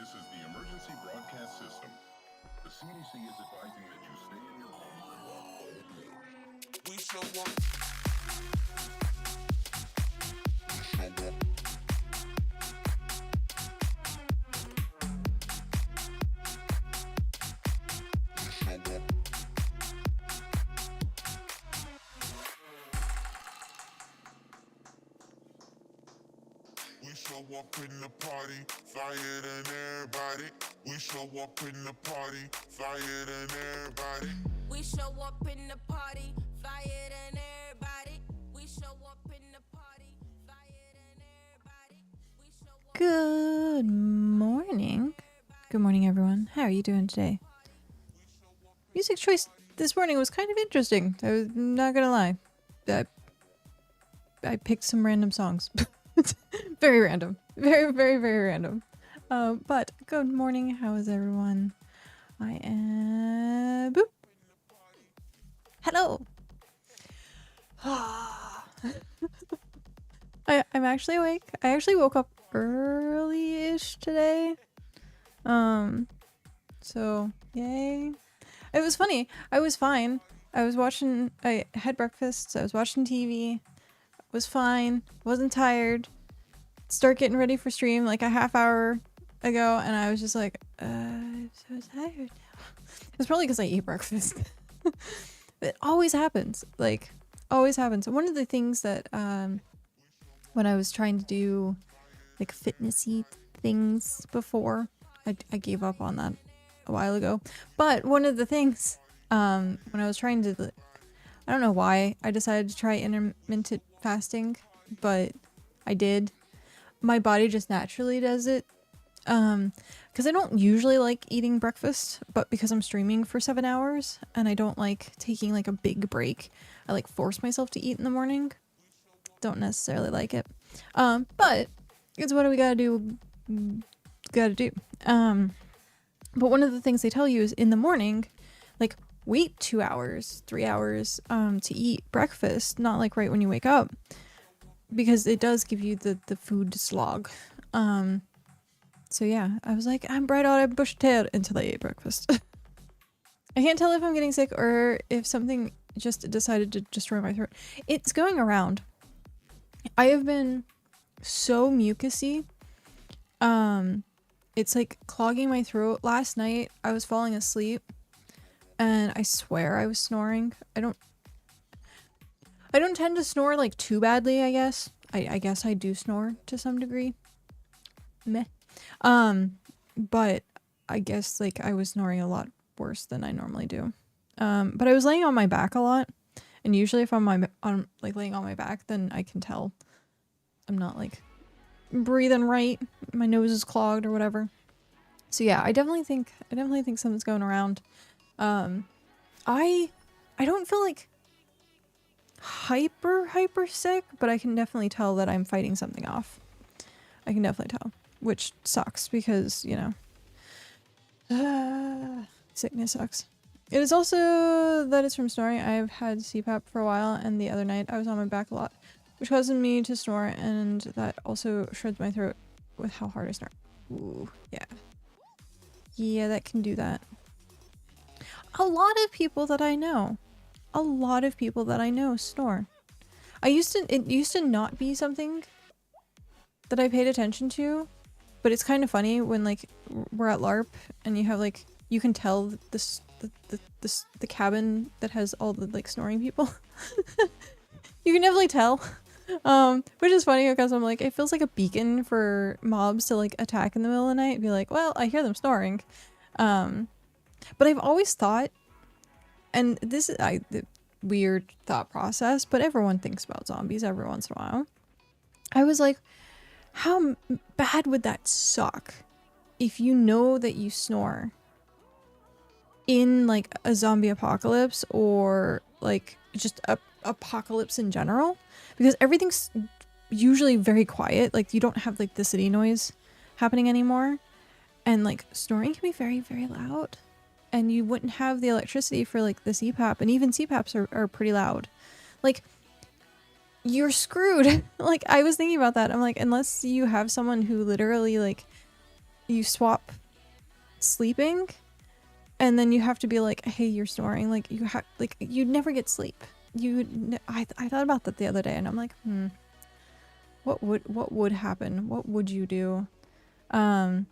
This is the emergency broadcast system. The CDC is advising that you stay in your homes and lock all doors. We show up. We show up in the party, flyer than everybody. We show up in the party, flyer than everybody. We show up in the party, flyer than everybody. We show up in the party, flyer than everybody. We show up. Good morning. Good morning, everyone. How are you doing today? Music choice this morning was kind of interesting. I was not gonna lie. I picked some random songs. Very random. Very, very, very random. But good morning. How is everyone? I am... Boop. Hello. I'm actually awake. I actually woke up early-ish today. So yay. It was funny. I was fine. I had breakfast. I was watching TV. Was fine. Wasn't tired. Start getting ready for stream like a half hour ago, and I was just like, I'm so tired now. It's probably because I ate breakfast. It always happens. Like, always happens. One of the things that, when I was trying to do, like, fitnessy things before, I gave up on that a while ago. But one of the things, when I was trying to, I don't know why I decided to try intermittent fasting, but I did. My body just naturally does it. Because I don't usually like eating breakfast, but because I'm streaming for 7 hours and I don't like taking like a big break, I like force myself to eat in the morning. Don't necessarily like it. But it's what we gotta do. But one of the things they tell you is in the morning, like wait 2 hours, 3 hours, to eat breakfast, not like right when you wake up, because it does give you the food slog. So yeah, I was like, I'm bright out of bush tail until I ate breakfast. I can't tell if I'm getting sick or if something just decided to destroy my throat. It's going around. I have been so mucusy. It's like clogging my throat. Last night I was falling asleep and I swear I was snoring. I don't tend to snore like too badly, I guess. I guess I do snore to some degree. Meh. But I guess like I was snoring a lot worse than I normally do. But I was laying on my back a lot, and usually if I'm laying on my back, then I can tell I'm not like breathing right. My nose is clogged or whatever. So yeah, I definitely think something's going around. I don't feel like hyper sick, but I can definitely tell that I'm fighting something off. I can definitely tell, which sucks because, you know, sickness sucks. It is also that it's from snoring. I've had CPAP for a while, and the other night I was on my back a lot, which causes me to snore, and that also shreds my throat with how hard I snore. Ooh, yeah. Yeah, that can do that. A lot of people that I know snore. It used to not be something that I paid attention to, but it's kind of funny when like we're at LARP and you have like, you can tell the cabin that has all the like snoring people. You can definitely tell. Which is funny because I'm like, it feels like a beacon for mobs to like attack in the middle of the night and be like, well, I hear them snoring. But I've always thought, and this is the weird thought process, but everyone thinks about zombies every once in a while. I was like, how bad would that suck if you know that you snore in like a zombie apocalypse or like just a apocalypse in general, because everything's usually very quiet. Like you don't have like the city noise happening anymore, and like snoring can be very, very loud, and you wouldn't have the electricity for like the CPAP, and even CPAPs are pretty loud. Like you're screwed. Like I was thinking about that. I'm like, unless you have someone who literally like you swap sleeping, and then you have to be like, hey, you're snoring. Like you have, like you'd never get sleep. I thought about that the other day, and I'm like, what would happen? What would you do? I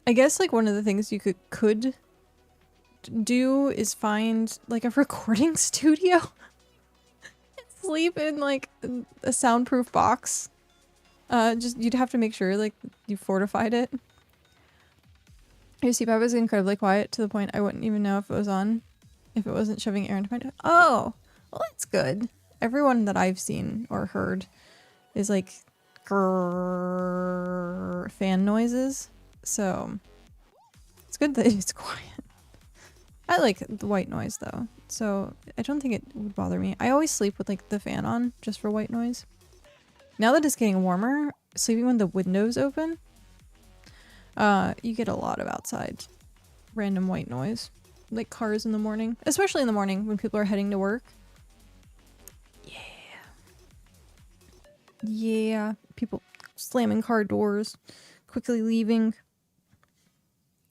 guess like one of the things you could do is find like a recording studio. Sleep in like a soundproof box. Just you'd have to make sure like you fortified it. Your CPAP is incredibly quiet to the point I wouldn't even know if it was on if it wasn't shoving air into my nose. Oh, well that's good. Everyone that I've seen or heard is like grrr, fan noises. So it's good that it's quiet. I like the white noise though, so I don't think it would bother me. I always sleep with like the fan on just for white noise. Now that it's getting warmer, sleeping with the windows open, you get a lot of outside random white noise, like cars in the morning, especially in the morning when people are heading to work. Yeah, people slamming car doors, quickly leaving.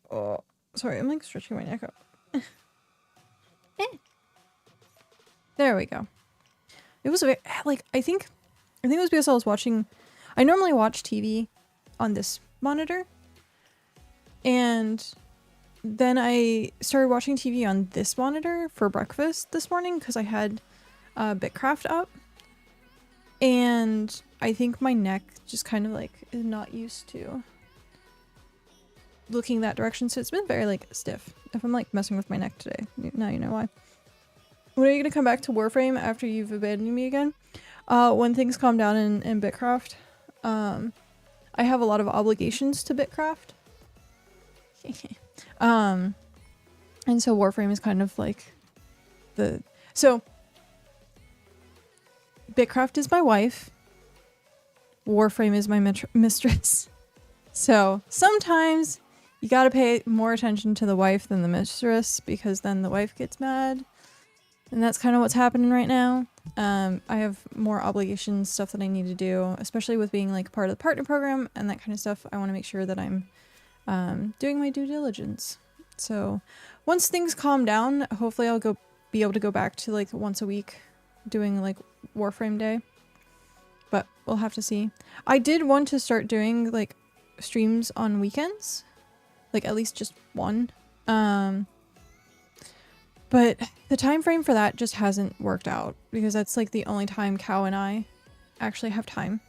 Oh, sorry, I'm like stretching my neck out. There we go. It was like I think it was because I was watching. I normally watch TV on this monitor, and then I started watching TV on this monitor for breakfast this morning because I had BitCraft up, and I think my neck just kind of like is not used to looking that direction, so it's been very like stiff. If I'm like messing with my neck today, now you know why. When are you gonna come back to Warframe after you've abandoned me again? When things calm down in BitCraft. I have a lot of obligations to BitCraft. And so Warframe is kind of like so BitCraft is my wife. Warframe is my mistress. So sometimes you gotta pay more attention to the wife than the mistress, because then the wife gets mad. And that's kind of what's happening right now. I have more obligations, stuff that I need to do, especially with being like part of the partner program and that kind of stuff. I want to make sure that I'm doing my due diligence. So once things calm down, hopefully I'll be able to go back to like once a week doing like Warframe Day. But we'll have to see. I did want to start doing like streams on weekends, like at least just one. But the time frame for that just hasn't worked out, because that's like the only time Cow and I actually have time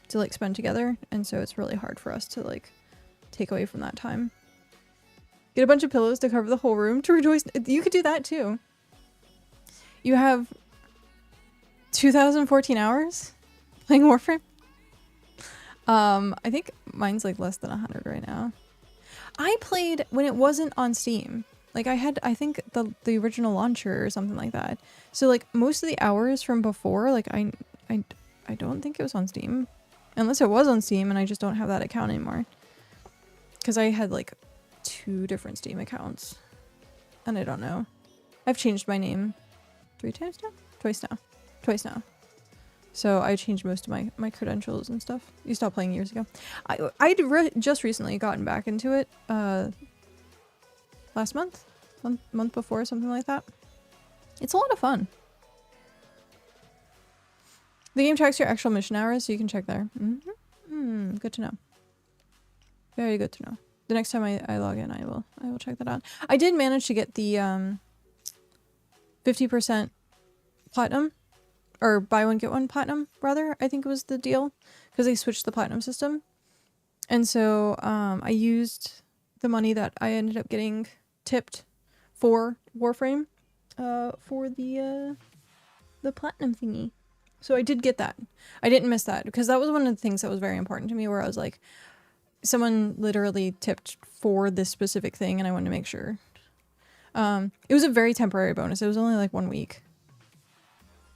to like spend together, and so it's really hard for us to like take away from that time. Get a bunch of pillows to cover the whole room to rejoice. You could do that too. You have 2014 hours playing Warframe. I think mine's like less than 100 right now. I played when it wasn't on Steam. Like I had, I think the original launcher or something like that. So like most of the hours from before, like I don't think it was on Steam, unless it was on Steam and I just don't have that account anymore. Because I had like 2 different Steam accounts, and I don't know. I've changed my name 3 times now, twice now. So I changed most of my credentials and stuff. You stopped playing years ago. I'd just recently gotten back into it. Last month before, something like that. It's a lot of fun. The game tracks your actual mission hours, so you can check there. Good to know. Very good to know. The next time I log in, I will check that out. I did manage to get the 50% platinum, or buy one get one platinum, rather. I think it was the deal, because they switched the platinum system, and so I used the money that I ended up getting tipped for Warframe for the platinum thingy. So I did get that. I didn't miss that, because that was one of the things that was very important to me, where I was like, someone literally tipped for this specific thing and I wanted to make sure. It was a very temporary bonus. It was only like 1 week.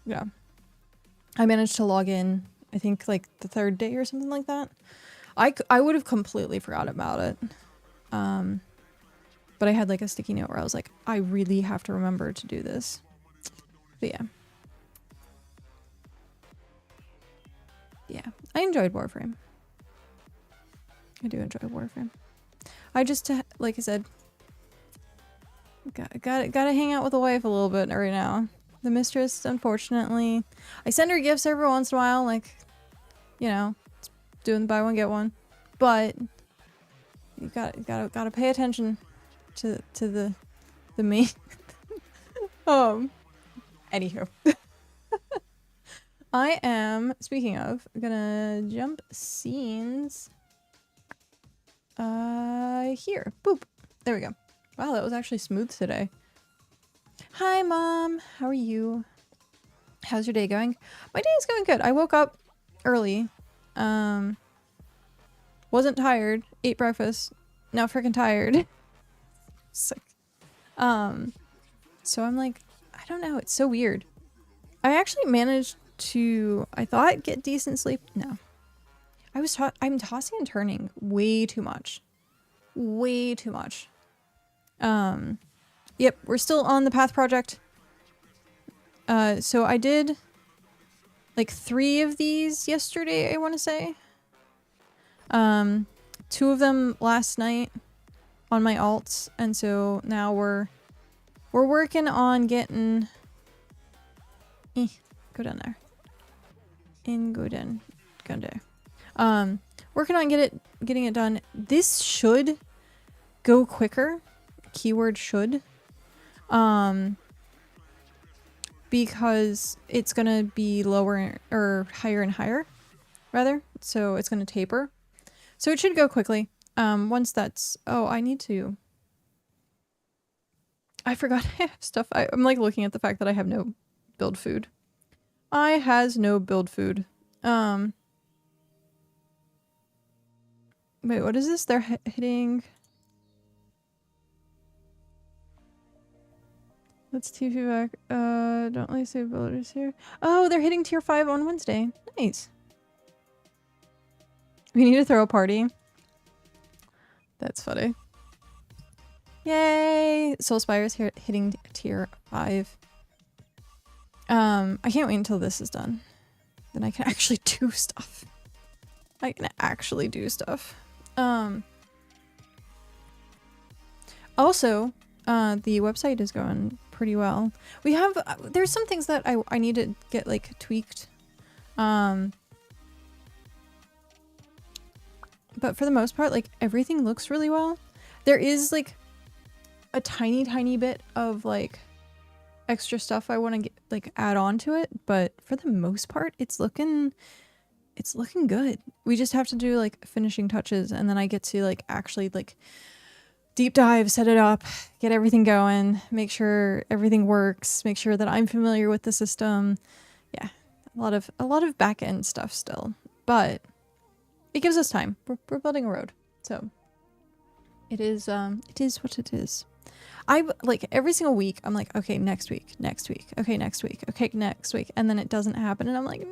Yeah. I managed to log in, I think like the 3rd day or something like that. I would have completely forgot about it. But I had like a sticky note where I was like, I really have to remember to do this. But yeah. Yeah, I enjoyed Warframe. I do enjoy Warframe. I just, like I said, gotta hang out with the wife a little bit right now. The mistress, unfortunately, I send her gifts every once in a while, like, you know, doing the buy one get one, but you gotta pay attention to the me. Anywho. I am, speaking of, gonna jump scenes here. Boop. There we go. Wow, that was actually smooth today. Hi Mom, how are you? How's your day going? My day is going good. I woke up early. Wasn't tired, ate breakfast, now freaking tired. Sick. So I'm like, I don't know, it's so weird. I actually managed to, I thought, get decent sleep. No. I'm tossing and turning way too much. Way too much. Yep, we're still on the Path project. So I did like 3 of these yesterday, I want to say. 2 of them last night on my alts, and so now we're working on getting go down there. Go down there. Working on getting it done. This should go quicker. Keyword should. Because it's gonna be lower or higher and higher, rather. So it's gonna taper. So it should go quickly. Once that's, oh, I need to. I forgot I have stuff. I'm like looking at the fact that I have no build food. I has no build food. Wait, what is this? They're hitting. Let's TV back. Don't really say builders here. Oh, they're hitting tier 5 on Wednesday. Nice. We need to throw a party. That's funny. Yay! Soulspire's here hitting tier 5. I can't wait until this is done. Then I can actually do stuff. I can actually do stuff. Also, the website is going pretty well. We have, there's some things that I need to get like tweaked. But for the most part, like everything looks really well. There is like a tiny bit of like extra stuff I want to get like add on to it, but for the most part, it's looking good. We just have to do like finishing touches, and then I get to like actually like deep dive, set it up, get everything going, make sure everything works, make sure that I'm familiar with the system. Yeah, a lot of back end stuff still, but it gives us time. We're building a road, so it is what it is. I like every single week I'm like, okay, next week, okay, next week, and then it doesn't happen, and I'm like,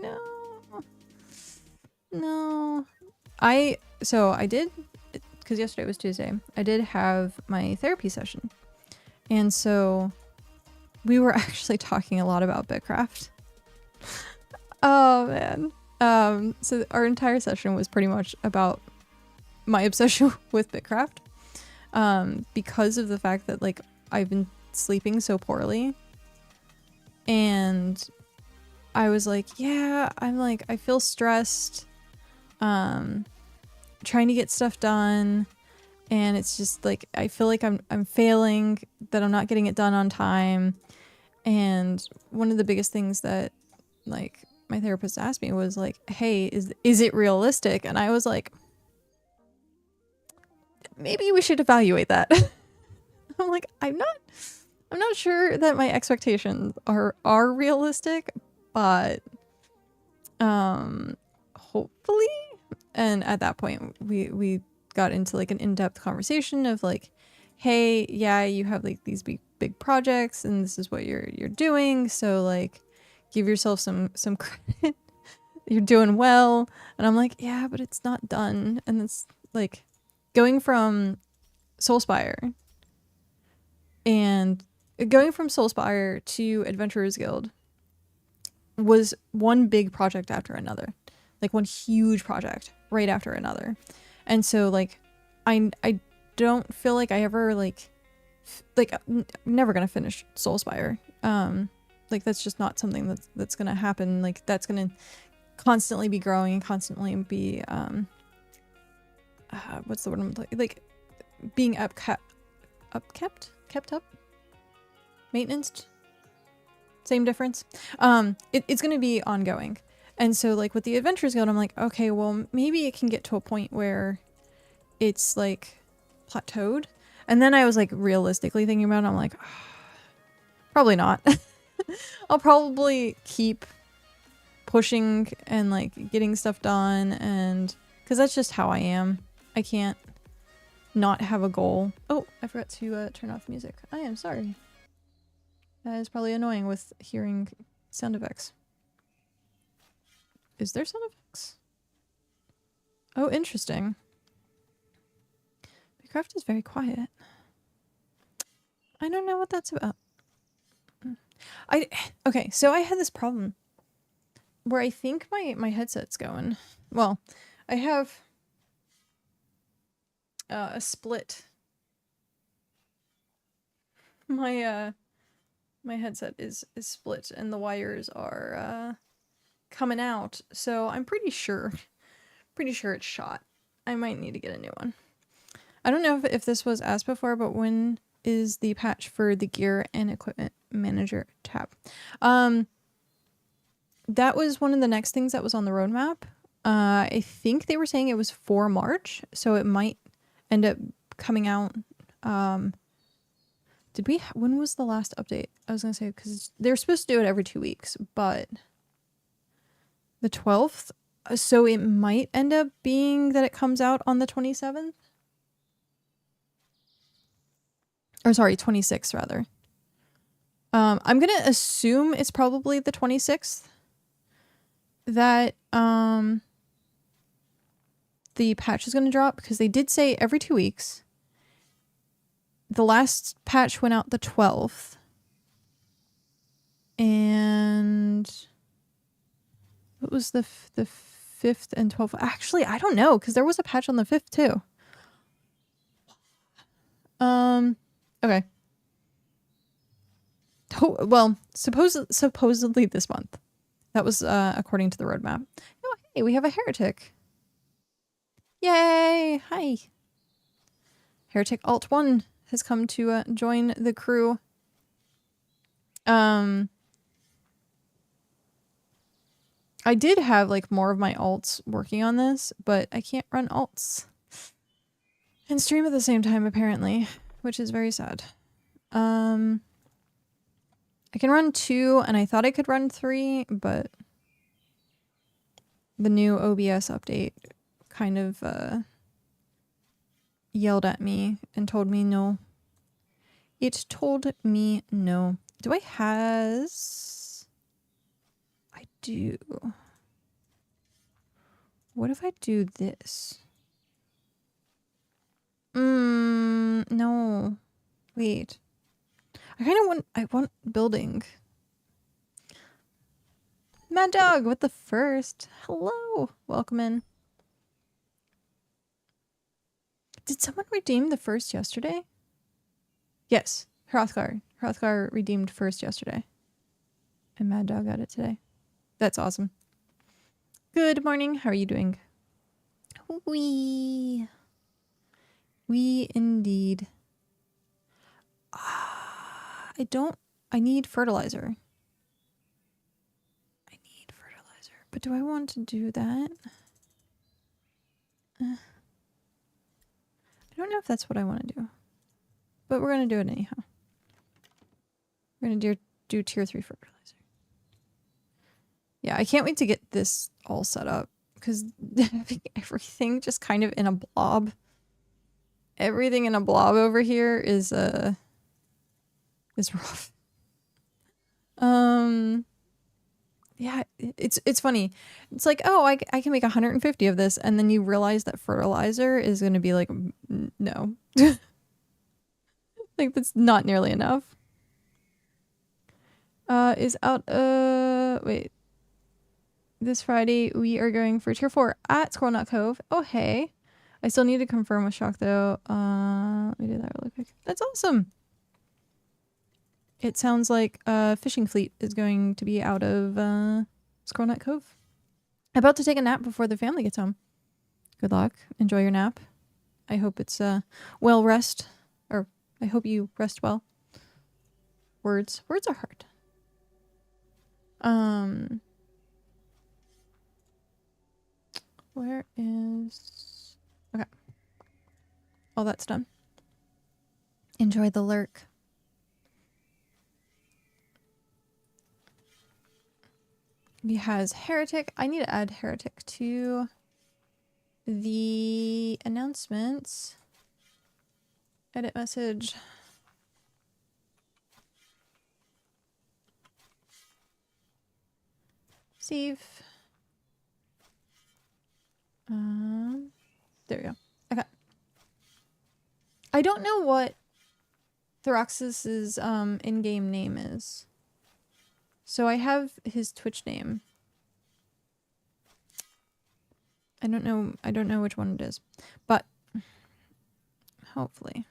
no. I did, because yesterday was Tuesday, I did have my therapy session, and so we were actually talking a lot about BitCraft. Oh man. So our entire session was pretty much about my obsession with BitCraft. Because of the fact that like I've been sleeping so poorly, and I was like, yeah, I feel stressed, trying to get stuff done, and it's just like I feel like I'm failing, that I'm not getting it done on time. And one of the biggest things that like my therapist asked me was like, hey, is it realistic? And I was like, maybe we should evaluate that. I'm like, I'm not sure that my expectations are realistic, but hopefully. And at that point we got into like an in-depth conversation of like, hey, yeah, you have like these big projects and this is what you're doing, so like give yourself some credit. You're doing well. And I'm like, yeah, but it's not done. And it's like going from Soulspire to Adventurers Guild was one big project after another, like one huge project right after another. And so like I don't feel like I ever like I'm never gonna finish Soulspire. Like that's just not something that's gonna happen. Like that's gonna constantly be growing and constantly be what's the word I'm like being kept up, maintenance, same difference. It's gonna be ongoing. And so like with the Adventures Guild, I'm like, okay, well maybe it can get to a point where it's like plateaued. And then I was like realistically thinking about it, I'm like, probably not. I'll probably keep pushing and like getting stuff done, and because that's just how I am. I can't not have a goal. Oh, I forgot to turn off music. I am sorry. That is probably annoying with hearing sound effects. Is there sound effects? Oh, interesting. BitCraft is very quiet. I don't know what that's about. Okay, so I had this problem where I think my headset's going. Well, I have a split. My headset is split and the wires are coming out. So I'm pretty sure it's shot. I might need to get a new one. I don't know if this was asked before, but when is the patch for the gear and equipment manager tab? That was one of the next things that was on the roadmap. I think they were saying it was for March, so it might end up coming out. When was the last update? I was gonna say, because they're supposed to do it every 2 weeks, but the 12th, so it might end up being that it comes out on the 27th. Or sorry, 26th rather. I'm gonna assume it's probably the 26th that the patch is gonna drop, because they did say every 2 weeks. The last patch went out the 12th. And what was the 5th and 12th? Actually, I don't know, because there was a patch on the 5th too. Okay. Well, supposedly this month. That was according to the roadmap. Oh, hey, we have a heretic. Yay! Hi. Heretic Alt 1 has come to join the crew. I did have like more of my alts working on this, but I can't run alts and stream at the same time apparently, which is very sad. I can run 2 and I thought I could run 3, but the new OBS update kind of yelled at me and told me no. It told me no. Do I has... I do. What if I do this? No. Wait. I want building. Mad Dog with the first. Hello. Welcome in. Did someone redeem the first yesterday? Yes. Hrothgar. Hrothgar redeemed first yesterday. And Mad Dog got it today. That's awesome. Good morning. How are you doing? We indeed. I need fertilizer. But do I want to do that? I don't know if that's what I want to do. But we're going to do it anyhow. We're going to do tier 3 fertilizer. Yeah, I can't wait to get this all set up, because everything just kind of in a blob. Everything in a blob over here is rough. Yeah, it's funny. It's like, oh, I can make 150 of this, and then you realize that fertilizer is going to be like, no. Like, that's not nearly enough. Is out, wait. This Friday, we are going for tier 4 at Squirrel Nut Cove. Oh, hey. I still need to confirm with Shock though. Let me do that really quick. That's awesome. It sounds like a fishing fleet is going to be out of Squirrel Nut Cove. About to take a nap before the family gets home. Good luck. Enjoy your nap. I hope it's well rest, or I hope you rest well. Words are hard. Where is... Okay. All that's done. Enjoy the lurk. He has Heretic. I need to add Heretic to the announcements. Edit message. Save. There we go. Okay. I don't know what Throxus's in-game name is. So I have his Twitch name. I don't know which one it is. But hopefully.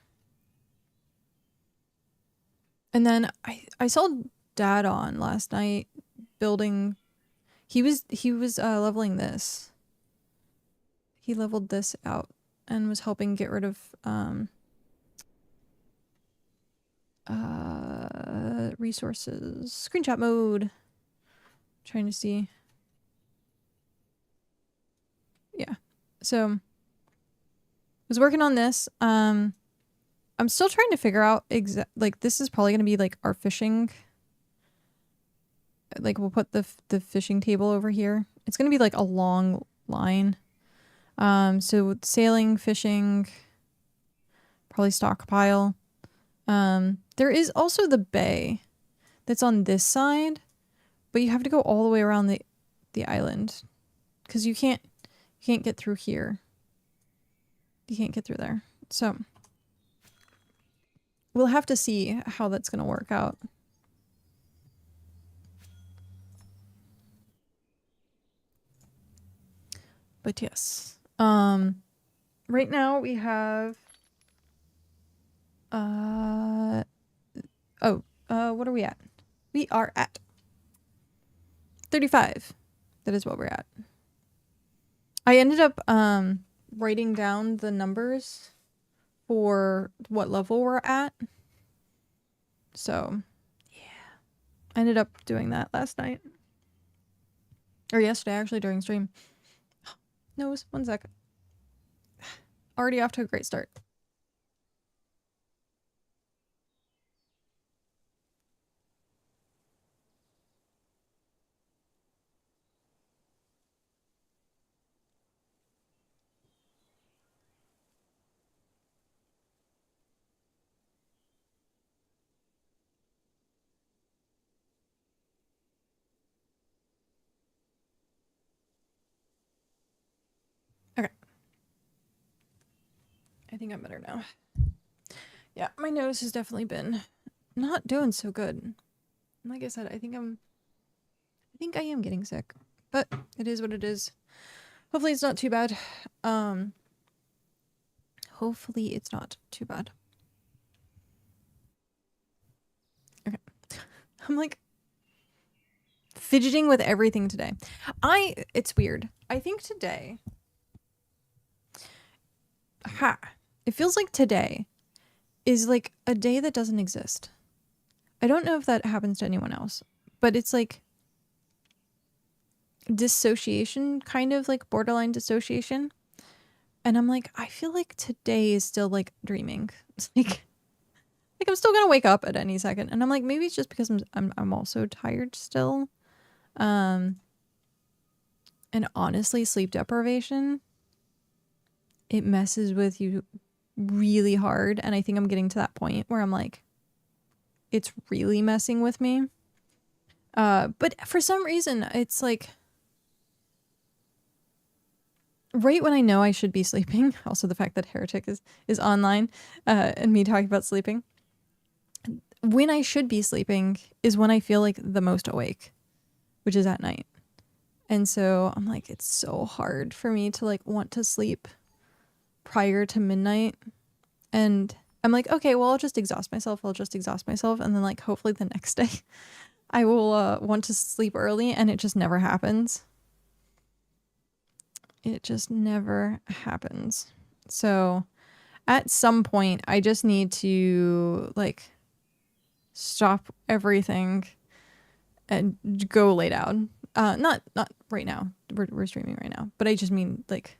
And then I saw Dad on last night building. He was leveling this. He leveled this out and was helping get rid of resources. Screenshot mode. Trying to see. Yeah. So was working on this. I'm still trying to figure out like this is probably gonna be like our fishing. Like we'll put the fishing table over here. It's gonna be like a long line. So sailing, fishing, probably stockpile. There is also the bay that's on this side, but you have to go all the way around the island because you can't get through here. You can't get through there. So we'll have to see how that's going to work out. But yes. Right now we have what are we at? We are at 35. That is what we're at. I ended up writing down the numbers for what level we're at. So, yeah. I ended up doing that last night. Or yesterday, actually, during stream. No, 1 sec. Already off to a great start. Okay. I think I'm better now. Yeah, my nose has definitely been not doing so good. Like I said, I think I am getting sick, but it is what it is. Hopefully it's not too bad. Hopefully it's not too bad. Okay. I'm like fidgeting with everything today. It's weird. I think today, it feels like today is like a day that doesn't exist. I don't know if that happens to anyone else, but it's like dissociation, kind of like borderline dissociation. And I'm like, I feel like today is still like dreaming. It's like I'm still gonna wake up at any second. And I'm like, maybe it's just because I'm also tired still. And honestly, sleep deprivation, it messes with you really hard. And I think I'm getting to that point where I'm like, it's really messing with me. But for some reason, it's like right when I know I should be sleeping. Also, the fact that Heretic is online and me talking about sleeping. When I should be sleeping is when I feel like the most awake, which is at night. And so I'm like, it's so hard for me to like want to sleep prior to midnight, and I'm like, okay, well, I'll just exhaust myself. And then like hopefully the next day I will want to sleep early, and it just never happens. It just never happens. So at some point I just need to like stop everything and go lay down. Not right now. We're streaming right now, but I just mean like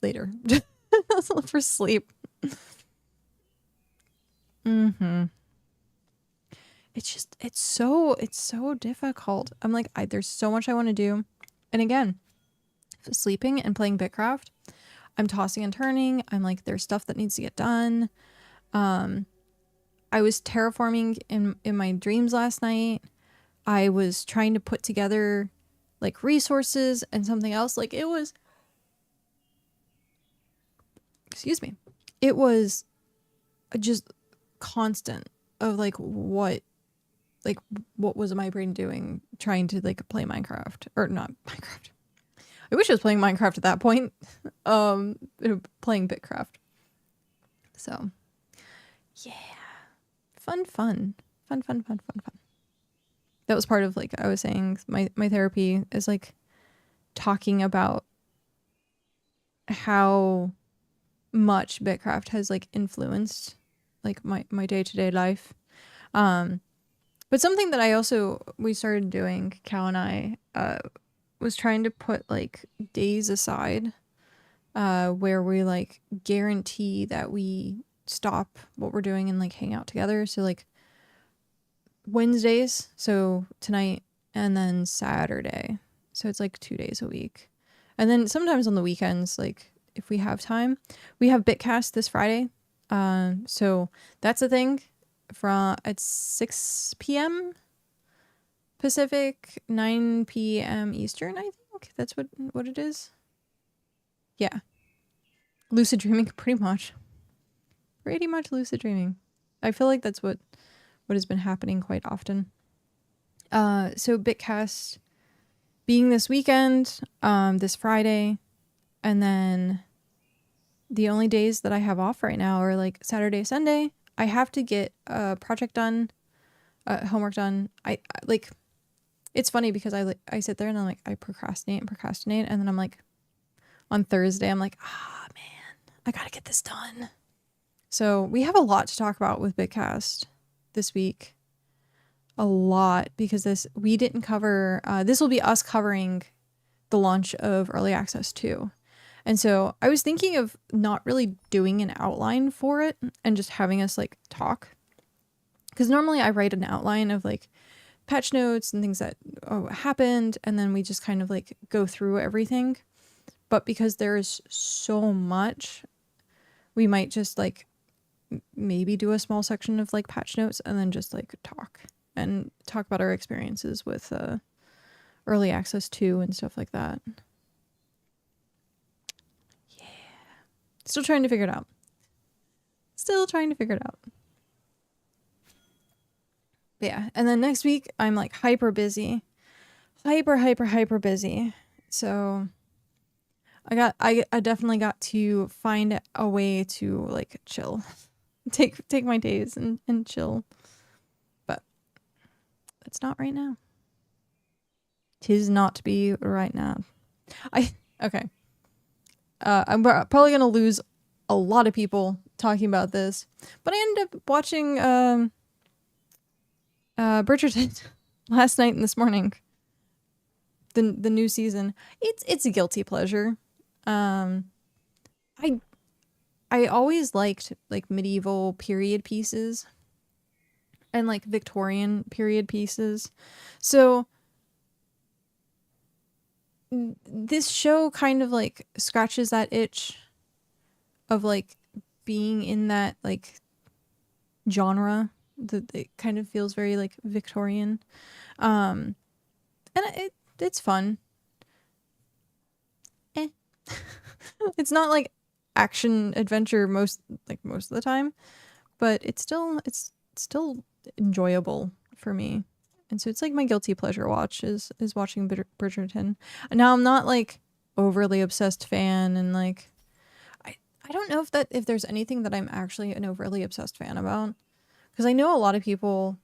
later for sleep. It's so difficult. I'm like, there's so much I want to do. And again, sleeping and playing BitCraft, I'm tossing and turning. I'm like, there's stuff that needs to get done. I was terraforming in my dreams last night. I was trying to put together like resources and something else. Like it was, excuse me, it was just constant of like what was my brain doing trying to like play Minecraft, or not Minecraft. I wish I was playing Minecraft at that point. Playing BitCraft. So yeah. Fun. That was part of like I was saying my therapy is like talking about how much BitCraft has like influenced like my day-to-day life. But something that we started doing, Cal and I, was trying to put like days aside where we like guarantee that we stop what we're doing and like hang out together. So like Wednesdays, so tonight, and then Saturday. So it's like 2 days a week. And then sometimes on the weekends, like if we have time, we have BitCast this Friday. So that's a thing at 6 p.m. Pacific, 9 p.m. Eastern, I think. That's what it is. Yeah. Lucid dreaming, pretty much. Pretty much lucid dreaming. I feel like that's what has been happening quite often. So BitCast being this weekend, this Friday, and then the only days that I have off right now are like Saturday, Sunday. I have to get a project done, homework done. I like, it's funny because I sit there and I'm like, I procrastinate, and then I'm like, on Thursday, I'm like, man, I gotta get this done. So we have a lot to talk about with BitCast this week. A lot, because we didn't cover, this will be us covering the launch of Early Access 2. And so I was thinking of not really doing an outline for it and just having us like talk. Because normally I write an outline of like patch notes and things that happened, and then we just kind of like go through everything. But because there's so much, we might just like maybe do a small section of like patch notes and then just like talk about our experiences with Early Access 2 and stuff like that. Yeah. Still trying to figure it out. But yeah, and then next week I'm like hyper busy. Hyper busy. So I definitely got to find a way to like chill. Take my days and chill. But it's not right now. 'Tis not to be right now. Okay. I'm probably gonna lose a lot of people talking about this, but I ended up watching Bridgerton last night and this morning. The new season. It's a guilty pleasure. I always liked like medieval period pieces and like Victorian period pieces. So this show kind of like scratches that itch of like being in that like genre that it kind of feels very like Victorian. And it's fun. It's not like action adventure most of the time, but it's still enjoyable for me. And so it's like my guilty pleasure watch is watching Bridgerton. And now I'm not like overly obsessed fan, and like I don't know if there's anything that I'm actually an overly obsessed fan about, because I know a lot of people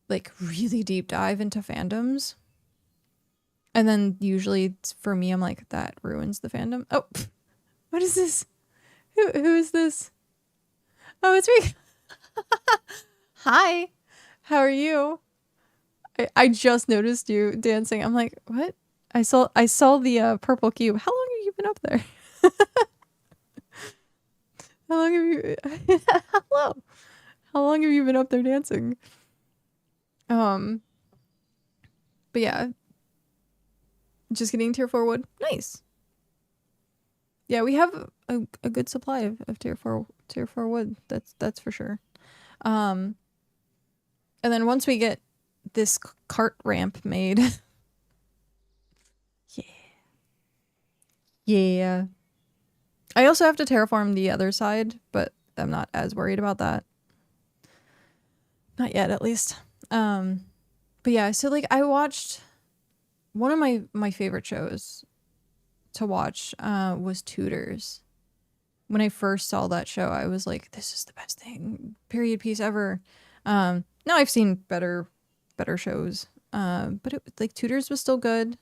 like really deep dive into fandoms, and then usually for me I'm like, that ruins the fandom. Oh, what is this? Who is this? Oh, it's me. Hi, how are you? I just noticed you dancing. I'm like, what? I saw the purple cube. How long have you been up there? How long have you Hello. How long have you been up there dancing? But yeah. Just getting tier 4 wood. Nice. Yeah, we have a good supply of tier 4 wood. That's for sure. And then once we get this cart ramp made. Yeah. Yeah. I also have to terraform the other side, but I'm not as worried about that. Not yet, at least. But yeah, so like I watched one of my favorite shows to watch was Tutors. When I first saw that show, I was like, this is the best thing, period piece ever. Now I've seen better shows. But it, like Tutors was still good.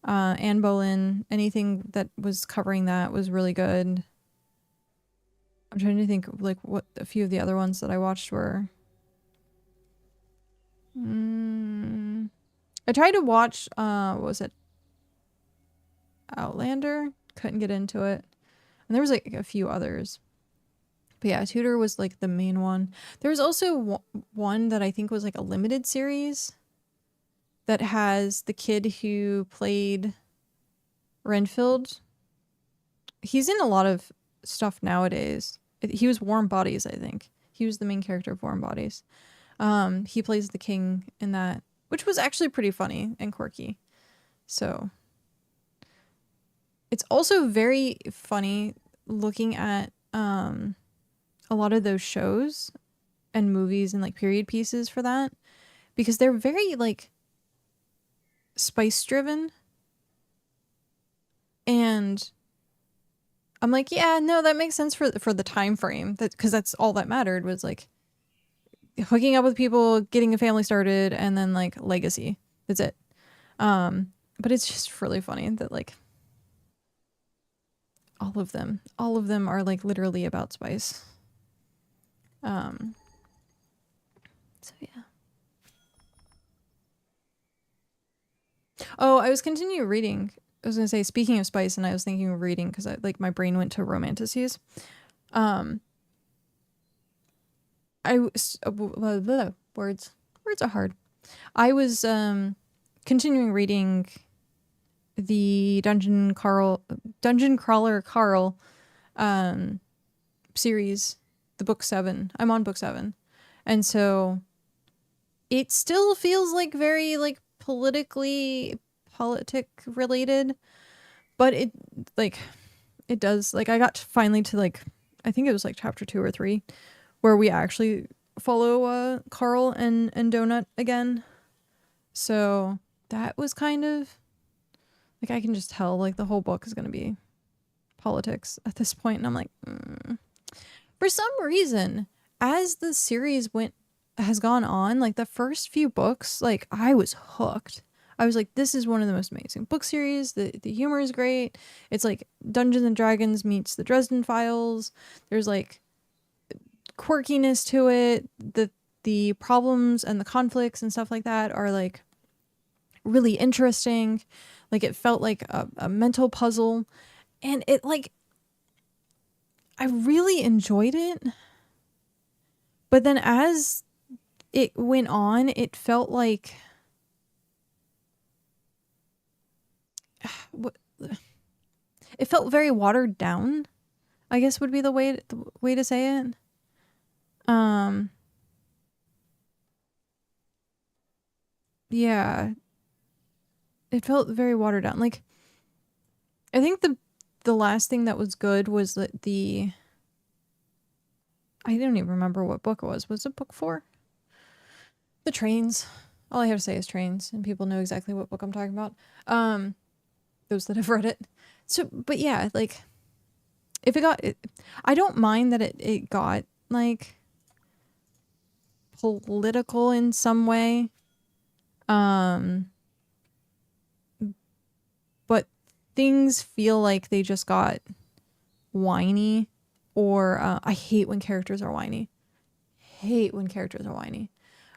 Anne Boleyn, anything that was covering that was really good. I'm trying to think of like what a few of the other ones that I watched were. I tried to watch what was it? Outlander. Couldn't get into it. And there was like a few others. But yeah, Tudor was like the main one. There was also one that I think was like a limited series that has the kid who played Renfield. He's in a lot of stuff nowadays. He was Warm Bodies, I think. He was the main character of Warm Bodies. He plays the king in that, which was actually pretty funny and quirky. So it's also very funny looking at a lot of those shows and movies and like period pieces for that, because they're very like spice driven. And I'm like, yeah, no, that makes sense for the time frame, that because that's all that mattered, was like hooking up with people, getting a family started, and then like legacy. That's it. But it's just really funny that like all of them are like literally about spice. So yeah. Oh, I was continuing reading. I was gonna say, speaking of spice, and I was thinking of reading because I like my brain went to romanticities. I was words are hard. I was continuing reading the Dungeon Crawler Carl series, the book 7. I'm on book 7, and so it still feels like very like politic related, but it like it does like I got finally to like I think it was like chapter 2 or 3 where we actually follow Carl and Donut again. So that was kind of like I can just tell like the whole book is going to be politics at this point, and I'm like for some reason as the series has gone on, like the first few books, like I was hooked. I was like, this is one of the most amazing book series. The humor is great. It's like Dungeons and Dragons meets the Dresden Files. There's like quirkiness to it. The problems and the conflicts and stuff like that are like really interesting. Like it felt like a mental puzzle, and it like I really enjoyed it. But then as it went on, it felt like it felt very watered down, I guess would be the way to say it. Yeah. It felt very watered down. Like I think the last thing that was good was that I don't even remember what book it was. Was it book 4? The trains. All I have to say is trains, and people know exactly what book I'm talking about. those that have read it. So, but yeah, like if it got, I don't mind that it got like political in some way. But things feel like they just got whiny, or I hate when characters are whiny. Hate when characters are whiny.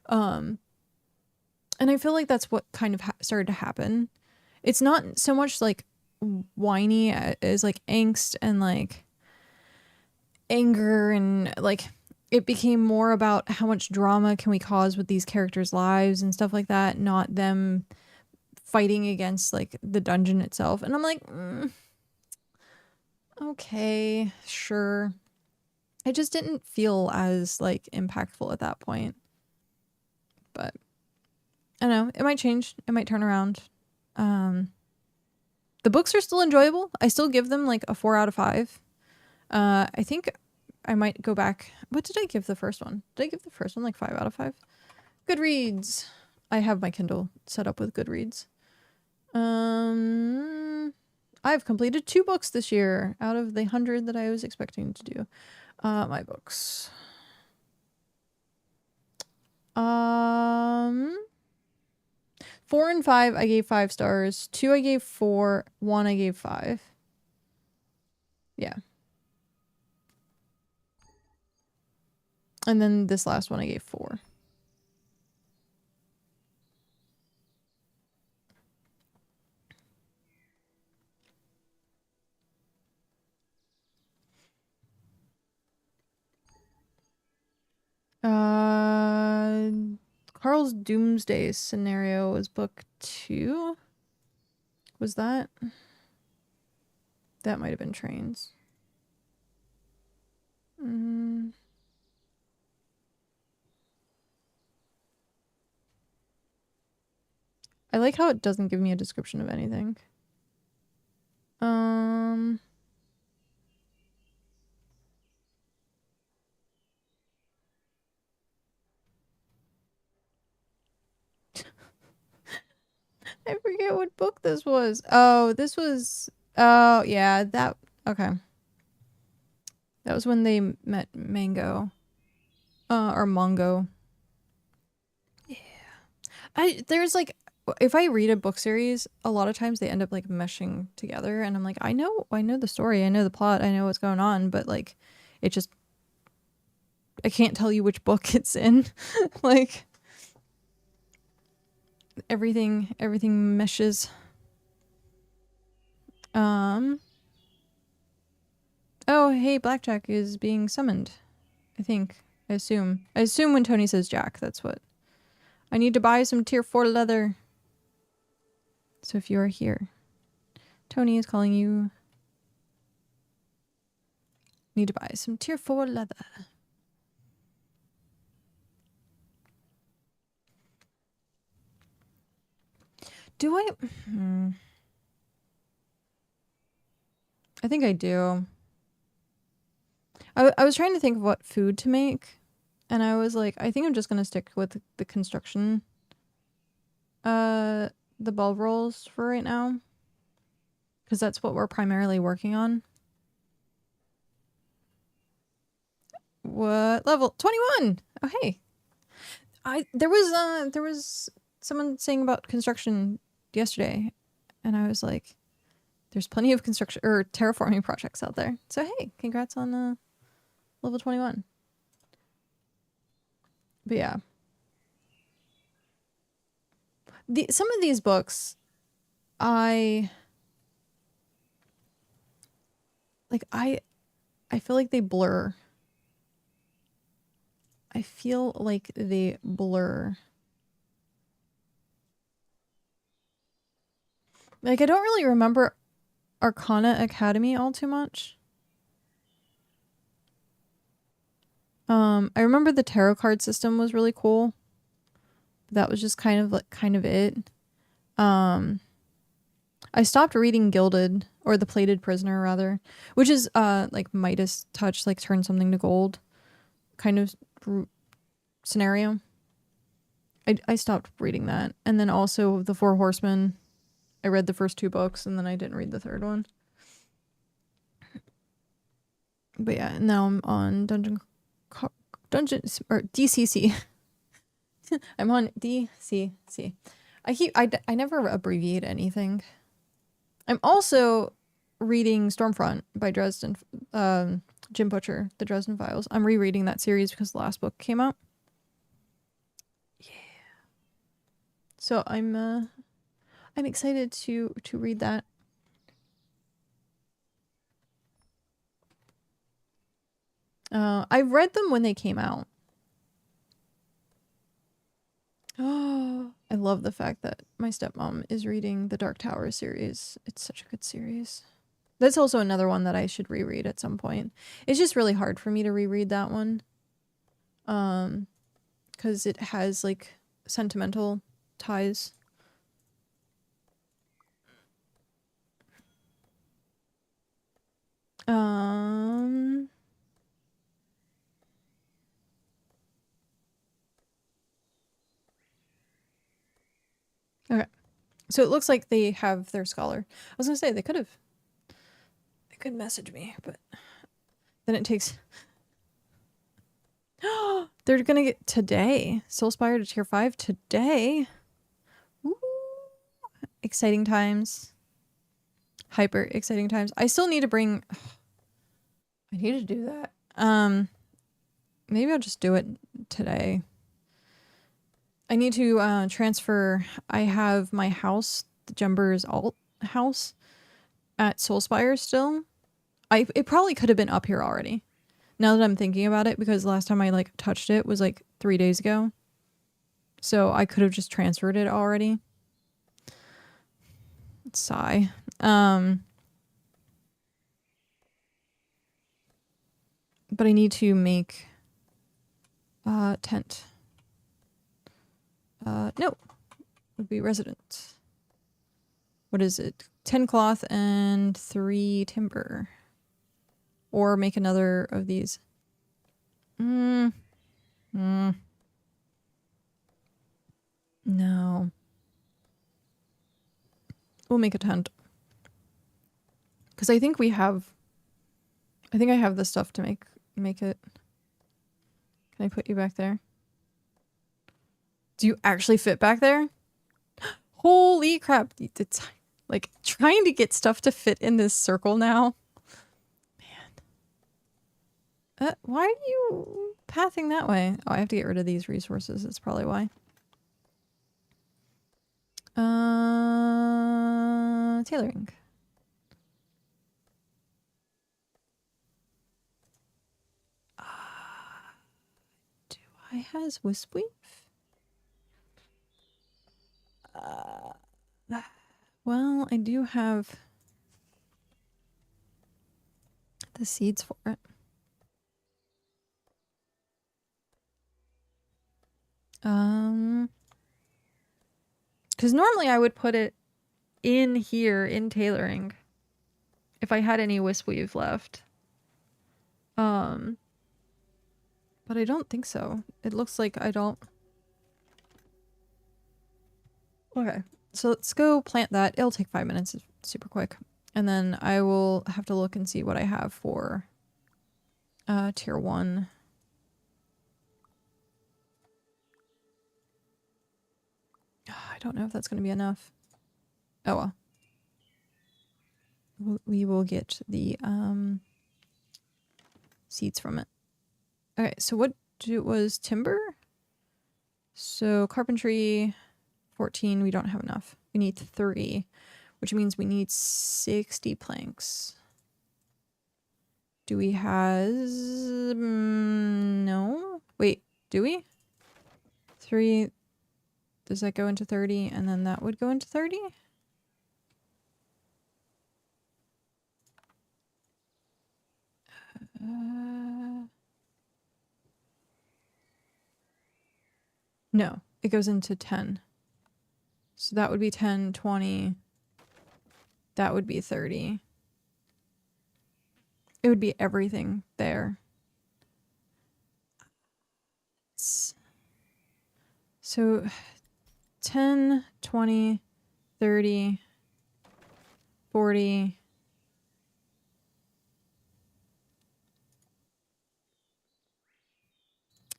And I feel like that's what kind of started to happen. It's not so much like whiny as like angst and like anger, and like it became more about how much drama can we cause with these characters' lives and stuff like that, not them fighting against like the dungeon itself. And I'm like, okay, sure. It just didn't feel as like impactful at that point. But I don't know, it might change, it might turn around. The books are still enjoyable. I still give them like a 4 out of 5. I think I might go back. What did I give the first one? Did I give the first one like 5 out of 5? Goodreads. I have my Kindle set up with Goodreads. I've completed 2 books this year out of the 100 that I was expecting to do. My books. 4 and 5 I gave 5 stars. 2 I gave 4. 1 I gave 5. Yeah. And then this last one I gave 4. Carl's Doomsday Scenario was book 2. Was that? That might have been Trains. I like how it doesn't give me a description of anything. I forget what book this was. Oh, this was... Oh, yeah, that... Okay. That was when they met Mango. Or Mongo. Yeah. There's like... If I read a book series, a lot of times they end up like meshing together, and I'm like, I know the story, I know the plot, I know what's going on, but like, it just... I can't tell you which book it's in. Like... Everything meshes. Oh, hey, Blackjack is being summoned. I think. I assume when Tony says Jack, that's what. I need to buy some tier 4 leather. So if you are here, Tony is calling you. Need to buy some tier 4 leather. Do I? I think I do. I was trying to think of what food to make, and I was like, I think I'm just gonna stick with the construction. The bulb rolls for right now, because that's what we're primarily working on. What level? 21. Oh hey. There was someone saying about construction yesterday, and I was like, there's plenty of construction or terraforming projects out there. So hey, congrats on level 21. But yeah. Some of these books I feel like they blur. I feel like they blur. Like, I don't really remember Arcana Academy all too much. I remember the tarot card system was really cool. That was just kind of it. I stopped reading Gilded, or The Plated Prisoner rather, which is like Midas touch, like turn something to gold kind of scenario. I stopped reading that. And then also The Four Horsemen. I read the first 2 books and then I didn't read the 3rd one. But yeah, now I'm on Dungeon or DCC. I'm on DCC. I never abbreviate anything. I'm also reading Stormfront by Dresden, Jim Butcher, the Dresden Files. I'm rereading that series because the last book came out. Yeah. So I'm excited to read that. I've read them when they came out. Oh, I love the fact that my stepmom is reading the Dark Tower series. It's such a good series. That's also another one that I should reread at some point. It's just really hard for me to reread that one. Because it has like sentimental ties. Okay. So it looks like they have their scholar. I was gonna say they could message me, but then it takes. They're gonna get today. Soulspire to tier 5 today. Woo! Exciting times. Hyper exciting times. I still need to bring. I need to do that. Maybe I'll just do it today. I need to transfer. I have my house, the Jember's alt house, at Soulspire still. It probably could have been up here already. Now that I'm thinking about it, because last time I like touched it was like 3 days ago. So I could have just transferred it already. Sigh. But I need to make tent. No. Would be resident. What is it? 10 cloth and 3 timber. Or make another of these. No. We'll make a tent. Because I think we have... I think I have the stuff to make it. Can I put you back there? Do you actually fit back there? Holy crap. It's like trying to get stuff to fit in this circle now. Man. Why are you pathing that way? Oh, I have to get rid of these resources. That's probably why. Tailoring. Do I has Wisp Weave? Well, I do have the seeds for it. Because normally I would put it in here in tailoring if I had any Wisp Weave left. But I don't think so. It looks like I don't. Okay, so let's go plant that. It'll take 5 minutes. It's super quick. And then I will have to look and see what I have for tier 1. I don't know if that's going to be enough. Oh well. We will get the seeds from it. Okay, so what was timber? So carpentry, 14, we don't have enough. We need 3, which means we need 60 planks. Do we has... no? Wait, do we? 3... Does that go into 30? And then that would go into 30? No, it goes into 10. So that would be 10, 20. That would be 30. It would be everything there. So 10, 20, 30, 40.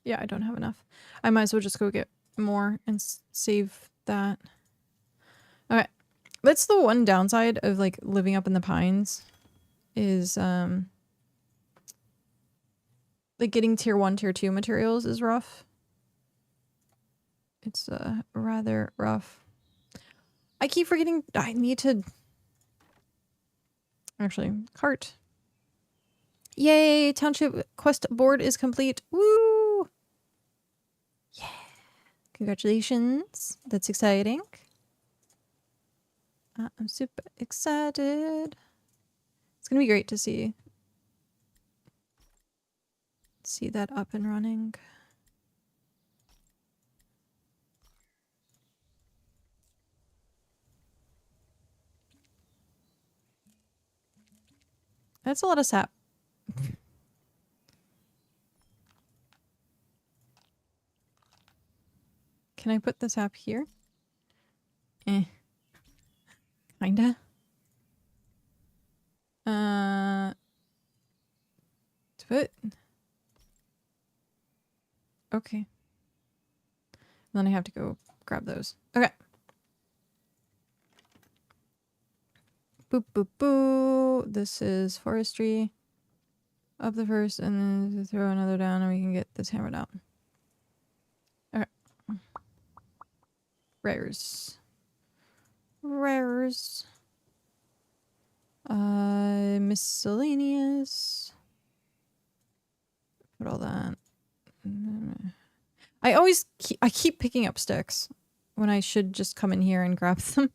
Yeah, I don't have enough. I might as well just go get more and save that. Okay. That's the one downside of like living up in the pines is like getting tier 1, tier 2 materials is rough. It's rather rough. I keep forgetting I need to actually cart. Yay, township quest board is complete. Woo! Yeah. Congratulations. That's exciting. I'm super excited. It's gonna be great to see that up and running. That's a lot of sap. Can I put the sap here? Kinda. But okay. Then I have to go grab those. Okay. Boop boop boo. This is forestry. Up the first, and then throw another down, and we can get this hammered out. Okay. Rares. Rares. Miscellaneous. Put all that. I keep picking up sticks when I should just come in here and grab them.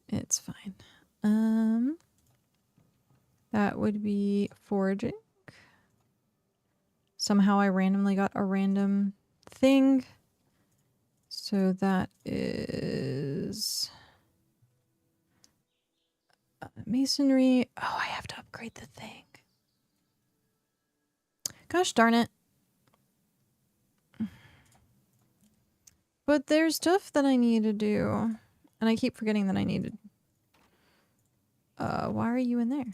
It's fine. That would be foraging. Somehow I randomly got a random thing. So that is masonry. Oh, I have to upgrade the thing. Gosh darn it. But there's stuff that I need to do. And I keep forgetting that I needed. Why are you in there?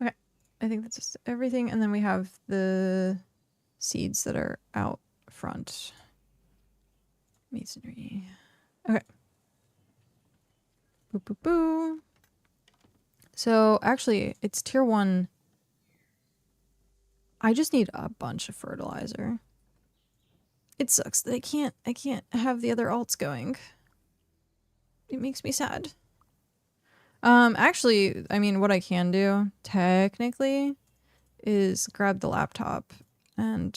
Okay. I think that's just everything. And then we have the seeds that are out front. Masonry. Okay. Boo boo boo. So actually, it's tier 1. I just need a bunch of fertilizer. It sucks that I can't have the other alts going. It makes me sad. Actually, I mean, what I can do, technically, is grab the laptop and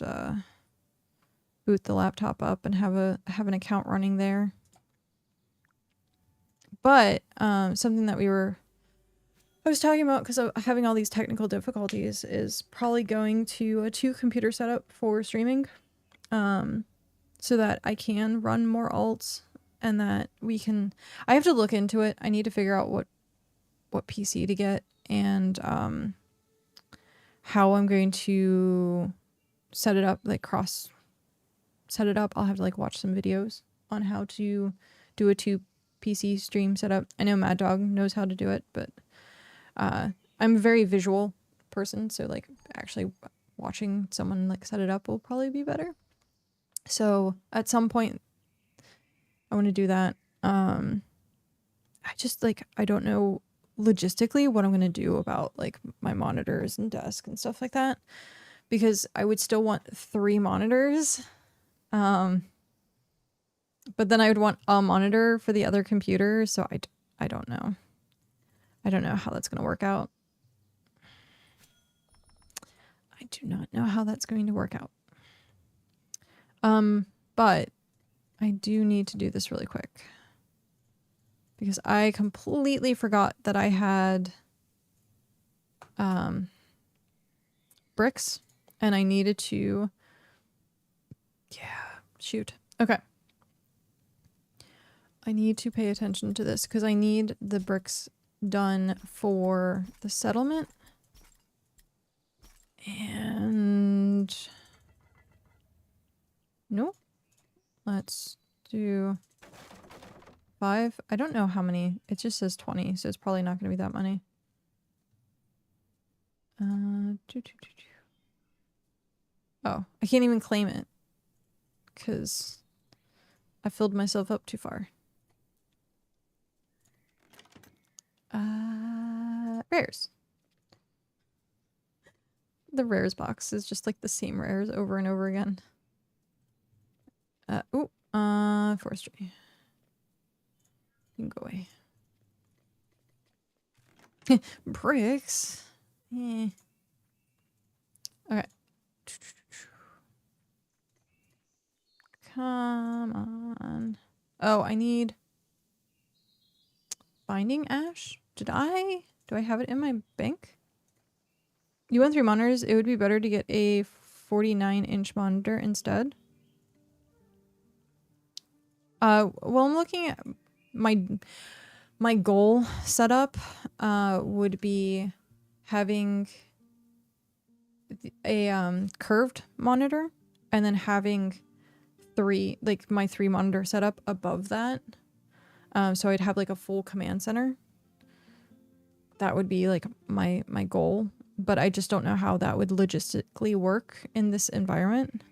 boot the laptop up and have an account running there. But something that I was talking about, because of having all these technical difficulties, is probably going to a 2-computer setup for streaming, so that I can run more alts and that we can. I have to look into it. I need to figure out what PC to get and how I'm going to set it up, like set it up. I'll have to like watch some videos on how to do a 2 PC stream setup. I know Mad Dog knows how to do it, but I'm a very visual person, so like actually watching someone like set it up will probably be better. So at some point I want to do that. I just like, I don't know logistically what I'm going to do about like my monitors and desk and stuff like that, because I would still want 3 monitors. But then I would want a monitor for the other computer, so I don't know. I don't know how that's going to work out. I do not know how that's going to work out. But I do need to do this really quick, because I completely forgot that I had bricks and I needed to, shoot. Okay. I need to pay attention to this because I need the bricks done for the settlement. And Let's do 5. I don't know how many. It just says 20, so it's probably not going to be that many. Oh, I can't even claim it because I filled myself up too far. Rares. The rares box is just like the same rares over and over again. Forestry. You can go away. Bricks. Eh. Okay. Come on. Oh, I need binding ash. Do I have it in my bank? You want 3 monitors? It would be better to get a 49-inch monitor instead. Well, I'm looking at my goal setup would be having a curved monitor and then having my 3 monitor setup above that. So I'd have like a full command center. That would be like my goal, but I just don't know how that would logistically work in this environment.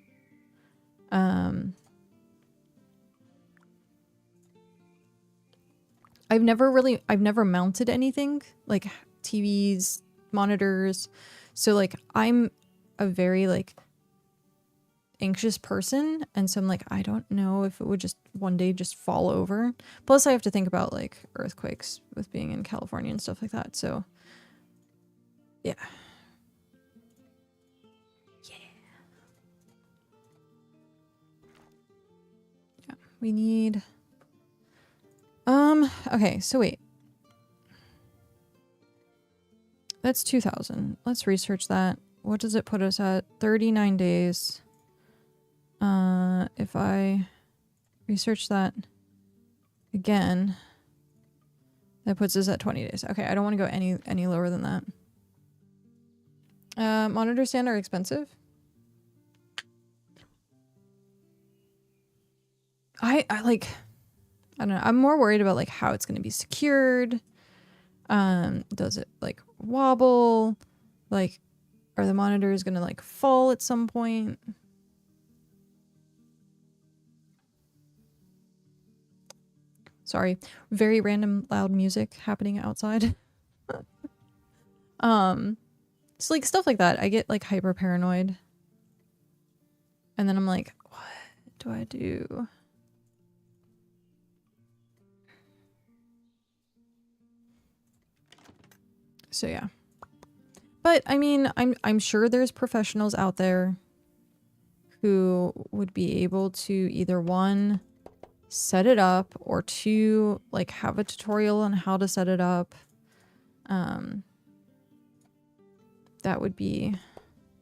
I've never mounted anything like TVs, monitors. So like I'm a very like anxious person, and so I'm like, I don't know if it would just one day just fall over. Plus I have to think about like earthquakes with being in California and stuff like that. So yeah. Yeah, we need okay, so wait. That's 2,000. Let's research that. What does it put us at? 39 days. If I research that again, that puts us at 20 days. Okay, I don't want to go any lower than that. Monitor stand are expensive. I don't know. I'm more worried about like how it's going to be secured. Does it like wobble? Like, are the monitors going to like fall at some point? Sorry, very random loud music happening outside. So like stuff like that. I get like hyper paranoid. And then I'm like, what do I do? So yeah. But I mean, I'm sure there's professionals out there who would be able to either 1, set it up, or 2, like have a tutorial on how to set it up. That would be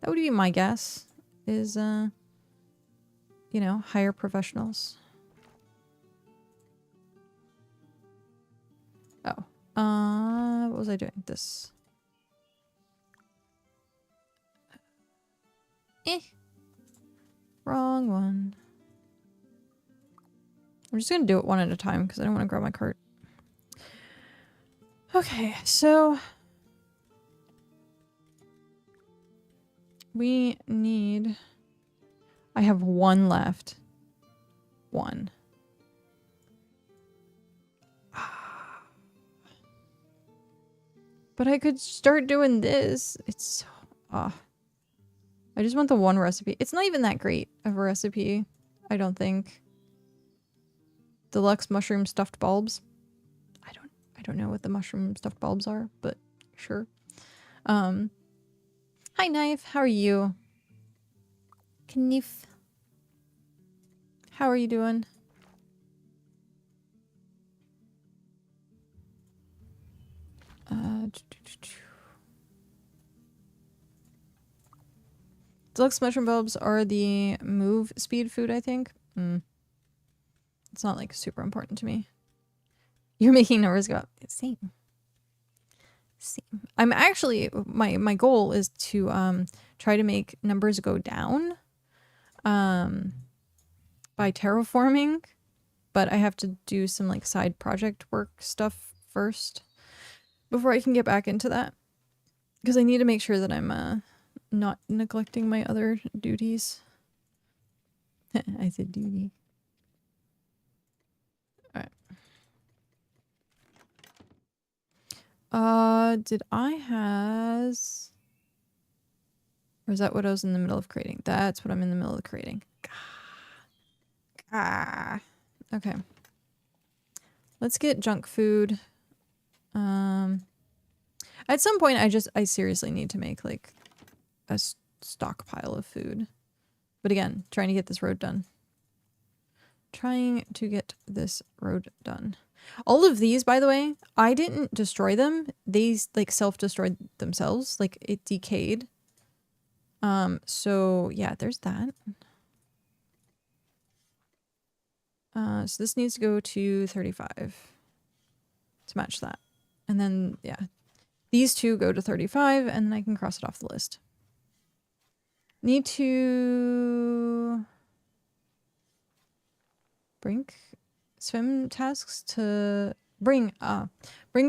my guess is you know, hire professionals. Oh. What was I doing? This. Wrong one. I'm just gonna do it one at a time because I don't want to grab my cart. Okay, so we need... I have 1 left. 1. But I could start doing this. It's so... I just want the 1 recipe. It's not even that great of a recipe, I don't think. Deluxe mushroom stuffed bulbs. I don't know what the mushroom stuffed bulbs are, but sure. Hi Knife, how are you? Knife. How are you doing? Deluxe mushroom bulbs are the move speed food, I think. It's not like super important to me. You're making numbers go up. Same. I'm actually, my goal is to try to make numbers go down. by terraforming, but I have to do some like side project work stuff first before I can get back into that. Because I need to make sure that I'm not neglecting my other duties. I said duty. Alright. Did I has... Or is that what I was in the middle of creating? That's what I'm in the middle of creating. Ah. Okay. Let's get junk food. At some point I seriously need to make like a stockpile of food. But again, trying to get this road done. Trying to get this road done. All of these, by the way, I didn't destroy them. They like self-destroyed themselves. Like it decayed. So yeah, there's that. So this needs to go to 35 to match that. And then, yeah, these two go to 35 and then I can cross it off the list. Need to bring swim tasks to bring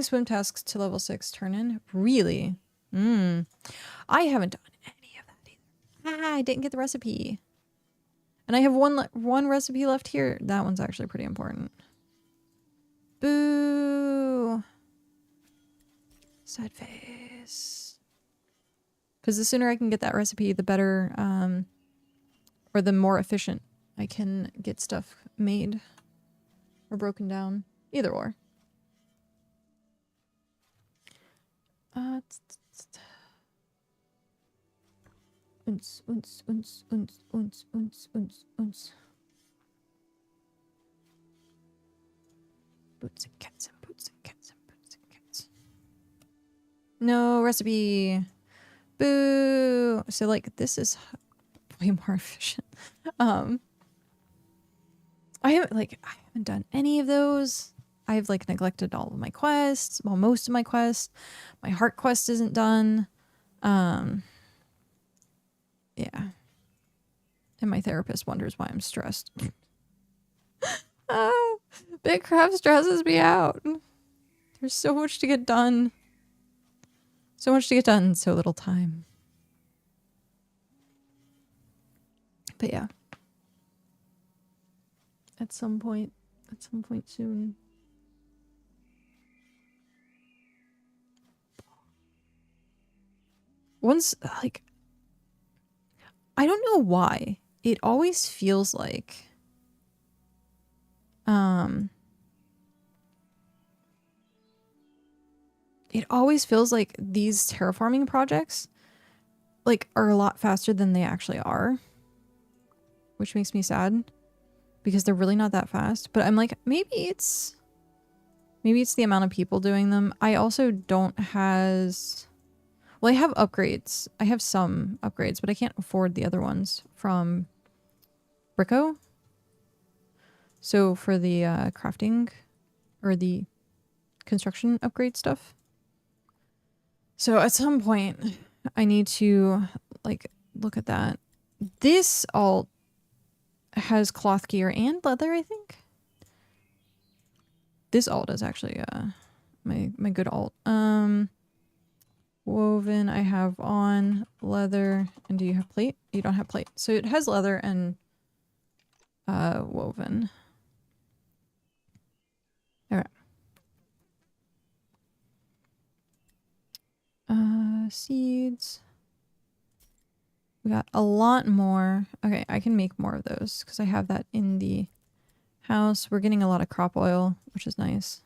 swim tasks to level 6 turn in. Really? I haven't done any of that either. I didn't get the recipe. And I have one recipe left here. That one's actually pretty important. Boo. Sad face. Because the sooner I can get that recipe, the better, or the more efficient I can get stuff made or broken down. Either or. Uns. Boots and cats and boots and cats and boots and cats. No recipe. Boo. So like this is way more efficient. I haven't done any of those. I've like neglected all of my quests. Well, most of my quests. My heart quest isn't done. Yeah. And my therapist wonders why I'm stressed. BitCraft stresses me out. There's so much to get done. So much to get done in so little time. But yeah. At some point soon. Once, like, I don't know why. It always feels like, these terraforming projects, like, are a lot faster than they actually are. Which makes me sad. Because they're really not that fast. But I'm like, maybe it's the amount of people doing them. I also don't has... Well, I have upgrades. I have some upgrades, but I can't afford the other ones from Brico. So for the crafting or the construction upgrade stuff. So at some point, I need to like look at that. This alt has cloth gear and leather, I think. This alt is actually my good alt. Woven I have on, leather, and do you have plate? You don't have plate. So it has leather and woven. Alright. Seeds. We got a lot more. Okay, I can make more of those because I have that in the house. We're getting a lot of crop oil, which is nice.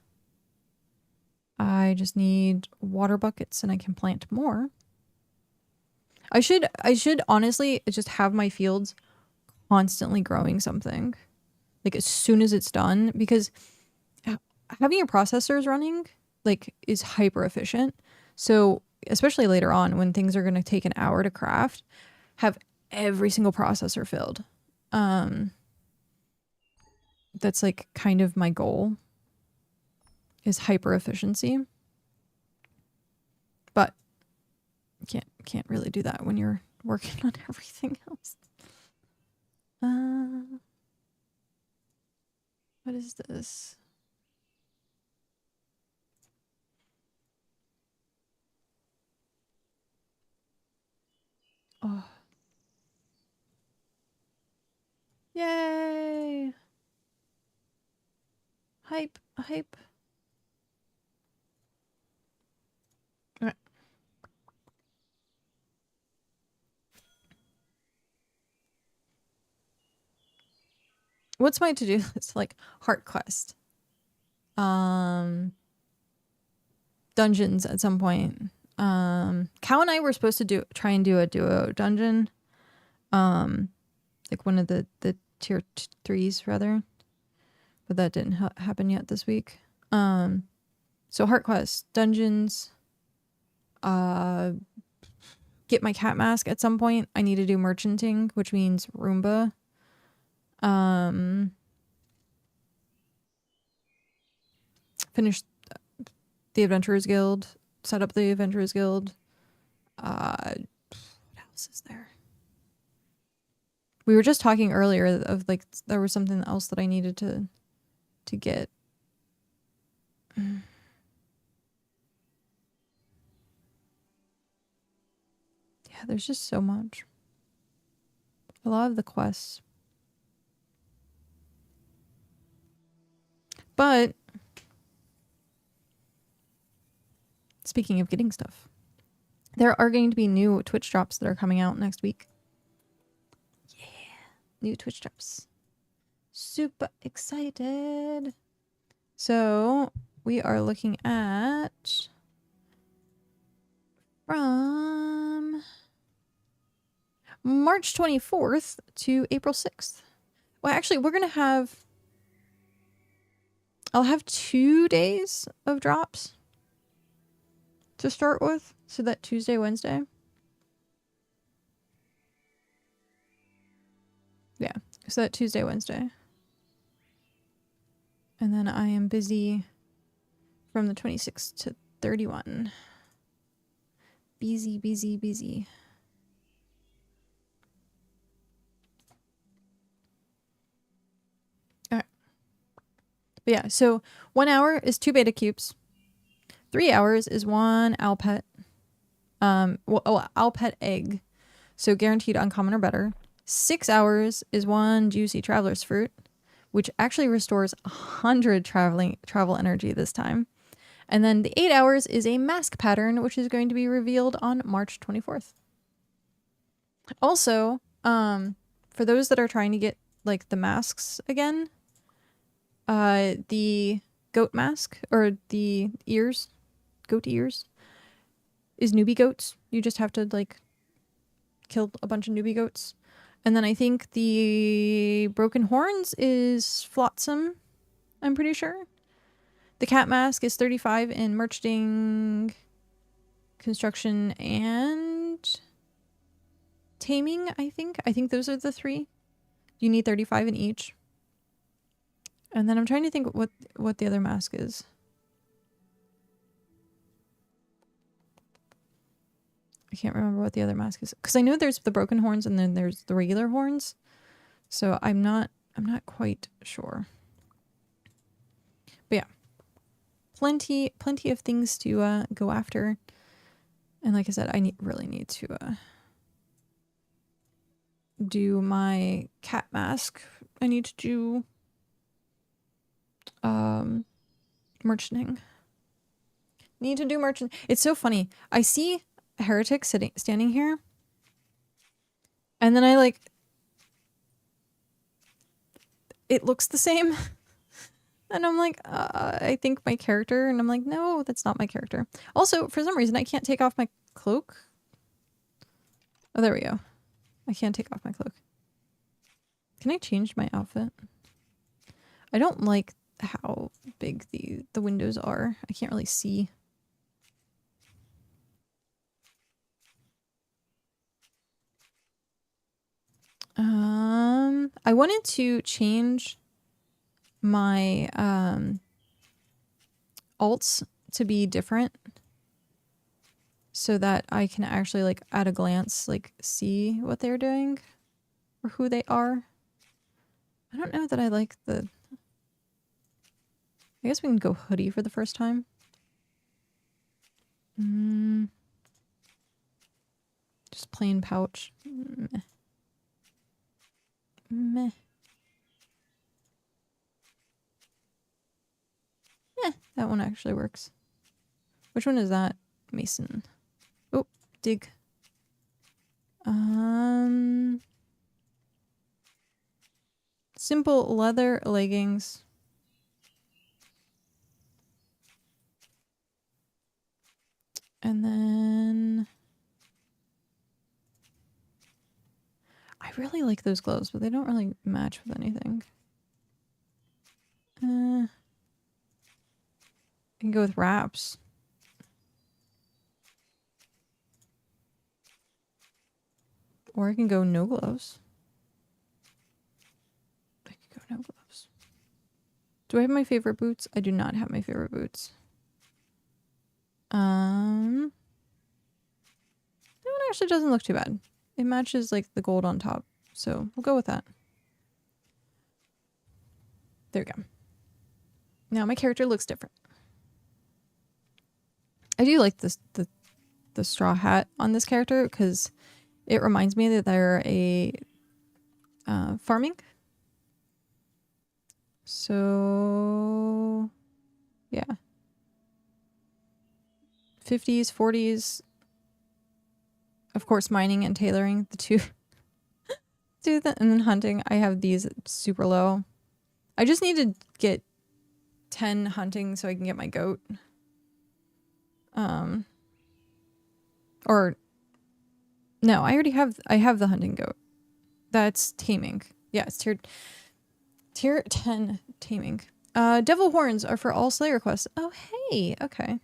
I just need water buckets and I can plant more. I should honestly just have my fields constantly growing something. Like as soon as it's done, because having your processors running like is hyper efficient. So especially later on when things are going to take an hour to craft, have every single processor filled. That's like kind of my goal. Is hyper efficiency. But can't really do that when you're working on everything else. What is this? Oh. Yay! Hype, hype. Alright. What's my to-do list? Like, heart quest. Dungeons at some point. Cow and I were supposed to try and do a duo dungeon. Like one of the tier 3s rather. But that didn't happen yet this week. So heart quest, dungeons, get my cat mask at some point. I need to do merchanting, which means Roomba. Finish the Adventurers Guild, set up the Adventurers Guild. What else is there? We were just talking earlier of like there was something else that I needed to get. Yeah, there's just so much. A lot of the quests. But speaking of getting stuff, there are going to be new Twitch drops that are coming out next week. Yeah, new Twitch drops. Super excited. So we are looking at from March 24th to April 6th. Well, actually, we're going to have... I'll have 2 days of drops to start with. So that Tuesday, Wednesday. Yeah, so that Tuesday, Wednesday. And then I am busy from the 26th to 31. Busy, busy, busy. All right. But yeah, so 1 hour is 2 beta cubes. 3 hours is 1 owl pet. Owl pet egg. So guaranteed uncommon or better. 6 hours is 1 juicy traveler's fruit, which actually restores 100 travel energy this time. And then the 8 hours is a mask pattern, which is going to be revealed on March 24th. Also, for those that are trying to get like the masks again, the goat mask or the ears, goat ears, is newbie goats. You just have to like kill a bunch of newbie goats. And then I think the broken horns is flotsam, I'm pretty sure. The cat mask is 35 in merchanting, construction, and taming, I think. I think those are the 3. You need 35 in each. And then I'm trying to think what the other mask is. I can't remember what the other mask is. Because I know there's the broken horns and then there's the regular horns. So I'm not quite sure. But yeah. Plenty of things to go after. And like I said, I really need to do my cat mask. I need to do merchanting. Need to do merchant. It's so funny. I see a heretic standing here. And then I like it looks the same. And I'm like, I think my character. And I'm like, no, that's not my character. Also, for some reason, I can't take off my cloak. Oh, there we go. I can't take off my cloak. Can I change my outfit? I don't like how big the windows are. I can't really see. I wanted to change my alts to be different so that I can actually like at a glance like see what they're doing or who they are. I don't know that I like the I guess we can go hoodie for the first time. Just plain pouch. Meh. Meh. Eh, that one actually works. Which one is that? Mason. Oh, dig. Simple leather leggings. And then I really like those gloves, but they don't really match with anything. I can go with wraps. Or I can go no gloves. I could go no gloves. Do I have my favorite boots? I do not have my favorite boots. That one actually doesn't look too bad. It matches like the gold on top. So we'll go with that. There we go. Now my character looks different. I do like this the straw hat on this character because it reminds me that they're a farming. So yeah. 50s, 40s. Of course, mining and tailoring, the two. And then hunting, I have these super low. I just need to get 10 hunting so I can get my goat. Or no, I have the hunting goat. That's taming. Yeah, it's tier 10 taming. Devil horns are for all Slayer quests. Oh hey, okay.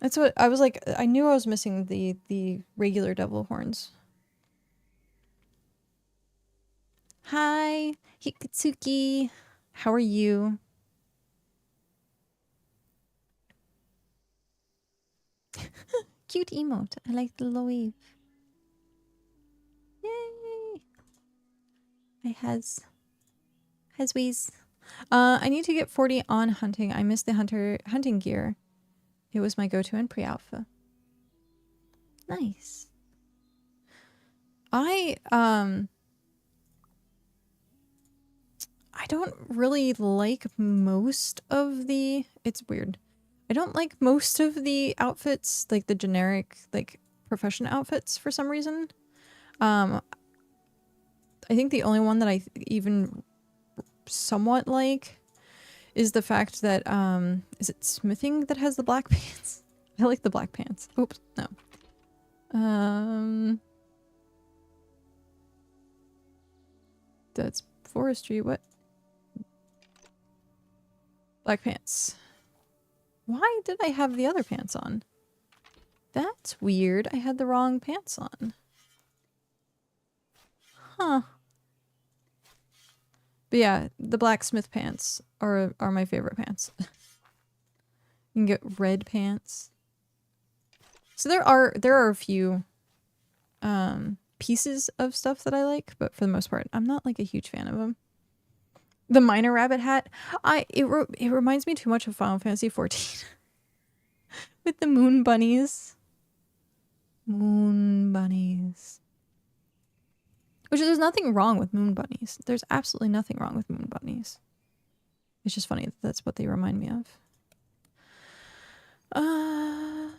That's what I was like. I knew I was missing the regular devil horns. Hi, Hikatsuki. How are you? Cute emote. I like the little wave. Yay! I has wheeze. I need to get 40 on hunting. I missed the hunting gear. It was my go-to in pre-alpha. Nice. I don't really like most of the... It's weird. I don't like most of the outfits, like the generic, like profession outfits for some reason. I think the only one that I even somewhat like is the fact that, is it smithing that has the black pants? I like the black pants. Oops, no. That's forestry, what? Black pants. Why did I have the other pants on? That's weird. I had the wrong pants on. Huh. But yeah, the blacksmith pants are my favorite pants. You can get red pants. So there are a few pieces of stuff that I like, but for the most part, I'm not like a huge fan of them. The miner rabbit hat, it reminds me too much of Final Fantasy 14 with the moon bunnies. Moon bunnies. Which there's nothing wrong with moon bunnies. There's absolutely nothing wrong with moon bunnies. It's just funny that that's what they remind me of. I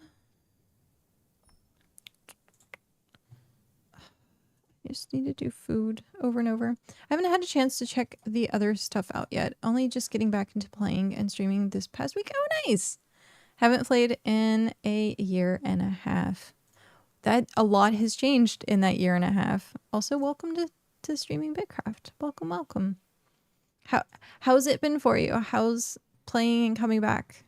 just need to do food over and over. I haven't had a chance to check the other stuff out yet. Only just getting back into playing and streaming this past week. Oh, nice! Haven't played in a year and a half. That a lot has changed in that year and a half. Also, welcome to streaming BitCraft. Welcome, welcome. How's it been for you? How's playing and coming back?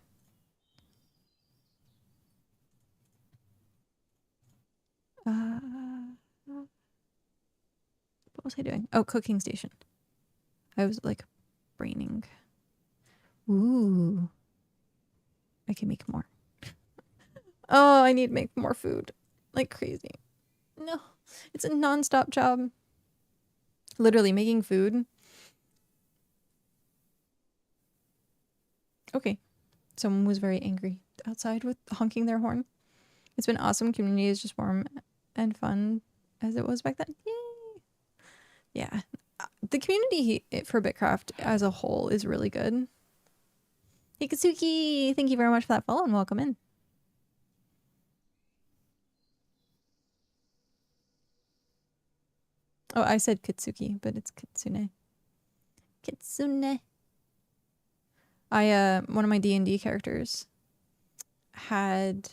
What was I doing? Oh, cooking station. I was like braining. Ooh. I can make more. Oh, I need to make more food. Like crazy. No, it's a non-stop job. Literally making food. Okay. Someone was very angry outside with honking their horn. It's been awesome. Community is just warm and fun as it was back then. Yay! Yeah. The community for BitCraft as a whole is really good. Ikatsuki, thank you very much for that follow and welcome in. Oh, I said Kitsuki, but it's Kitsune. Kitsune. One of my D&D characters had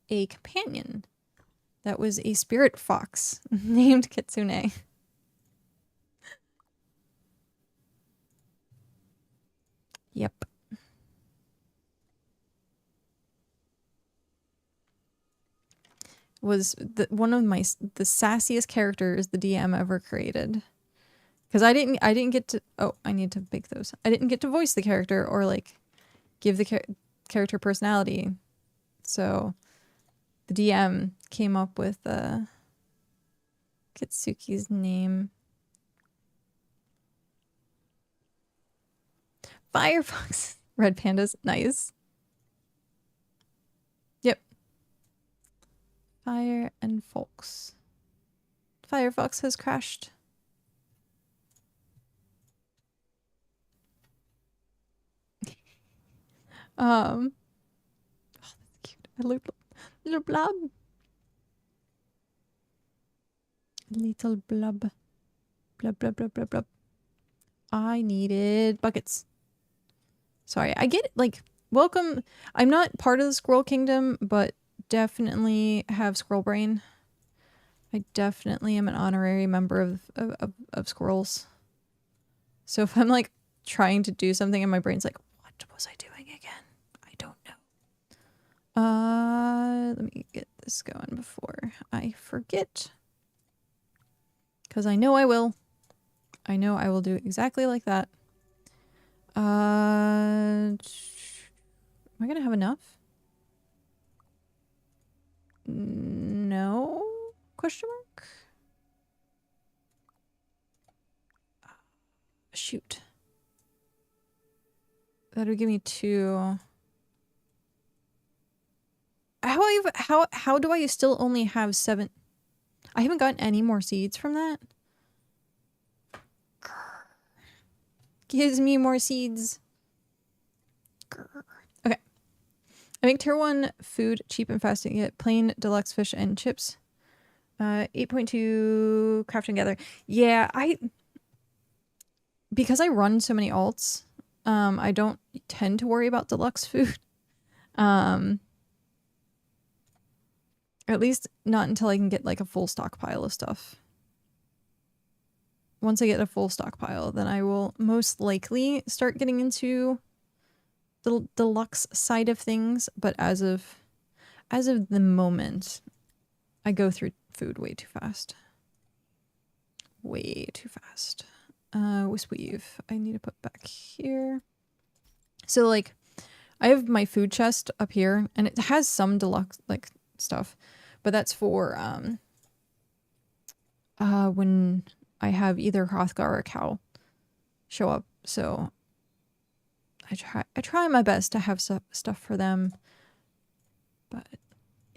a companion that was a spirit fox named Kitsune. Yep. Was one of the sassiest characters the DM ever created. Because I didn't get to... Oh, I need to bake those. I didn't get to voice the character or, like, give the character personality. So, the DM came up with Kitsuki's name. Firefox. Red pandas. Nice. Yep. Fire and Fox. Firefox has crashed. Oh, that's cute. A little blob. Little blob. Blub, blub, blub, blub, blub. I needed buckets. Sorry, I get, like, welcome. I'm not part of the Squirrel Kingdom, but definitely have squirrel brain. I definitely am an honorary member of squirrels. So if I'm, like, trying to do something and my brain's like, what was I doing again? I don't know. Let me get this going before I forget. Because I know I will. I know I will do exactly like that. Am I gonna have enough? No? Question mark? Shoot. That would give me 2. How do I still only have 7? I haven't gotten any more seeds from that. Grr. Gives me more seeds. Grr. Okay. I make tier 1 food cheap and fast to get plain deluxe fish and chips. 8.2 crafting together. Yeah, because I run so many alts, I don't tend to worry about deluxe food. At least not until I can get like a full stockpile of stuff. Once I get a full stockpile, then I will most likely start getting into the deluxe side of things. But as of the moment, I go through food way too fast. Way too fast. Wisp weave. I need to put back here. So like, I have my food chest up here, and it has some deluxe like stuff. But that's for when I have either Hrothgar or Cow show up. So I try my best to have stuff for them. But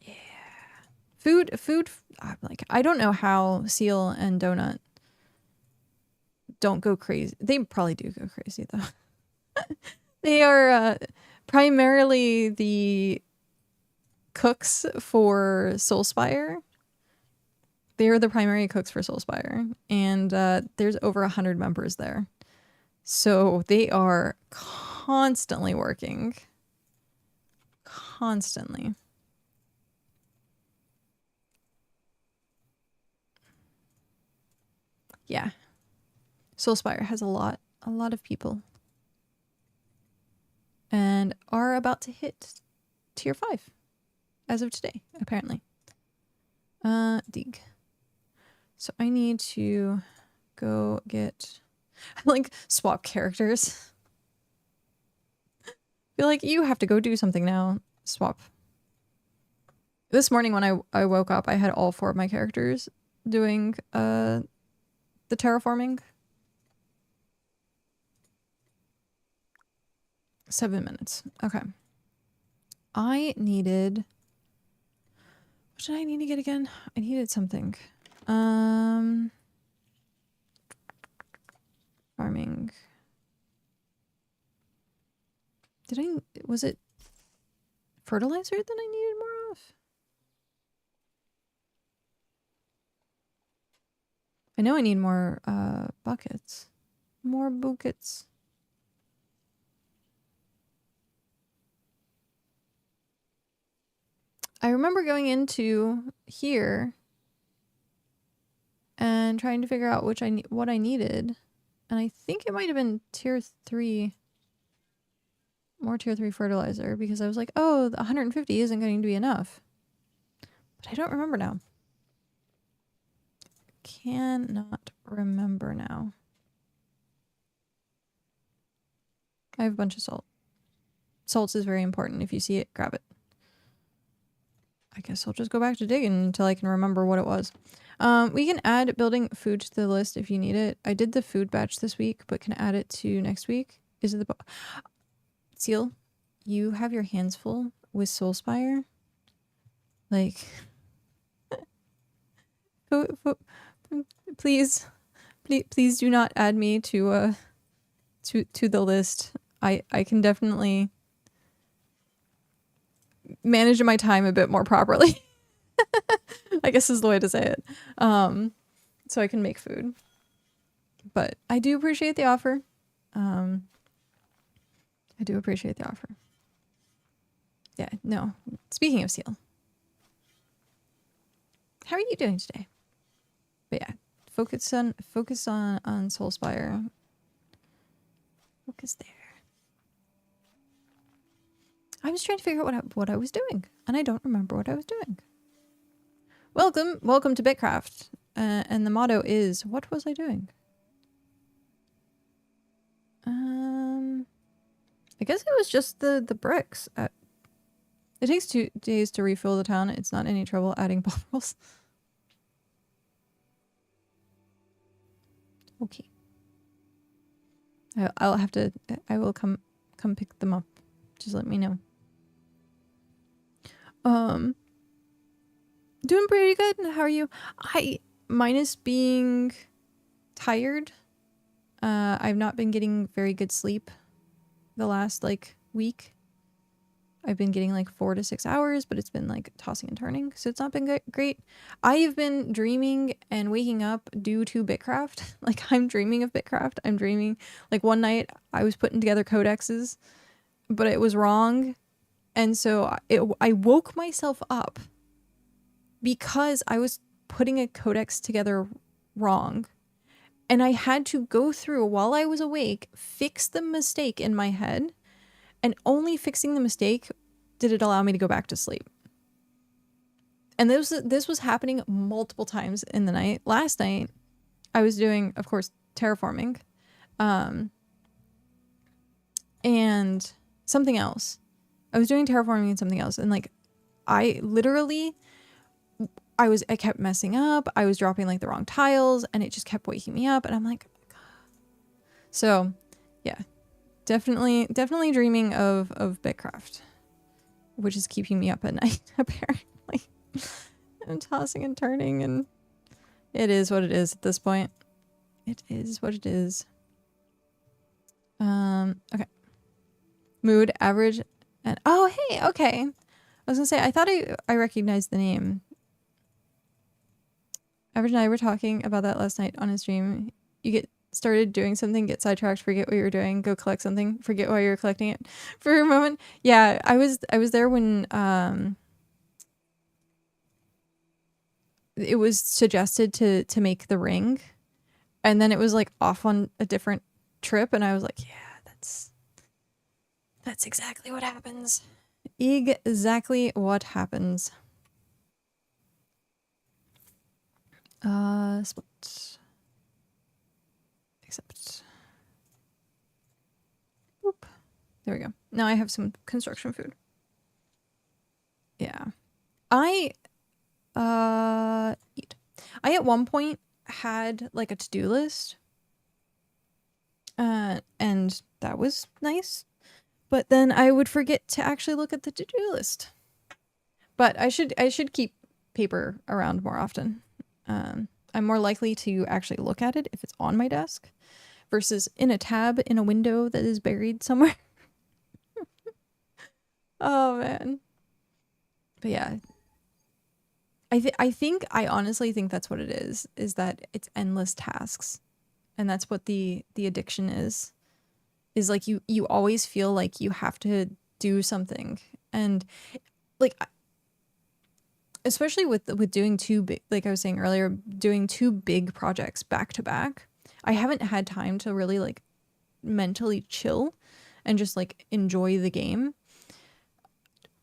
yeah. Food like I don't know how Seal and Donut don't go crazy. They probably do go crazy though. They are primarily the cooks for Soulspire. They're the primary cooks for Soulspire, and there's over 100 members there, so they are constantly working. Constantly. Yeah, Soulspire has a lot of people, and are about to hit tier 5. As of today, apparently. Dig. So I need to go get... like, swap characters. Feel like you have to go do something now. Swap. This morning when I woke up, I had all 4 of my characters doing the terraforming. 7 minutes. Okay. I needed... What did I need to get again? I needed something. Farming. Was it fertilizer that I needed more of? I know I need more buckets. More buckets. I remember going into here and trying to figure out what I needed. And I think it might have been tier 3. More tier 3 fertilizer, because I was like, oh, the 150 isn't going to be enough. But I don't remember now. Cannot remember now. I have a bunch of salt. Salts is very important. If you see it, grab it. I guess I'll just go back to digging until I can remember what it was. We can add building food to the list if you need it. I did the food batch this week, but can add it to next week. Is it the... Seal, you have your hands full with Soulspire. Like... please do not add me to the list. I can definitely manage my time a bit more properly. I guess is the way to say it. So I can make food. But I do appreciate the offer. I do appreciate the offer. Yeah, no. Speaking of Seal. How are you doing today? But yeah, focus on Soulspire. Focus there. I was trying to figure out what I was doing, and I don't remember what I was doing. Welcome to BitCraft. And the motto is, what was I doing? I guess it was just the bricks. It takes 2 days to refill the town. It's not any trouble adding bubbles. Okay. I'll have to... I will come pick them up. Just let me know. Doing pretty good. How are you? Minus being tired. I've not been getting very good sleep the last, like, week. I've been getting, like, 4 to 6 hours, but it's been, like, tossing and turning, so it's not been great. I've been dreaming and waking up due to BitCraft. Like, I'm dreaming of BitCraft. I'm dreaming... Like, one night, I was putting together codexes, but it was wrong, and so I woke myself up because I was putting a codex together wrong. And I had to go through, while I was awake, fix the mistake in my head. And only fixing the mistake did it allow me to go back to sleep. And this was happening multiple times in the night. Last night, I was doing, of course, terraforming. And something else. I was doing terraforming and something else. And, like, I kept messing up. I was dropping, like, the wrong tiles, and it just kept waking me up, and I'm like, oh, so yeah, definitely dreaming of BitCraft, which is keeping me up at night, apparently. I'm tossing and turning, and it is what it is at this point. It is what it is. Okay. Mood, average, and oh, hey, okay. I was gonna say, I thought I recognized the name. Average and I were talking about that last night on a stream. You get started doing something, get sidetracked, forget what you were doing, go collect something, forget why you were collecting it for a moment. Yeah, I was there when it was suggested to make the ring, and then it was like off on a different trip, and I was like, yeah, that's exactly what happens. Exactly what happens. Split. Except. Whoop. There we go. Now I have some construction food. Yeah. I at one point had like a to-do list. And that was nice. But then I would forget to actually look at the to-do list. But I should keep paper around more often. I'm more likely to actually look at it if it's on my desk versus in a tab in a window that is buried somewhere. Oh man. But yeah. I honestly think that's what it is that it's endless tasks. And that's what the addiction is like you always feel like you have to do something. And like especially with doing two big, like I was saying earlier, doing two big projects back to back, I haven't had time to really like mentally chill and just like enjoy the game.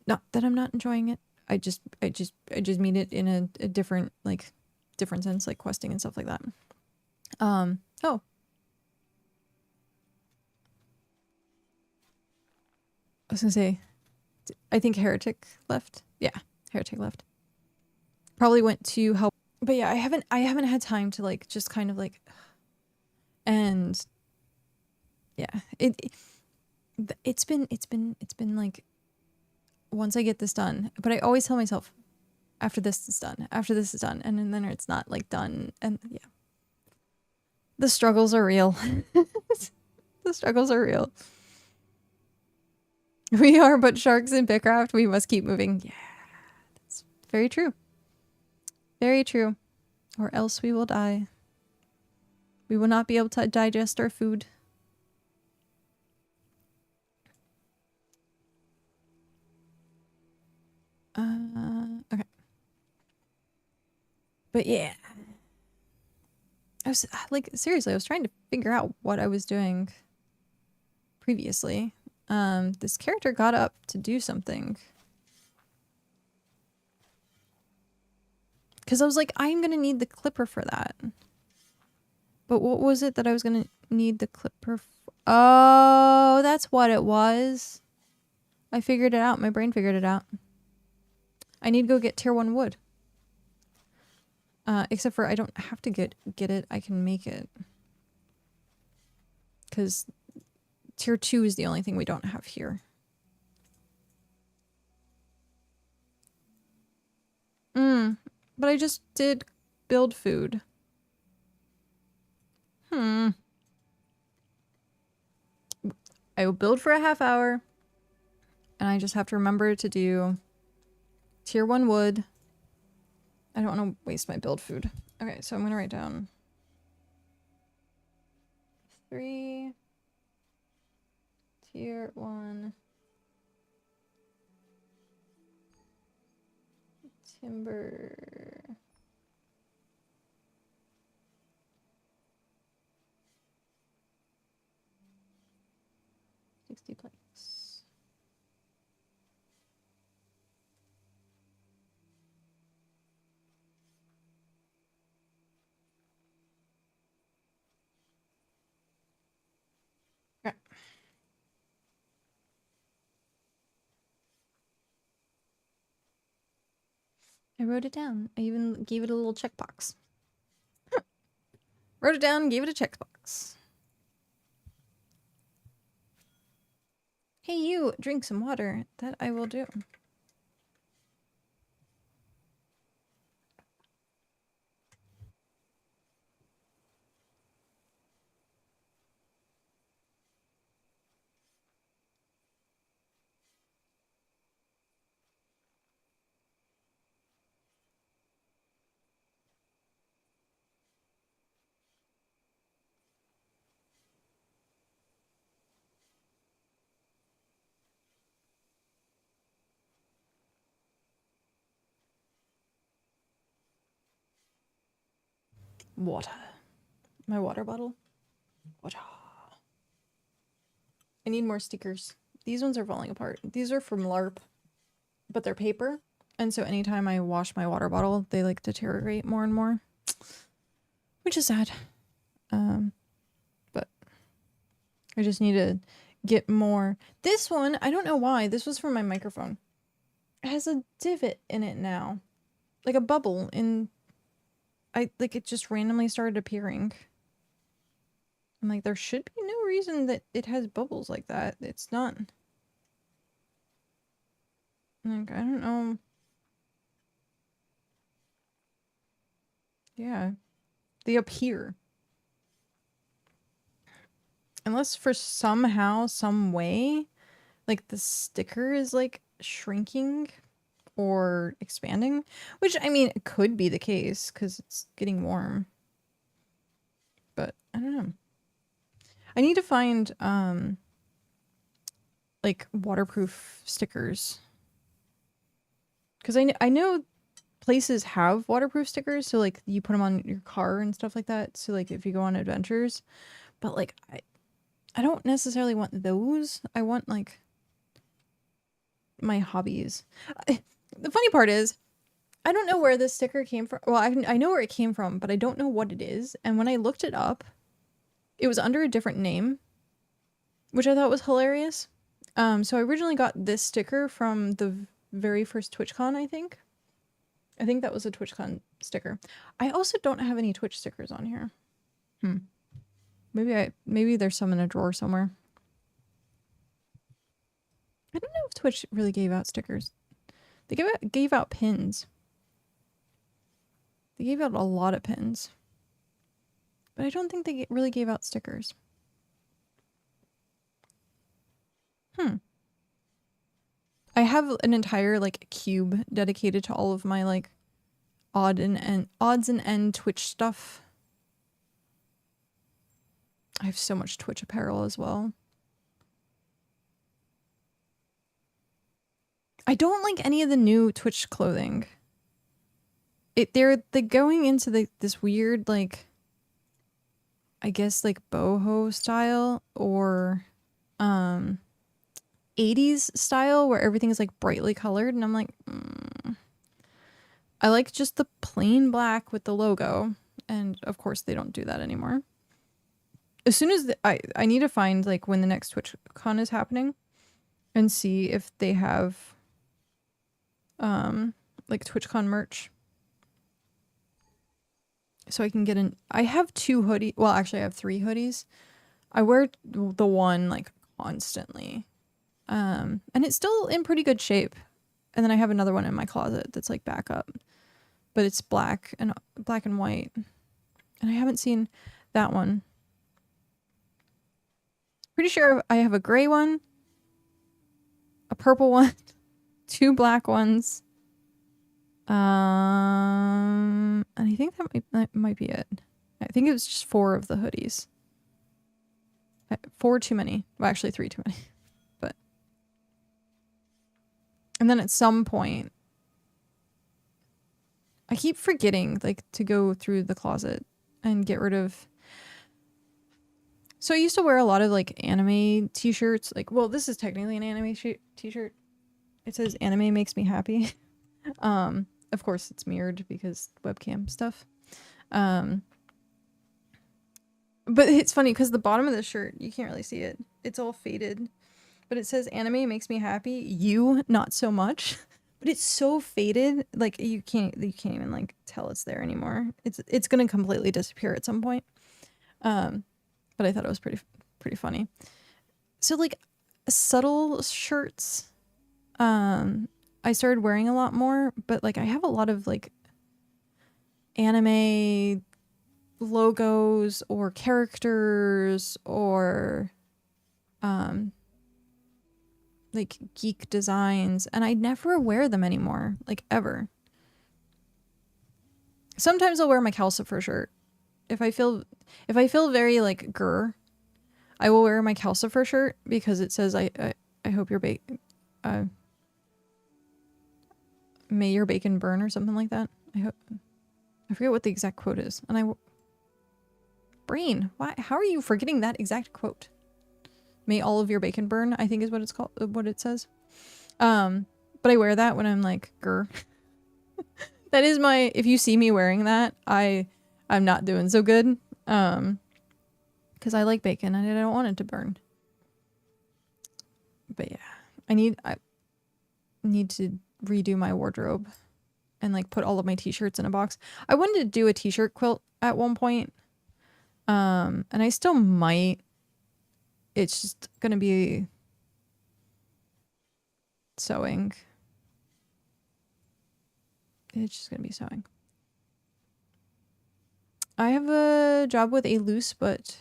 Not that I'm not enjoying it. I just mean it in a different sense, like questing and stuff like that. Oh. I was gonna say, I think Heretic left. Yeah, Heretic left. Probably went to help, but yeah, I haven't had time to like just kind of like, and yeah, it's been like, once I get this done, but I always tell myself after this is done, and then it's not like done, and yeah, the struggles are real. The struggles are real. We are but sharks in BitCraft. We must keep moving. Yeah, that's very true. Very true. Or else we will die. We will not be able to digest our food. Okay. But yeah. I was like, seriously, I was trying to figure out what I was doing previously. This character got up to do something. Because I was like, I'm going to need the clipper for that. But what was it that I was going to need the clipper for? Oh, that's what it was. I figured it out. My brain figured it out. I need to go get tier 1 wood. Except for I don't have to get it. I can make it. Because tier 2 is the only thing we don't have here. But I just did build food. I will build for a half hour. And I just have to remember to do tier 1 wood. I don't want to waste my build food. Okay, so I'm going to write down 3 tier 1 timber 60 planks. Okay. I wrote it down. I even gave it a little checkbox. Wrote it down, gave it a checkbox. Hey, you, drink some water. That I will do. Water. My water bottle. Water. I need more stickers. These ones are falling apart. These are from LARP, but they're paper. And so anytime I wash my water bottle, they like deteriorate more and more, which is sad. But I just need to get more. This one, I don't know why. This was from my microphone. It has a divot in it now. Like a bubble in... it just randomly started appearing. I'm like, there should be no reason that it has bubbles like that. It's not... Like, I don't know. Yeah. They appear. Unless for somehow, some way, like the sticker is like shrinking or expanding, which I mean, it could be the case because it's getting warm. But I don't know. I need to find like waterproof stickers because I know places have waterproof stickers, so like you put them on your car and stuff like that. So like if you go on adventures, but like I don't necessarily want those. I want like my hobbies. The funny part is I don't know where this sticker came from. Well, I know where it came from, but I don't know what it is. And when I looked it up, it was under a different name, which I thought was hilarious. So I originally got this sticker from the very first TwitchCon, I think. I think that was a TwitchCon sticker. I also don't have any Twitch stickers on here. Maybe there's some in a drawer somewhere. I don't know if Twitch really gave out stickers. They gave out pins. They gave out a lot of pins. But I don't think they really gave out stickers. I have an entire like cube dedicated to all of my like odds and end Twitch stuff. I have so much Twitch apparel as well. I don't like any of the new Twitch clothing. They're going into this weird like I guess like boho style or 80s style where everything is like brightly colored, and I'm like I like just the plain black with the logo, and of course they don't do that anymore. As soon as I need to find like when the next TwitchCon is happening and see if they have like TwitchCon merch. So I can get in. I have 2 hoodies. Well, actually I have 3 hoodies. I wear the one like constantly. And it's still in pretty good shape. And then I have another one in my closet that's like backup. But it's black and white. And I haven't seen that one. Pretty sure I have a gray one, a purple one, 2 black ones. And I think that might be it. I think it was just 4 of the hoodies. 4 too many. Well, actually 3 too many. But and then at some point I keep forgetting like to go through the closet and get rid of. So I used to wear a lot of like anime t-shirts. Like, well, this is technically an anime t-shirt. It says anime makes me happy. Of course it's mirrored because webcam stuff. But it's funny because the bottom of the shirt, you can't really see it. It's all faded. But it says anime makes me happy. You not so much. But it's so faded, like you can't even like tell it's there anymore. It's gonna completely disappear at some point. But I thought it was pretty funny. So like subtle shirts, I started wearing a lot more, but like I have a lot of like anime logos or characters or like geek designs, and I never wear them anymore, like ever. Sometimes I'll wear my Calcifer shirt. If I feel very like grr, I will wear my Calcifer shirt because it says I hope your may your bacon burn or something like that. I forget what the exact quote is. And brain, why? How are you forgetting that exact quote? May all of your bacon burn, I think is what it's called, what it says. But I wear that when I'm like, grr. That is my, if you see me wearing that, I'm not doing so good. Because I like bacon and I don't want it to burn. But yeah, I need to redo my wardrobe and like put all of my t-shirts in a box. I wanted to do a t-shirt quilt at one point. And I still might. It's just gonna be sewing It's just gonna be sewing. I have a job with a loose but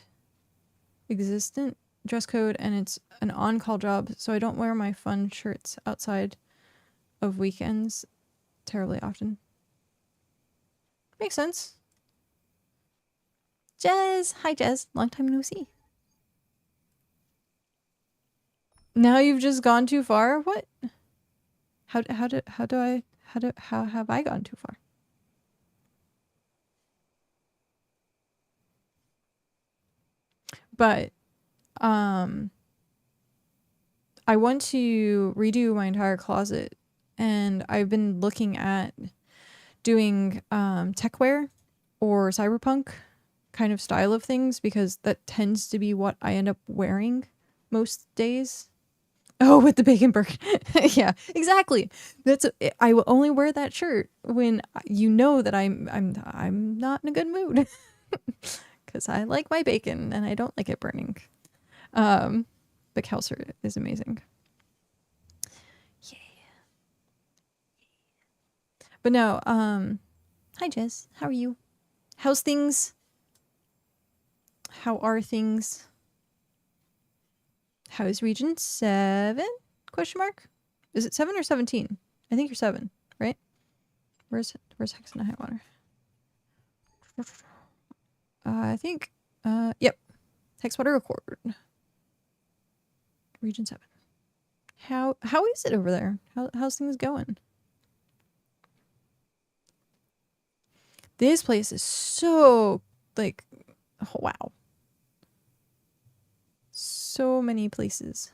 existent dress code, and it's an on-call job, so I don't wear my fun shirts outside of weekends terribly often. Makes sense. Jez! Hi, Jez. Long time no see. Now you've just gone too far? What? How have I gone too far? But I want to redo my entire closet, and I've been looking at doing techwear or cyberpunk kind of style of things, because that tends to be what I end up wearing most days. Oh, with the bacon burger. Yeah, exactly. I will only wear that shirt when you know that I'm not in a good mood. Because I like my bacon and I don't like it burning. But Kelser is amazing. Yeah. But no, hi Jez. How are you? How's things? How are things? How's region 7? Question mark? Is it 7 or 17? I think you're 7, right? Where's Hex and High Water? I think yep. Hexwater Accord. Region 7. How is it over there? How's things going? This place is so like, oh, wow. So many places.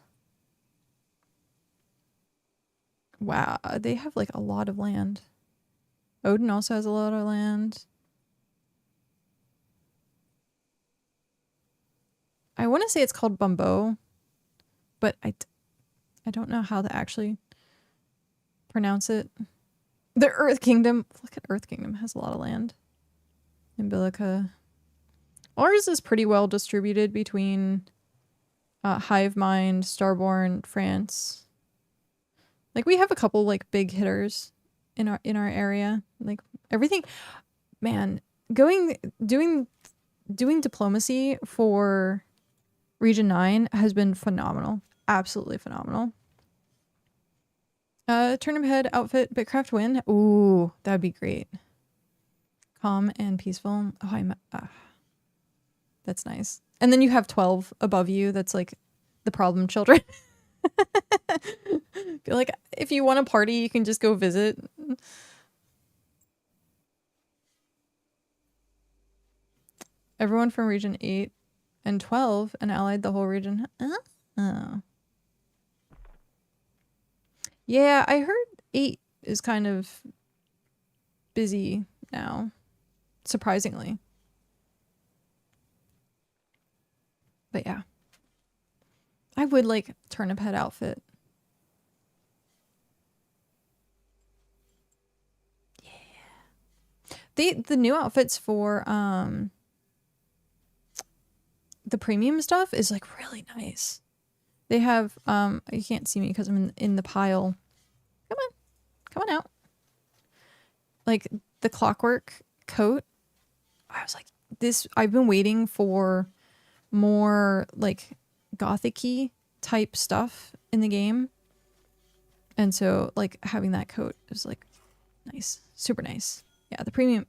Wow, they have like a lot of land. Odin also has a lot of land. I want to say it's called Bumbo, but I don't know how to actually pronounce it. The Earth Kingdom. Look at Earth Kingdom. Has a lot of land. Umbilica. Ours is pretty well distributed between Hive Mind, Starborne, France. Like, we have a couple like big hitters in our area. Like, everything, man, doing diplomacy for Region 9 has been phenomenal. Absolutely phenomenal. Turnip head outfit, BitCraft win. Ooh, that'd be great. Calm and peaceful. Oh, I'm that's nice. And then you have 12 above you. That's like the problem children. Like, if you want a party, you can just go visit. Everyone from region 8 and 12 and allied the whole region. Oh. Yeah, I heard 8 is kind of busy now, surprisingly. But yeah. I would like turnip head outfit. Yeah. The new outfits for the premium stuff is like really nice. They have you can't see me because I'm in the pile. Come on out. Like the clockwork coat. I was like, I've been waiting for more like gothic-y type stuff in the game. And so like having that coat is like nice. Super nice. Yeah, the premium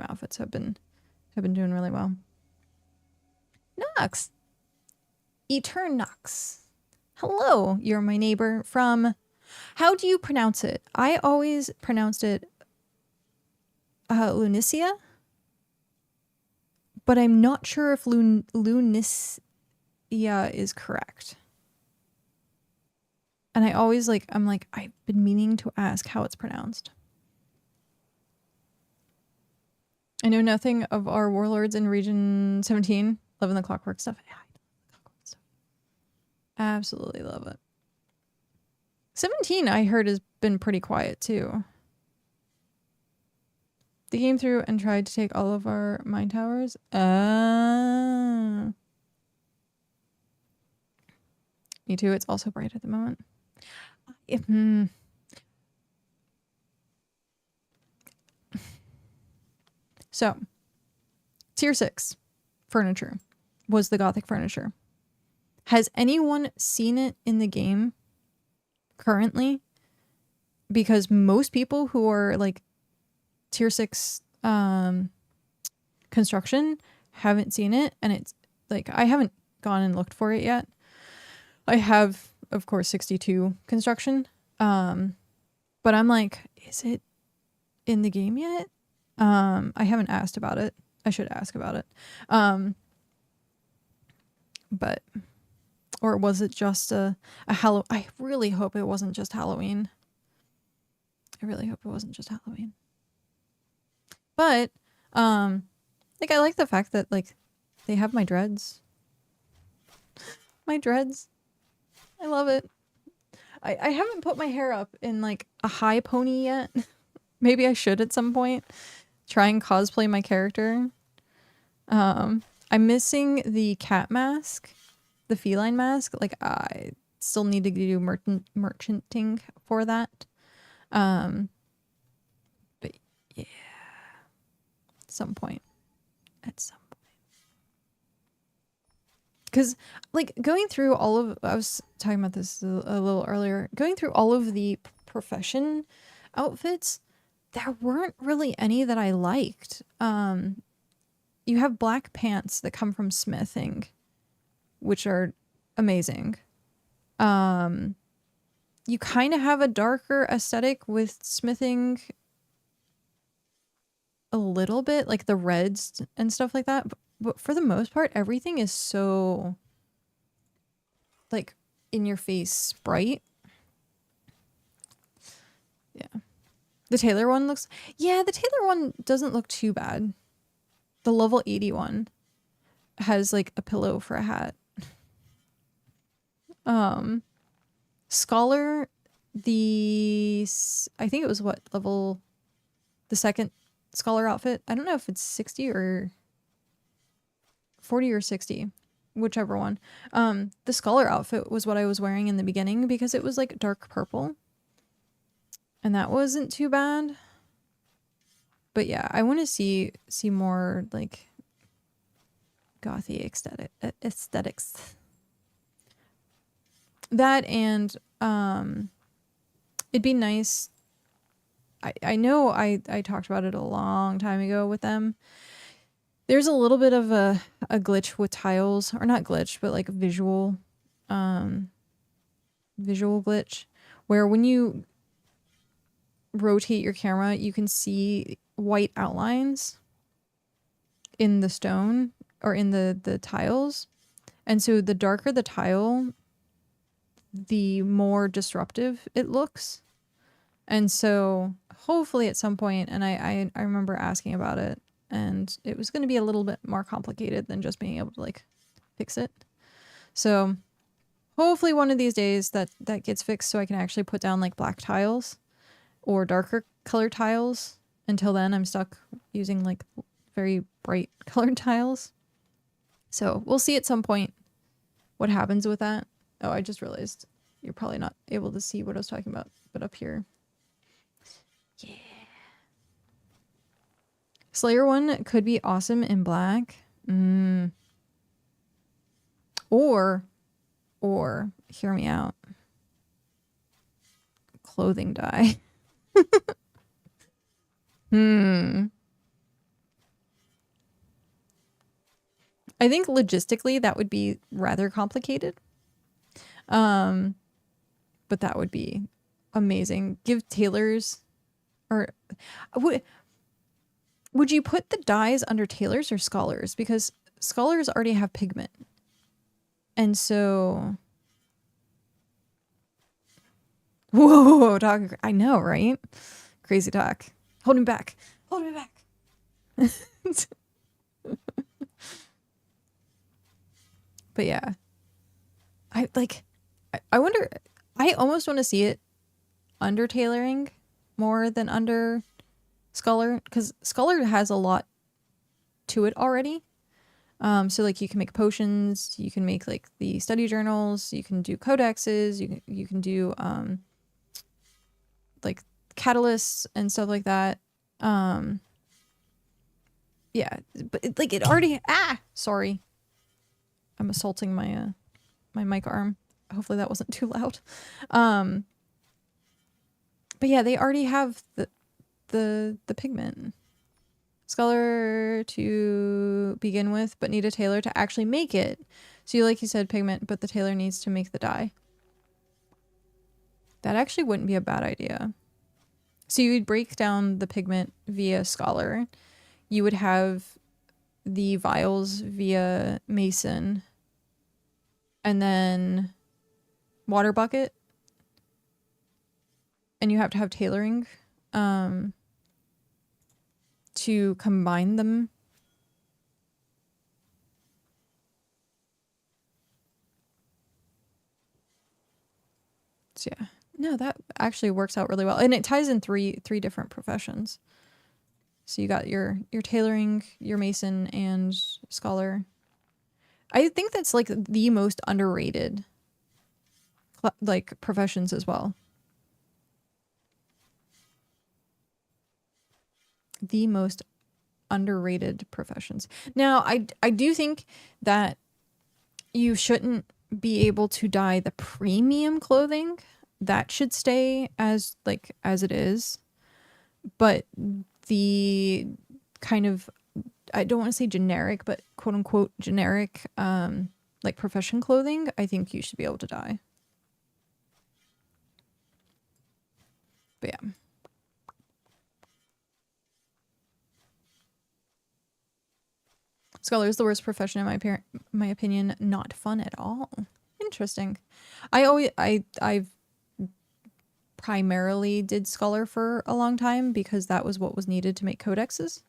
outfits have been doing really well. Nox. Eternox. Hello, you're my neighbor from... How do you pronounce it? I always pronounced it Lunicia, but I'm not sure if Lunicia is correct. And I always I'm like, I've been meaning to ask how it's pronounced. I know nothing of our warlords in region 17. Loving the clockwork stuff. Yeah, I love the clockwork stuff. Absolutely love it. 17, I heard, has been pretty quiet too. They came through and tried to take all of our mine towers. Me too. It's also bright at the moment. So, tier 6 furniture was the Gothic furniture. Has anyone seen it in the game currently? Because most people who are like tier 6 construction haven't seen it, and it's like I haven't gone and looked for it yet. I have, of course, 62 construction. But I'm like, is it in the game yet? I haven't asked about it. I should ask about it. But or was it just a Halloween? I really hope it wasn't just Halloween. I really hope it wasn't just Halloween. But like I like the fact that like they have my dreads. My dreads. I love it. I haven't put my hair up in like a high pony yet. Maybe I should at some point. Try and cosplay my character. I'm missing the cat mask. The feline mask. Like I still need to do merchanting for that. But yeah. At some point. Because, like, going through all of... I was talking about this a little earlier. Going through all of the profession outfits, there weren't really any that I liked. You have black pants that come from smithing, which are amazing. You kind of have a darker aesthetic with smithing a little bit, like the reds and stuff like that. But for the most part, everything is so like in your face bright. Yeah. The Taylor one looks... Yeah, the Taylor one doesn't look too bad. The level 80 one has like a pillow for a hat. Scholar, I think it was what level... The second Scholar outfit. I don't know if it's 60 or 40 or 60, whichever one. The Scholar outfit was what I was wearing in the beginning because it was like dark purple. And that wasn't too bad. But yeah, I want to see more like gothy aesthetics. That and it'd be nice. I know I talked about it a long time ago with them. There's a little bit of a glitch with tiles, or not glitch, but like a visual glitch, where when you rotate your camera, you can see white outlines in the stone or in the tiles. And so the darker the tile, the more disruptive it looks. And so hopefully at some point, and I remember asking about it, and it was going to be a little bit more complicated than just being able to like fix it. So hopefully one of these days that gets fixed so I can actually put down like black tiles or darker colored tiles. Until then, I'm stuck using like very bright colored tiles. So we'll see at some point what happens with that. Oh, I just realized you're probably not able to see what I was talking about, but up here. Yeah. Slayer one could be awesome in black. Or, hear me out. Clothing dye. I think logistically that would be rather complicated. But that would be amazing. Give tailors, or would you put the dyes under tailors or scholars? Because scholars already have pigment. And so... Whoa, dog. I know, right? Crazy talk. Hold me back. Hold me back. But yeah. I wonder... I almost want to see it under tailoring more than under Scholar, because Scholar has a lot to it already. So like you can make potions, you can make like the study journals, you can do codexes, you can do like catalysts and stuff like that. yeah, but it, like it already, sorry. I'm assaulting my, my mic arm. Hopefully that wasn't too loud. But yeah, they already have the pigment. Scholar to begin with, but need a tailor to actually make it. So you, like you said, pigment, but the tailor needs to make the dye. That actually wouldn't be a bad idea. So you would break down the pigment via scholar. You would have the vials via mason. And then water bucket. And you have to have tailoring to combine them. So yeah, no, that actually works out really well, and it ties in three different professions. So you got your tailoring, your mason, and scholar. I think that's like the most underrated like professions as well. The most underrated professions. Now, I do think that you shouldn't be able to dye the premium clothing. That should stay as like as it is. But the kind of, I don't want to say generic, but quote unquote generic like profession clothing, I think you should be able to dye. But yeah. Scholar is the worst profession in my opinion. Not fun at all. Interesting. I've primarily did scholar for a long time because that was what was needed to make codexes,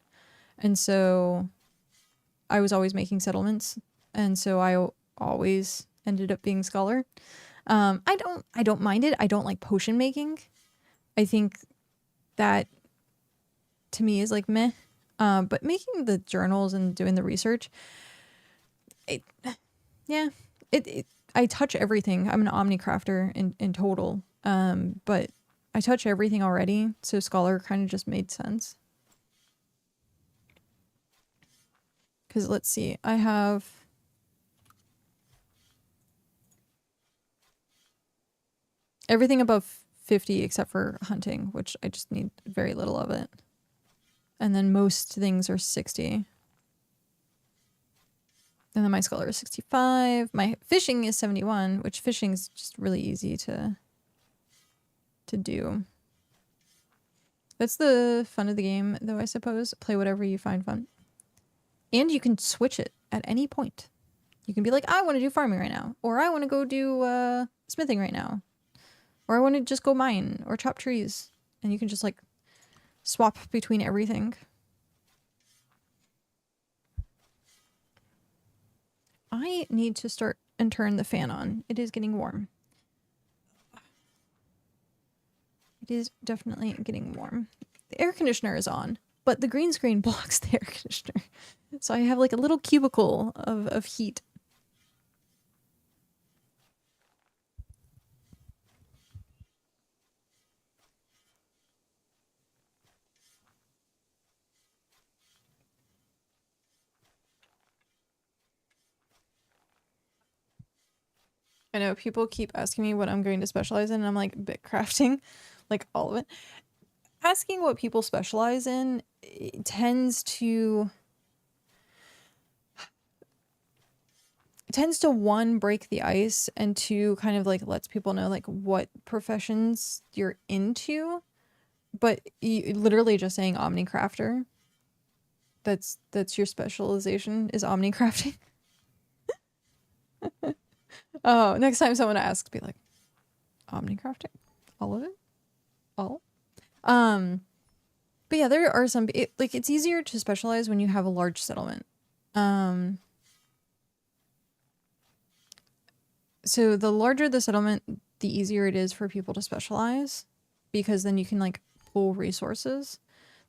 and so I was always making settlements, and so I always ended up being scholar. I don't mind it. I don't like potion making. I think that to me is like meh. But making the journals and doing the research, I touch everything. I'm an omnicrafter in total. But I touch everything already, so scholar kind of just made sense. Because let's see, I have everything above 50 except for hunting, which I just need very little of it. And then most things are 60. And then my scholar is 65. My fishing is 71, which fishing is just really easy to do. That's the fun of the game, though, I suppose. Play whatever you find fun. And you can switch it at any point. You can be like, I want to do farming right now. Or I want to go do smithing right now. Or I want to just go mine or chop trees. And you can just like swap between everything. I need to start and turn the fan on. It is getting warm. It is definitely getting warm. The air conditioner is on, but the green screen blocks the air conditioner. So I have like a little cubicle of heat. I know people keep asking me what I'm going to specialize in, and I'm like, bitcrafting, like all of it. Asking what people specialize in tends to one, break the ice, and two, kind of like lets people know like what professions you're into. But you literally just saying omnicrafter, that's your specialization, is omnicrafting. Oh, next time someone asks, be like, omnicrafting? All of it? All? But yeah, there are some, it's easier to specialize when you have a large settlement. So the larger the settlement, the easier it is for people to specialize, because then you can like pool resources.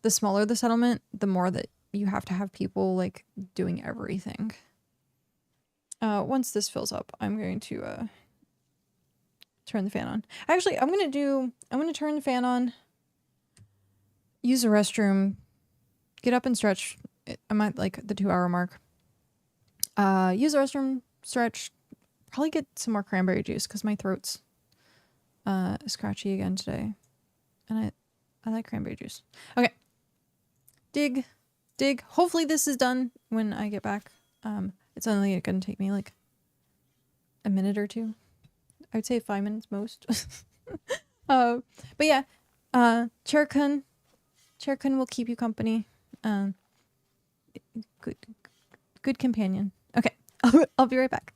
The smaller the settlement, the more that you have to have people like doing everything. Once this fills up, I'm going to turn the fan on. Actually, I'm going to turn the fan on, use the restroom, get up and stretch I'm at like the 2-hour mark. Use the restroom, stretch, probably get some more cranberry juice because my throat's scratchy again today. And I like cranberry juice. Okay. Dig. Hopefully this is done when I get back. It's only gonna take me like a minute or two. I would say 5 minutes most. But yeah, Cherkun will keep you company. Good companion. Okay, I'll be right back.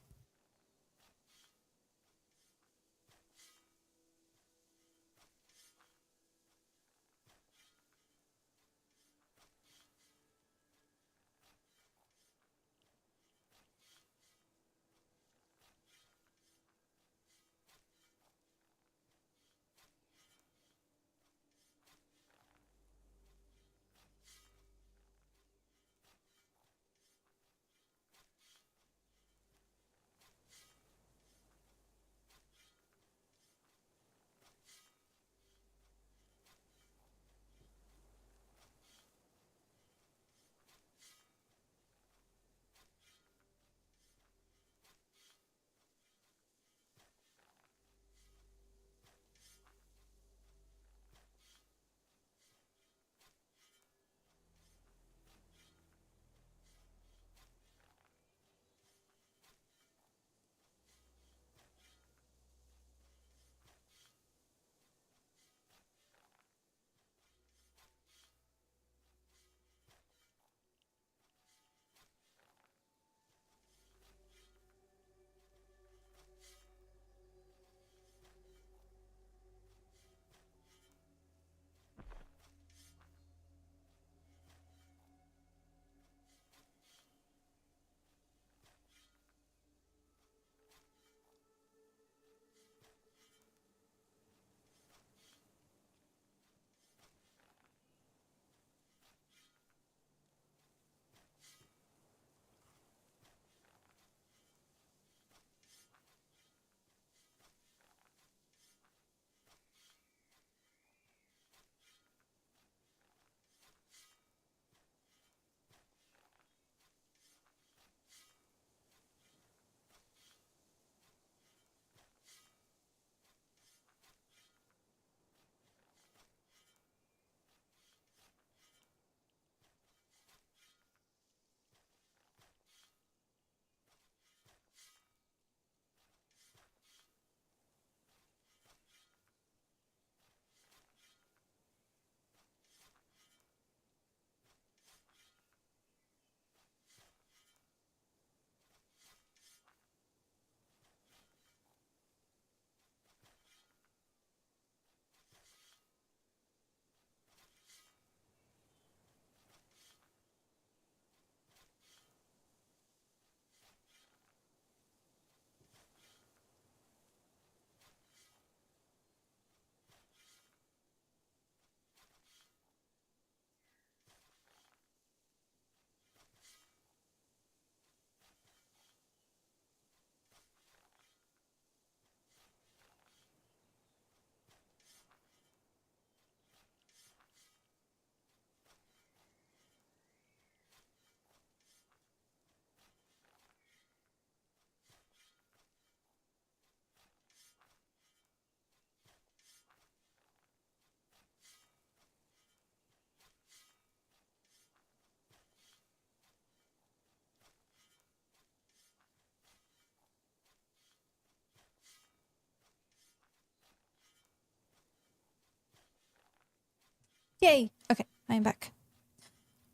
Yay! Okay, I am back.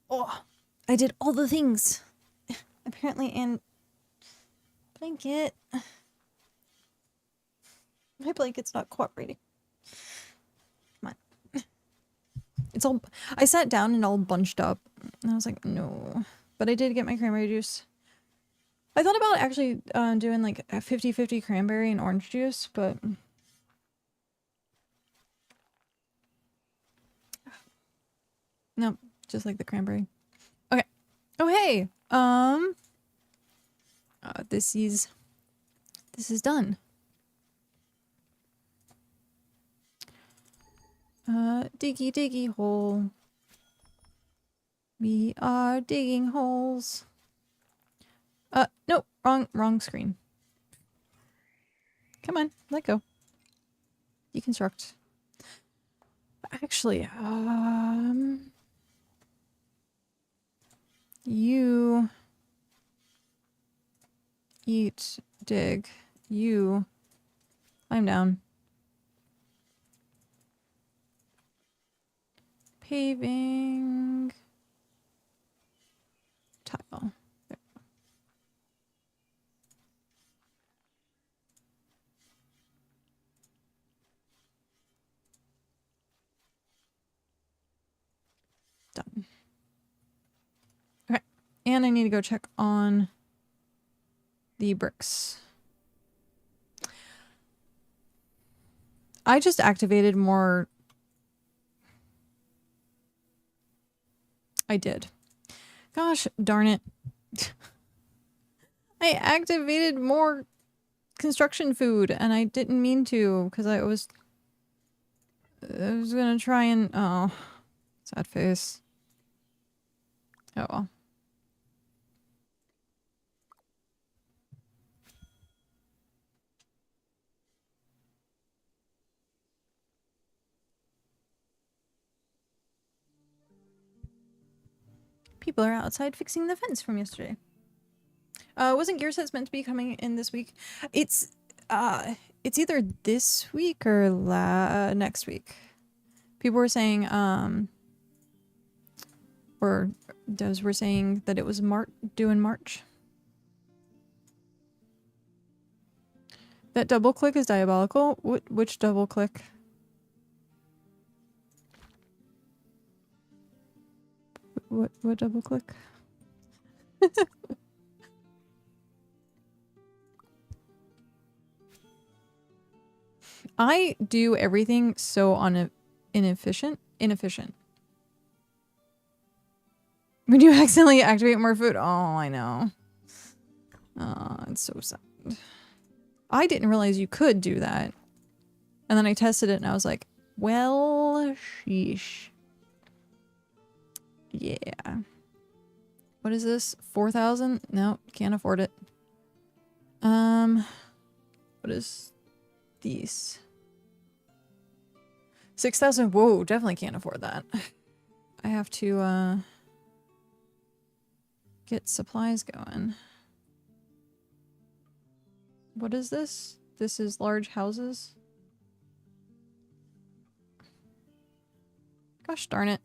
Oh, I did all the things. Apparently, and blanket. My blanket's not cooperating. Come on. It's all. I sat down and all bunched up. And I was like, no. But I did get my cranberry juice. I thought about actually doing like a 50-50 cranberry and orange juice, but no, just like the cranberry. Okay. Oh hey. This is done. Diggy hole. We are digging holes. No, wrong screen. Come on, let go. Deconstruct. Actually, you eat, dig, you. I'm down. Paving. Tile. There. Done. Okay. And I need to go check on the bricks. I just activated more. I did. Gosh darn it. I activated more construction food and I didn't mean to because I was gonna try and oh, sad face. Oh well. People are outside fixing the fence from yesterday. Wasn't Gear Sets meant to be coming in this week? It's either this week or next week. People were saying, or those were saying that it was due in March. That double click is diabolical. Which double click? What double click? I do everything so inefficient. When you accidentally activate more food. Oh, I know. Oh, it's so sad. I didn't realize you could do that. And then I tested it and I was like, well, sheesh. Yeah. What is this? 4,000? No, can't afford it. What is these? 6,000? Whoa, definitely can't afford that. I have to, get supplies going. What is this? This is large houses? Gosh darn it.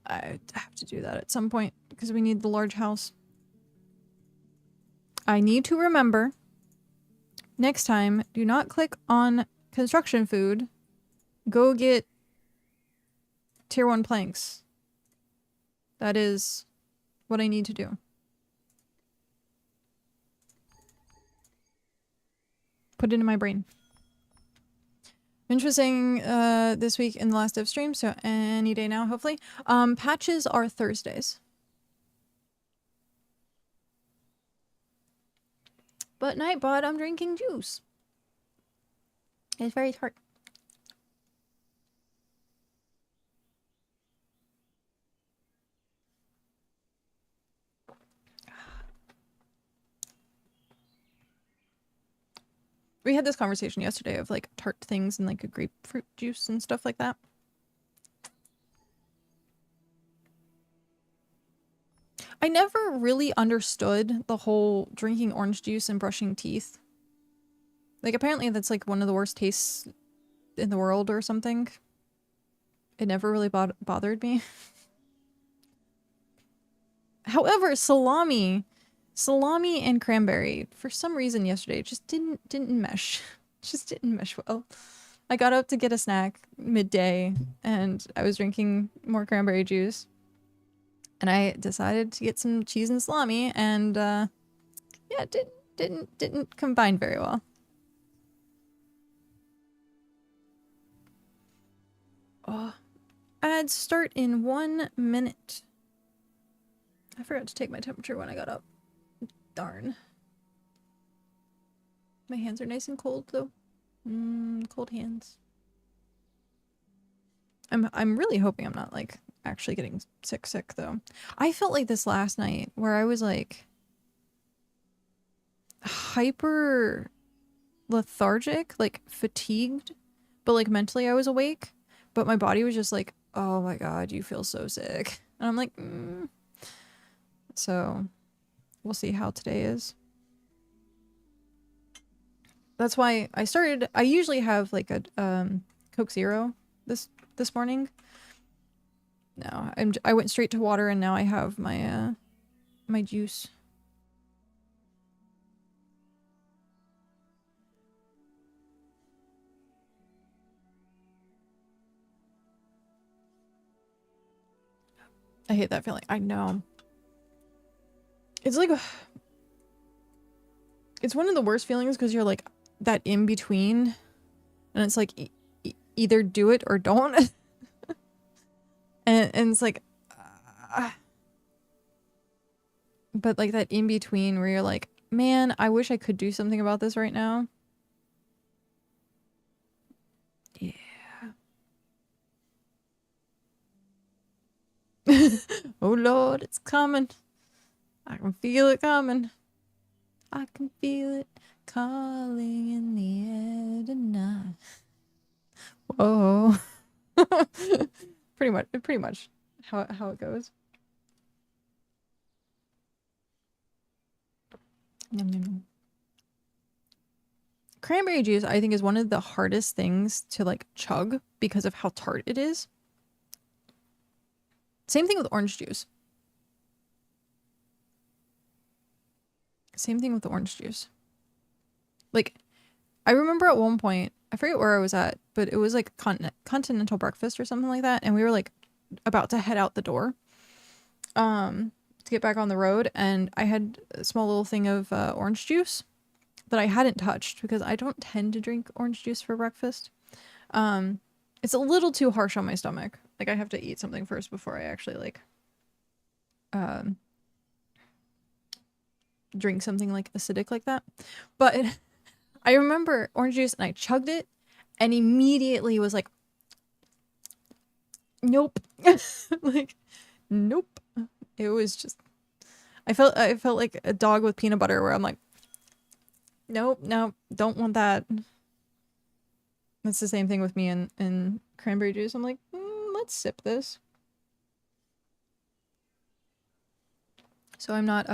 I have to do that at some point because we need the large house. I need to remember next time, do not click on construction food. Go get tier 1 planks. That is what I need to do. Put it in my brain. Interesting this week in the last dev stream, so any day now, hopefully. Patches are Thursdays. But Nightbot, I'm drinking juice. It's very tart. We had this conversation yesterday of like tart things and like a grapefruit juice and stuff like that. I never really understood the whole drinking orange juice and brushing teeth. Like apparently that's like one of the worst tastes in the world or something. It never really bothered me. However, salami and cranberry, for some reason yesterday, just didn't mesh. Just didn't mesh well. I got up to get a snack midday and I was drinking more cranberry juice. And I decided to get some cheese and salami and yeah, it didn't combine very well. Oh, ads start in 1 minute. I forgot to take my temperature when I got up. Darn. My hands are nice and cold though. Cold hands. I'm really hoping I'm not like actually getting sick though. I felt like this last night where I was like hyper lethargic, like fatigued, but like mentally I was awake, but my body was just like, oh my god, you feel so sick. And I'm like, So we'll see how today is. That's why I usually have like a Coke Zero this morning. No, I went straight to water and now I have my my juice. I hate that feeling. I know. It's like it's one of the worst feelings because you're like that in between and it's like either do it or don't. and it's like but like that in between where you're like, man, I wish I could do something about this right now. Yeah. Oh Lord, it's coming. I can feel it coming. I can feel it calling in the air tonight. Whoa. pretty much how it goes. Nom, nom, nom. Cranberry juice, I think, is one of the hardest things to like chug because of how tart it is. Same thing with orange juice. Same thing with the orange juice. Like, I remember at one point, I forget where I was at, but it was like continental breakfast or something like that, and we were like about to head out the door to get back on the road, and I had a small little thing of orange juice that I hadn't touched because I don't tend to drink orange juice for breakfast. It's a little too harsh on my stomach. Like, I have to eat something first before I actually like drink something like acidic like that. But I remember orange juice and I chugged it and immediately was like, nope. Like, nope. It was just, I felt like a dog with peanut butter where I'm like, nope, don't want that. That's the same thing with me in cranberry juice. I'm like, let's sip this. So I'm not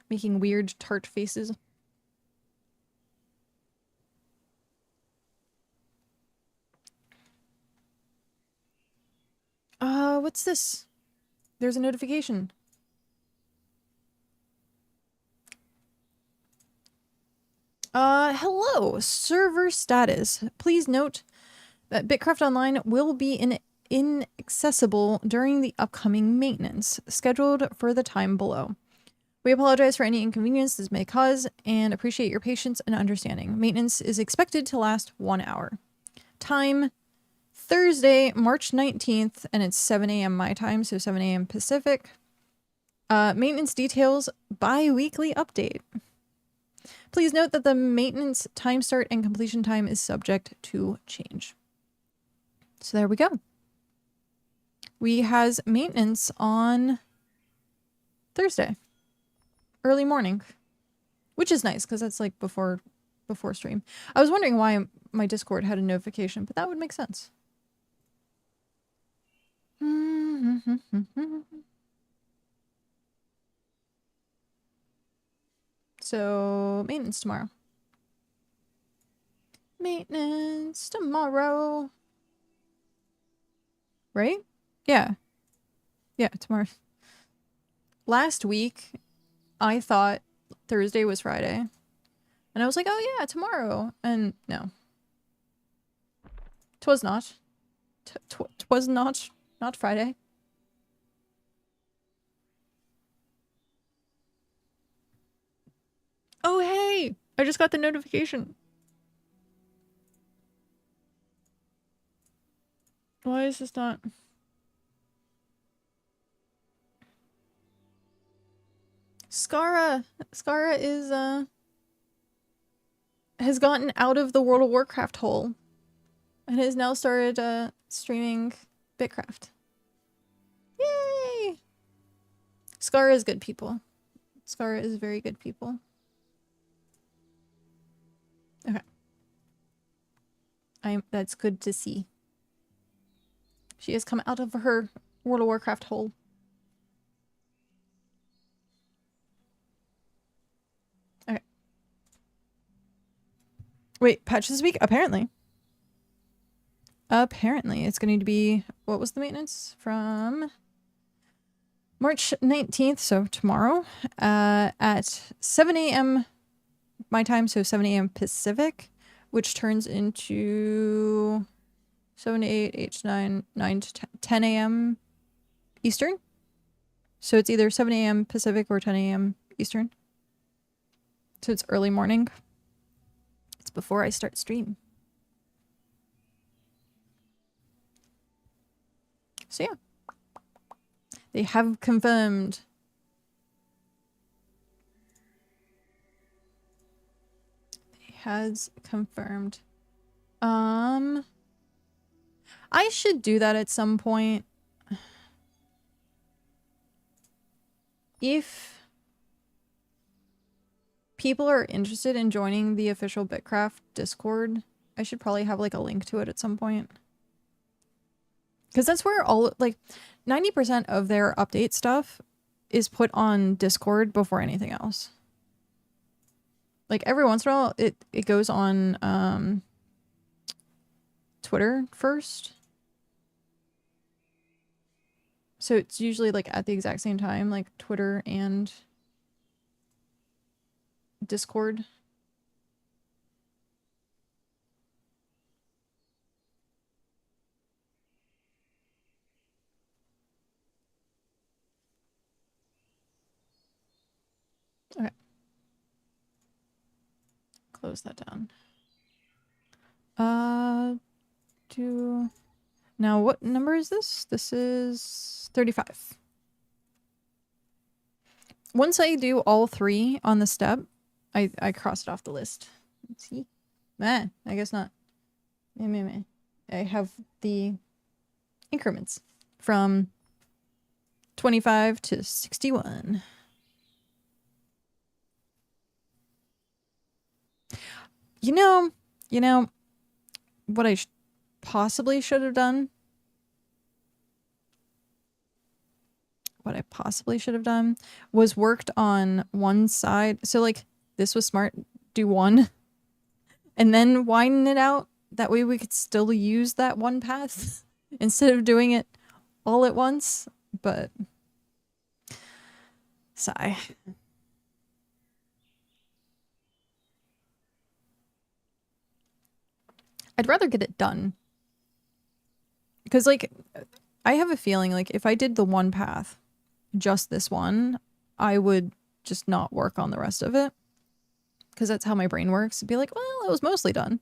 making weird tart faces. What's this? There's a notification. Hello, server status. Please note that BitCraft Online will be inaccessible during the upcoming maintenance, scheduled for the time below. We apologize for any inconvenience this may cause and appreciate your patience and understanding. Maintenance is expected to last 1 hour. Time, Thursday, March 19th, and it's 7 a.m. my time, so 7 a.m. Pacific. Maintenance details, bi-weekly update. Please note that the maintenance time start and completion time is subject to change. So there we go. We has maintenance on Thursday. Early morning. Which is nice, because that's like before stream. I was wondering why my Discord had a notification, but that would make sense. So, maintenance tomorrow. Maintenance tomorrow. Right? Yeah. Yeah, tomorrow. Last week, I thought Thursday was Friday. And I was like, oh yeah, tomorrow. And no. 'Twas not. 'Twas not Friday. Oh hey! I just got the notification. Why is this not... Skara is has gotten out of the World of Warcraft hole and has now started streaming BitCraft. Yay! Scar is good people. Scar is very good people. Okay. That's good to see. She has come out of her World of Warcraft hole. Okay. Wait, patch this week? Apparently. Apparently. It's going to be... What was the maintenance? From March 19th, so tomorrow, at 7 a.m. my time, so 7 a.m. Pacific, which turns into 7 to 8, 8 to 9, 9 to 10 a.m. Eastern. So it's either 7 a.m. Pacific or 10 a.m. Eastern. So it's early morning. It's before I start stream. So yeah. They have confirmed. It has confirmed. I should do that at some point. If people are interested in joining the official BitCraft Discord, I should probably have like a link to it at some point. Because that's where all, like, 90% of their update stuff is put on Discord before anything else. Like, every once in a while, it goes on Twitter first. So it's usually, like, at the exact same time, like, Twitter and Discord. Okay. Close that down. Now what number is this? This is 35. Once I do all 3 on the step, I cross it off the list. Let's see. I guess not. I have the increments from 25 to 61. You know, what I possibly should have done? What I possibly should have done was worked on one side. So, like, this was smart. Do one. And then widen it out. That way we could still use that one path. Instead of doing it all at once. But... sigh. I'd rather get it done. Because, like, I have a feeling, like, if I did the one path, just this one, I would just not work on the rest of it. Because that's how my brain works. It'd be like, well, it was mostly done.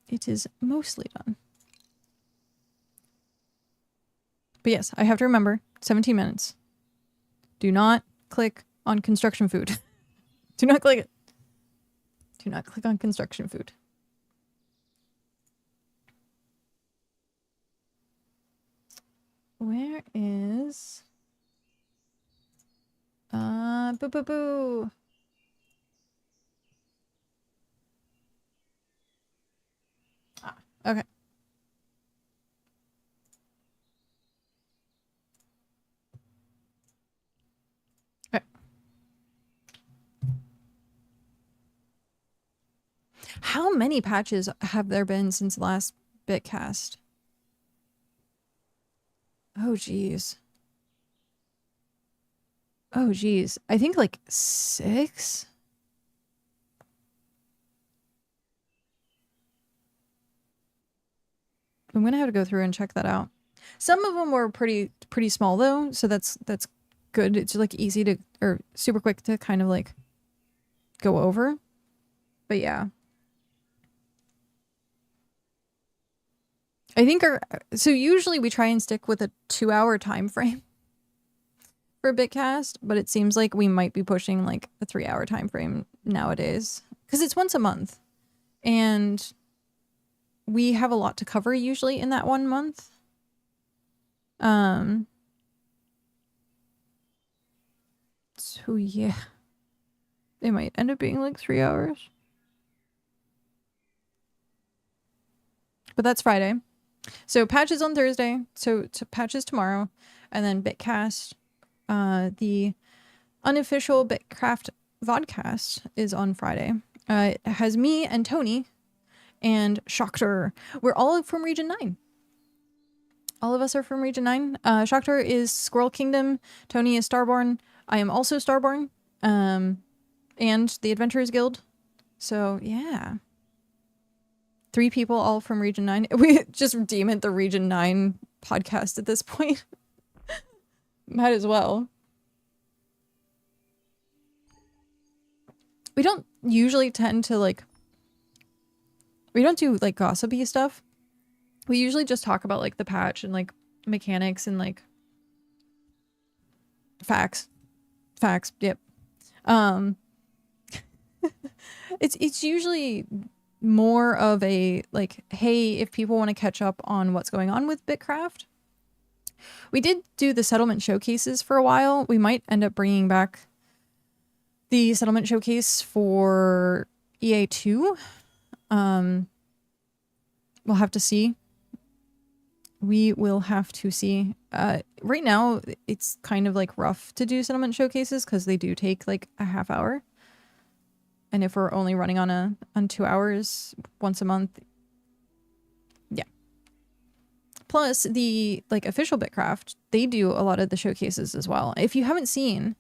It is mostly done. But yes, I have to remember, 17 minutes. Do not click on construction food. Do not click it. Do not click on construction food. Where is... boo boo boo. Ah, okay. Okay. How many patches have there been since last BitCast? Oh, geez. Oh, geez. I think like 6? I'm gonna have to go through and check that out. Some of them were pretty small though, so that's good. It's like easy to, or super quick to kind of like go over. But yeah. I think so usually we try and stick with a 2-hour time frame for BitCast, but it seems like we might be pushing like a 3-hour time frame nowadays. because it's once a month, and we have a lot to cover usually in that 1 month. So yeah, it might end up being like 3 hours, but that's Friday. So patches on Thursday. So patches tomorrow, and then Bitcast, the unofficial BitCraft vodcast is on Friday. It has me and Tony and Shockter. We're all from Region 9. All of us are from Region 9. Shockter is Squirrel Kingdom. Tony is Starborne. I am also Starborne. And the Adventurers Guild. So, yeah. 3 people all from Region 9. We just deem it the Region 9 podcast at this point. Might as well. We don't usually tend to, like... We don't do, like, gossipy stuff. We usually just talk about, like, the patch and, like, mechanics and, like... Facts. Facts, yep. It's usually more of a, like, hey, if people want to catch up on what's going on with BitCraft. We did do the settlement showcases for a while. We might end up bringing back the settlement showcase for EA2. We'll have to see. We will have to see. Right now, it's kind of like rough to do settlement showcases because they do take like a half hour. And if we're only running on 2 hours once a month, yeah. Plus the like official BitCraft, they do a lot of the showcases as well. If you haven't seen,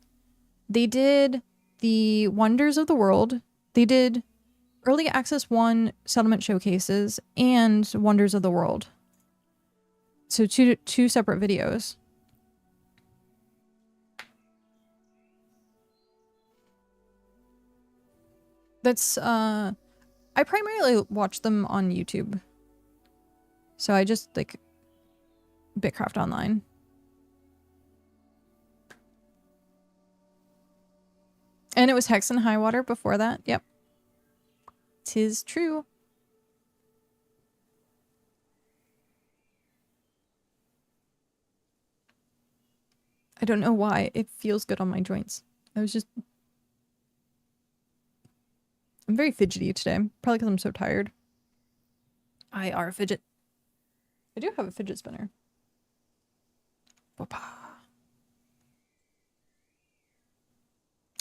they did the Wonders of the World. They did Early Access 1 settlement showcases and Wonders of the World. So two separate videos. That's I primarily watch them on YouTube. So I just like bitcraftonline. And it was Hex and Highwater before that. Yep. 'Tis true. I don't know why. It feels good on my joints. I'm very fidgety today. Probably because I'm so tired. I are a fidget. I do have a fidget spinner.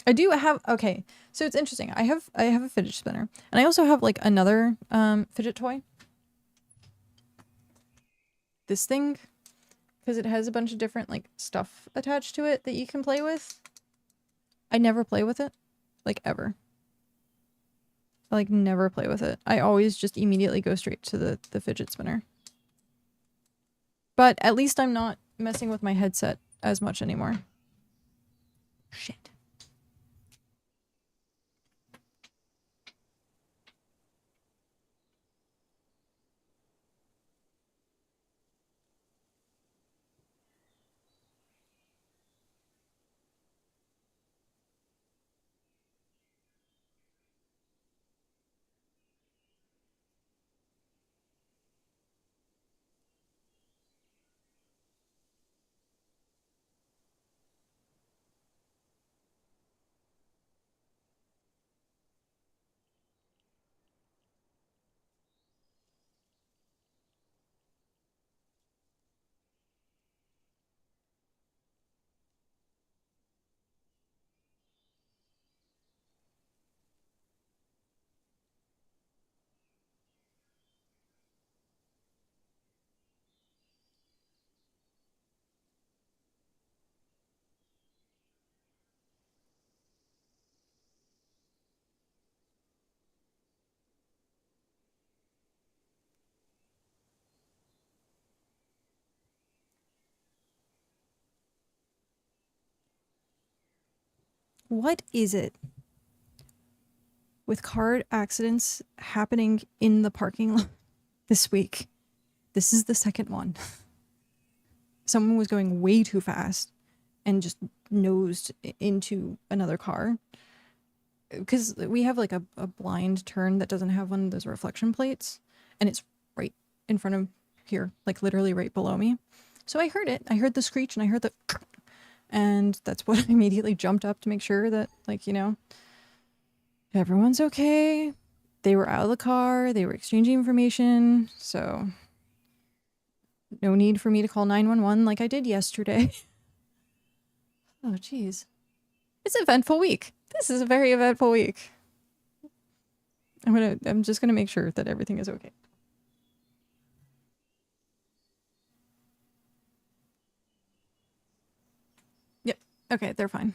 I do have, okay, so it's interesting. I have a fidget spinner. And I also have like another fidget toy. This thing. Because it has a bunch of different like stuff attached to it that you can play with. I never play with it. Like ever. I like never play with it. I always just immediately go straight to the fidget spinner. But at least I'm not messing with my headset as much anymore. Shit. What is it with card accidents happening in the parking lot this week? This is the second one. Someone was going way too fast and just nosed into another car. because we have like a blind turn that doesn't have one of those reflection plates, and it's right in front of here, like literally right below me. So I heard it. I heard the screech and I heard the and that's what I immediately jumped up to make sure that, like, you know, everyone's okay. They were out of the car. They were exchanging information. So no need for me to call 911 like I did yesterday. Oh, jeez. It's an eventful week. This is a very eventful week. I'm just gonna make sure that everything is okay. Yep. Okay, they're fine.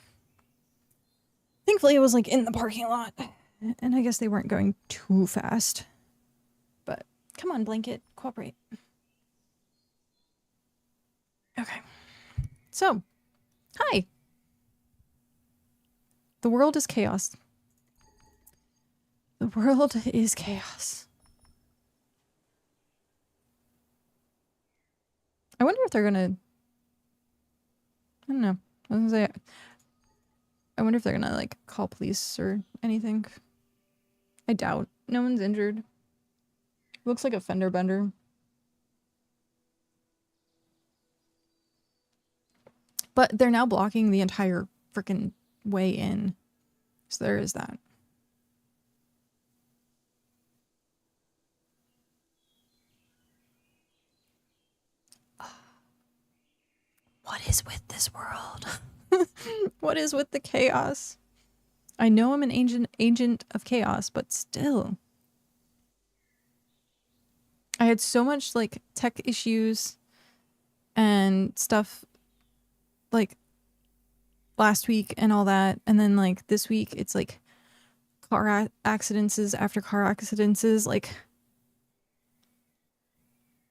Thankfully, it was like in the parking lot, and I guess they weren't going too fast. But come on, blanket, cooperate. Okay. So, hi. The world is chaos. The world is chaos. I wonder if they're gonna... I don't know. I was gonna say... I wonder if they're gonna, like, call police or anything. I doubt. No one's injured. Looks like a fender bender. But they're now blocking the entire freaking way in. So there is that. What is with this world? What is with the chaos? I know I'm an agent of chaos, but still. I had so much, like, tech issues and stuff, like, last week and all that. And then, like, this week, it's, like, car accidents after car accidents, like...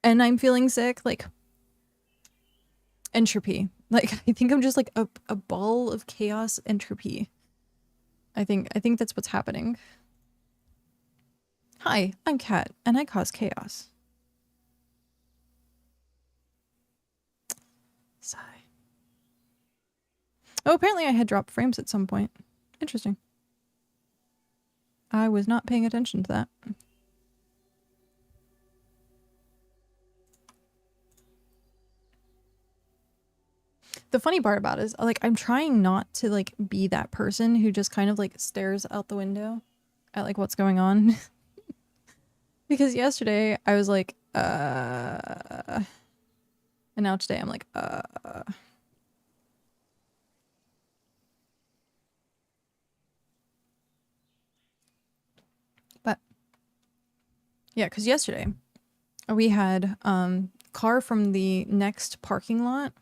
And I'm feeling sick, like... Entropy. Like, I think I'm just, like, a ball of chaos entropy. I think that's what's happening. Hi, I'm Kat, and I cause chaos. Sigh. Oh, apparently I had dropped frames at some point. Interesting. I was not paying attention to that. The funny part about it is, like, I'm trying not to, like, be that person who just kind of, like, stares out the window at, like, what's going on. Because yesterday, I was like, And now today, I'm like, But, yeah, because yesterday, we had, car from the next parking lot,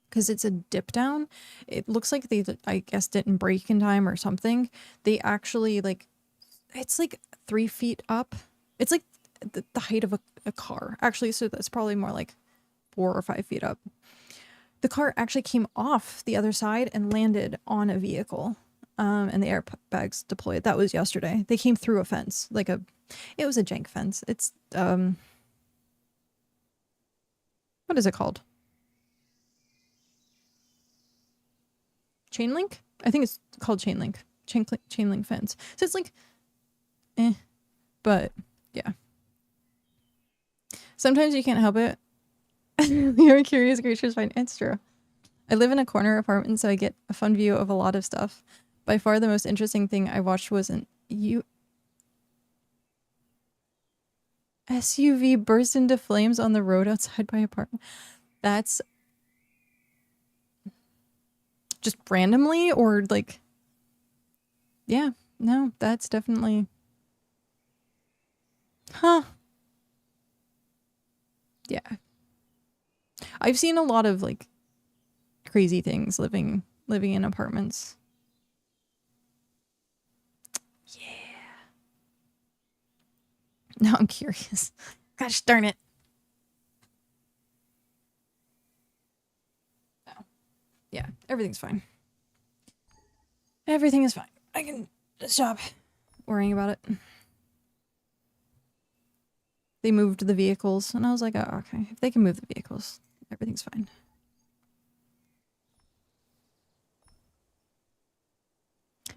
because it's a dip down. It looks like they, I guess, didn't brake in time or something. They actually, like, it's like 3 feet up. It's like the height of a car, actually. So that's probably more like 4 or 5 feet up. The car actually came off the other side and landed on a vehicle. And the airbags deployed. That was yesterday. They came through a fence, like it was a jank fence. It's, what is it called? Chain link? I think it's called chain link. Chain link fence. So it's like, but yeah. Sometimes you can't help it. You're curious creatures find it's true. I live in a corner apartment, so I get a fun view of a lot of stuff. By far, the most interesting thing I watched was an SUV burst into flames on the road outside my apartment. That's just randomly, or like, yeah, no, that's definitely, huh? Yeah, I've seen a lot of like crazy things living in apartments. Yeah. Now I'm curious. Gosh darn it. Oh. Yeah, everything's fine. Everything is fine. I can stop worrying about it. They moved the vehicles, and I was like, oh, okay. If they can move the vehicles, everything's fine.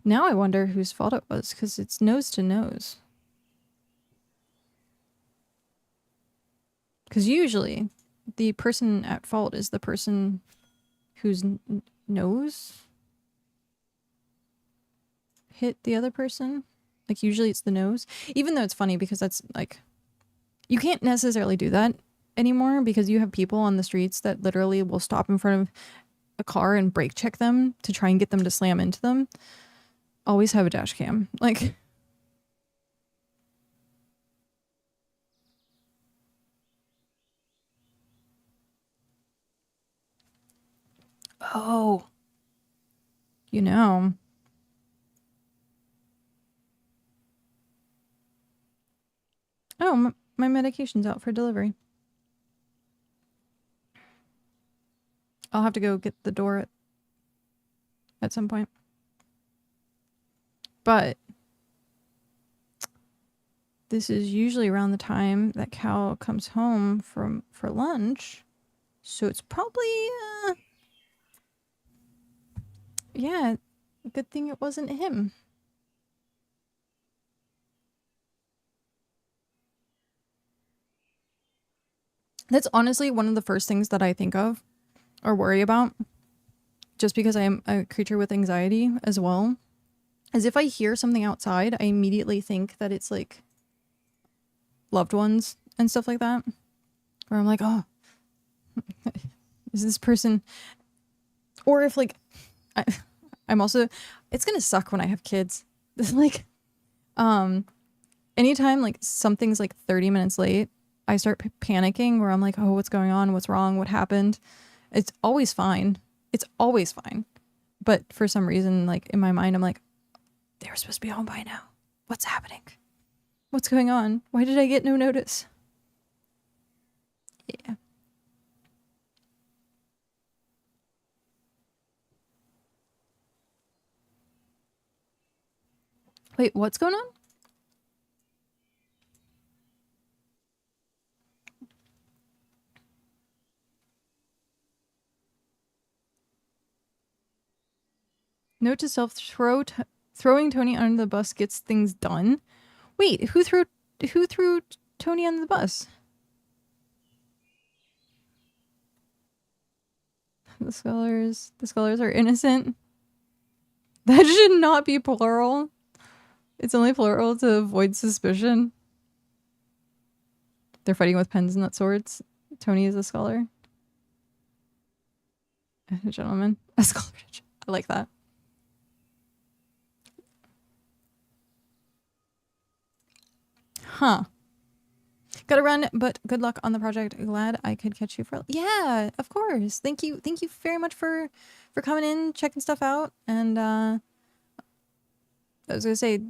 Now I wonder whose fault it was, because it's nose to nose. Because usually the person at fault is the person whose nose hit the other person. Like, usually it's the nose. Even though it's funny because that's, like... You can't necessarily do that anymore because you have people on the streets that literally will stop in front of a car and brake check them to try and get them to slam into them. Always have a dash cam. Like... Oh. You know. Oh, my medication's out for delivery. I'll have to go get the door at some point. But this is usually around the time that Cal comes home for lunch. So it's probably yeah, good thing it wasn't him. That's honestly one of the first things that I think of or worry about, just because I am a creature with anxiety as well. As if I hear something outside, I immediately think that it's like loved ones and stuff like that. Where I'm like, oh, is this person... Or if like, I'm also... It's gonna suck when I have kids. Like, anytime like something's like 30 minutes late, I start panicking where I'm like, oh, what's going on? What's wrong? What happened? It's always fine. It's always fine. But for some reason, like in my mind, I'm like, they were supposed to be home by now. What's happening? What's going on? Why did I get no notice? Yeah. Wait, what's going on? Note to self: throwing Tony under the bus gets things done. Wait, who threw Tony under the bus? The scholars are innocent. That should not be plural. It's only plural to avoid suspicion. They're fighting with pens, not swords. Tony is a scholar. A gentleman. A scholar. I like that. Huh. Gotta run, but good luck on the project. Glad I could catch you for... Yeah, of course. Thank you very much for coming in, checking stuff out. And I was gonna say,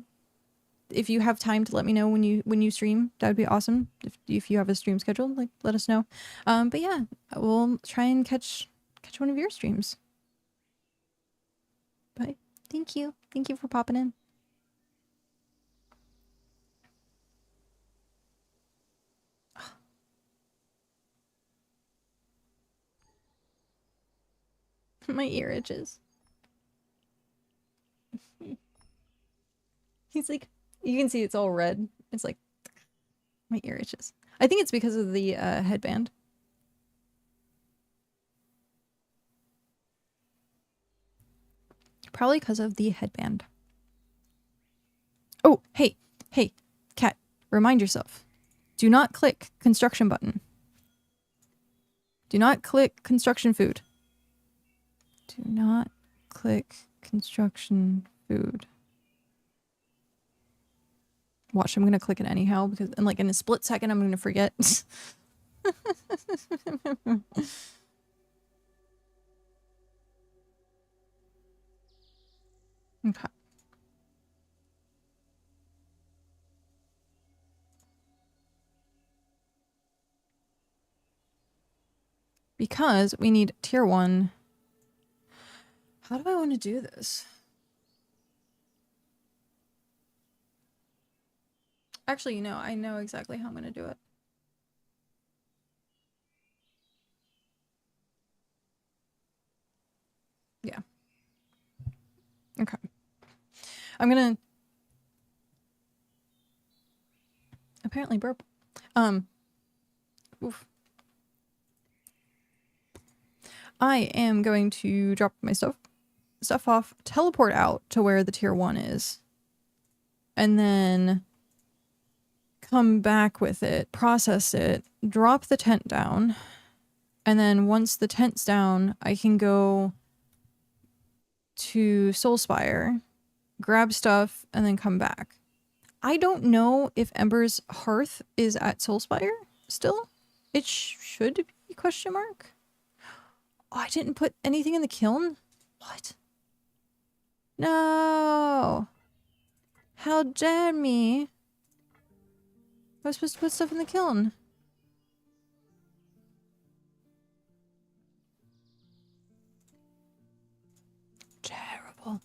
if you have time to let me know when you stream, that would be awesome. If you have a stream scheduled, like, let us know. But yeah, we'll try and catch one of your streams. But thank you for popping in. My ear itches. He's like, you can see it's all red. It's like, my ear itches. I think it's because of the headband. Probably because of the headband. Oh, hey, Kat, remind yourself. Do not click construction button. Do not click construction food. Do not click construction food. Watch, I'm gonna click it anyhow because, and like in a split second, I'm gonna forget. Okay. Because we need tier 1. How do I want to do this? Actually, you know, I know exactly how I'm going to do it. Yeah. Okay. I'm gonna apparently burp. Oof. I am going to drop my stuff off, teleport out to where the tier 1 is, and then come back with it, process it, drop the tent down, and then once the tent's down, I can go to Soulspire, grab stuff, and then come back. I don't know if Ember's hearth is at Soulspire still. It should be, question mark. Oh, I didn't put anything in the kiln? What? No! How dare me? I was supposed to put stuff in the kiln. Terrible.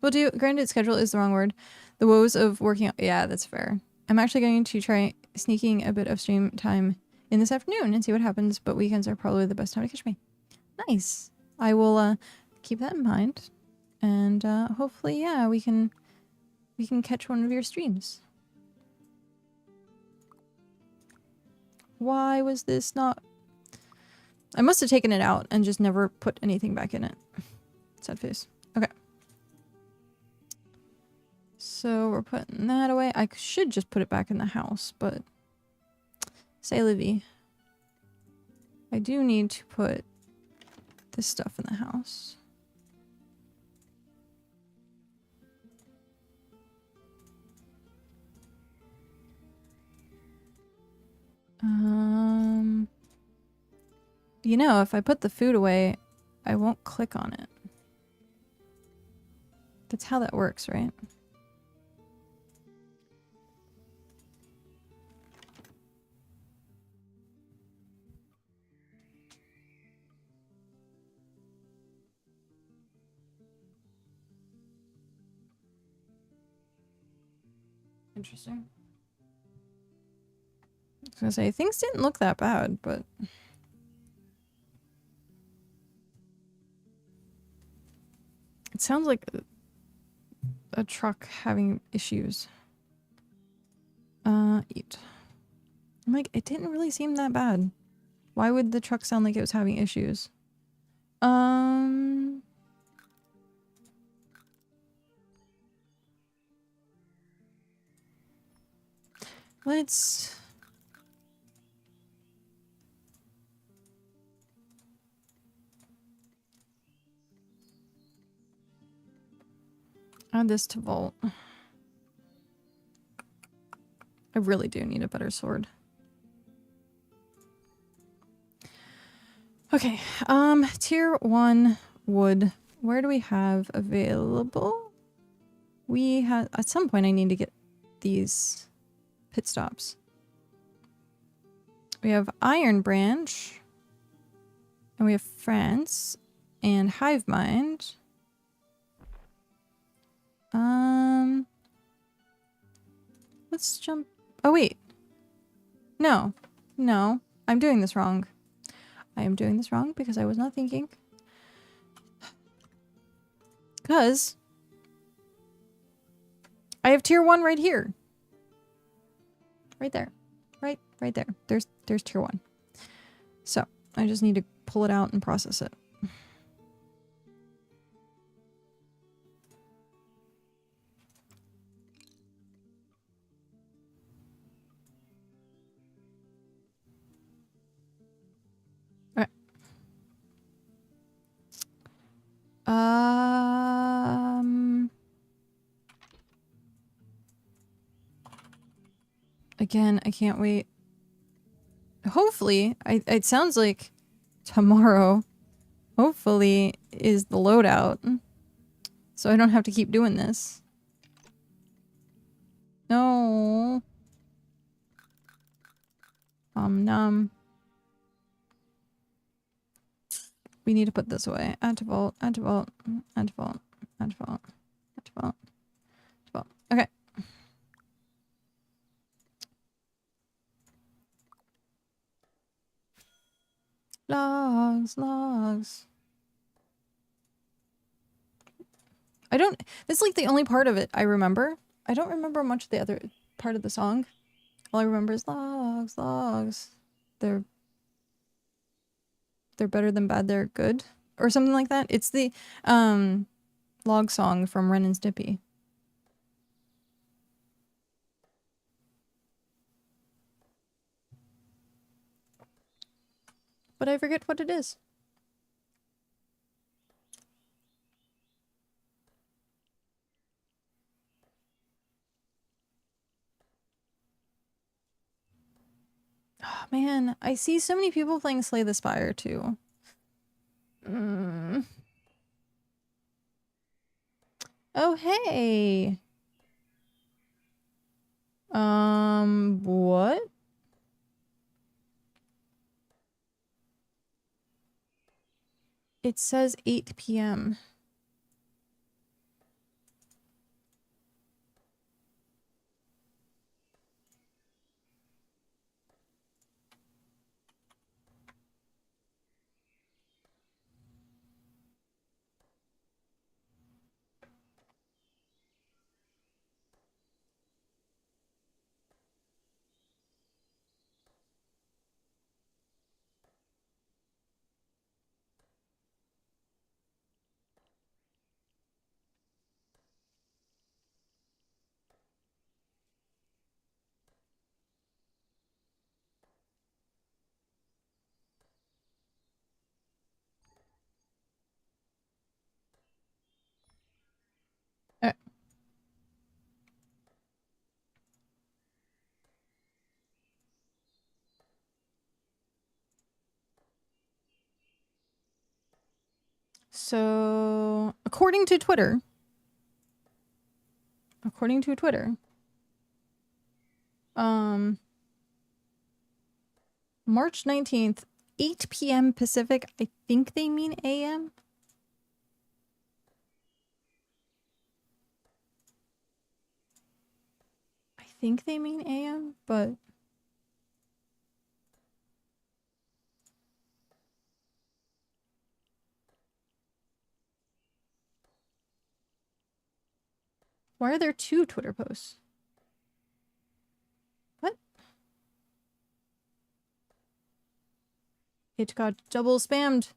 We'll do granted schedule is the wrong word. The woes of working out. Yeah, that's fair. I'm actually going to try sneaking a bit of stream time in this afternoon and see what happens, but weekends are probably the best time to catch me. Nice. I will keep that in mind. And hopefully, yeah, we can catch one of your streams. Why was this not... I must have taken it out and just never put anything back in it. Sad face. Okay. So we're putting that away. I should just put it back in the house, but... Say Livy. I do need to put this stuff in the house. You know, if I put the food away, I won't click on it. That's how that works, right? Interesting. I was gonna say, things didn't look that bad, but... It sounds like a truck having issues. Eat. I'm like, it didn't really seem that bad. Why would the truck sound like it was having issues? Let's... add this to Vault. I really do need a better sword. Okay, tier 1 wood. Where do we have available? We have... At some point I need to get these pit stops. We have Iron Branch. And we have France. And Hive Mind. Let's jump... Oh, wait. No. No. I'm doing this wrong. I am doing this wrong because I was not thinking. Because I have tier 1 right here. Right there. Right there. There's tier 1. So, I just need to pull it out and process it. Again, I can't wait. Hopefully, it sounds like tomorrow, hopefully, is the loadout. So I don't have to keep doing this. No. Num. We need to put this away. Add to vault, add to vault, add to vault, add to vault, add to vault, add to vault. Okay. Logs, logs. I don't, that's like the only part of it I remember. I don't remember much of the other part of the song. All I remember is logs, logs. They're better than bad, they're good. Or something like that. It's the log song from Ren and Stimpy. But I forget what it is. Oh man, I see so many people playing Slay the Spire too. Oh hey. What? It says 8 p.m. So, according to Twitter, March 19th, 8 p.m. Pacific. I think they mean AM. I think they mean AM, but why are there two Twitter posts? What? It got double spammed.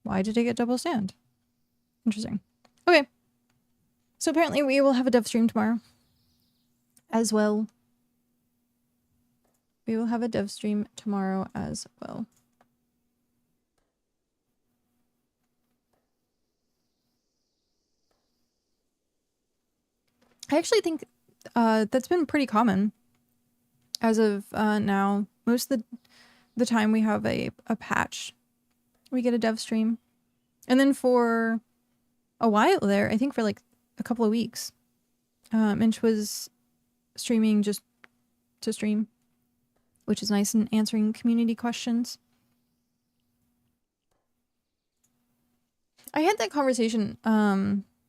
Why did it get double spammed? Interesting. Okay. So apparently we will have a dev stream tomorrow as well. We will have a dev stream tomorrow as well. I actually think that's been pretty common as of now. Most of the time we have a patch, we get a dev stream. And then for a while there, I think for like a couple of weeks, Minch was streaming just to stream, which is nice, and answering community questions. I had that conversation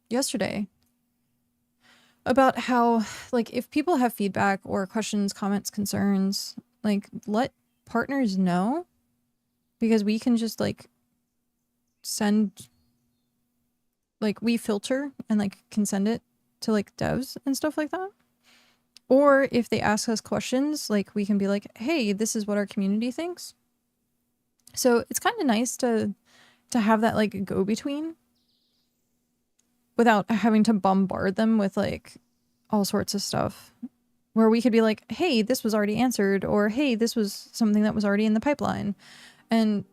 yesterday about how, like, if people have feedback or questions, comments, concerns, like, let partners know, because we can just, like, send, like, we filter and, like, can send it to, like, devs and stuff like that. Or if they ask us questions, like, we can be like, hey, this is what our community thinks. So it's kind of nice to have that, like, go-between without having to bombard them with, like, all sorts of stuff, where we could be like, hey, this was already answered, or hey, this was something that was already in the pipeline. And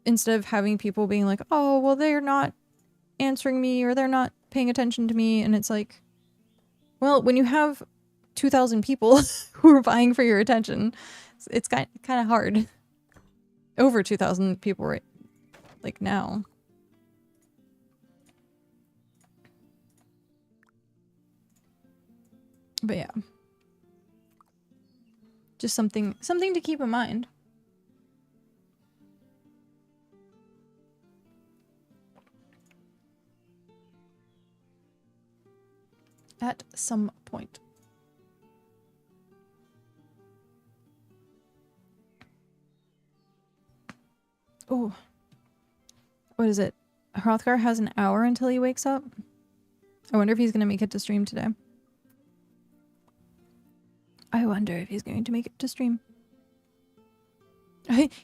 instead of having people being like, oh, well, they're not answering me, or they're not paying attention to me. And it's like, well, when you have 2,000 people who are vying for your attention, it's kind of hard. Over 2,000 people right, like, now. But yeah, just something to keep in mind. At some point. Oh, what is it? Hrothgar has an hour until he wakes up. I wonder if he's gonna make it to stream today. I wonder if he's going to make it to stream.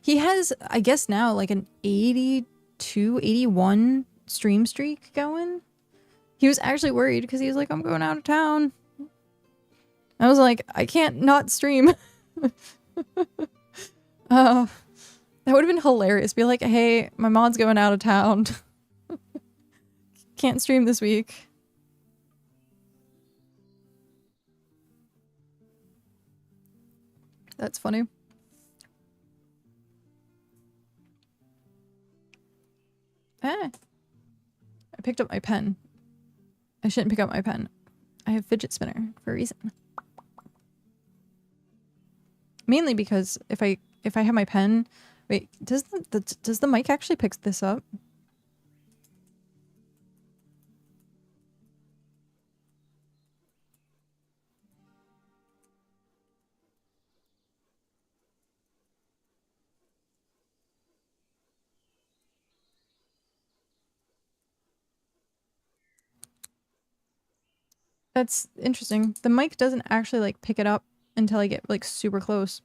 He has, I guess now, like an 82, 81 stream streak going. He was actually worried because he was like, I'm going out of town. I was like, I can't not stream. That would have been hilarious. Be like, hey, my mod's going out of town. Can't stream this week. That's funny. Ah. I picked up my pen. I shouldn't pick up my pen. I have fidget spinner for a reason. Mainly because if I have my pen, wait, does the mic actually pick this up? That's interesting. The mic doesn't actually like pick it up until I get like super close.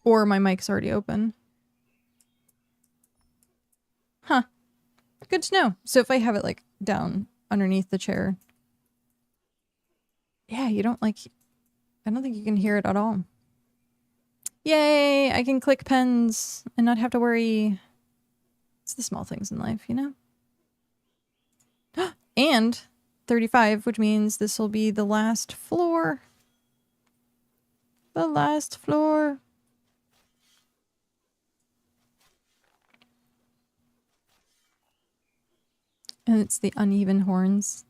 Or my mic's already open. Huh. Good to know. So if I have it like down underneath the chair. Yeah, you don't like... I don't think you can hear it at all. Yay! I can click pens and not have to worry. It's the small things in life, you know? And 35, which means this will be the last floor. The last floor. And it's the uneven horns.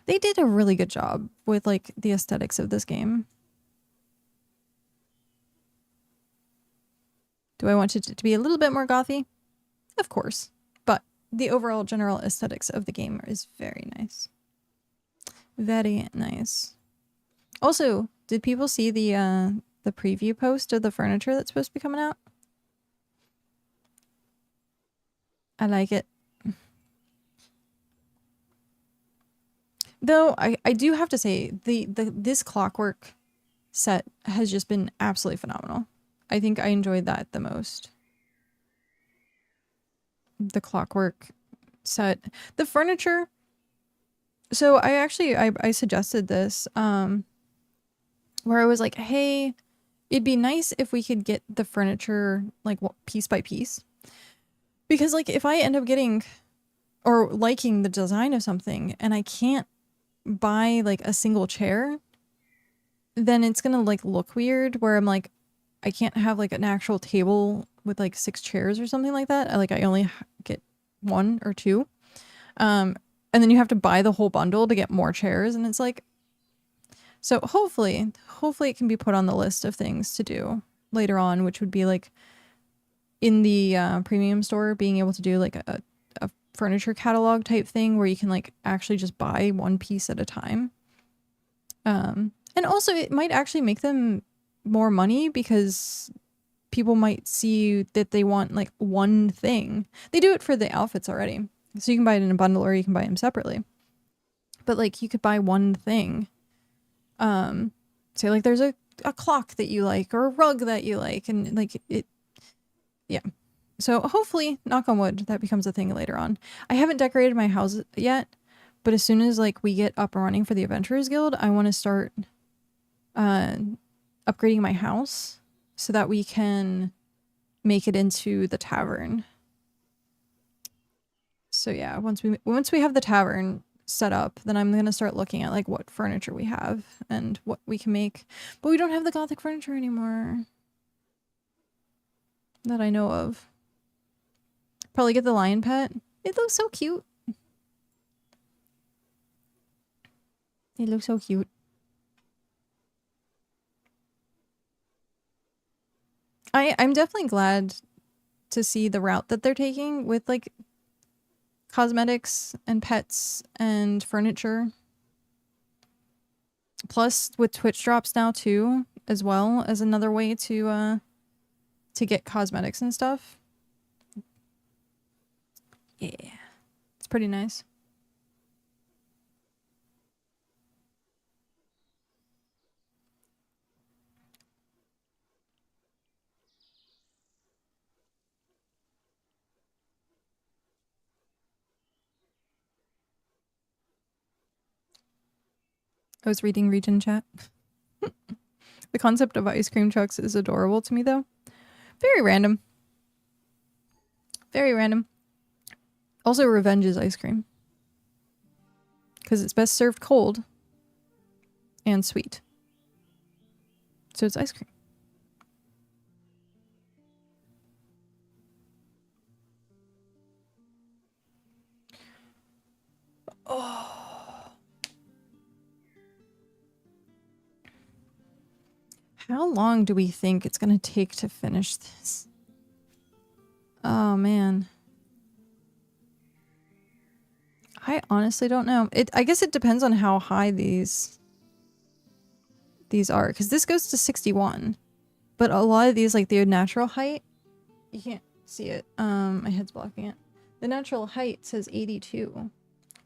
They did a really good job with like the aesthetics of this game. Do I want it to be a little bit more gothy? Of course. But the overall general aesthetics of the game is very nice. Very nice. Also, did people see the preview post of the furniture that's supposed to be coming out? I like it. Though I do have to say this clockwork set has just been absolutely phenomenal. I think I enjoyed that the most. The clockwork set. The furniture. So I suggested this where I was like, hey, it'd be nice if we could get the furniture like piece by piece. Because like if I end up getting or liking the design of something and I can't buy like a single chair, then it's gonna like look weird where I'm like, I can't have like an actual table with like 6 chairs or something like that. I only get 1 or 2. And then you have to buy the whole bundle to get more chairs. And it's like, so hopefully it can be put on the list of things to do later on, which would be like in the premium store, being able to do like a furniture catalog type thing where you can like actually just buy one piece at a time. And also it might actually make them more money because people might see that they want like one thing. They do it for the outfits already. So you can buy it in a bundle or you can buy them separately. But like you could buy one thing. Say like there's a clock that you like or a rug that you like and like it. Yeah. So hopefully, knock on wood, that becomes a thing later on. I haven't decorated my house yet, but as soon as like we get up and running for the Adventurers Guild, I want to start upgrading my house so that we can make it into the tavern. So yeah, once we have the tavern set up, then I'm gonna start looking at like what furniture we have and what we can make. But we don't have the Gothic furniture anymore that I know of. Probably get the lion pet. It looks so cute. It looks so cute. I'm definitely glad to see the route that they're taking with like cosmetics and pets and furniture. Plus with Twitch drops now too, as well as another way to get cosmetics and stuff. Yeah. It's pretty nice. I was reading Region Chat. The concept of ice cream trucks is adorable to me, though. Very random. Very random. Also, revenge is ice cream. Because it's best served cold and sweet. So it's ice cream. Oh. How long do we think it's going to take to finish this? Oh, man. I honestly don't know. I guess it depends on how high these are. Because this goes to 61. But a lot of these, like the natural height, you can't see it. My head's blocking it. The natural height says 82.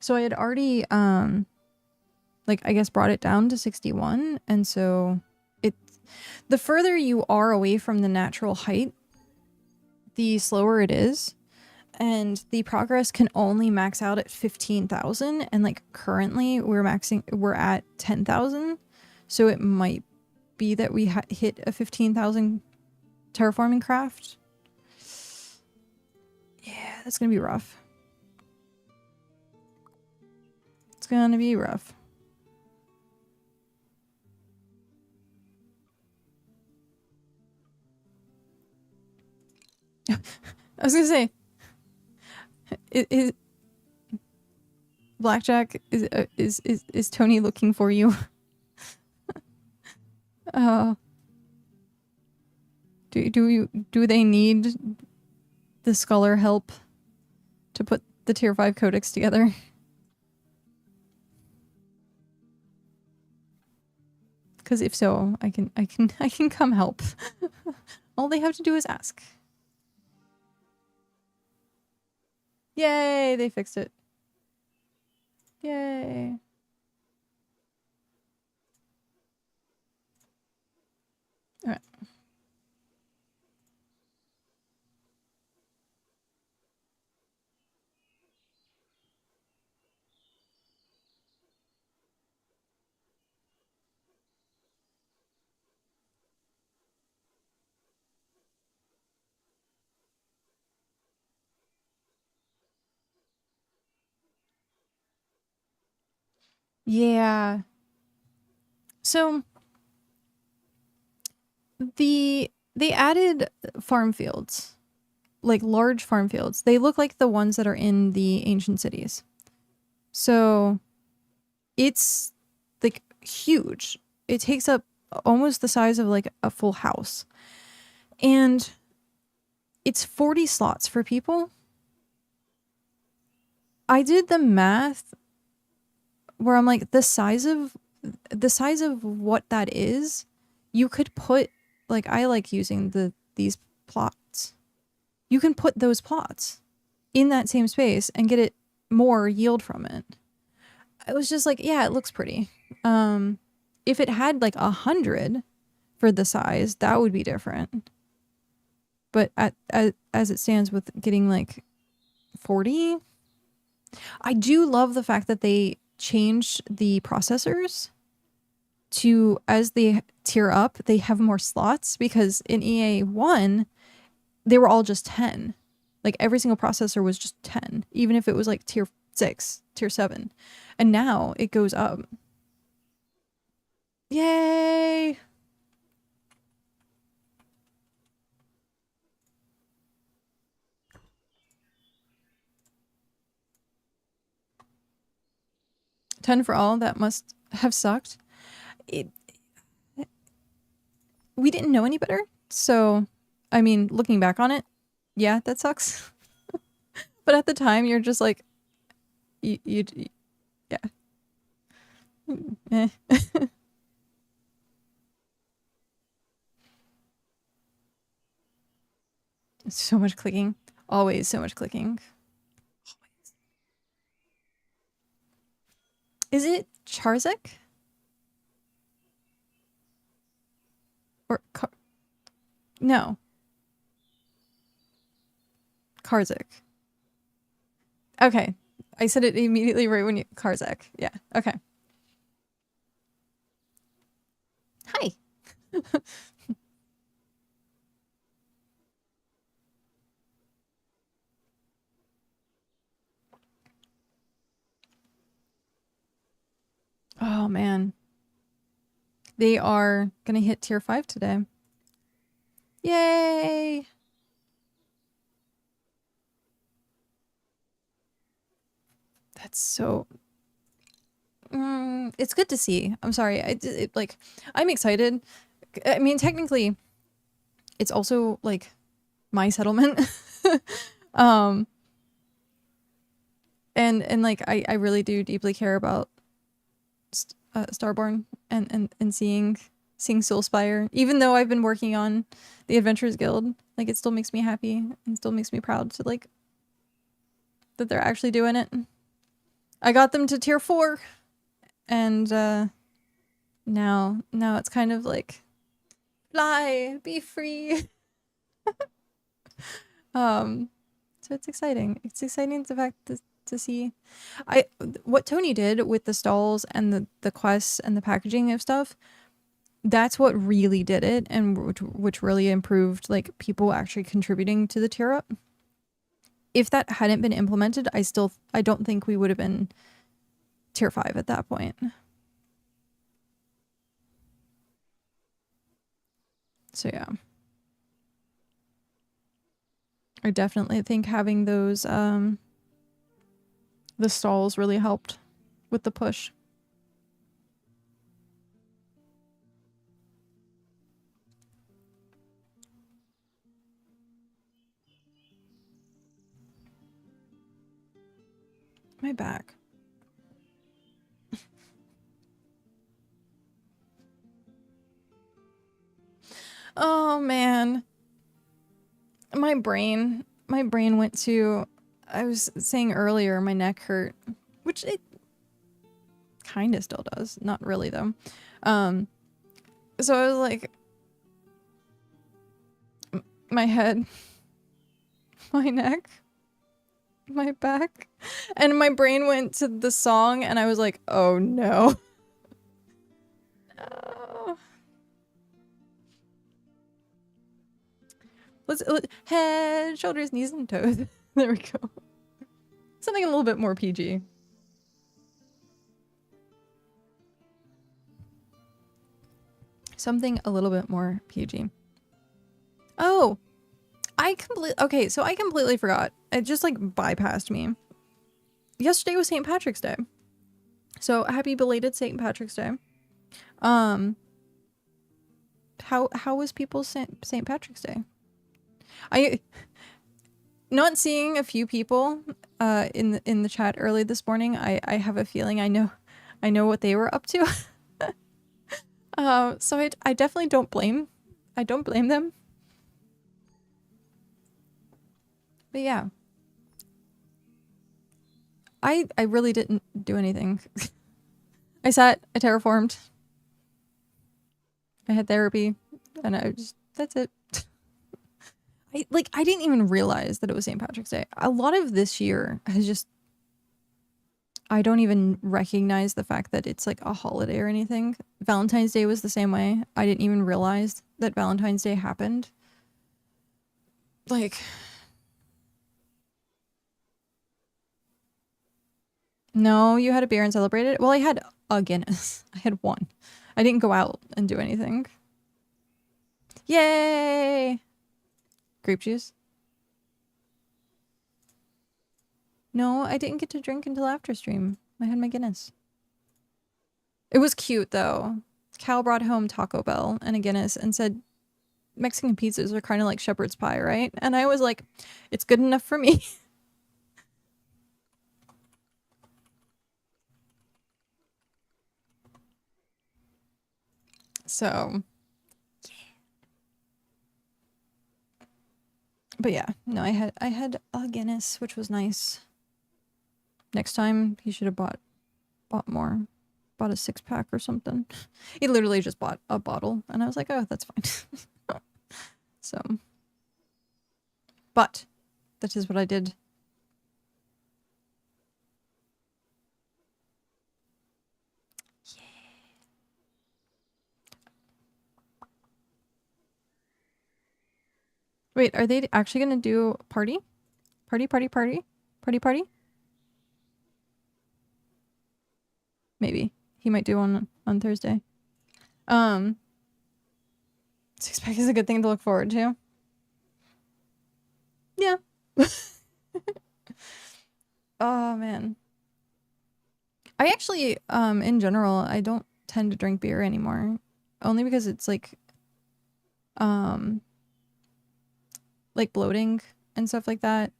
So I had already, like, I guess brought it down to 61. And so the further you are away from the natural height, the slower it is. And the progress can only max out at 15,000. And like currently we're at 10,000. So it might be that we hit a 15,000 terraforming craft. Yeah, that's gonna be rough. It's gonna be rough. I was gonna say, is Blackjack, is Tony looking for you? Do they need the scholar help to put the tier 5 codex together? Because if so, I can come help. All they have to do is ask. Yay, they fixed it. Yay. All right. Yeah. So they added farm fields, like large farm fields. They look like the ones that are in the ancient cities. So it's like huge. It takes up almost the size of like a full house. And it's 40 slots for people. I did the math where I'm like, the size of what that is, you could put, like, I like using these plots. You can put those plots in that same space and get it more yield from it. I was just like, yeah, it looks pretty. If it had like 100 for the size, that would be different. But as it stands with getting like 40, I do love the fact that they changed the processors to, as they tier up, they have more slots, because in EA1, they were all just 10. Like every single processor was just 10, even if it was like tier 6, tier 7. And now it goes up. Yay! $10 for all, that must have sucked. We didn't know any better. So, I mean, looking back on it, yeah, that sucks. But at the time, you're just like, yeah. Eh. So much clicking. Always so much clicking. Is it Charzek? Or no. Karzik. Okay. I said it immediately right when you Karzak. Yeah. Okay. Hi. Oh man. They are gonna hit tier 5 today. Yay! That's so... it's good to see. I'm sorry. Like, I'm excited. I mean, technically, it's also, like, my settlement. And like, I really do deeply care about Starborne and seeing Soulspire. Even though I've been working on the Adventurers Guild, like, it still makes me happy and still makes me proud to, like, that they're actually doing it. I got them to tier 4, and now it's kind of like, fly, be free. So it's exciting. It's exciting the fact to see what Tony did with the stalls and the quests and the packaging of stuff. That's what really did it, and which really improved, like, people actually contributing to the tier up. If that hadn't been implemented, I don't think we would have been tier 5 at that point. So yeah. I definitely think having those the stalls really helped with the push. My back. Oh man. My brain went to, I was saying earlier, my neck hurt, which it kind of still does. Not really though. So I was like, my head, my neck, my back, and my brain went to the song, and I was like, oh no. No. Let's head, shoulders, knees, and toes. There we go. Something a little bit more PG. Something a little bit more PG. Oh, I completely forgot. It just, like, bypassed me. Yesterday was St. Patrick's Day. So happy belated St. Patrick's Day. How was people's St. Patrick's Day? Not seeing a few people in the chat early this morning, I have a feeling I know what they were up to. So I definitely don't blame them. But yeah. I really didn't do anything. I terraformed. I had therapy, and that's it. I didn't even realize that it was St. Patrick's Day. A lot of this year has just, I don't even recognize the fact that it's, like, a holiday or anything. Valentine's Day was the same way. I didn't even realize that Valentine's Day happened. Like, no, you had a beer and celebrated it? Well, I had a Guinness. I had one. I didn't go out and do anything. Yay! Grape juice? No, I didn't get to drink until after stream. I had my Guinness. It was cute, though. Cal brought home Taco Bell and a Guinness and said, Mexican pizzas are kind of like shepherd's pie, right? And I was like, it's good enough for me. So, but yeah, no, I had a Guinness, which was nice. Next time, he should have bought bought more. Bought a 6-pack or something. He literally just bought a bottle, and I was like, oh, that's fine. So, but that is what I did. Yeah. Wait, are they actually gonna do party? Party, party, party? Party, party? Maybe. He might do one on Thursday. 6-pack is a good thing to look forward to. Yeah. Oh, man. I actually, in general, I don't tend to drink beer anymore. Only because it's like bloating and stuff like that.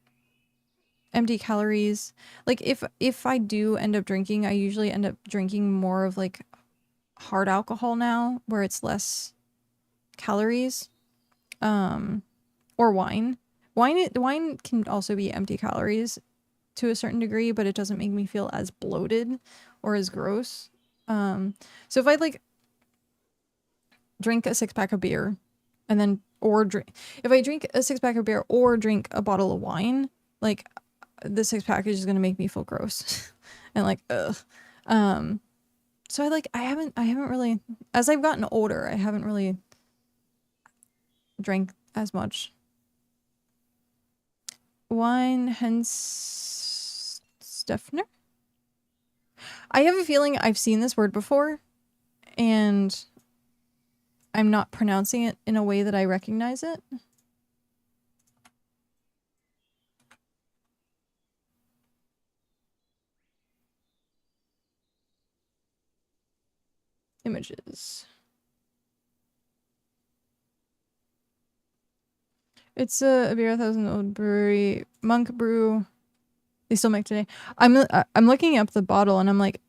Empty calories. Like, if I do end up drinking, I usually end up drinking more of, like, hard alcohol now, where it's less calories. Or wine. Wine can also be empty calories to a certain degree, but it doesn't make me feel as bloated or as gross. So if I like drink a 6-pack of beer and then if I drink a 6-pack of beer or drink a bottle of wine, like the 6-pack is just gonna make me feel gross and like ugh. So I haven't really, as I've gotten older, I haven't really drank as much wine, hence Steffner. I have a feeling I've seen this word before, and I'm not pronouncing it in a way that I recognize it. Images. It's a beer 1,000-old brewery, Monk Brew. They still make today. I'm looking up the bottle and I'm like,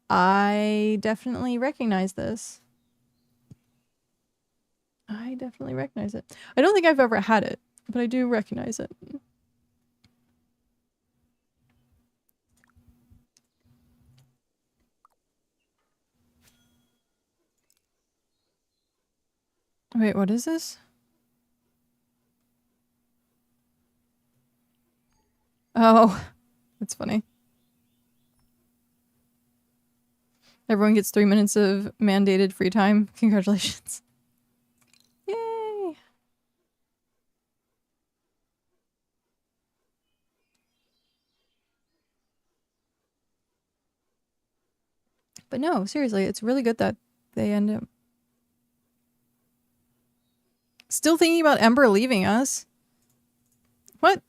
I definitely recognize this. I definitely recognize it. I don't think I've ever had it, but I do recognize it. Wait, what is this? Oh, that's funny. Everyone gets 3 minutes of mandated free time. Congratulations. Yay! But no, seriously, it's really good that they end up still thinking about Ember leaving us. What?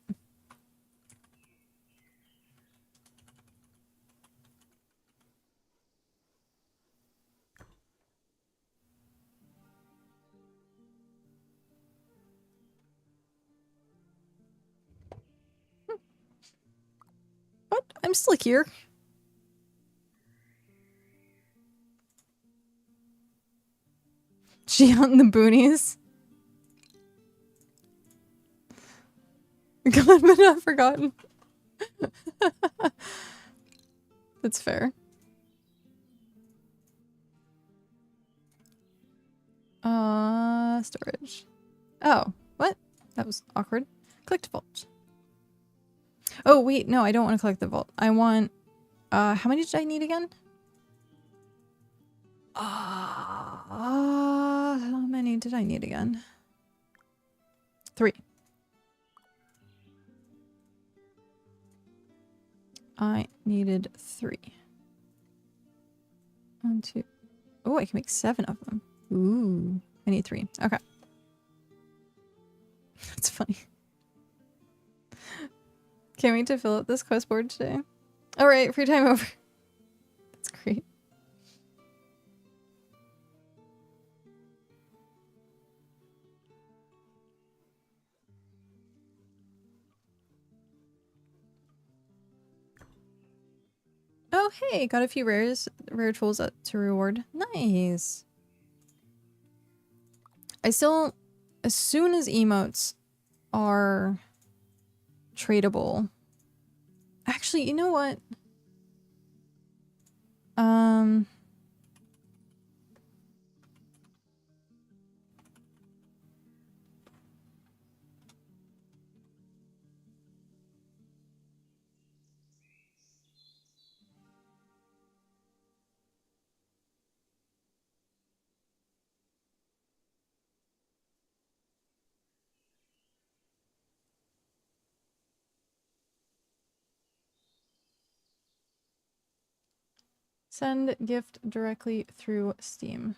What? I'm still here. She out in the boonies. God, but not forgotten. That's fair. Storage. Oh, what? That was awkward. Collect vault. Oh, wait, no, I don't want to collect the vault. I want, how many did I need again? How many did I need again? 3. I needed 3. 1, 2. Oh, I can make 7 of them. Ooh, I need 3. Okay. That's funny. Can't wait to fill out this quest board today. All right, free time over. That's great. Oh, hey, got a few rare tools to reward. Nice. I still, as soon as emotes are tradable. Actually, you know what? Um. Send gift directly through Steam.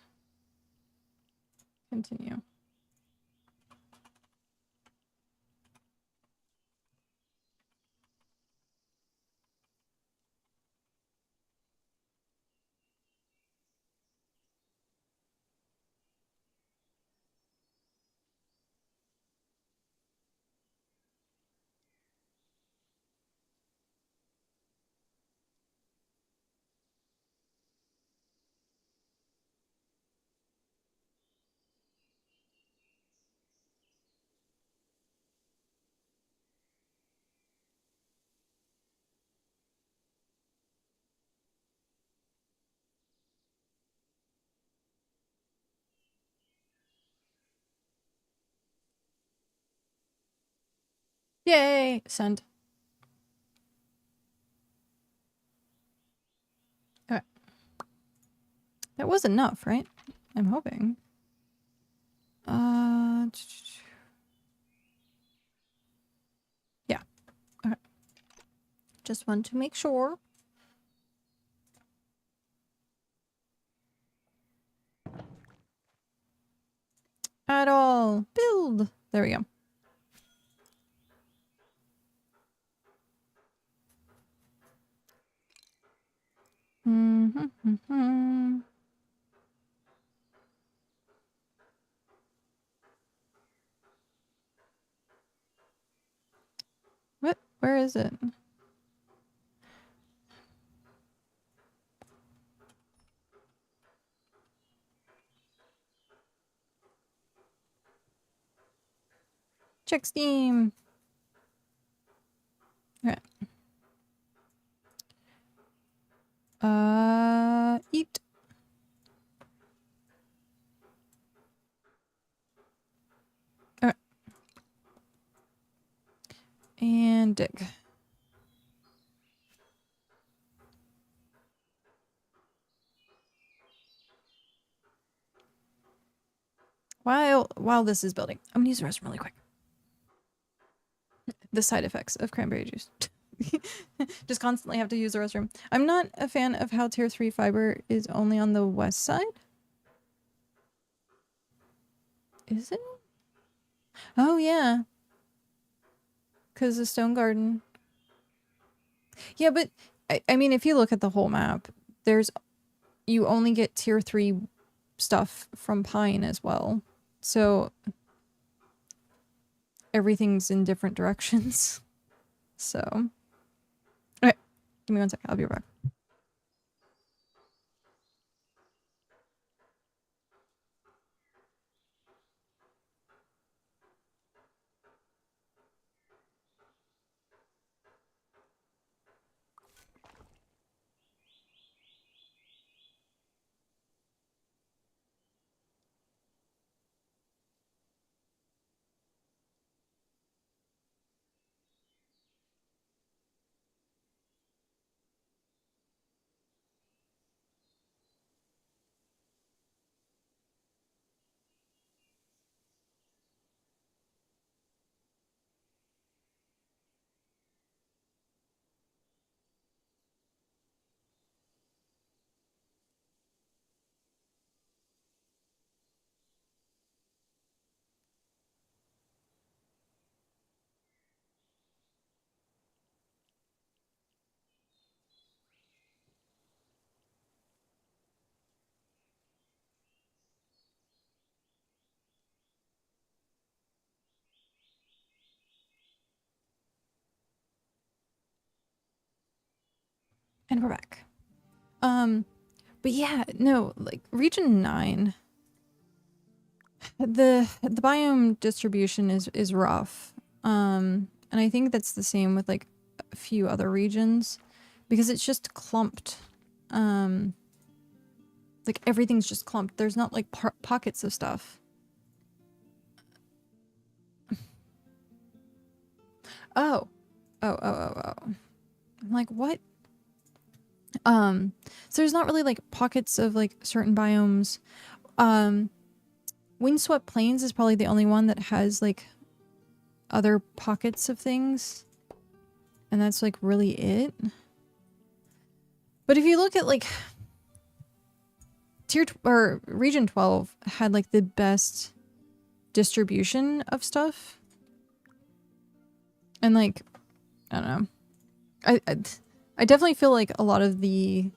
Continue. Yay! Send. Okay. That was enough, right? I'm hoping. Yeah. Okay. Just want to make sure. At all. Build. There we go. Mm-hmm. What? Where is it? Check Steam. Okay. Eat. Okay. And dig. While this is building, I'm gonna use the restroom really quick. The side effects of cranberry juice. Just constantly have to use the restroom. I'm not a fan of how tier 3 fiber is only on the west side. Is it? Oh, yeah. Because the stone garden. Yeah, but I mean, if you look at the whole map, you only get tier 3 stuff from pine as well. So everything's in different directions. So. Okay. Give me 1 second. I'll be right back. And we're back. But yeah, no, like region 9, the biome distribution is rough. And I think that's the same with like a few other regions because it's just clumped. Like everything's just clumped. There's not like pockets of stuff. Oh. I'm like, what? So there's not really like pockets of like certain biomes. Windswept Plains is probably the only one that has like other pockets of things. And that's like really it. But if you look at like region 12 had like the best distribution of stuff. And like, I don't know. I definitely feel like a lot of the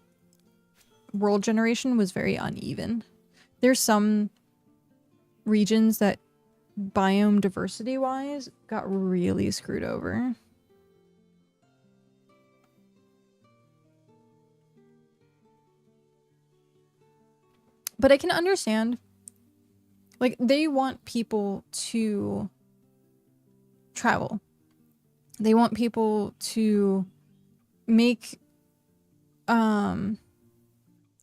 world generation was very uneven. There's some regions that biome diversity wise got really screwed over. But I can understand, like, they want people to travel. They want people to make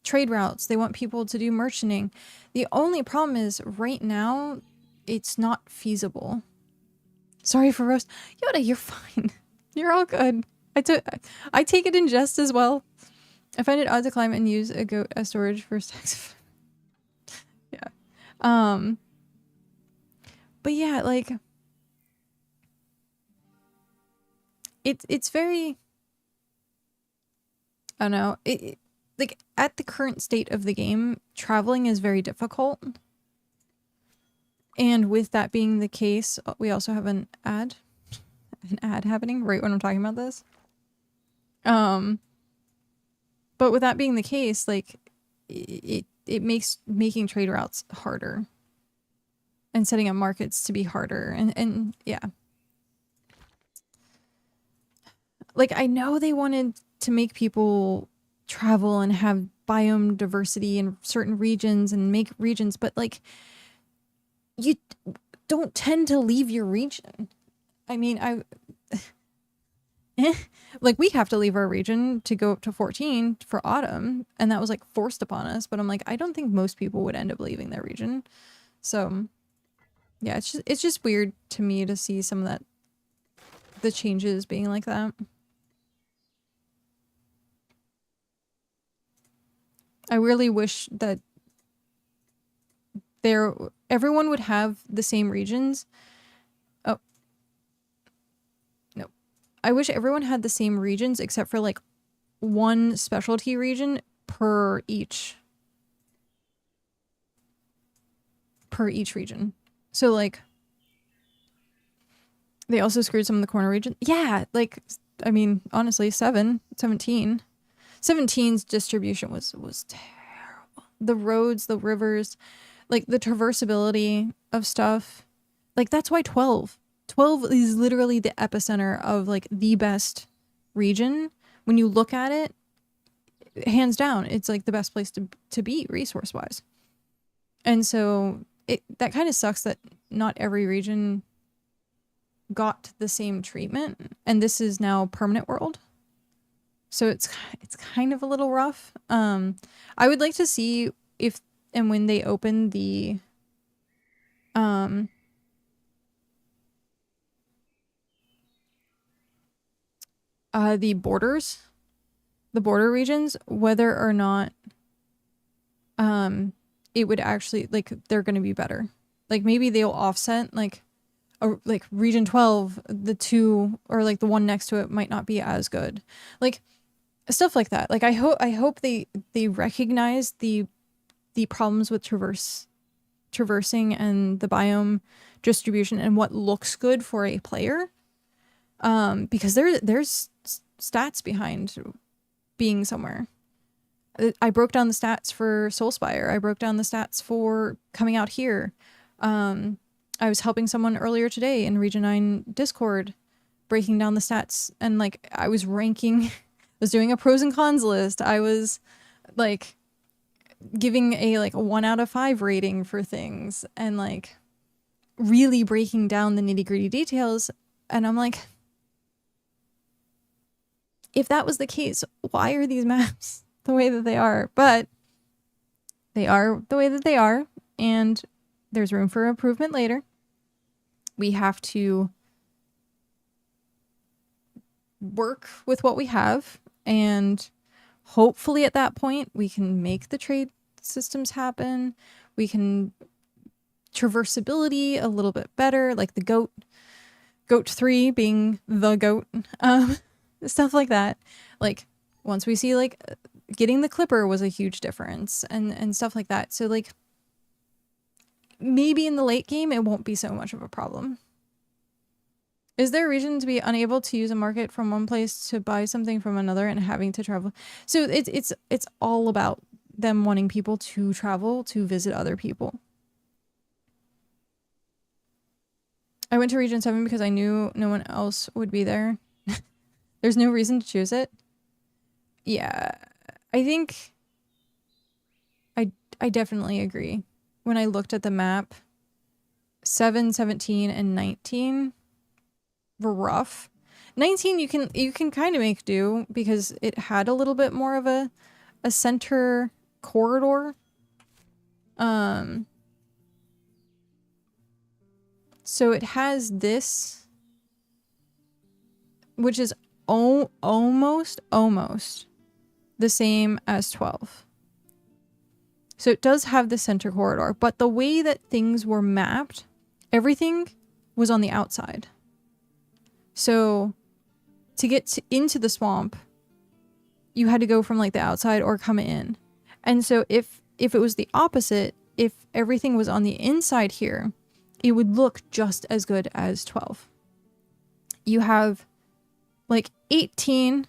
trade routes. They want people to do merchanting. The only problem is right now it's not feasible. Sorry for roast. Yoda, you're fine. You're all good. I take it in jest as well. I find it odd to climb and use a goat as storage for stacks. Yeah. But yeah, like it's very, I don't know. Like at the current state of the game, traveling is very difficult. And with that being the case, we also have an ad happening right when I'm talking about this. But with that being the case, like it makes making trade routes harder and setting up markets to be harder. And yeah. Like, I know they wanted to make people travel and have biome diversity in certain regions and make regions, but like, you don't tend to leave your region. I mean, like, we have to leave our region to go up to 14 for autumn, and that was like forced upon us, but I'm like, I don't think most people would end up leaving their region. So yeah, it's just weird to me to see some of the changes being like that. I really wish that everyone would have the same regions. Oh. No. I wish everyone had the same regions except for like one specialty region per each region. So like they also screwed some of the corner region. Yeah, like I mean, honestly, 17. 17's distribution was terrible. The roads, the rivers, like the traversability of stuff. Like that's why 12 is literally the epicenter of like the best region. When you look at it, hands down, it's like the best place to be resource wise. And so that kind of sucks that not every region got the same treatment, and this is now permanent world. So it's kind of a little rough. I would like to see if and when they open the borders, the border regions, whether or not it would actually, like, they're going to be better. Like maybe they'll offset like region 12, the two or like the one next to it might not be as good. Like stuff like that. Like I hope they recognize the problems with traversing and the biome distribution and what looks good for a player. Because there's stats behind being somewhere. I broke down the stats for Soulspire. I broke down the stats for coming out here. I was helping someone earlier today in Region 9 Discord, breaking down the stats, and like I was ranking, was doing a pros and cons list. I was like giving a 1 out of 5 rating for things and like really breaking down the nitty-gritty details. And I'm like, if that was the case, why are these maps the way that they are, but they are the way that they are, and there's room for improvement later. We have to work with what we have, and hopefully at that point we can make the trade systems happen. We can traversability a little bit better, like the goat 3 being the goat, stuff like that. Like once we see like getting the clipper was a huge difference and stuff like that. So like maybe in the late game it won't be so much of a problem. Is there a reason to be unable to use a market from one place to buy something from another and having to travel? So it's all about them wanting people to travel to visit other people. I went to Region 7 because I knew no one else would be there. There's no reason to choose it. Yeah, I think I definitely agree. When I looked at the map, 7, 17, and 19 were rough. 19 you can kind of make do because it had a little bit more of a center corridor. So it has this, which is almost the same as 12. So it does have the center corridor, but the way that things were mapped, everything was on the outside. So to get into the swamp, you had to go from like the outside or come in. And so if it was the opposite, if everything was on the inside here, it would look just as good as 12. You have like 18,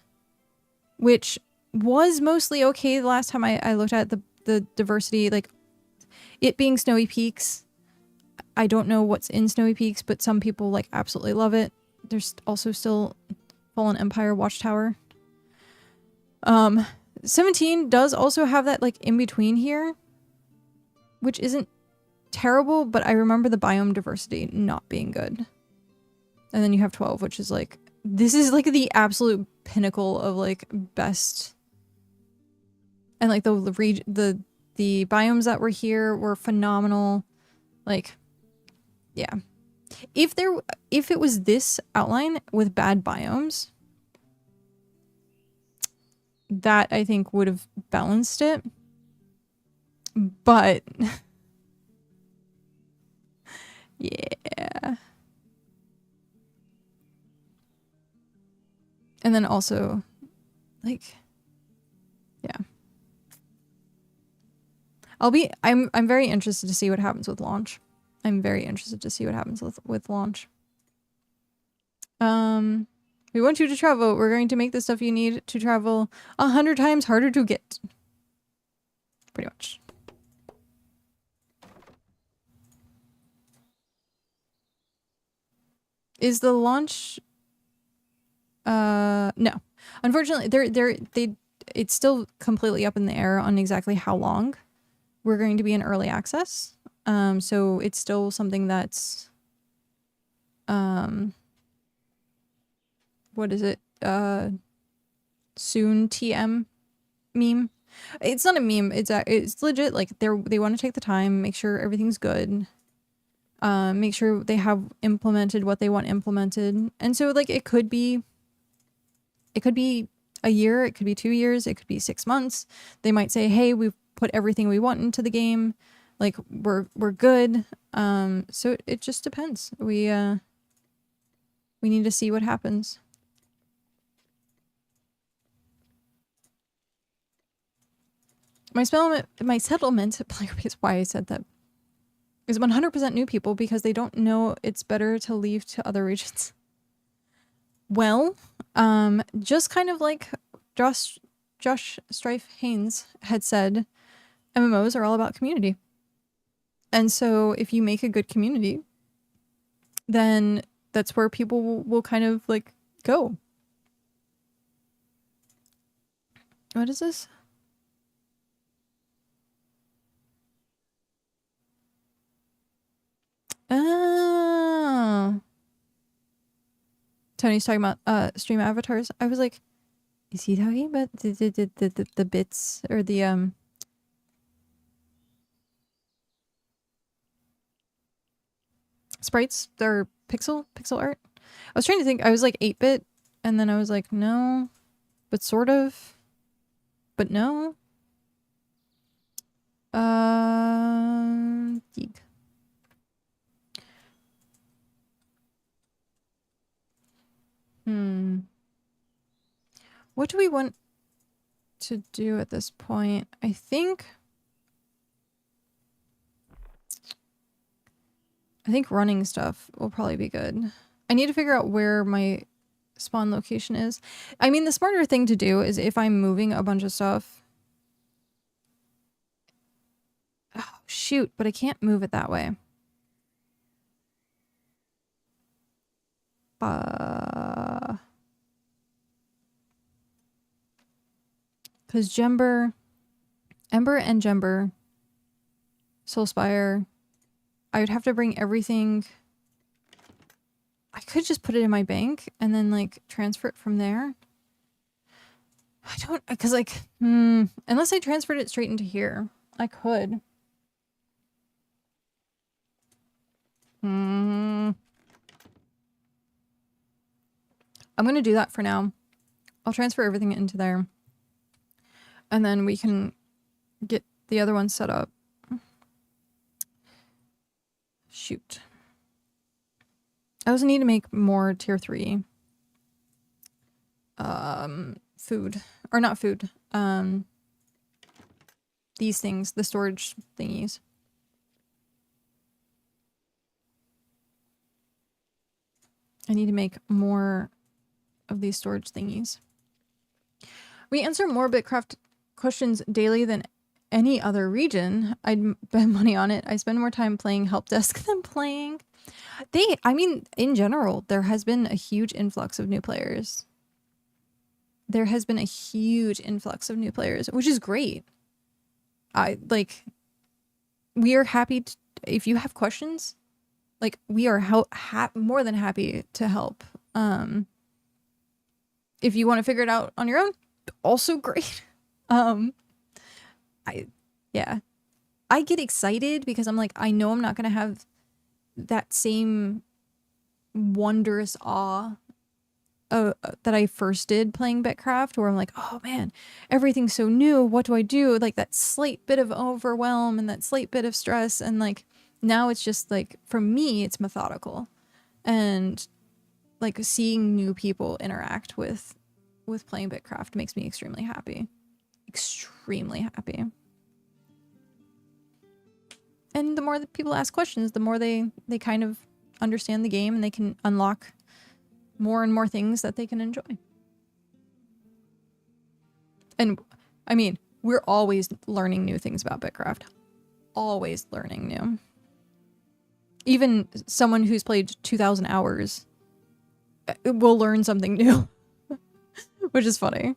which was mostly okay the last time I looked at the diversity, like it being Snowy Peaks. I don't know what's in Snowy Peaks, but some people like absolutely love it. There's also still Fallen Empire Watchtower. 17 does also have that like in between here, which isn't terrible, but I remember the biome diversity not being good. And then you have 12, which is like, this is like the absolute pinnacle of like best. And like the biomes that were here were phenomenal. Like, yeah. If it was this outline with bad biomes, that I think would have balanced it. But yeah. And then also like, yeah. I'm very interested to see what happens with launch. I'm very interested to see what happens with launch. We want you to travel. We're going to make the stuff you need to travel 100 times harder to get. Pretty much. Is the launch no. Unfortunately, it's still completely up in the air on exactly how long we're going to be in early access. So it's still something that's what is it? Soon TM meme. It's not a meme. It's legit. Like they want to take the time, make sure everything's good. Make sure they have implemented what they want implemented. And so like it could be a year, it could be 2 years, it could be 6 months. They might say, "Hey, we've put everything we want into the game. Like we're good." So it just depends. We need to see what happens. My settlement, is why I said that, is 100% new people because they don't know it's better to leave to other regions. Well, just kind of like Josh Strife Haynes had said, MMOs are all about community. And so if you make a good community, then that's where people will kind of like go. What is this? Oh. Tony's talking about stream avatars. I was like, Is he talking about the bits or the sprites? They're pixel art? I was trying to think. I was like 8-bit, and then I was like, no, but sort of, but no. Geek. What do we want to do at this point? I think running stuff will probably be good. I need to figure out where my spawn location is. I mean, the smarter thing to do is if I'm moving a bunch of stuff. Oh, shoot, but I can't move it that way. Because Ember and Gember, Soulspire, I would have to bring everything. I could just put it in my bank and then like transfer it from there. I don't, because like, unless I transferred it straight into here, I could. I'm going to do that for now. I'll transfer everything into there. And then we can get the other one set up. Shoot. I also need to make more tier 3 food. Or not food. These things, the storage thingies. I need to make more of these storage thingies. We answer more BitCraft questions daily than any other region. I'd bet money on it. I spend more time playing help desk than playing. I mean, in general, there has been a huge influx of new players. There has been a huge influx of new players, which is great. We are happy to, if you have questions, like, we are more than happy to help. If you want to figure it out on your own, also great. I get excited because I'm like, I know I'm not going to have that same wondrous awe that I first did playing BitCraft, where I'm like, oh man, everything's so new. What do I do? Like that slight bit of overwhelm and that slight bit of stress. And like, now it's just like, for me, it's methodical. And like seeing new people interact with playing BitCraft makes me extremely happy. Extremely happy. And the more that people ask questions, the more they kind of understand the game and they can unlock more and more things that they can enjoy. And I mean, we're always learning new things about BitCraft. Always learning new. Even someone who's played 2,000 hours will learn something new, which is funny.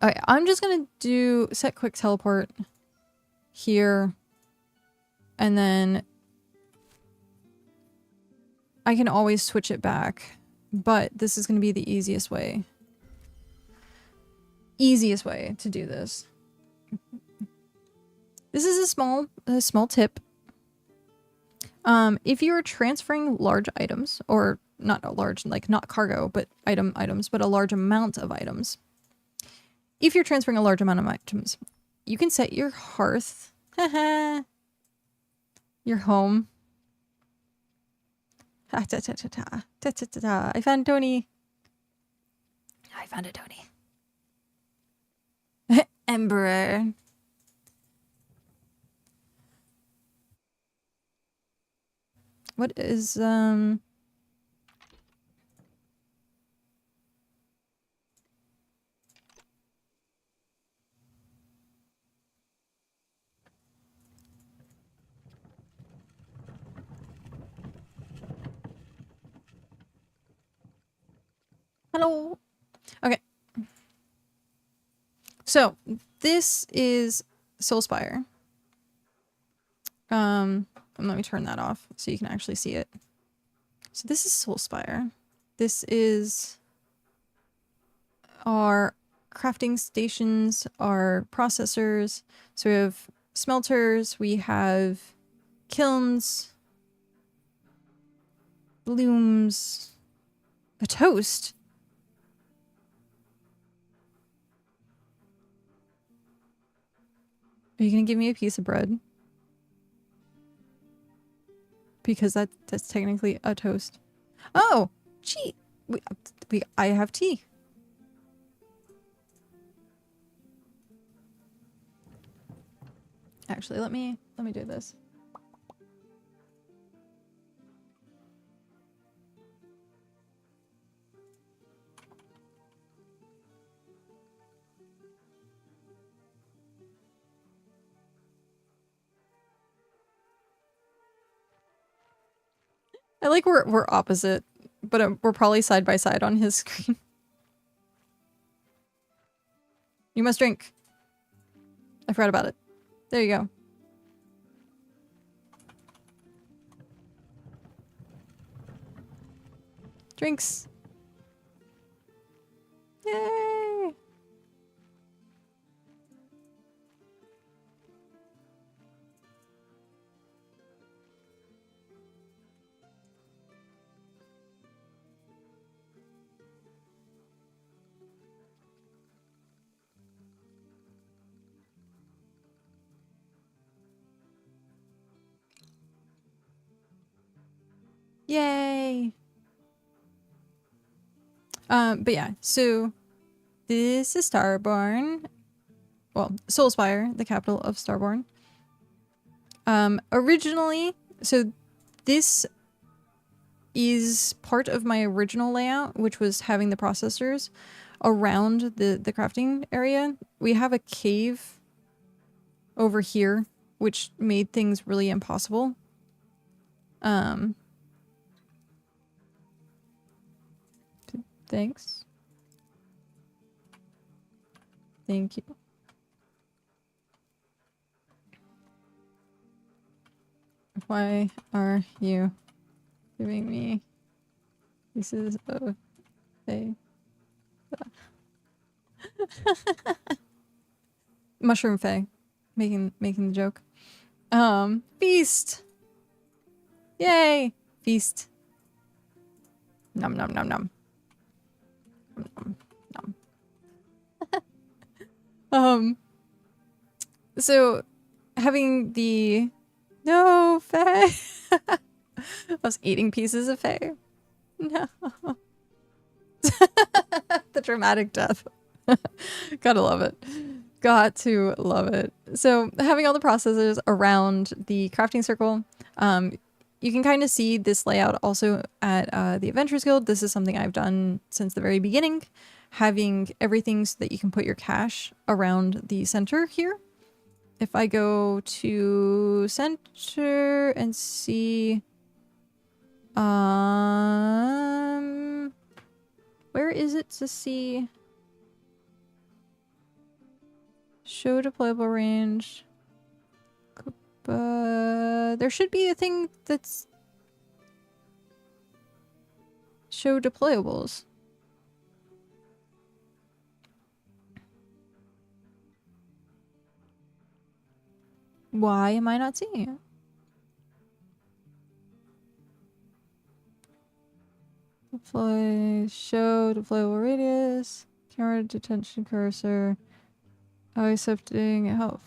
All right, I'm just gonna do set quick teleport here, and then I can always switch it back, but this is going to be the easiest way. Easiest way to do this. This is a small tip. If you're transferring large items, or not a large, like not cargo, but items, but a large amount of items. If you're transferring a large amount of items, you can set your hearth, your home. I found Tony. I found a Tony. Ember. What is Hello. Okay. So this is Soulspire. Let me turn that off so you can actually see it. So this is Soulspire. This is our crafting stations, our processors. So we have smelters, we have kilns, looms, a toast. Are you gonna give me a piece of bread? Because that's technically a toast. Oh, gee, I have tea. Actually, let me do this. I like we're opposite, but we're probably side by side on his screen. You must drink. I forgot about it. There you go. Drinks. Yay! Yay! But yeah, so this is Starborne. Well, Soulspire, the capital of Starborne. Originally, so this is part of my original layout, which was having the processors around the crafting area. We have a cave over here, which made things really impossible. Thanks. Thank you. Why are you giving me pieces of a mushroom fay? Making the joke. Feast! Yay! Feast. Nom nom nom nom. Nom nom. So having the no fay. I was eating pieces of fay. No. The dramatic death. Gotta love it. Got to love it. So having all the processors around the crafting circle, you can kind of see this layout also at the Adventurers Guild. This is something I've done since the very beginning, having everything so that you can put your cache around the center here. If I go to center and see, where is it to see? Show deployable range. There should be a thing that's show deployables. Why am I not seeing it? Show deployable radius. Camera detention cursor. Always accepting help.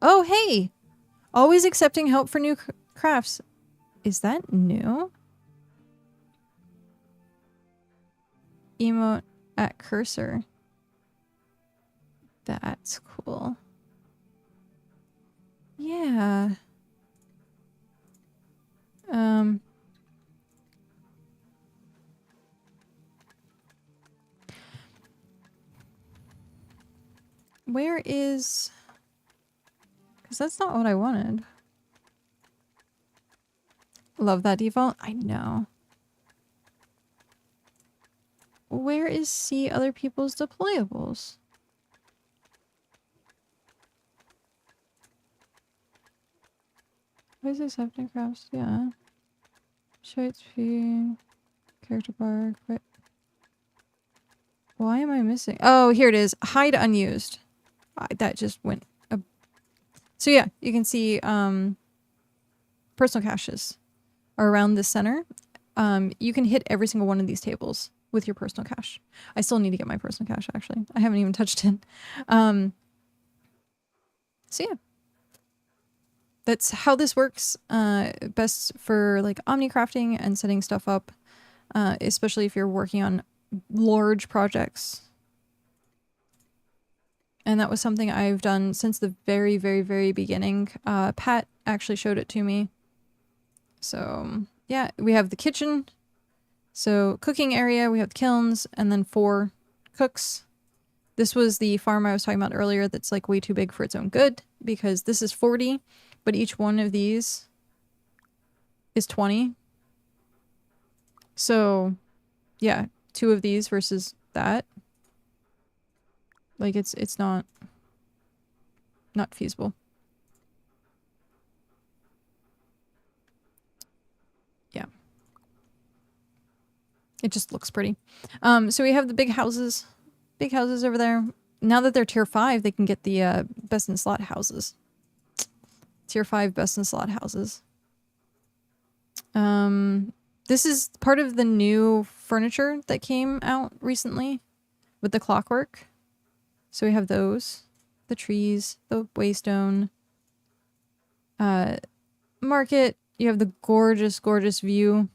Oh, hey! Always accepting help for new crafts. Is that new? Emote at cursor. That's cool. Yeah. Where is... Because that's not what I wanted. Love that default. I know. Where is see other people's deployables? What is accepting crafts? Yeah. Show HP. Character bar. Quit. Why am I missing? Oh, here it is. Hide unused. That just went. So yeah, you can see personal caches are around the center. You can hit every single one of these tables with your personal cache. I still need to get my personal cache, actually. I haven't even touched it. So yeah. That's how this works. Best for like omnicrafting and setting stuff up, especially if you're working on large projects. And that was something I've done since the very, very, very beginning. Pat actually showed it to me. So yeah, we have the kitchen. So cooking area, we have the kilns, and then 4 cooks. This was the farm I was talking about earlier that's like way too big for its own good, because this is 40, but each one of these is 20. So yeah, 2 of these versus that. Like it's not feasible. Yeah. It just looks pretty. So we have the big houses over there. Now that they're tier 5, they can get the best in slot houses. Tier 5 best in slot houses. This is part of the new furniture that came out recently with the clockwork. So we have those, the trees, the waystone, market. You have the gorgeous, gorgeous view.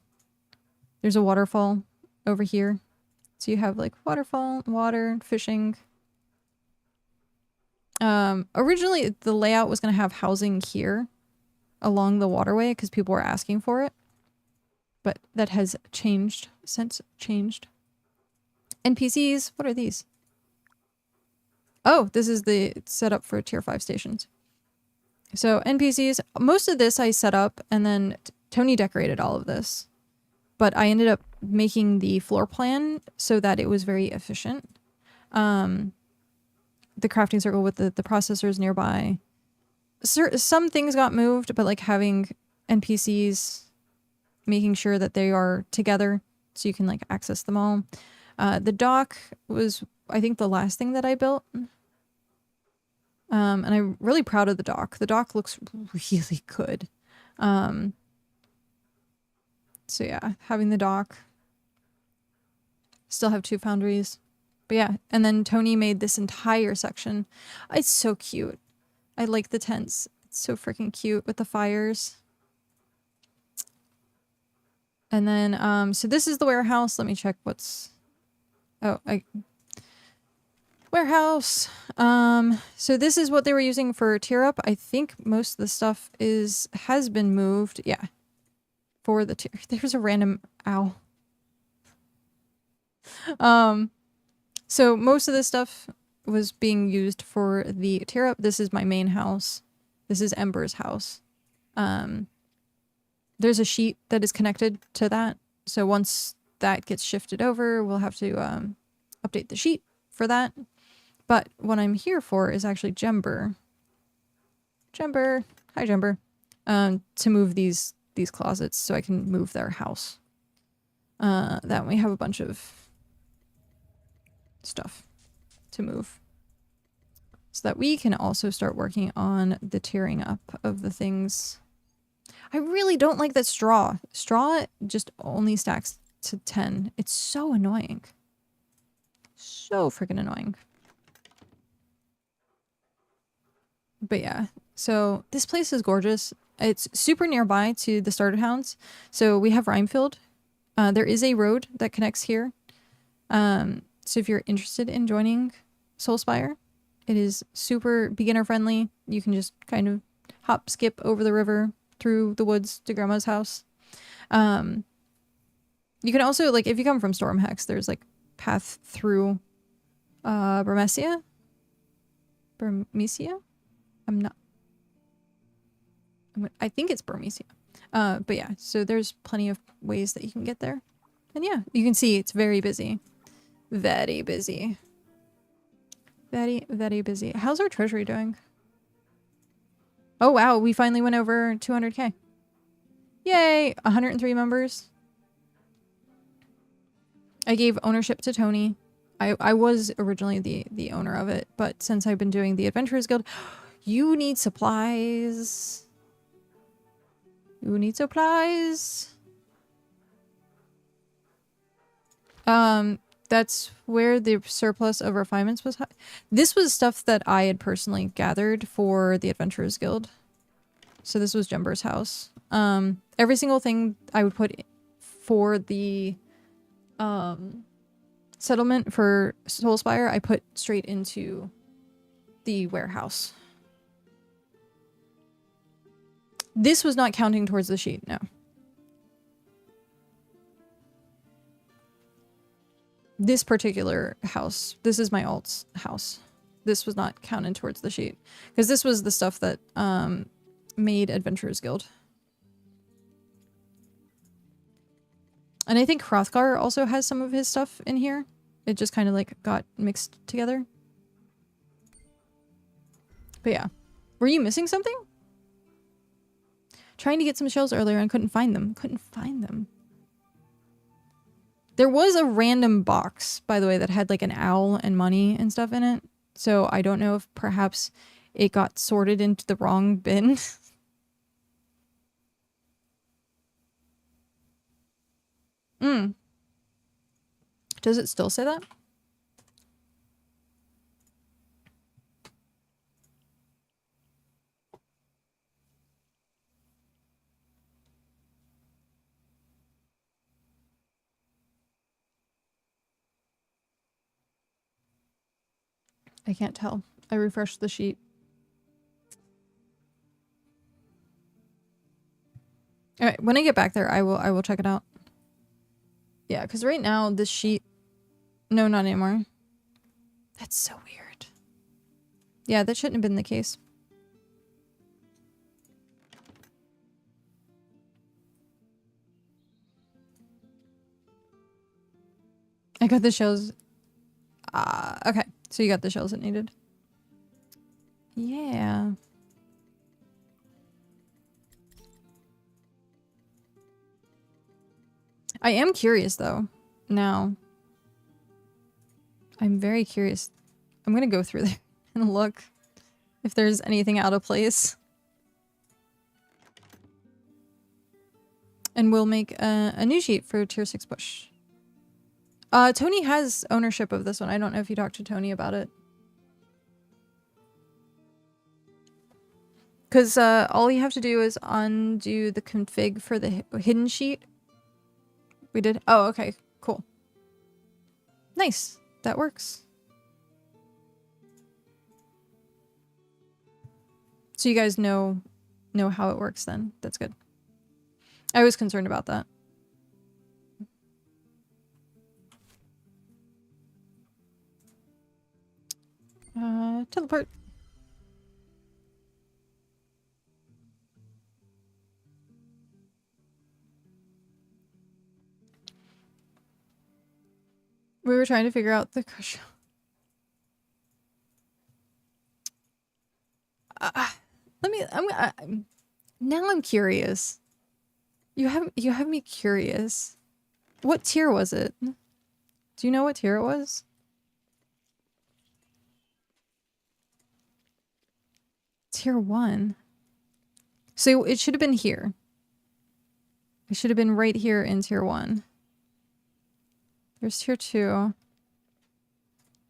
There's a waterfall over here. So you have like waterfall, water, fishing. Originally the layout was going to have housing here along the waterway because people were asking for it. But that has changed, since changed. NPCs, what are these? Oh, this is the setup for tier 5 stations. So NPCs, most of this I set up and then Tony decorated all of this. But I ended up making the floor plan so that it was very efficient. The crafting circle with the processors nearby. Some things got moved, but like having NPCs, making sure that they are together so you can like access them all. The dock was, I think, the last thing that I built. And I'm really proud of the dock. The dock looks really good. So yeah, having the dock. Still have 2 foundries. But yeah, and then Tony made this entire section. It's so cute. I like the tents. It's so freaking cute with the fires. And then, so this is the warehouse. Let me check what's... Oh, warehouse. So this is what they were using for tier up. I think most of the stuff has been moved. Yeah. For the tier. There's a random owl. So most of this stuff was being used for the tier up. This is my main house. This is Ember's house. There's a sheet that is connected to that. So once that gets shifted over, we'll have to update the sheet for that. But what I'm here for is actually Jember. Jember. Hi, Jember. To move these closets so I can move their house. That we have a bunch of stuff to move. So that we can also start working on the tiering up of the things. I really don't like that straw. Straw just only stacks to 10. It's so annoying. So freaking annoying. But yeah, so this place is gorgeous. It's super nearby to the Started Hounds. So we have Rhymefield. There is a road that connects here. So if you're interested in joining Soulspire, it is super beginner friendly. You can just kind of hop, skip over the river through the woods to Grandma's house. You can also, like, if you come from Stormhex, there's like path through Burmecia? I think it's Burmecia. But yeah, so there's plenty of ways that you can get there. And yeah, you can see it's very busy. Very busy. Very, very busy. How's our treasury doing? Oh wow, we finally went over 200k. Yay! 103 members. I gave ownership to Tony. I was originally the owner of it, but since I've been doing the Adventurers Guild, you need supplies. You need supplies. That's where the surplus of refinements was. This was stuff that I had personally gathered for the Adventurers Guild. So this was Jumber's house. Every single thing I would put for the settlement for Soulspire, I put straight into the warehouse. This was not counting towards the sheet, no. This particular house, this is my alt's house. This was not counted towards the sheet. Because this was the stuff that made Adventurers Guild. And I think Hrothgar also has some of his stuff in here. It just kind of like got mixed together. But yeah. Were you missing something? Trying to get some shells earlier and couldn't find them. Couldn't find them. There was a random box, by the way, that had like an owl and money and stuff in it. So I don't know if perhaps it got sorted into the wrong bin. Does it still say that? I can't tell. I refreshed the sheet. All right, when I get back there, I will check it out. Yeah, because right now this sheet, no, not anymore. That's so weird. Yeah, that shouldn't have been the case. I got the shells. Okay, so you got the shells it needed. Yeah. I am curious though. Now. I'm very curious. I'm gonna go through there and look if there's anything out of place. And we'll make a new sheet for tier 6 bush. Tony has ownership of this one. I don't know if you talked to Tony about it. Because all you have to do is undo the config for the hidden sheet. We did? Oh, okay. Cool. Nice. That works. So you guys know how it works then. That's good. I was concerned about that. Teleport. We were trying to figure out the crush. Now I'm curious. You have me curious. What tier was it? Do you know what tier it was? Tier 1. So it should have been here. It should have been right here in tier 1. There's tier 2.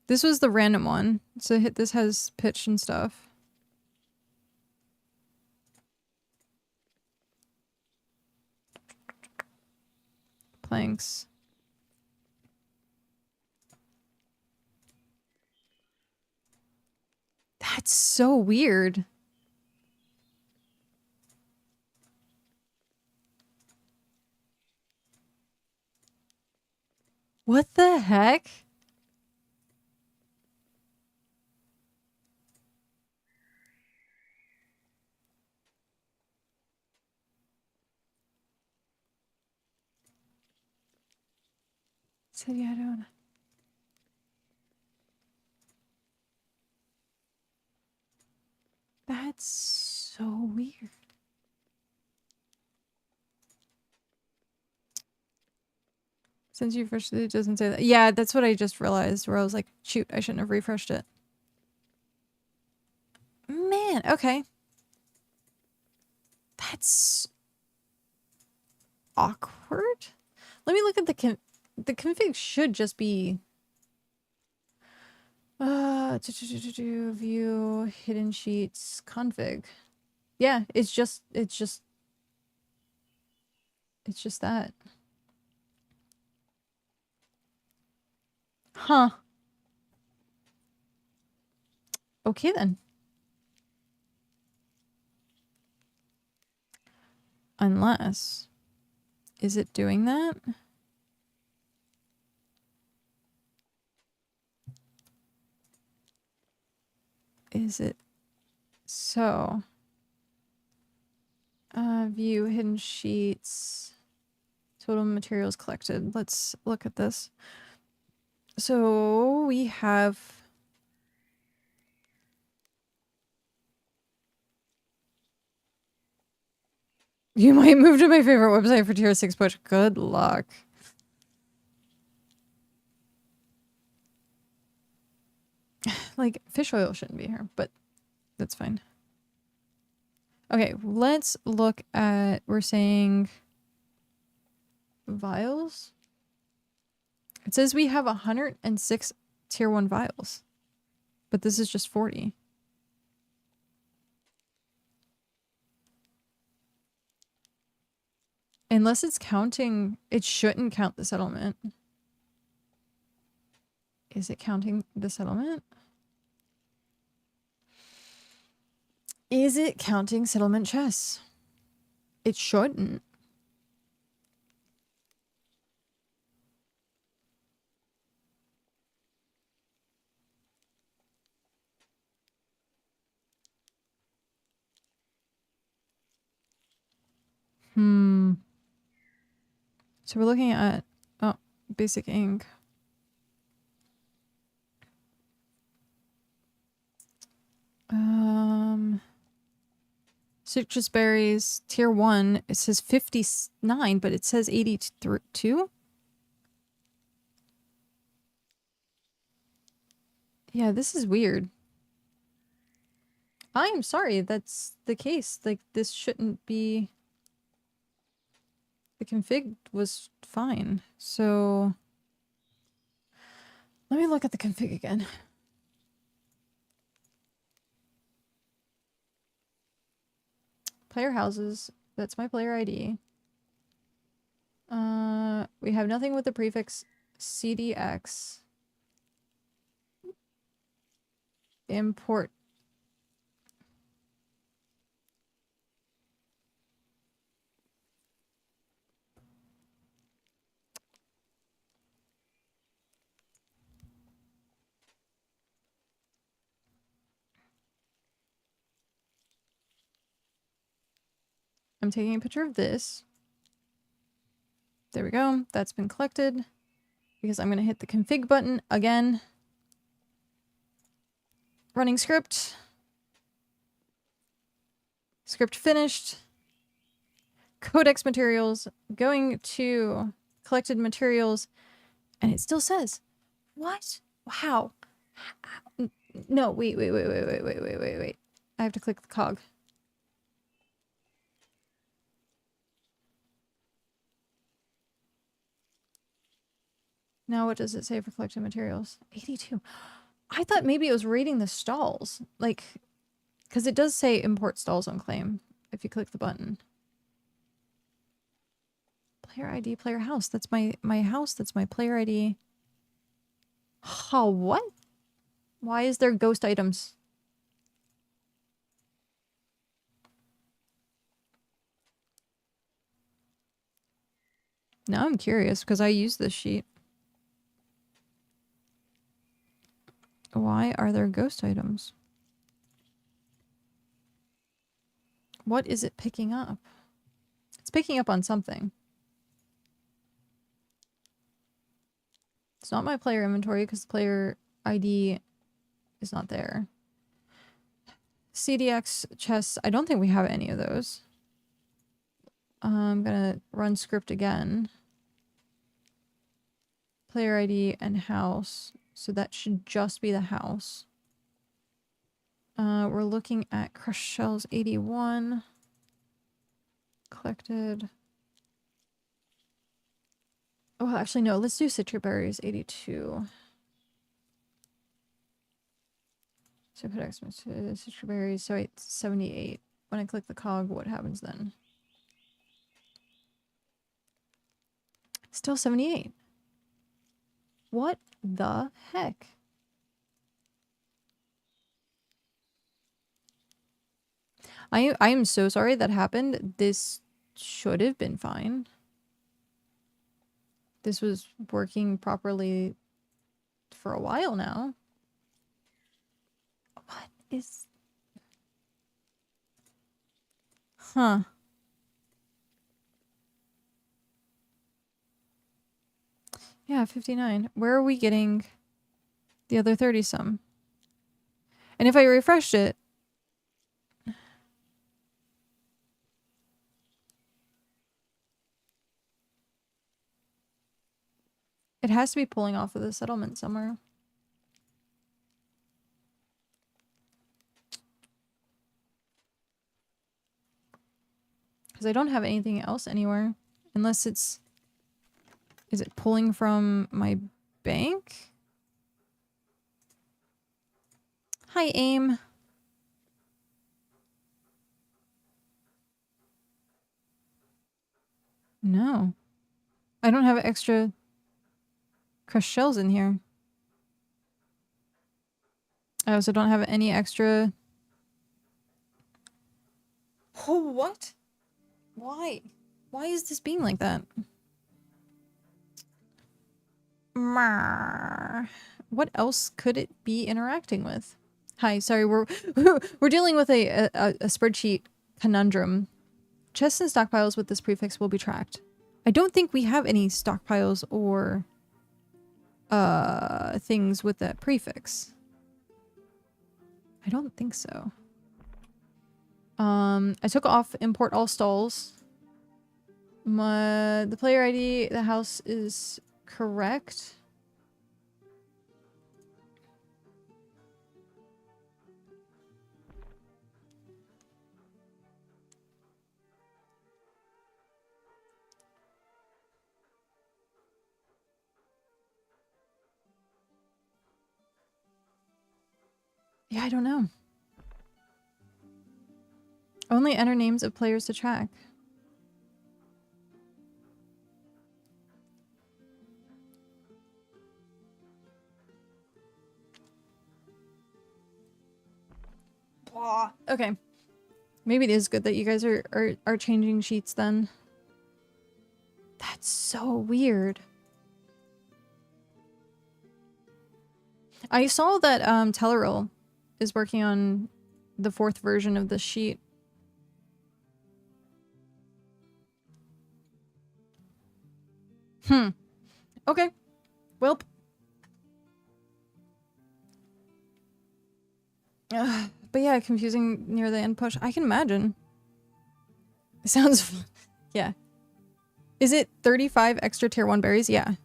This was the random one. So this has pitch and stuff. Planks. That's so weird. What the heck? So yeah, I don't. That's so weird. Since you refreshed it, it doesn't say that. Yeah, that's what I just realized, where I was like, shoot, I shouldn't have refreshed it. Man, okay. That's awkward. Let me look at the config should just be view hidden sheets config. Yeah, it's just that. Huh. Okay then. Unless, is it doing that? Is it so? View hidden sheets, total materials collected. Let's look at this. So we have you might move to my favorite website for tier 6 push. Good luck. Like, fish oil shouldn't be here, but that's fine. Okay, let's look at, we're saying vials. It says we have 106 tier 1 vials, but this is just 40. Unless it's counting, it shouldn't count the settlement. Is it counting the settlement? Is it counting settlement chests? It shouldn't. So we're looking at, oh, basic ink. Citrus berries, tier 1, it says 59, but it says 82? Yeah, this is weird. I am sorry that's the case. Like, this shouldn't be... The config was fine. So... Let me look at the config again. Player houses. That's my player ID. We have nothing with the prefix CDX. Import. I'm taking a picture of this. There we go. That's been collected. Because I'm going to hit the config button again. Running script. Script finished. Codex materials. Going to collected materials. And it still says, what? How? No, wait. I have to click the cog. Now what does it say for collected materials? 82. I thought maybe it was rating the stalls. Like, because it does say import stalls on claim if you click the button. Player ID, player house. That's my house. That's my player ID. Oh, what? Why is there ghost items? Now I'm curious because I use this sheet. Why are there ghost items? What is it picking up? It's picking up on something. It's not my player inventory because the player ID is not there. CDX chests, I don't think we have any of those. I'm gonna run script again. Player ID and house. So that should just be the house. We're looking at crushed shells 81. Collected. Oh, actually, no. Let's do citrus berries 82. So I put X to citrus berries. So it's 78. When I click the cog, what happens then? Still 78. What the heck? I am so sorry that happened. This should have been fine. This was working properly for a while now. What is... Huh. Yeah, 59. Where are we getting the other 30-some? And if I refreshed it... It has to be pulling off of the settlement somewhere. Because I don't have anything else anywhere. Unless it's... Is it pulling from my bank? Hi, AIM. No. I don't have extra crushed shells in here. I also don't have any extra... Oh, what? Why? Why is this being like that? What else could it be interacting with? Hi, sorry, we're we're dealing with a spreadsheet conundrum. Chests and stockpiles with this prefix will be tracked. I don't think we have any stockpiles or things with that prefix. I don't think so. I took off import all stalls. The player ID, the house is correct. Yeah, I don't know. Only enter names of players to track. Blah. Okay. Maybe it is good that you guys are changing sheets then. That's so weird. I saw that Telleril is working on the 4th version of this sheet. Okay. Welp. But yeah, confusing near the end push. I can imagine. It sounds... yeah. Is it 35 extra tier 1 berries? Yeah.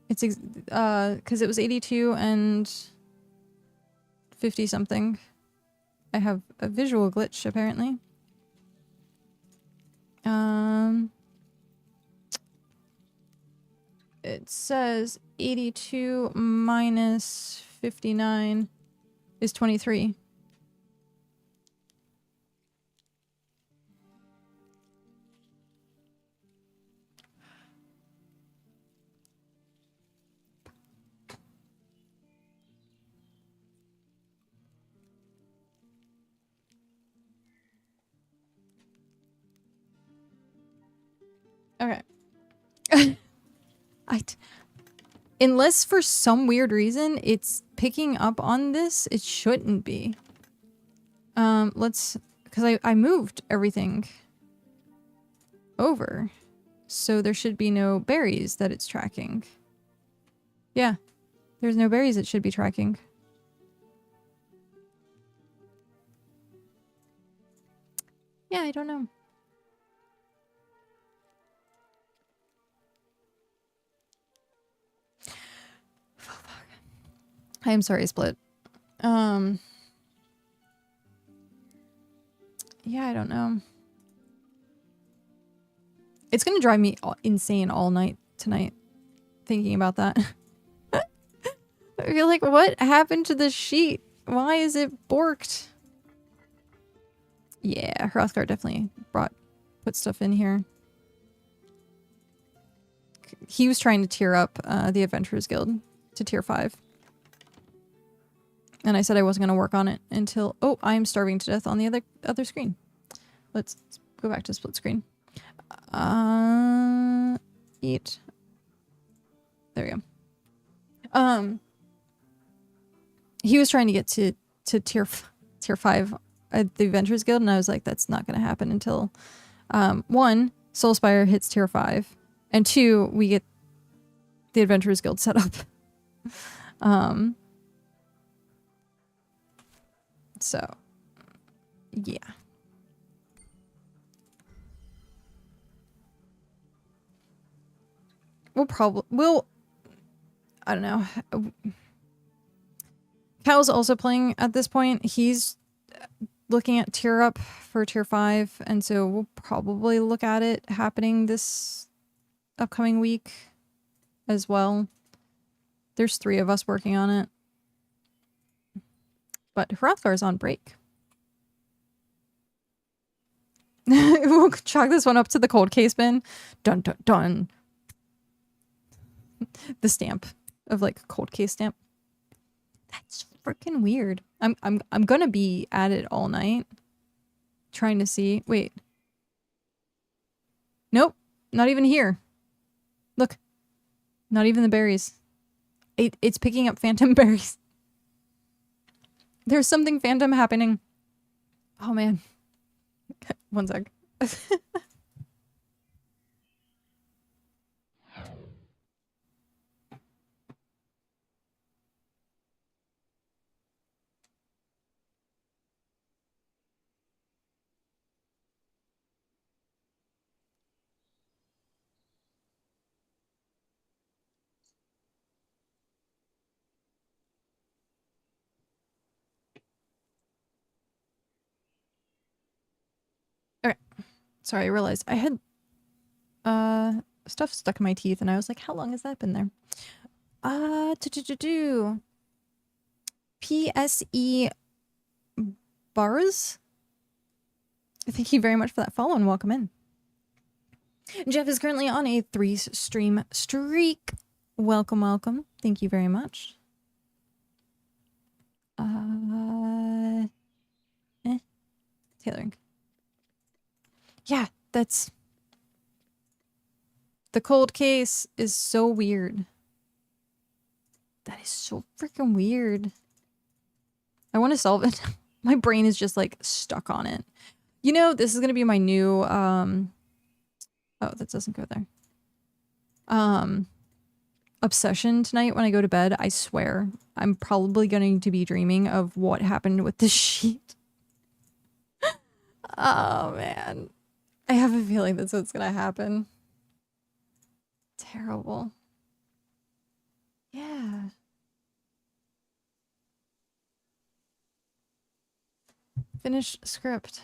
It's because it was 82 and 50 something. I have a visual glitch apparently. It says 82 minus 59 is 23. Okay. Unless for some weird reason it's picking up on this, it shouldn't be. Because I moved everything over. So there should be no berries that it's tracking. Yeah. There's no berries it should be tracking. Yeah, I don't know. I am sorry, Split. Yeah, I don't know. It's gonna drive me insane all night tonight, thinking about that. I feel like, what happened to the sheet? Why is it borked? Yeah, Hrothgar definitely put stuff in here. He was trying to tier up the Adventurers Guild to tier 5. And I said I wasn't going to work on it until... Oh, I'm starving to death on the other screen. Let's go back to split screen. Eat. There we go. He was trying to get to tier 5 at the Adventurers Guild, and I was like, that's not going to happen until 1, Soulspire hits tier 5, and 2, we get the Adventurers Guild set up. So, yeah. I don't know. Cal's also playing at this point. He's looking at tier up for tier 5, and so we'll probably look at it happening this upcoming week as well. There's 3 of us working on it. But Hrothgar's on break. We'll chalk this one up to the cold case bin. Dun dun dun. The stamp of like cold case stamp. That's freaking weird. I'm gonna be at it all night, trying to see. Wait. Nope, not even here. Look, not even the berries. It's picking up phantom berries. There's something phantom happening. Oh man. One sec. Okay. Sorry, I realized I had stuff stuck in my teeth, and I was like, how long has that been there? PSE Bars? Thank you very much for that follow and welcome in. Jeff is currently on a 3-stream streak. Welcome, welcome. Thank you very much. Tailoring. Yeah, that's... The cold case is so weird. That is so freaking weird. I want to solve it. My brain is just like stuck on it. You know, this is going to be my new, oh, that doesn't go there. Obsession tonight when I go to bed. I swear I'm probably going to be dreaming of what happened with this sheet. Oh man. I have a feeling that's what's going to happen. Terrible. Yeah. Finish script.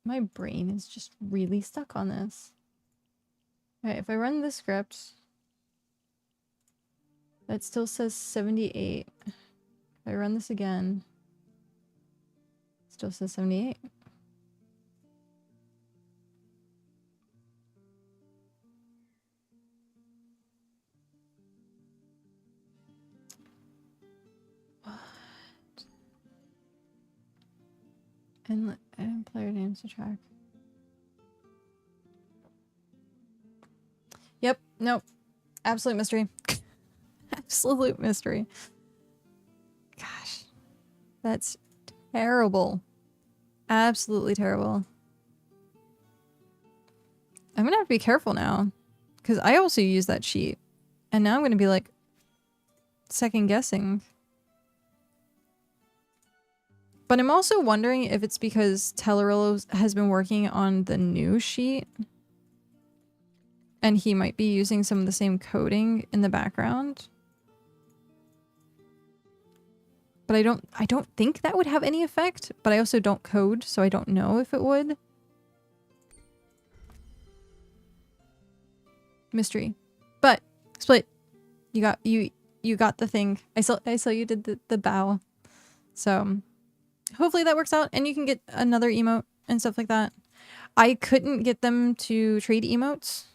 My brain is just really stuck on this. Okay, if I run the script, that still says 78. If I run this again, it still says 78. And player names to track. Yep. Nope. Absolute mystery. Absolute mystery. Gosh. That's terrible. Absolutely terrible. I'm gonna have to be careful now. Because I also use that sheet. And now I'm gonna be like second guessing. But I'm also wondering if it's because Tellerillo has been working on the new sheet. and he might be using some of the same coding in the background. But I don't think that would have any effect, but I also don't code, so I don't know if it would. Mystery. But Split, you got the thing. I saw you did the bow. So hopefully that works out and you can get another emote and stuff like that. I couldn't get them to trade emotes.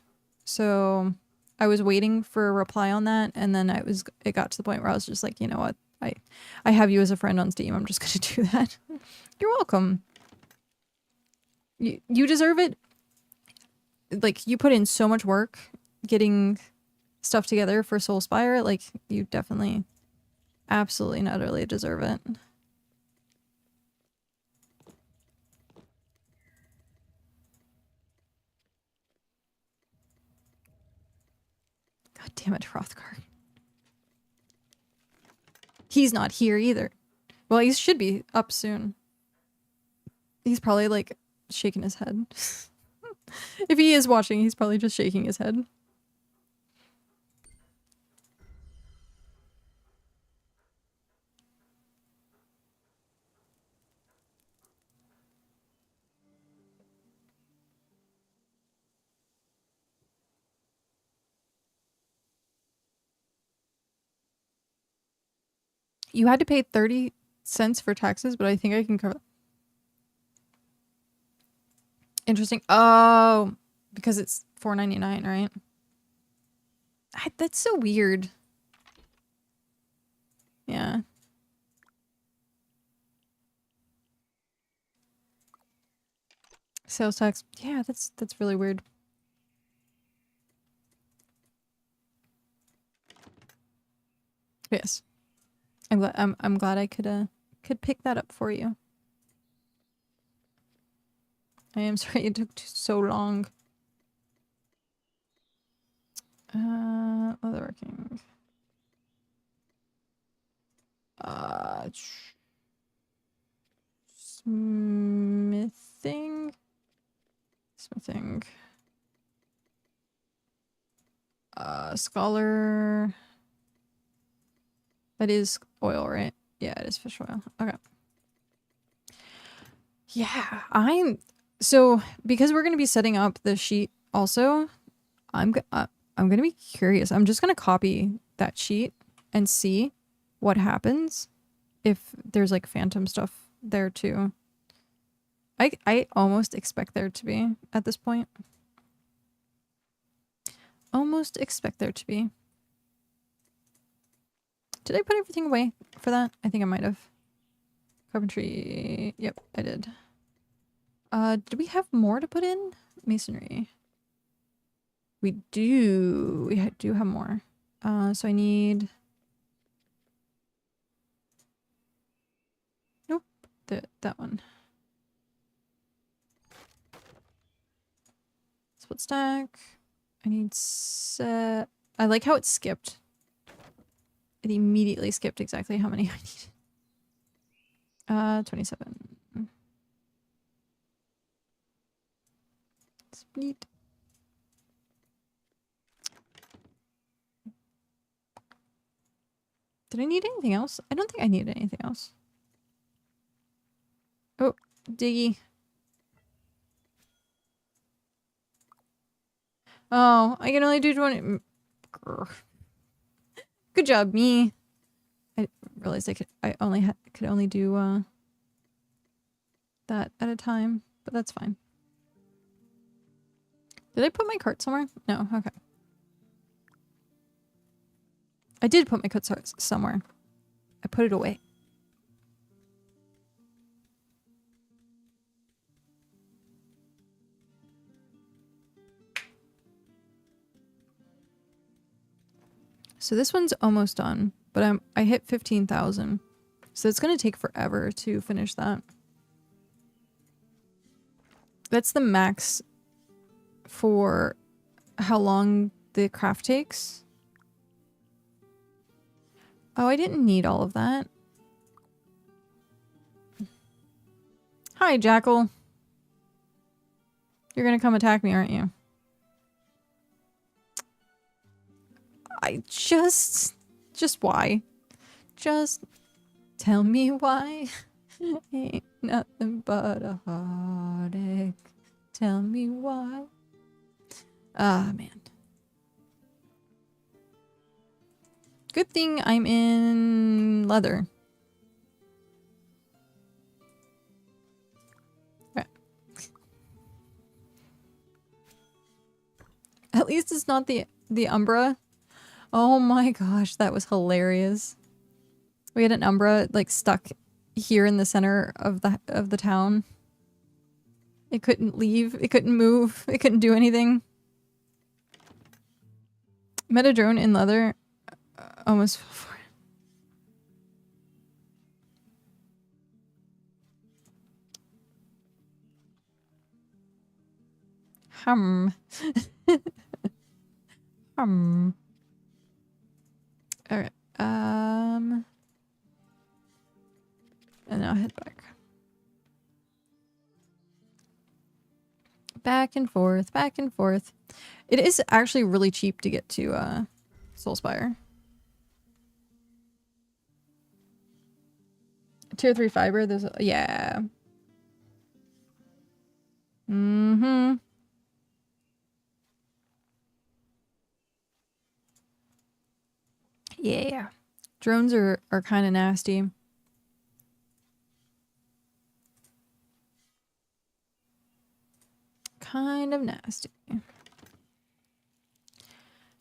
So I was waiting for a reply on that, and then it got to the point where I was just like, you know what? I have you as a friend on Steam. I'm just gonna do that. You're welcome. You deserve it. Like, you put in so much work getting stuff together for Soulspire. Like, you definitely, absolutely and utterly deserve it. God damn it, Hrothgar. He's not here either. Well, he should be up soon. He's probably, like, shaking his head. If he is watching, he's probably just shaking his head. You had to pay 30 cents for taxes, but I think I can cover. Interesting. Oh, because it's $4.99, right? That's so weird. Yeah. Sales tax. Yeah, that's really weird. Yes. I'm glad I could pick that up for you. I am sorry it took so long. Leatherworking. Smithing. Scholar. That is oil, right? Yeah, it is fish oil. Okay. Yeah, so because we're going to be setting up the sheet also, I'm going to be curious. I'm just going to copy that sheet and see what happens if there's like phantom stuff there too. I almost expect there to be at this point. Almost expect there to be. Did I put everything away for that? I think I might have. Carpentry. Yep, I did. Did we have more to put in? Masonry. We do. We do have more. So I need... Nope. That one. Split stack. I need set... I like how it skipped. It immediately skipped exactly how many I need. 27. Split. Did I need anything else? I don't think I needed anything else. Oh, diggy. Oh, I can only do 20. Good job, me. I realized I could only do that at a time, but that's fine. Did I put my cart somewhere? No, okay. I did put my cart somewhere. I put it away. So this one's almost done, but I hit 15,000. So it's going to take forever to finish that. That's the max for how long the craft takes. Oh, I didn't need all of that. Hi, Jackal. You're going to come attack me, aren't you? I just why? Just tell me why. Ain't nothing but a heartache. Tell me why. Ah, man. Good thing I'm in leather. Right. At least it's not the Umbra. Oh my gosh, that was hilarious. We had an Umbra like stuck here in the center of the town. It couldn't leave. It couldn't move. It couldn't do anything. Met a drone in leather. Almost fell for it. Hum. Hum. Alright. And now head back. Back and forth, back and forth. It is actually really cheap to get to Soulspire. Tier 3 fiber, there's a, yeah. Mm-hmm. Yeah. Drones are kind of nasty. Kind of nasty.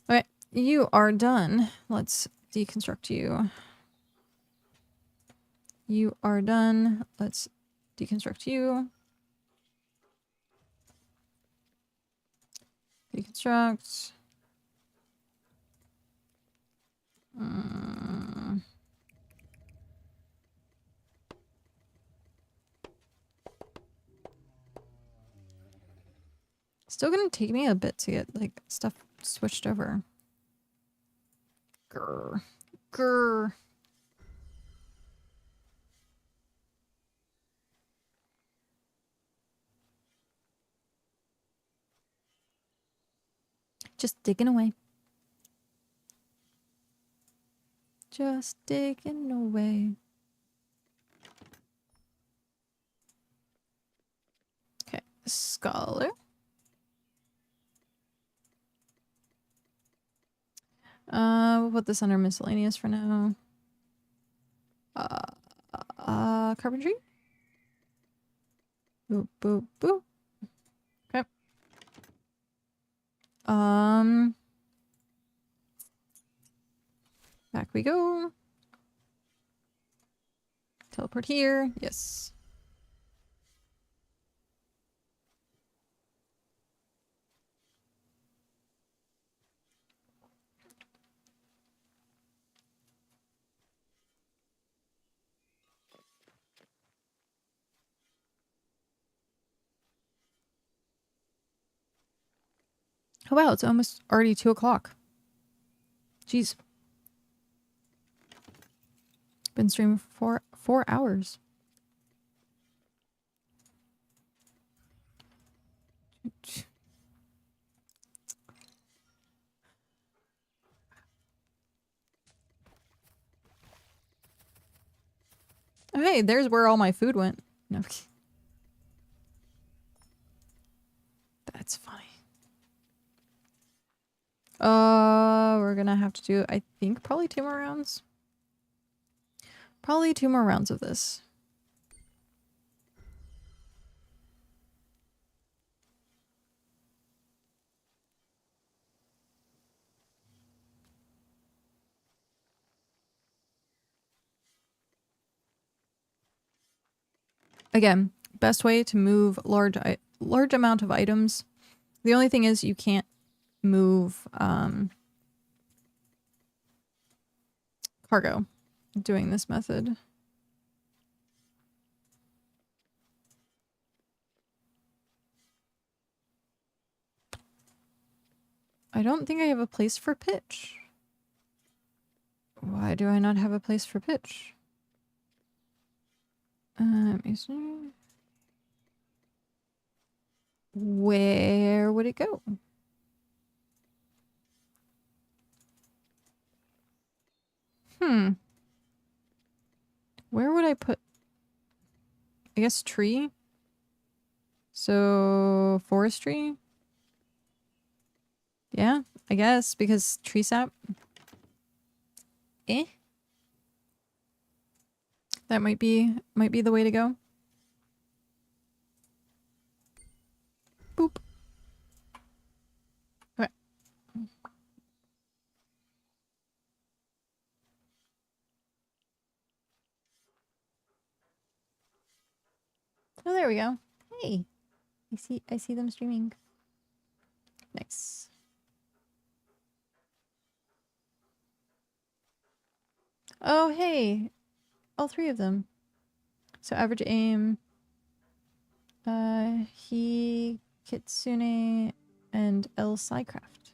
Okay, you are done. Let's deconstruct you. You are done. Let's deconstruct you. Deconstruct. Still gonna take me a bit to get like stuff switched over. Grr. Grr. Just digging away. Just digging away. Okay, scholar. We'll put this under miscellaneous for now. Carpentry. Boop, boop, boop. Okay. Back we go. Teleport here. Yes. Oh wow, it's almost already 2 o'clock. Jeez. Been streaming for 4 hours. Oh, hey, there's where all my food went. No. That's funny. We're gonna have to do, I think, probably 2 more rounds. Probably 2 more rounds of this. Again, best way to move large amount of items. The only thing is you can't move cargo doing this method. I don't think I have a place for pitch. Why do I not have a place for pitch? Where would it go? Where would I put... I guess tree? So, forestry? Yeah, I guess, because tree sap. Eh? That might be the way to go. Boop. Okay. Oh, there we go. Hey. I see them streaming. Nice. Oh, hey. All three of them. So average aim, he, Kitsune, and L Psycraft.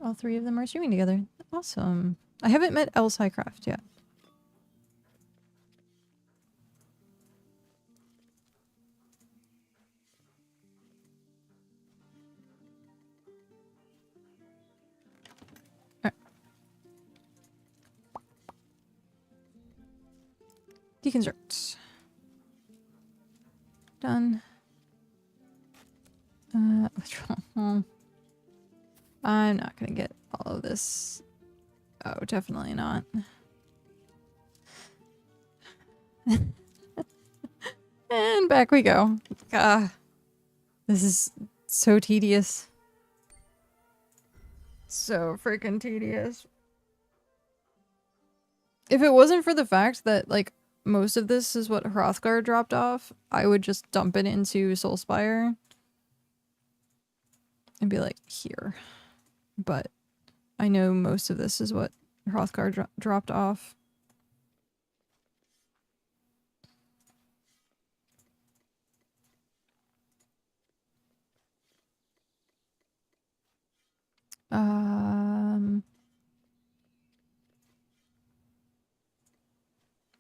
All three of them are streaming together. Awesome. I haven't met L Psycraft yet. Deconstruct. Done. I'm not gonna get all of this. Oh, definitely not. And back we go. This is so tedious. So freaking tedious. If it wasn't for the fact that, like, most of this is what Hrothgar dropped off, I would just dump it into Soulspire and be like, here. But I know most of this is what Hrothgar dropped off.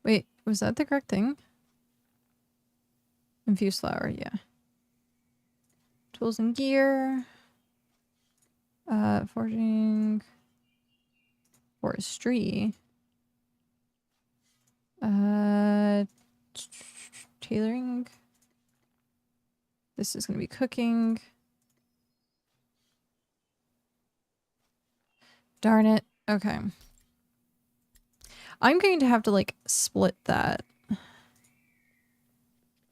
Wait, was that the correct thing? Infused flower, yeah. Tools and gear. Forging. Forestry. Tailoring. This is gonna be cooking. Darn it. Okay. I'm going to have to, like, split that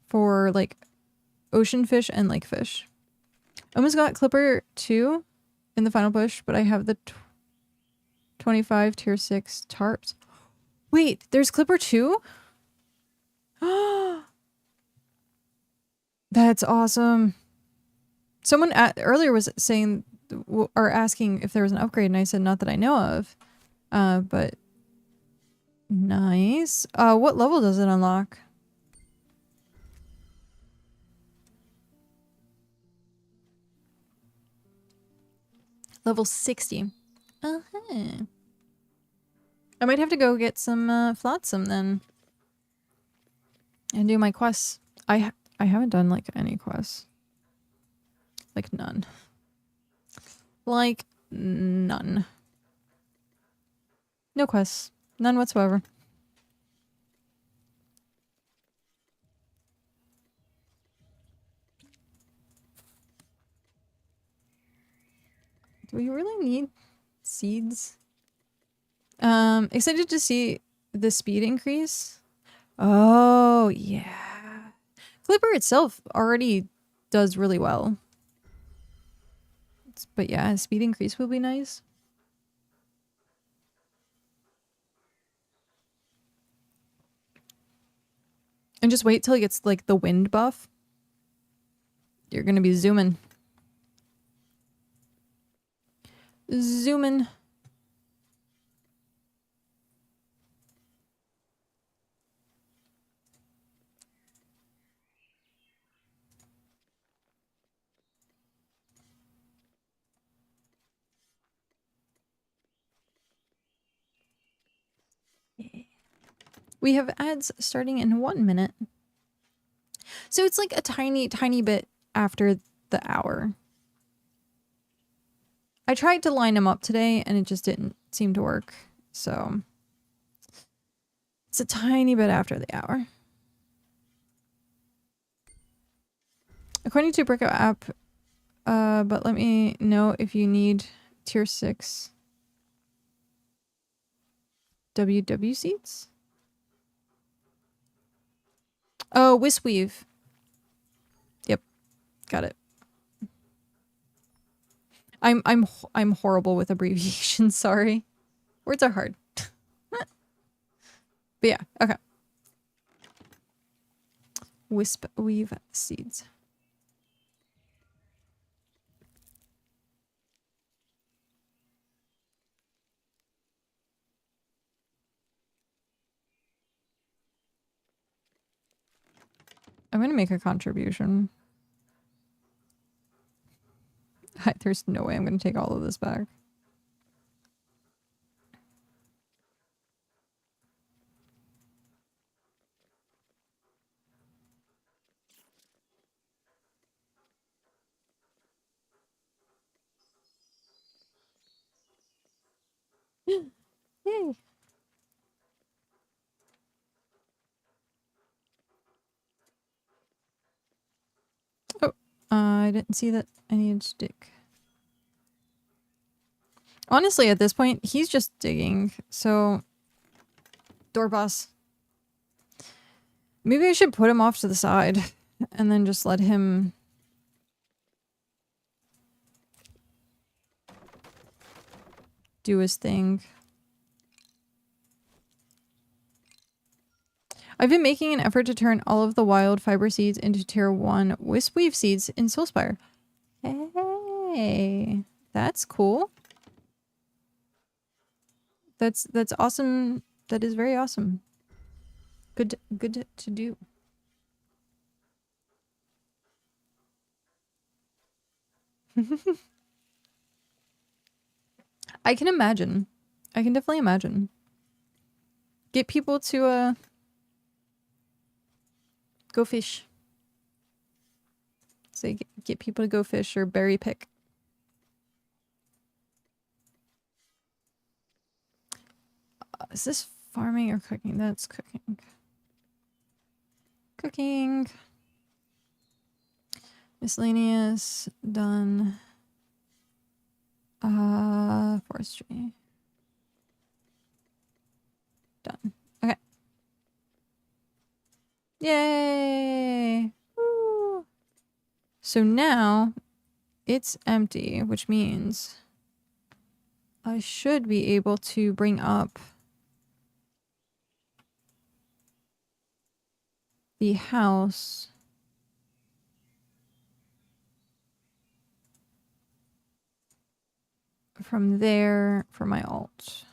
for, like, ocean fish and lake fish. Almost got Clipper 2 in the final push, but I have the 25 tier 6 tarps. Wait, there's Clipper 2? That's awesome. Someone earlier was saying, or asking if there was an upgrade, and I said not that I know of. But nice. What level does it unlock? Level 60. Uh-huh. I might have to go get some flotsam then. And do my quests. I haven't done, like, any quests. Like, none. Like, none. No quests. None whatsoever. Do we really need seeds? Excited to see the speed increase. Oh, yeah. Clipper itself already does really well. But yeah, speed increase will be nice. And just wait till it gets, like, the wind buff. You're gonna be zooming. Zooming. We have ads starting in 1 minute. So it's like a tiny, tiny bit after the hour. I tried to line them up today and it just didn't seem to work. So it's a tiny bit after the hour. According to Breakout app, but let me know if you need tier 6 WW seats. Oh, Wisweave. Yep, got it. I'm horrible with abbreviations. Sorry, words are hard. But yeah, okay. Wisweave seeds. I'm gonna make a contribution. There's no way I'm gonna take all of this back. Yay. Oh, I didn't see that I needed to dig. Honestly, at this point, he's just digging. So, door boss. Maybe I should put him off to the side and then just let him do his thing. I've been making an effort to turn all of the wild fiber seeds into tier 1 Wisweave seeds in Soulspire. Hey, that's cool. That's awesome. That is very awesome. Good to do. I can imagine. I can definitely imagine. Get people to go fish. Say get people to go fish or berry pick. Is this farming or cooking? That's cooking. Cooking. Miscellaneous. Done. Forestry. Done. Okay. Yay! Woo. So now it's empty, which means I should be able to bring up the house from there for my alt.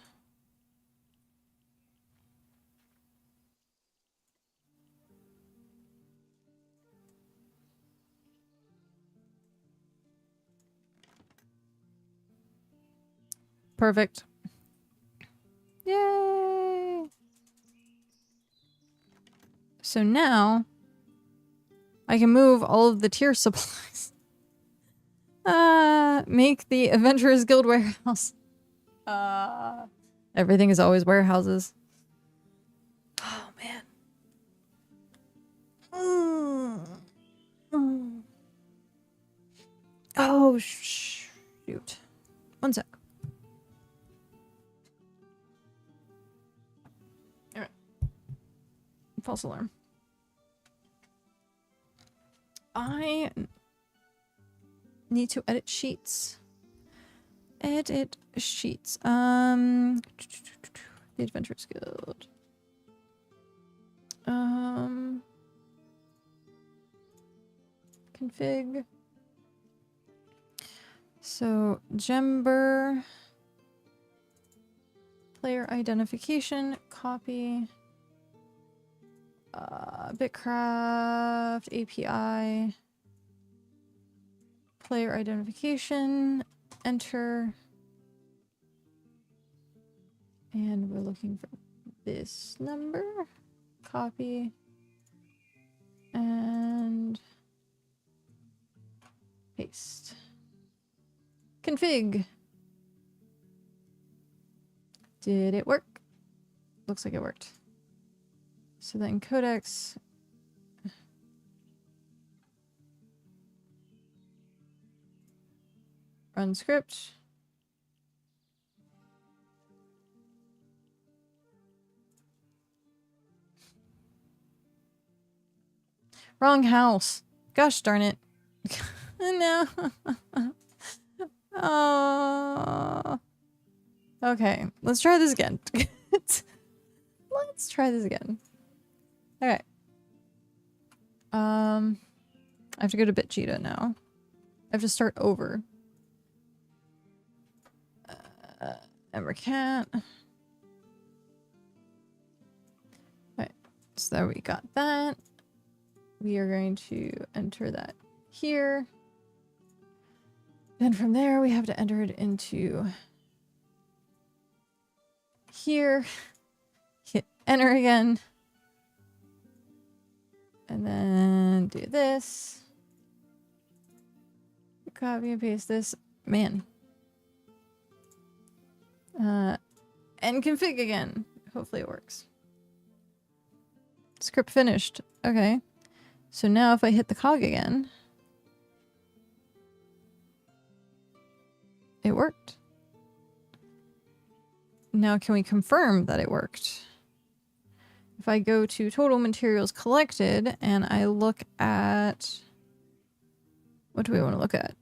Perfect. Yay! So now I can move all of the tier supplies. Make the Adventurers Guild warehouse. Everything is always warehouses. Oh, man. Oh, shoot. One sec. Alright. False alarm. I need to edit sheets. Edit sheets. The Adventurers Guild. Config. So, Gember. Player identification. Copy. BitCraft. API. Player identification. Enter. And we're looking for this number. Copy. And paste. Config. Did it work? Looks like it worked. So then codex. Run script. Wrong house. Gosh darn it. No. Oh. Okay, let's try this again. Let's try this again. Okay. I have to go to BitChita now. I have to start over. emberKat. Alright, so there we got that. We are going to enter that here. Then from there, we have to enter it into here. Hit enter again. And then do this. Copy and paste this. Man. And config again. Hopefully it works. Script finished. Okay. So now if I hit the cog again, it worked. Now can we confirm that it worked? If I go to total materials collected and I look at, what do we want to look at?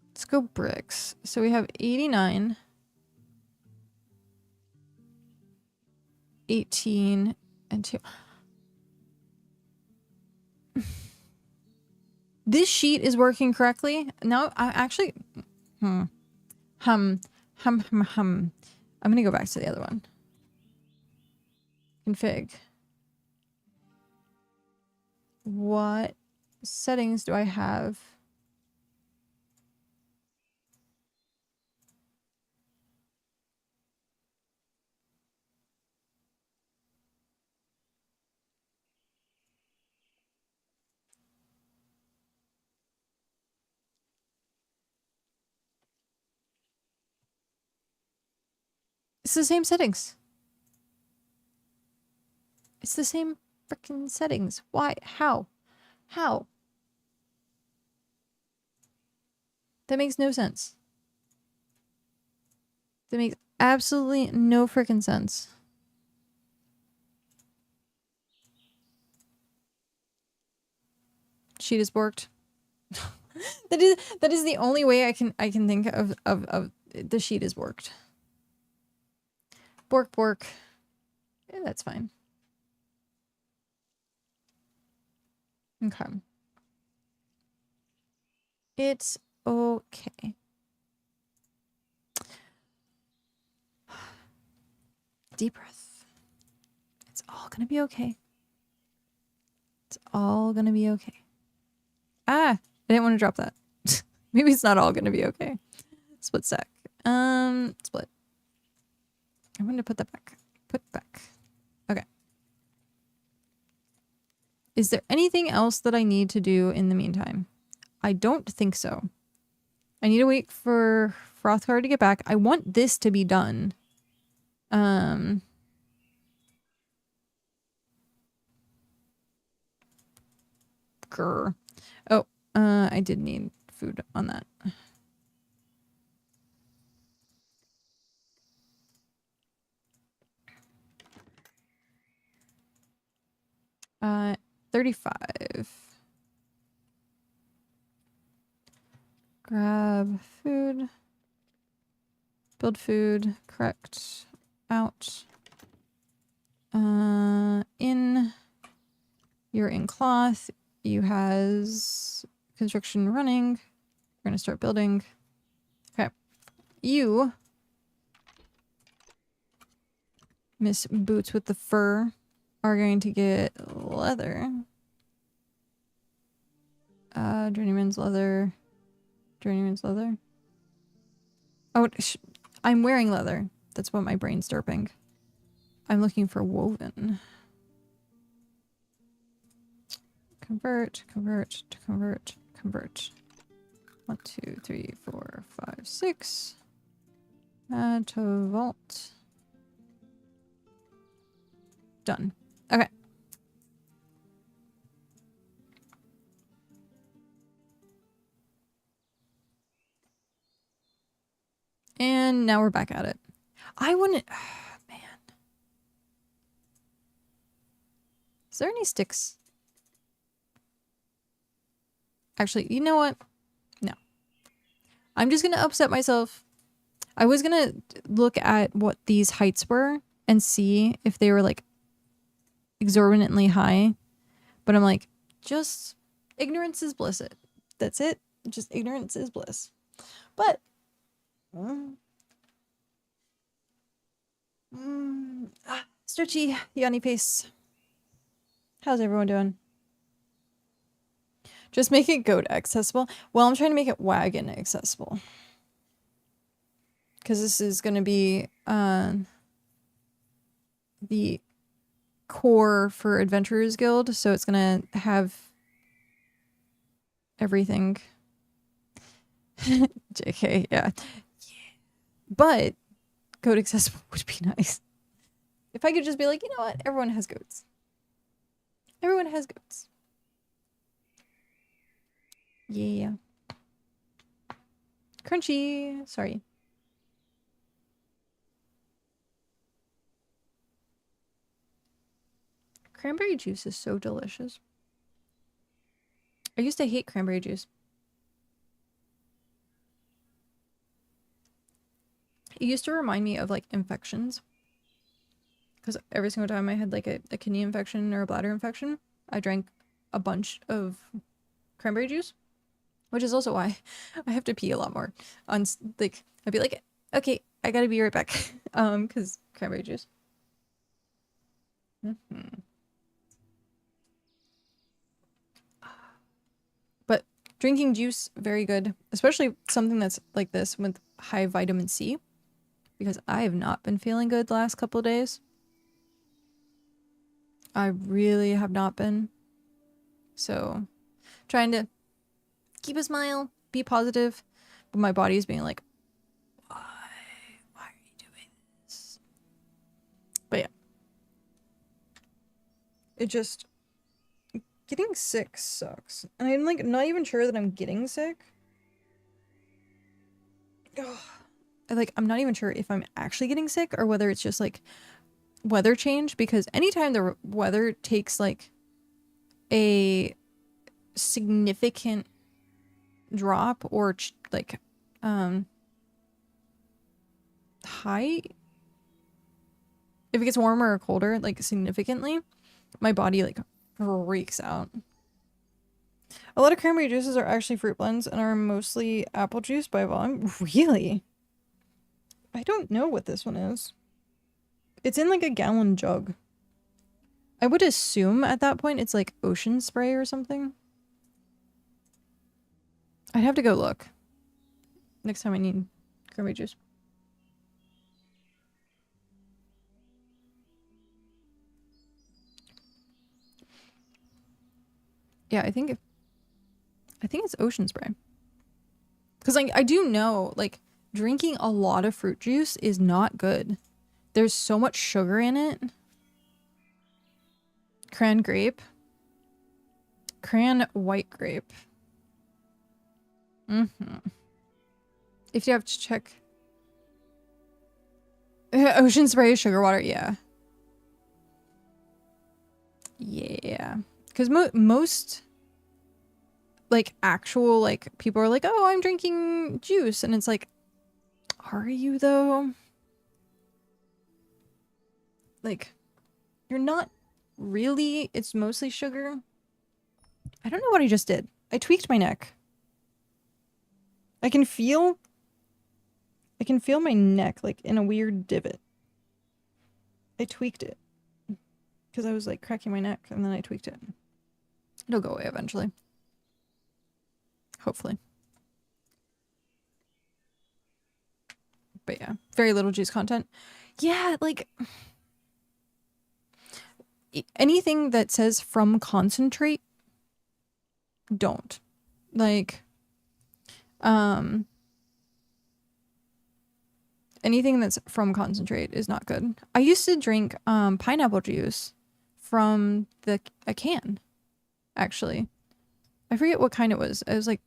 Let's go bricks. So we have 89, 18, and 2. This sheet is working correctly. Now I actually, I'm gonna go back to the other one. Config. What settings do I have? It's the same settings. It's the same freaking settings. Why? How? How? That makes no sense. That makes absolutely no freaking sense. Sheet has worked. that is the only way I can think of the sheet has worked. Bork. Yeah, that's fine. Okay. It's okay. Deep breath. It's all gonna be okay. It's all gonna be okay. Ah! I didn't want to drop that. Maybe it's not all gonna be okay. Split stack. Split. I'm gonna put that back. Put back. Okay. Is there anything else that I need to do in the meantime? I don't think so. I need to wait for Frothgar to get back. I want this to be done. Grr. Oh, I did need food on that. 35. Grab food. Build food. Correct. Out. In. You're in cloth. You has construction running. We're gonna start building. Okay. You, Miss Boots with the fur, are going to get leather. Journeyman's leather. Journeyman's leather. Oh, I'm wearing leather. That's what my brain's derping. I'm looking for woven. Convert. 1, 2, 3, 4, 5, 6. Add to vault. Done. Okay. And now we're back at it. I wouldn't... man. Is there any sticks? Actually, you know what? No. I'm just going to upset myself. I was going to look at what these heights were and see if they were like exorbitantly high. But I'm like, just ignorance is bliss. That's it. Just ignorance is bliss. But stretchy yawny face. How's everyone doing? Just make it goat accessible. Well, I'm trying to make it wagon accessible. Because this is going to be the core for Adventurers Guild. So it's going to have everything. JK, yeah. But goat accessible would be nice. If I could just be like, you know what? Everyone has goats. Everyone has goats. Yeah. Crunchy. Sorry. Cranberry juice is so delicious. I used to hate cranberry juice. It used to remind me of like infections. Because every single time I had like a kidney infection or a bladder infection, I drank a bunch of cranberry juice. Which is also why I have to pee a lot more. On like, I'd be like, okay, I gotta be right back. Because cranberry juice. But drinking juice, very good. Especially something that's like this with high vitamin C. Because I have not been feeling good the last couple of days. I really have not been. So, trying to keep a smile, be positive. But my body is being like, why? Why are you doing this? But yeah. It just... getting sick sucks. And I'm like not even sure that I'm getting sick. Ugh. I'm not even sure if I'm actually getting sick or whether it's just like weather change, because anytime the weather takes like a significant drop or high, if it gets warmer or colder like significantly, my body like freaks out. A lot of cranberry juices are actually fruit blends and are mostly apple juice by volume. Really? I don't know what this one is. It's in like a gallon jug. I would assume at that point it's like ocean spray or something. I'd have to go look. Next time I need cranberry juice. Yeah, I think it's ocean spray. Because like I do know like drinking a lot of fruit juice is not good. There's so much sugar in it. Cran grape. Cran white grape. If you have to check. Ocean spray, sugar water, yeah. Yeah. Because most like actual like people are like, oh, I'm drinking juice. And it's like, are you though? Like, you're not really. It's mostly sugar. I don't know what I just did. I tweaked my neck. I can feel my neck like in a weird divot. I tweaked it. Because I was like cracking my neck and then I tweaked it. It'll go away eventually. Hopefully. But yeah, very little juice content. Yeah, like anything that says from concentrate, don't. Like Anything that's from concentrate is not good. I used to drink pineapple juice from a can, actually. I forget what kind it was. It was like,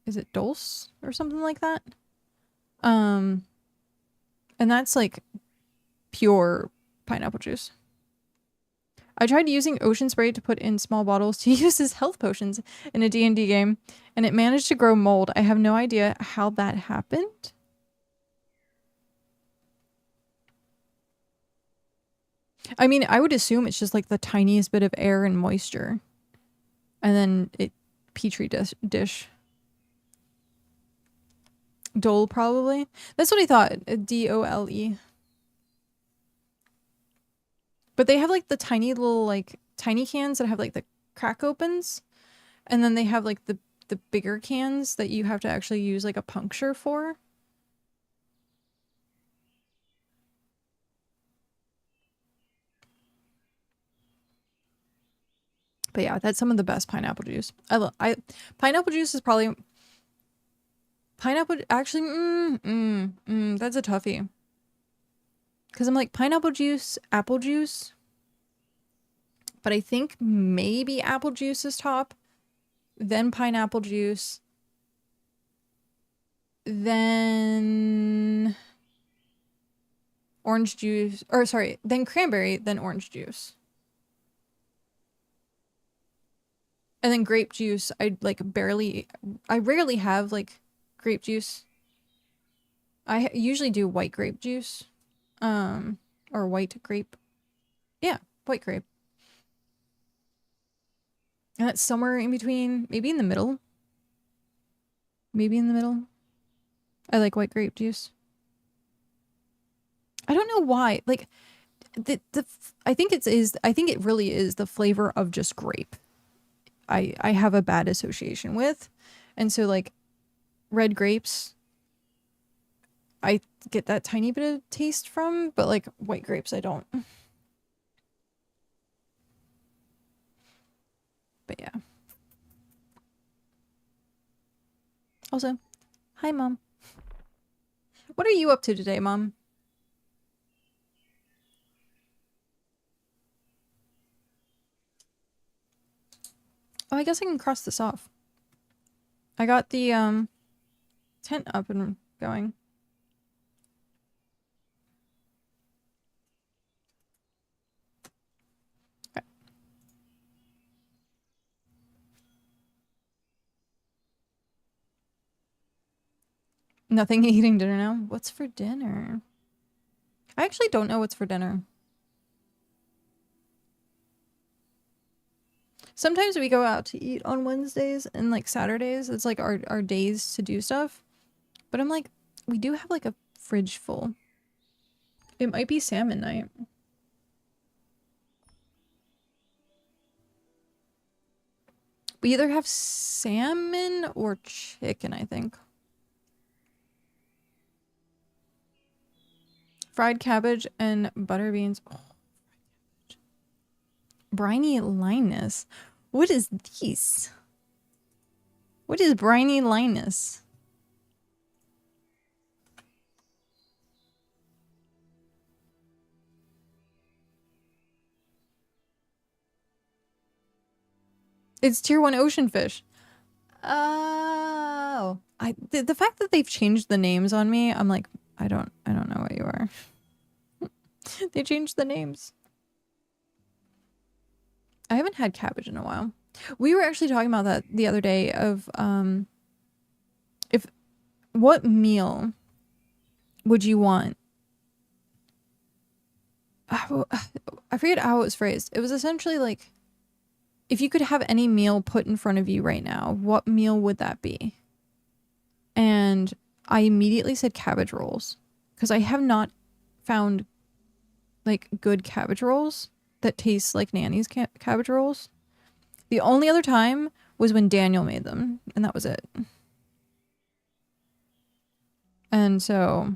is it Dulce or something like that? And that's like pure pineapple juice. I tried using ocean spray to put in small bottles to use as health potions in a D&D game, and it managed to grow mold. I have no idea how that happened. I mean, I would assume it's just like the tiniest bit of air and moisture. And then it petri dish. Dole, probably. That's what I thought. D-O-L-E. But they have like the tiny little like tiny cans that have like the crack opens. And then they have like the bigger cans that you have to actually use like a puncture for. But yeah, that's some of the best pineapple juice. Pineapple juice is probably pineapple actually that's a toughie. Cuz I'm like pineapple juice, apple juice. But I think maybe apple juice is top, then pineapple juice, then orange juice, or sorry, then cranberry, then orange juice. And then grape juice, I rarely have like grape juice. I usually do white grape juice, or white grape. Yeah, white grape. And that's somewhere in between, maybe in the middle. Maybe in the middle. I like white grape juice. I don't know why. Like, I think it really is the flavor of just grape. I have a bad association with. And so like red grapes, I get that tiny bit of taste from, but like white grapes, I don't. But yeah. Also, hi, Mom. What are you up to today, Mom? Oh, I guess I can cross this off. I got the tent up and going. Okay. Nothing eating dinner now. What's for dinner? I actually don't know what's for dinner. Sometimes we go out to eat on Wednesdays and like Saturdays. It's like our days to do stuff. But I'm like, we do have like a fridge full. It might be salmon night. We either have salmon or chicken, I think. Fried cabbage and butter beans. Oh, briny linus. What is this? What is briny linus? It's tier 1 ocean fish. Oh. The fact that they've changed the names on me, I'm like, I don't know what you are. They changed the names. I haven't had cabbage in a while. We were actually talking about that the other day of what meal would you want? I forget how it was phrased. It was essentially like, if you could have any meal put in front of you right now, what meal would that be? And I immediately said cabbage rolls, because I have not found like good cabbage rolls that taste like Nanny's cabbage rolls. The only other time was when Daniel made them, and that was it. And so,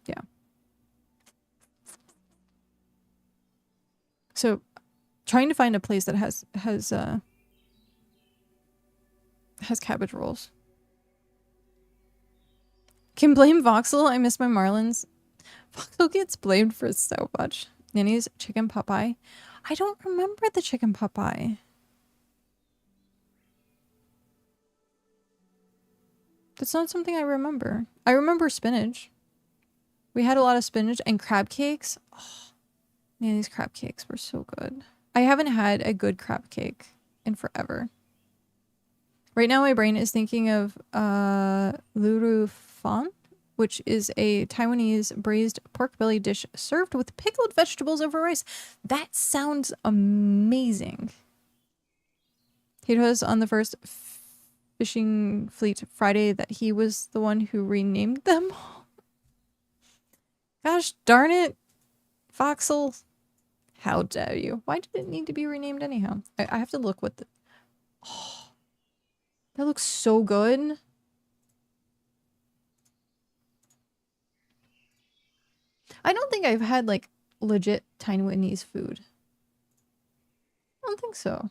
yeah. So, trying to find a place that has has cabbage rolls. Can blame Voxel. I miss my Marlins. Voxel gets blamed for so much. Nanny's chicken pot pie. I don't remember the chicken pot pie. That's not something I remember. I remember spinach. We had a lot of spinach and crab cakes. Oh, man, these crab cakes were so good. I haven't had a good crab cake in forever. Right now my brain is thinking of Luru Fan, which is a Taiwanese braised pork belly dish served with pickled vegetables over rice. That sounds amazing. He told us on the first fishing fleet Friday that he was the one who renamed them. Gosh darn it, Voxel. How dare you? Why did it need to be renamed anyhow? I have to look what the... Oh, that looks so good. I don't think I've had, like, legit Taiwanese food. I don't think so.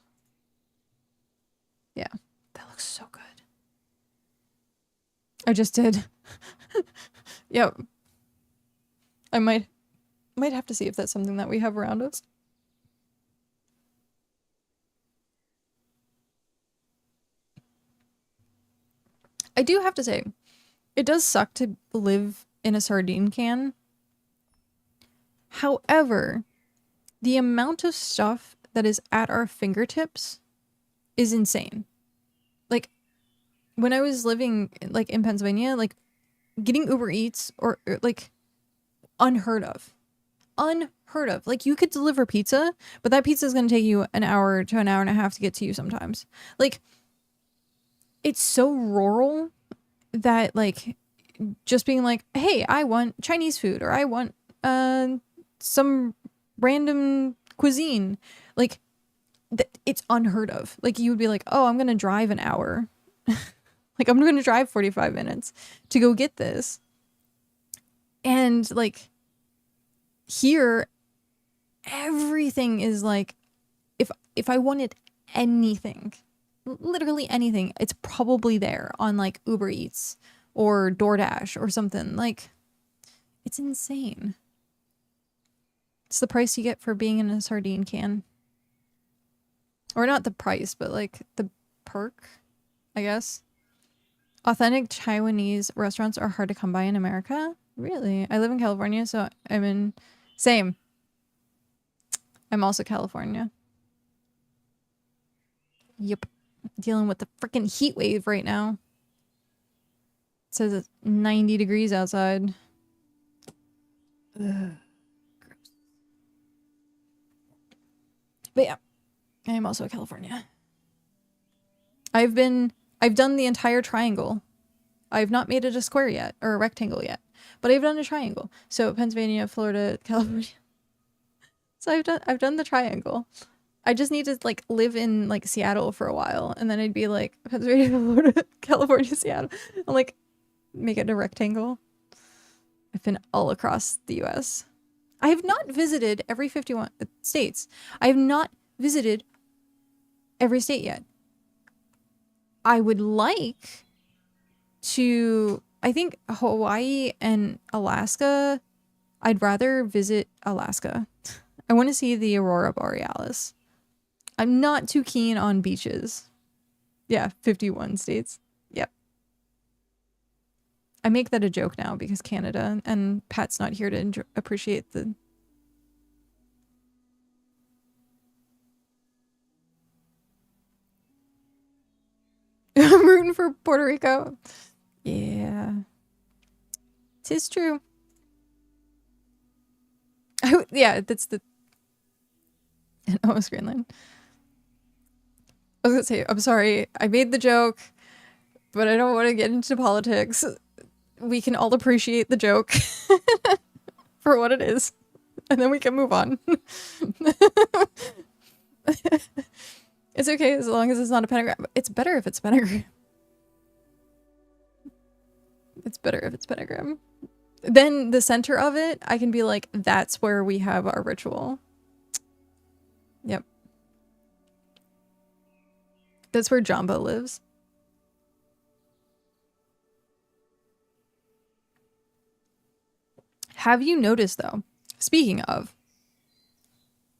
Yeah, that looks so good. I just did. Yep. I might have to see if that's something that we have around us. I do have to say, it does suck to live in a sardine can. However, the amount of stuff that is at our fingertips is insane. Like, when I was living, like, in Pennsylvania, like, getting Uber Eats or like, unheard of. Unheard of. Like, you could deliver pizza, but that pizza is going to take you an hour to an hour and a half to get to you sometimes. Like, it's so rural that, like, just being like, hey, I want Chinese food, or I want some random cuisine. Like, it's unheard of. Like, you would be like, oh, I'm going to drive an hour. Like, I'm going to drive 45 minutes to go get this. And, like, here, everything is like, if I wanted anything, literally anything, it's probably there on, like, Uber Eats or DoorDash or something. Like, it's insane. It's the price you get for being in a sardine can. Or not the price, but, like, the perk, I guess. Authentic Taiwanese restaurants are hard to come by in America. Really? I live in California, so I'm in... Same. I'm also California. Yep. Dealing with the freaking heat wave right now. It says it's 90 degrees outside. Ugh. Gross. But yeah, I am also California. I've done the entire triangle. I've not made it a square yet, or a rectangle yet, but I've done a triangle. So Pennsylvania, Florida, California. So I've done the triangle. I just need to, like, live in, like, Seattle for a while, and then I'd be like Pennsylvania, Florida, California, Seattle. I'm like, make it a rectangle. I've been all across the US. I have not visited every 51 states. I have not visited every state yet. I would like to, I think Hawaii and Alaska, I'd rather visit Alaska. I want to see the Aurora Borealis. I'm not too keen on beaches. Yeah, 51 states. Yep. I make that a joke now because Canada, and Pat's not here to appreciate the... I'm rooting for Puerto Rico. Yeah. 'Tis true. Yeah, that's the... And almost Greenland. I was gonna say, I'm sorry, I made the joke, but I don't want to get into politics. We can all appreciate the joke for what it is, and then we can move on. It's okay as long as it's not a pentagram. It's better if it's pentagram. It's better if it's pentagram. Then the center of it, I can be like, that's where we have our ritual. Yep. That's where Jamba lives. Have you noticed though, speaking of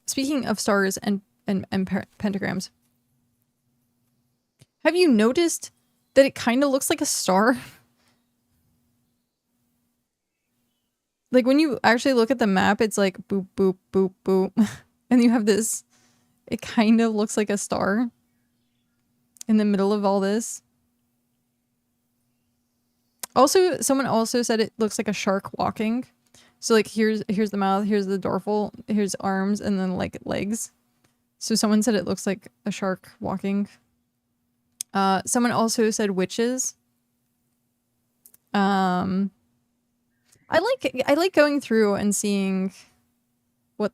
stars and pentagrams, have you noticed that it kind of looks like a star? Like when you actually look at the map, it's like boop, boop, boop, boop. And you have this, it kind of looks like a star in the middle of all this. Also, someone also said it looks like a shark walking. So like here's the mouth, here's the dorsal, here's arms, and then like legs. So someone said it looks like a shark walking. Someone also said witches. I like going through and seeing what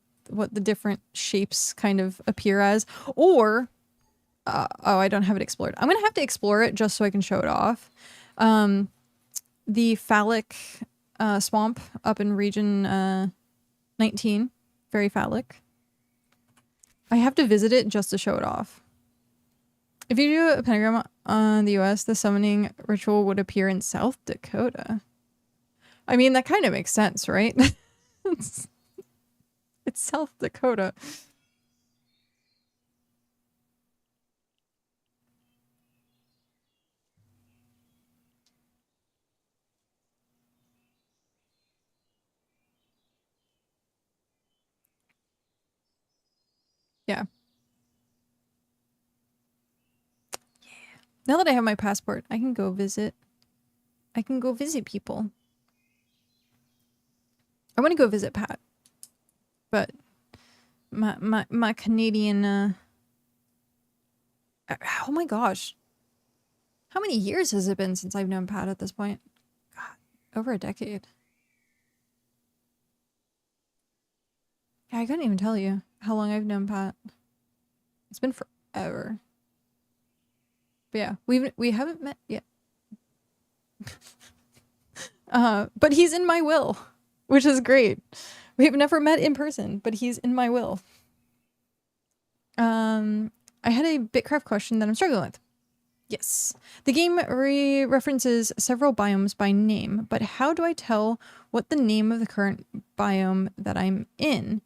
the different shapes kind of appear as. Or oh, I don't have it explored. I'm gonna have to explore it just so I can show it off. The phallic swamp up in region 19, very phallic. I have to visit it just to show it off. If you do a pentagram on the US, the summoning ritual would appear in South Dakota. I mean, that kind of makes sense, right? It's South Dakota. Yeah. Now that I have my passport, I can go visit. I can go visit people. I want to go visit Pat. But my Canadian oh my gosh. How many years has it been since I've known Pat at this point? God, over a decade. Yeah, I couldn't even tell you how long I've known Pat. It's been forever. But yeah, we haven't met yet. But he's in my will, which is great. We've never met in person, but he's in my will. I had a BitCraft question that I'm struggling with. Yes. The game references several biomes by name, but how do I tell what the name of the current biome that I'm in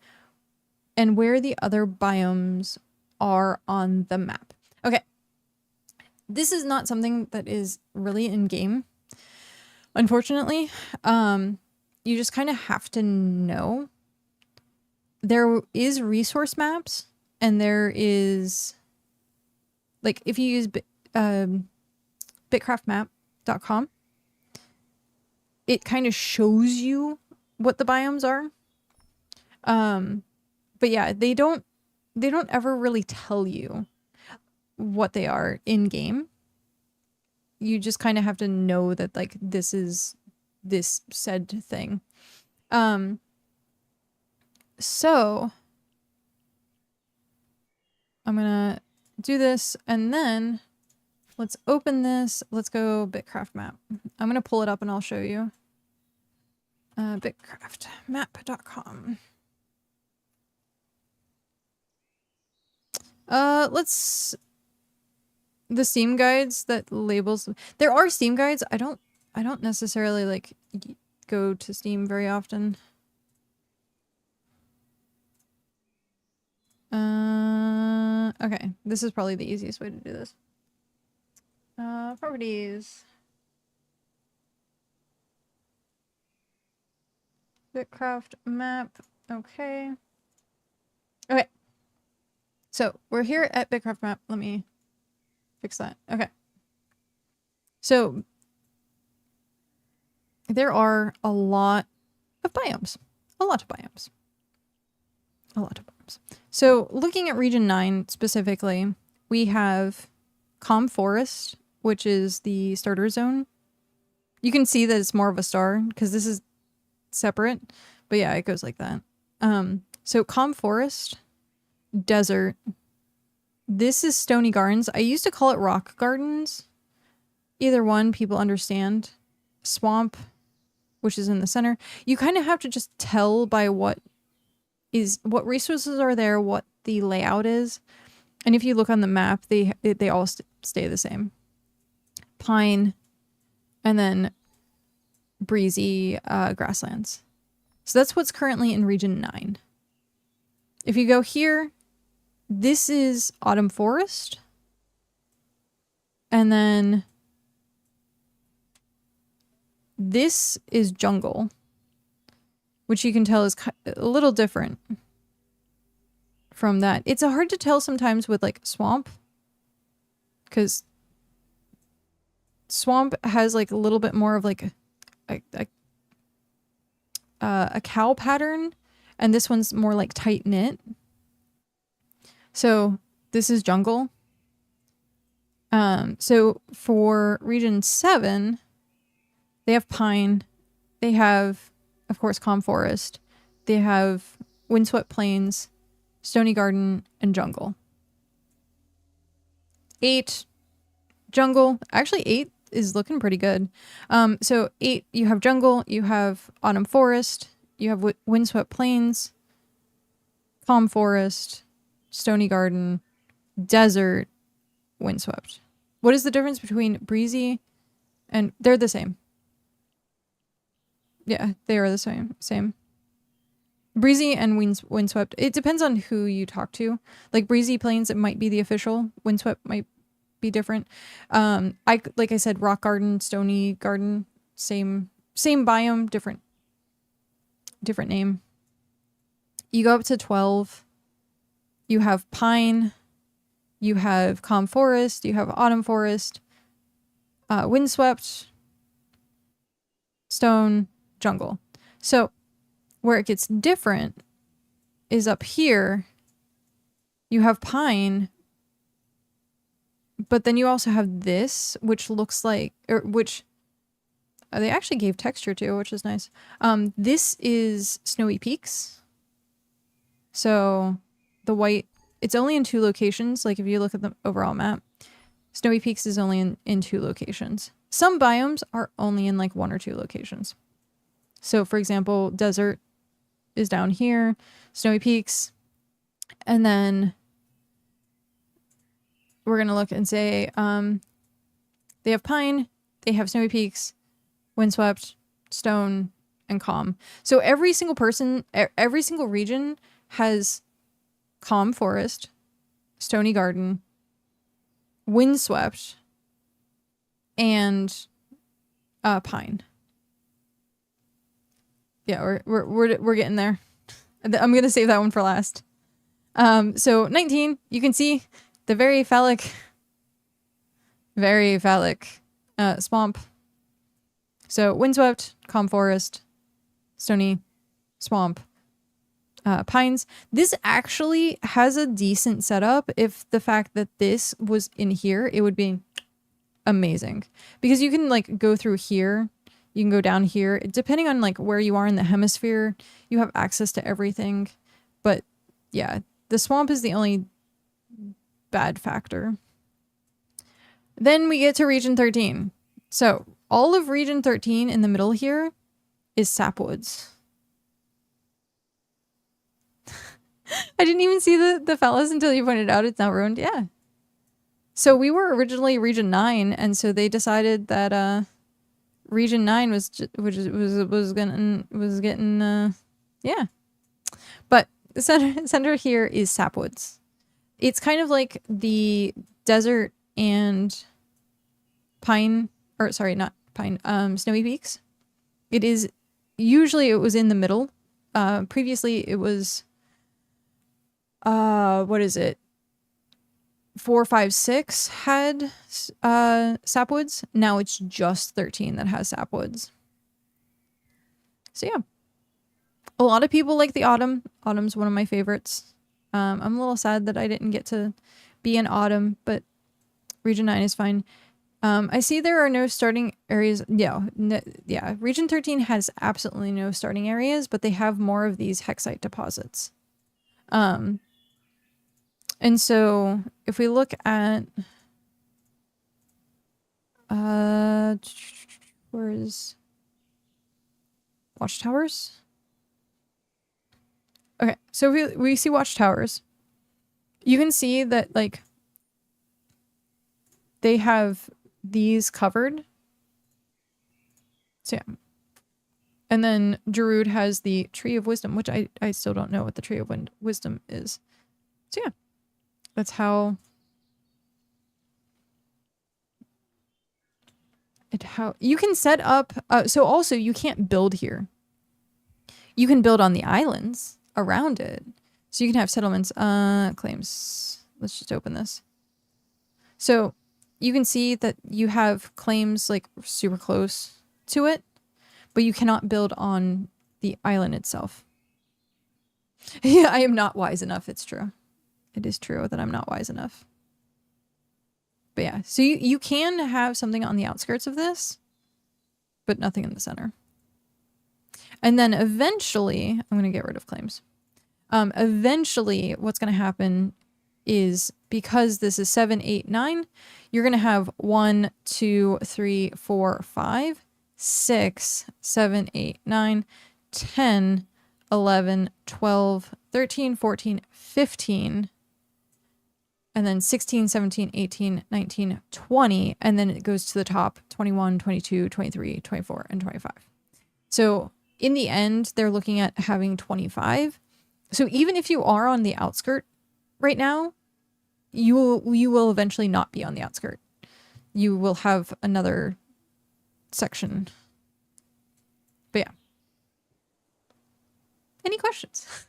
and where the other biomes are on the map? Okay. This is not something that is really in game. Unfortunately, you just kind of have to know. There is resource maps, and there is, like, if you use bitcraftmap.com, it kind of shows you what the biomes are. But yeah, they don't ever really tell you what they are in game. You just kind of have to know that, like, this is this said thing. So I'm gonna do this, and then let's open this. Let's go BitCraft map. I'm gonna pull it up and I'll show you. Bitcraftmap.com. Let's the Steam guides that labels. There are Steam guides. I don't necessarily like go to Steam very often. Okay, this is probably the easiest way to do this. Properties. BitCraft map. Okay. Okay. So we're here at BitCraft map. Let me fix that. Okay. So there are a lot of biomes. A lot of biomes. A lot of biomes. So looking at region 9 specifically, we have Calm Forest, which is the starter zone. You can see that it's more of a star because this is separate, but yeah, it goes like that. So Calm Forest, Desert. This is Stony Gardens. I used to call it Rock Gardens. Either one, people understand. Swamp, which is in the center. You kind of have to just tell by what resources are there, what the layout is. And if you look on the map, they all stay the same. Pine, and then breezy grasslands. So that's what's currently in region 9. If you go here, this is autumn forest. And then this is jungle, which you can tell is a little different from that. It's hard to tell sometimes with like swamp, because swamp has like a little bit more of like a cow pattern, and this one's more like tight knit. So this is jungle. So for region 7, they have pine, they have, of course, calm forest, they have windswept plains, stony garden, and jungle. 8, jungle. Actually, 8 is looking pretty good. So 8, you have jungle, you have autumn forest, you have windswept plains, calm forest, stony garden, desert, windswept. What is the difference between breezy and... They're the same. Yeah, they are the same. Breezy and windswept. It depends on who you talk to. Like breezy plains, it might be the official. Windswept might be different. Like I said, rock garden, stony garden, same biome, different name. You go up to 12. You have pine. You have calm forest. You have autumn forest. Windswept. Stone. Jungle. So where it gets different is up here. You have pine, but then you also have this, which looks like, or which they actually gave texture to, which is nice. This is Snowy Peaks. So the white, it's only in 2 locations. Like if you look at the overall map, Snowy Peaks is only in 2 locations. Some biomes are only in like 1 or 2 locations. So for example, desert is down here, Snowy Peaks, and then we're going to look and say they have pine, they have Snowy Peaks, windswept, stone, and calm. So every single region has calm forest, stony garden, windswept, and pine. Yeah, we're getting there. I'm gonna save that one for last. So 19, you can see the very phallic swamp. So windswept, calm forest, stony, swamp, pines. This actually has a decent setup. If the fact that this was in here, it would be amazing, because you can like go through here. You can go down here. Depending on like where you are in the hemisphere, you have access to everything. But yeah, the swamp is the only bad factor. Then we get to region 13. So all of region 13 in the middle here is sapwoods. I didn't even see the phallus until you pointed out it's now ruined. Yeah. So we were originally region 9, and so they decided that region 9 was getting yeah. But the center here is sapwoods. It's kind of like the desert and pine, or sorry, not pine, Snowy Peaks. It is usually, it was in the middle. Previously it was what is it? 4, 5, 6 had sapwoods. Now it's just 13 that has sapwoods. So yeah, a lot of people like the autumn. Autumn's one of my favorites. I'm a little sad that I didn't get to be in autumn, but region 9 is fine. I see there are no starting areas. Yeah, region 13 has absolutely no starting areas, but they have more of these hexite deposits. And so if we look at where is watchtowers? Okay, so we see watchtowers. You can see that like they have these covered. So yeah. And then Jarud has the Tree of Wisdom, which I still don't know what the Tree of Wisdom is. So yeah, that's how you can set up. So also you can't build here. You can build on the islands around it. So you can have settlements, claims. Let's just open this. So you can see that you have claims like super close to it, but you cannot build on the island itself. Yeah, I am not wise enough. It's true. It is true that I'm not wise enough. But yeah, so you can have something on the outskirts of this, but nothing in the center. And then eventually, I'm going to get rid of claims. Eventually, what's going to happen is because this is 7, 8, 9, you're going to have 1, 2, 3, 4, 5, 6, 7, 8, 9, 10, 11, 12, 13, 14, 15, and then 16, 17, 18, 19, 20, and then it goes to the top 21, 22, 23, 24, and 25. So in the end, they're looking at having 25. So even if you are on the outskirt right now, you will eventually not be on the outskirt. You will have another section. But yeah. Any questions?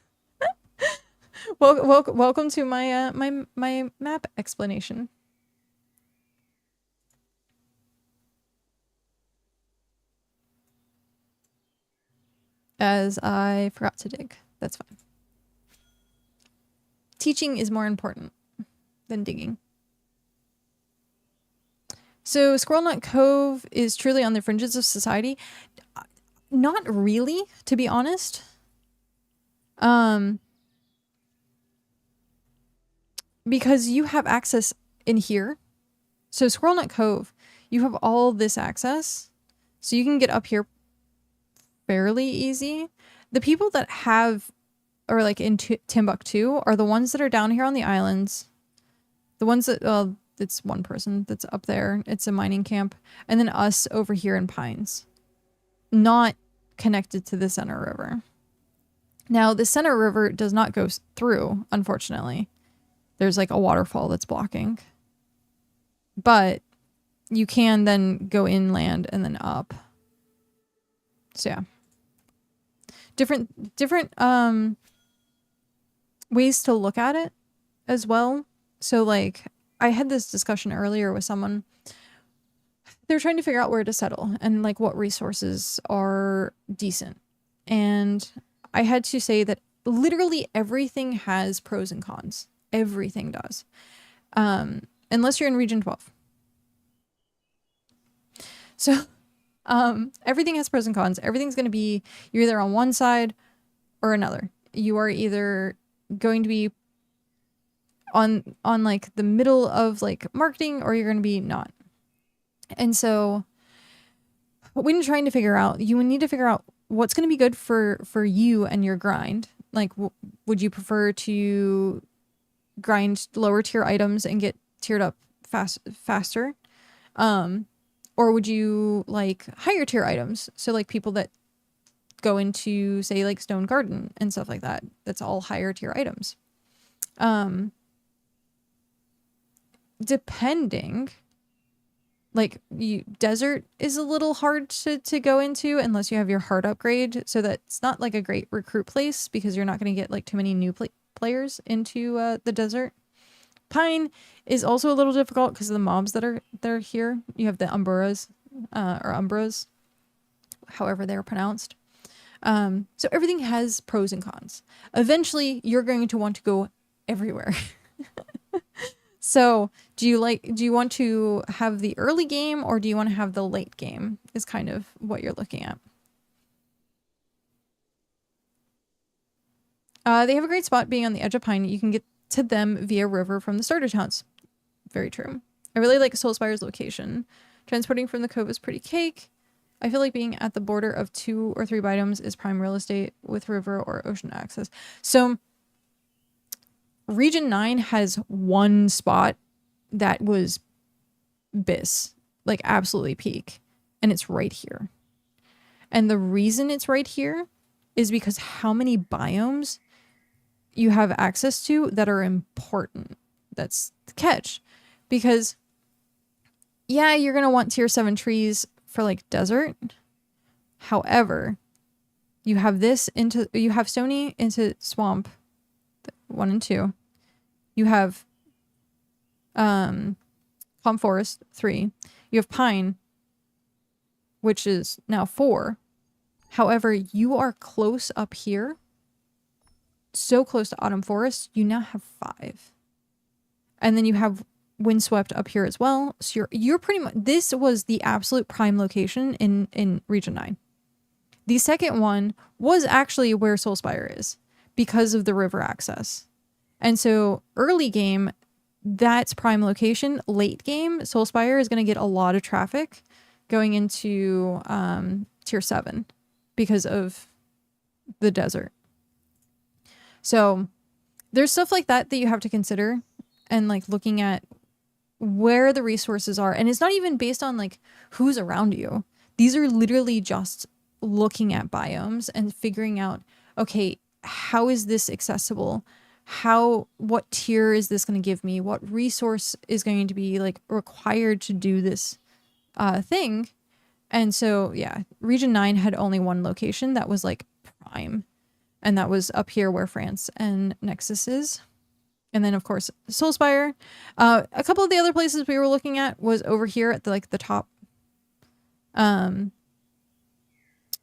Welcome to my my map explanation. As I forgot to dig. That's fine. Teaching is more important than digging. So Squirrel Nut Cove is truly on the fringes of society. Not really, to be honest. Because you have access in here. So Squirrel Nut Cove, you have all this access. So you can get up here fairly easy. The people that have, or like in Timbuktu, are the ones that are down here on the islands. The ones that, well, it's one person that's up there. It's a mining camp. And then us over here in Pines. Not connected to the center river. Now, the center river does not go through, unfortunately. There's like a waterfall that's blocking. But you can then go inland and then up. So yeah. Different ways to look at it as well. So like I had this discussion earlier with someone. They're trying to figure out where to settle and like what resources are decent. And I had to say that literally everything has pros and cons. Everything does. Unless you're in region 12. So everything has pros and cons. Everything's going to be, you're either on one side or another. You are either going to be on like the middle of like marketing, or you're going to be not. And so when you're trying to figure out, you need to figure out what's going to be good for you and your grind. Like, would you prefer to grind lower tier items and get tiered up faster? Or would you like higher tier items? So like people that go into, say, like Stone Garden and stuff like that. That's all higher tier items. Depending, like desert is a little hard to go into unless you have your heart upgrade. So that's not like a great recruit place because you're not going to get like too many new players into the desert. Pine is also a little difficult because of the mobs that are here. You have the Umburas, or Umbras, however they're pronounced. So everything has pros and cons. Eventually, you're going to want to go everywhere. So do you want to have the early game, or do you want to have the late game is kind of what you're looking at. They have a great spot being on the edge of Pine. You can get to them via river from the starter towns. Very true. I really like Soulspire's location. Transporting from the cove is pretty cake. I feel like being at the border of 2 or 3 biomes is prime real estate with river or ocean access. So Region 9 has one spot that was bis, like absolutely peak, and it's right here. And the reason it's right here is because how many biomes you have access to that are important. That's the catch. Because, yeah, you're going to want tier 7 trees for like desert. However, you have stony into swamp 1 and 2. You have palm forest 3. You have pine, which is now 4. However, you are close up here. So close to autumn forest, you now have 5. And then you have windswept up here as well. So you're pretty much, this was the absolute prime location in region 9. The second one was actually where Soulspire is because of the river access. And so early game, that's prime location. Late game, Soulspire is going to get a lot of traffic going into tier 7 because of the desert. So there's stuff like that you have to consider, and like looking at where the resources are. And it's not even based on like who's around you. These are literally just looking at biomes and figuring out, okay, how is this accessible? What tier is this going to give me? What resource is going to be like required to do this thing? And so, yeah, region 9 had only one location that was like prime. And that was up here where France and Nexus is. And then, of course, Soulspire. A couple of the other places we were looking at was over here at the top.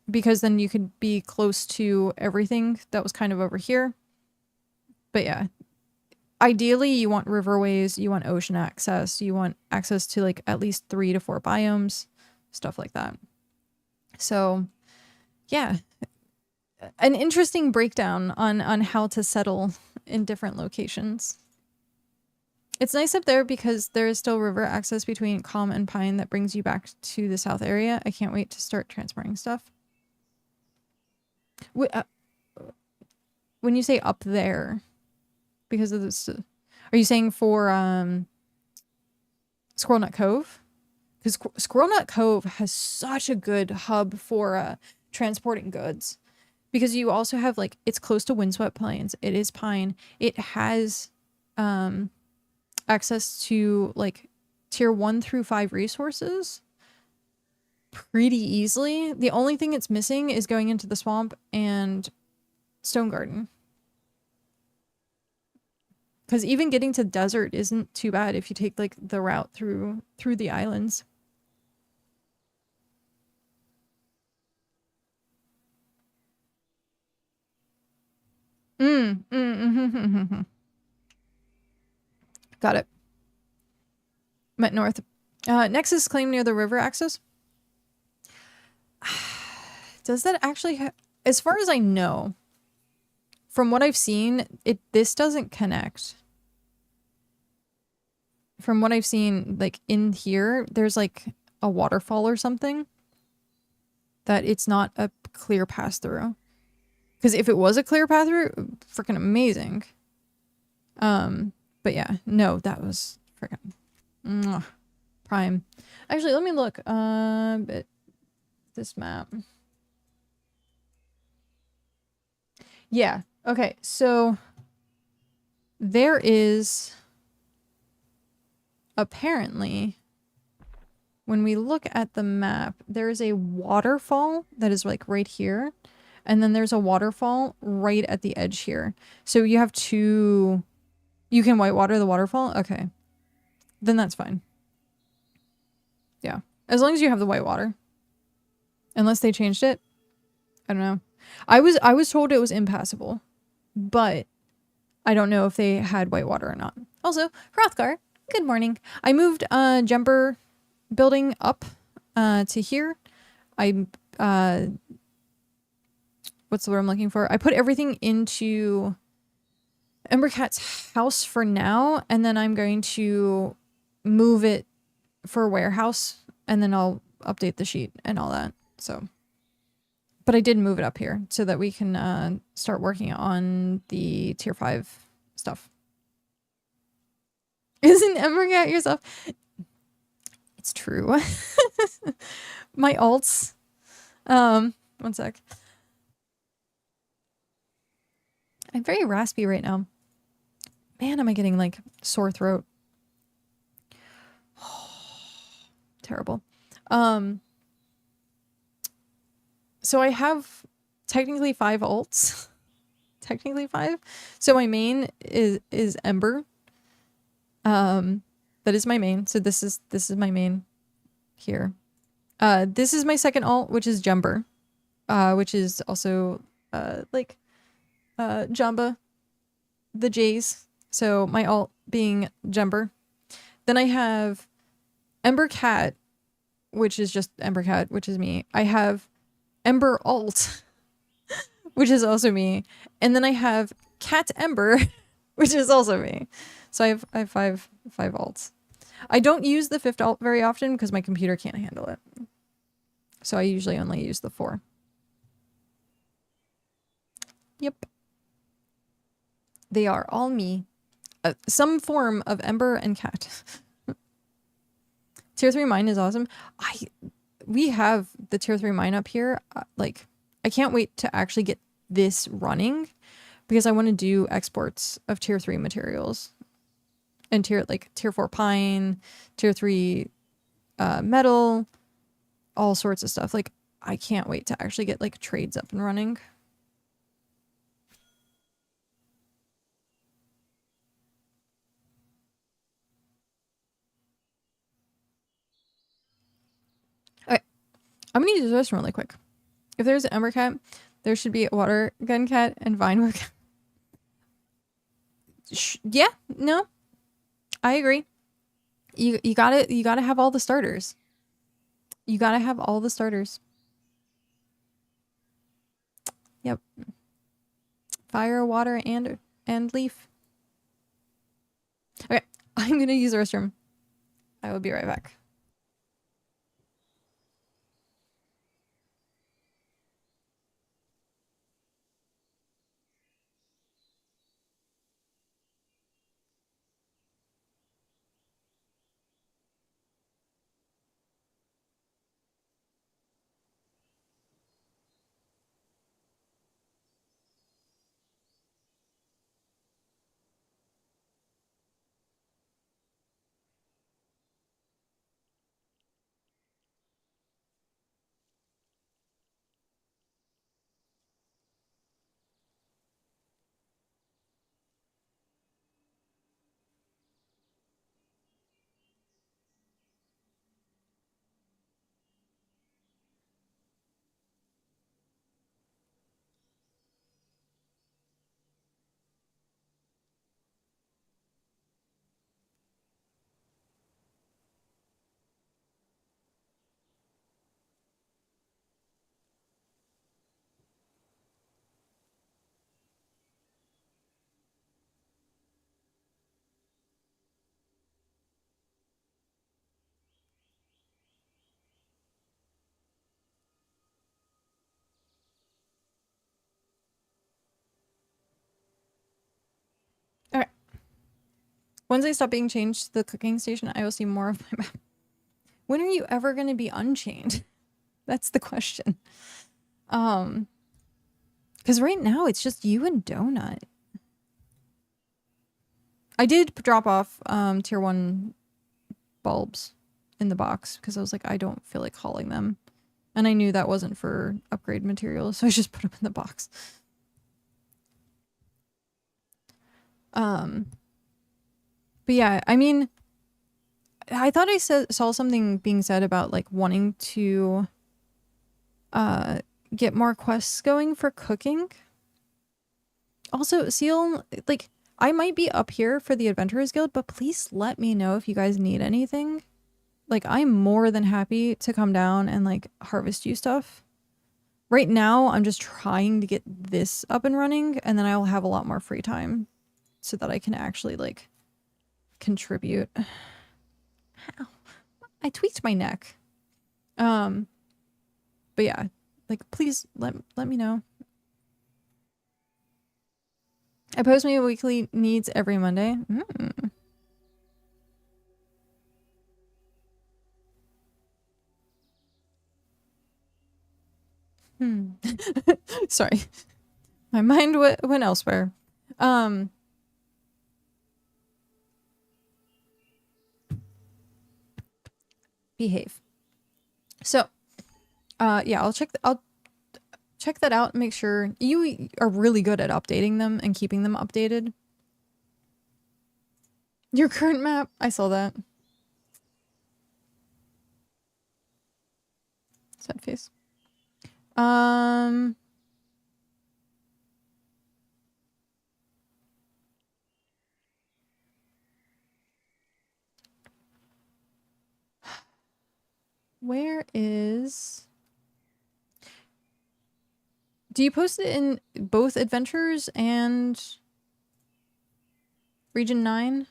Because then you could be close to everything that was kind of over here. But yeah, ideally you want riverways, you want ocean access, you want access to like at least 3 to 4 biomes, stuff like that. So yeah, an interesting breakdown on how to settle in different locations. It's nice up there because there is still river access between Calm and Pine that brings you back to the south area. I can't wait to start transporting stuff. When you say up there, because of this, are you saying for Squirrel Nut Cove? Because Squirrel Nut Cove has such a good hub for transporting goods. Because you also have, like, it's close to Windswept Plains. It is Pine. It has access to, like, tier 1 through 5 resources pretty easily. The only thing it's missing is going into the swamp and Stone Garden. Because even getting to desert isn't too bad if you take, like, the route through the islands. Got it. Met north. Nexus claim near the river access. Does that actually as far as I know, from what I've seen, this doesn't connect. From what I've seen, like in here, there's like a waterfall or something that it's not a clear pass through. Because if it was a clear path through, freaking amazing. But yeah, no, that was freaking prime. Actually, let me look at this map. Yeah, okay, so there is apparently, when we look at the map, there is a waterfall that is like right here. And then there's a waterfall right at the edge here. So you have two... You can whitewater the waterfall? Okay. Then that's fine. Yeah. As long as you have the whitewater. Unless they changed it. I don't know. I was told it was impassable. But I don't know if they had whitewater or not. Also, Hrothgar, good morning. I moved Jumper building up to here. What's the word I'm looking for? I put everything into emberKat's house for now, and then I'm going to move it for warehouse, and then I'll update the sheet and all that. So, but I did move it up here so that we can start working on the tier 5 stuff. Isn't emberKat yourself? It's true. My alts. One sec. I'm very raspy right now. Man, am I getting like sore throat. Terrible. So I have technically 5 alts. Technically 5. So my main is Ember. That is my main. So this is my main here. This is my second alt, which is Jumper. Which is also like Jamba, the J's. So my alt being Jumper. Then I have emberKat, which is just emberKat, which is me. I have Ember alt, which is also me. And then I have Cat Ember, which is also me. So I have five alts. I don't use the 5th alt very often because my computer can't handle it. So I usually only use the 4. Yep. They are all me. Some form of Ember and Cat. Tier 3 mine is awesome. We have the tier 3 mine up here. Like, I can't wait to actually get this running because I want to do exports of tier 3 materials and tier 4 pine, tier 3 metal, all sorts of stuff. Like, I can't wait to actually get like trades up and running. Okay, I'm gonna use this really quick. If there's an emberKat, there should be a water gun cat and vine cat. Yeah, no, I agree. You gotta have all the starters. You gotta have all the starters. Yep. Fire, water, and leaf. Okay, I'm gonna use the restroom. I will be right back. All right. Once I stop being changed to the cooking station, I will see more of my map. When are you ever going to be unchained? That's the question. Because right now it's just you and Donut. I did drop off tier 1 bulbs in the box because I was like, I don't feel like hauling them. And I knew that wasn't for upgrade materials, so I just put them in the box. But yeah, I mean, I thought I saw something being said about like wanting to get more quests going for cooking. Also, Seal, like, I might be up here for the Adventurers Guild, but please let me know if you guys need anything. Like, I'm more than happy to come down and like harvest you stuff. Right now, I'm just trying to get this up and running, and then I'll have a lot more free time so that I can actually like contribute. Ow. I tweaked my neck. But yeah, like please let me know. I post my weekly needs every Monday. Sorry. My mind went elsewhere. Behave. So, yeah, I'll check that out and make sure you are really good at updating them and keeping them updated. Your current map, I saw that. Sad face. Where is... Do you post it in both Adventures and Region 9?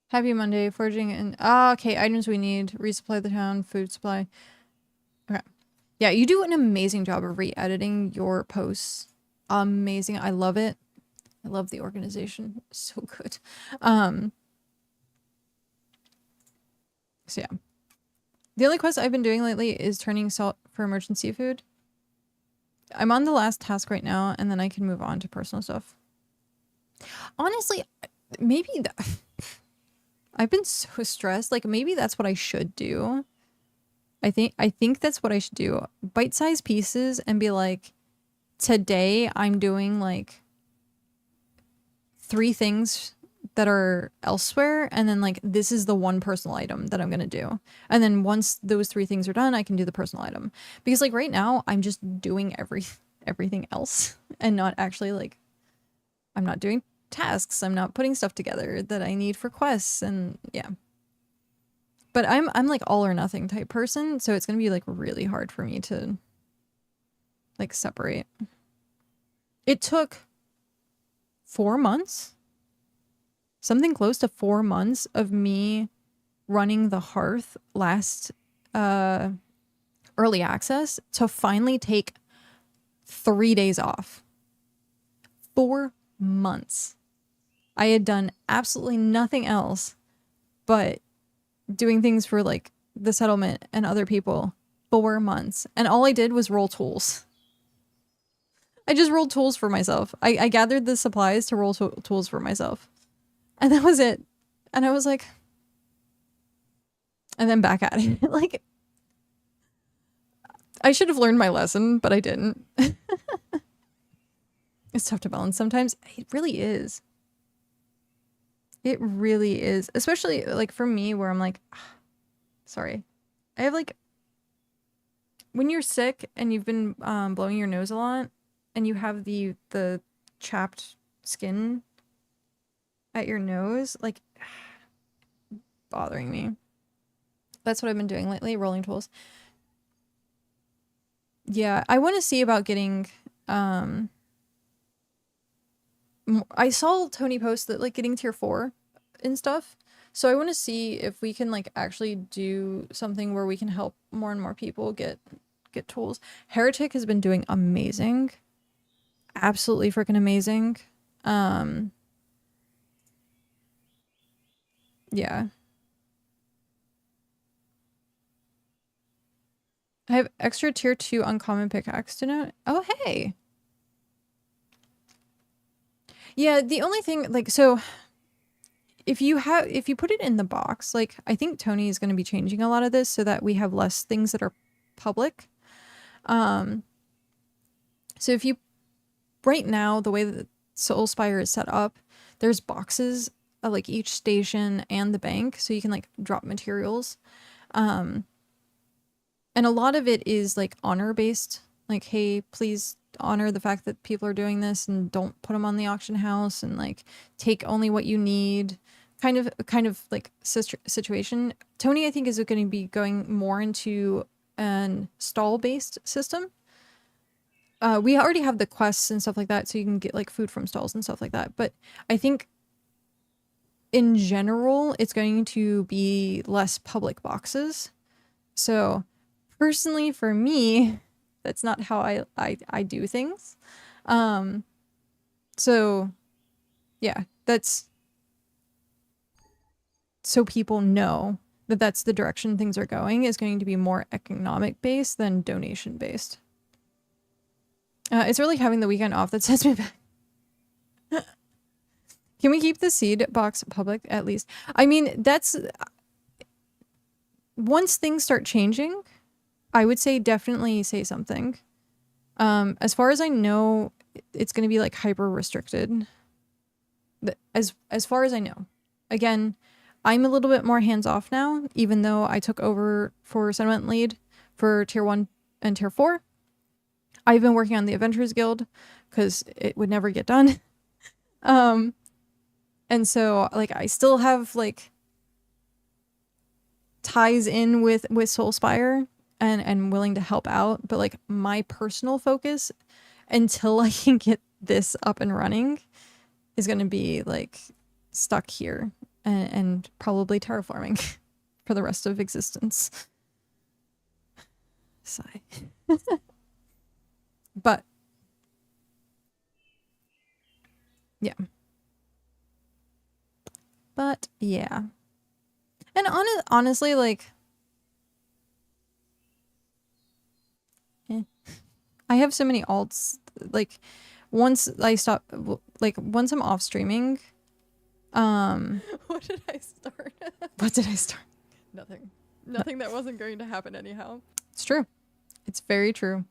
Happy Monday, foraging and... okay, items we need. Resupply the town, food supply. Okay. Yeah, you do an amazing job of re-editing your posts. Amazing. I love it. I love the organization. So good. So yeah. The only quest I've been doing lately is turning salt for emergency food. I'm on the last task right now, and then I can move on to personal stuff. Honestly, maybe I've been so stressed. Like, maybe that's what I should do. I think that's what I should do. Bite-sized pieces and be like, today I'm doing like 3 things that are elsewhere, and then like this is the one personal item that I'm gonna do, and then once those 3 things are done I can do the personal item, because like right now I'm just doing everything else and not actually like, I'm not doing tasks, I'm not putting stuff together that I need for quests, and yeah. But I'm like all or nothing type person, so it's gonna be like really hard for me to like separate. It took 4 months, something close to 4 months of me running the Hearth last early access to finally take 3 days off. 4 months. I had done absolutely nothing else but doing things for like the settlement and other people. 4 months. And all I did was roll tools. I just rolled tools for myself. I gathered the supplies to roll tools for myself. And that was it. And I was like... And then back at it. Like... I should have learned my lesson, but I didn't. It's tough to balance sometimes. It really is. It really is. Especially, like, for me, where I'm like... Sorry. I have, like... When you're sick and you've been blowing your nose a lot, and you have the chapped skin at your nose, like, bothering me. That's what I've been doing lately, rolling tools. Yeah, I want to see about getting, I saw Tony post that, like, getting tier 4 and stuff. So I want to see if we can, like, actually do something where we can help more and more people get tools. Heretic has been doing amazing. Absolutely freaking amazing. Yeah. I have extra tier 2 uncommon pickaxe to note. Oh, hey. Yeah, the only thing, like, so if you put it in the box, like, I think Tony is going to be changing a lot of this so that we have less things that are public. So if you, right now, the way that Soulspire is set up, there's boxes at, like, each station and the bank, so you can, like, drop materials. And a lot of it is, like, honor-based. Like, hey, please honor the fact that people are doing this and don't put them on the auction house, and, like, take only what you need. Kind of like, situation. Tony, I think, is going to be going more into an stall-based system. We already have the quests and stuff like that, so you can get, like, food from stalls and stuff like that. But I think, in general, it's going to be less public boxes. So... Personally, for me, that's not how I do things. So, yeah, that's so people know that that's the direction things are going, is going to be more economic based than donation based. It's really having the weekend off that sets me back. Can we keep the seed box public at least? I mean, that's... Once things start changing, I would say definitely say something. As far as I know, it's going to be like hyper restricted. As far as I know. Again, I'm a little bit more hands off now, even though I took over for Settlement Lead for Tier 1 and Tier 4. I've been working on the Adventurers Guild because it would never get done. And so like I still have like ties in with Soulspire and willing to help out, but like my personal focus until I can get this up and running is going to be like stuck here and probably terraforming for the rest of existence. Sigh. But yeah. But yeah. And honestly, like, I have so many alts. Like, once I stop, like, once I'm off streaming, what did I start? What did I start? Nothing. Nothing that wasn't going to happen anyhow. It's true. It's very true.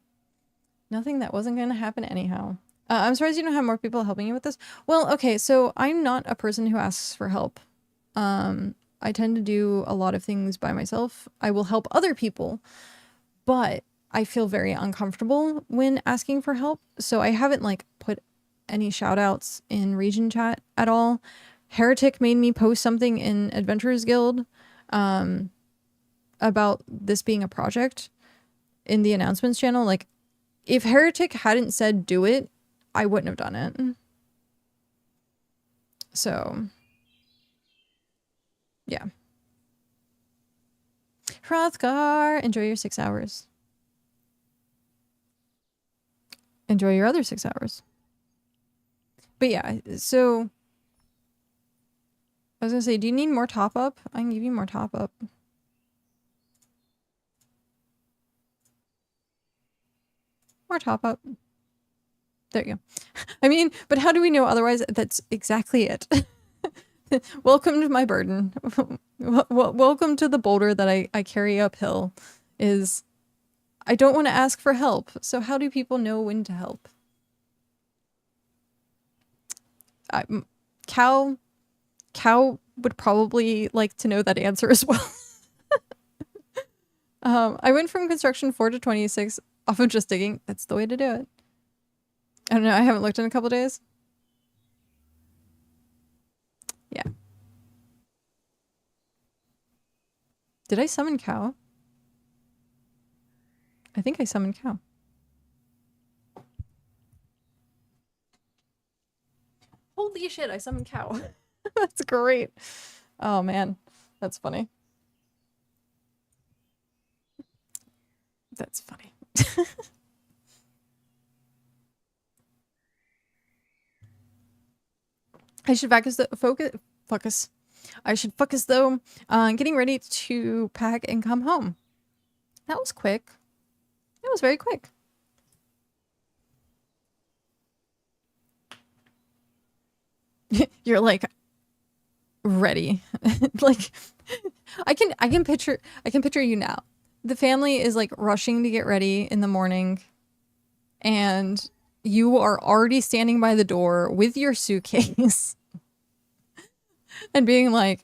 Nothing that wasn't going to happen anyhow. I'm surprised you don't have more people helping you with this. Well, okay, so I'm not a person who asks for help. I tend to do a lot of things by myself. I will help other people, but I feel very uncomfortable when asking for help. So I haven't like put any shout outs in region chat at all. Heretic made me post something in Adventurers Guild about this being a project in the announcements channel. Like, if Heretic hadn't said do it, I wouldn't have done it. So yeah. Hrothgar, enjoy your 6 hours. Enjoy your other 6 hours. But yeah, so I was gonna say, do you need more top up? I can give you more top up. More top up. There you go. I mean, but how do we know otherwise? That's exactly it. Welcome to my burden. Welcome to the boulder that I carry uphill. Is I don't want to ask for help. So how do people know when to help? Cow would probably like to know that answer as well. I went from construction 4 to 26 off of just digging. That's the way to do it. I don't know. I haven't looked in a couple days. Yeah. Did I summon cow? I think I summoned cow. Holy shit, I summoned cow. That's great. Oh man, that's funny. That's funny. I should focus. I should focus though on getting ready to pack and come home. That was quick. That was very quick. You're like ready. Like I can picture you now. The family is like rushing to get ready in the morning and you are already standing by the door with your suitcase and being like,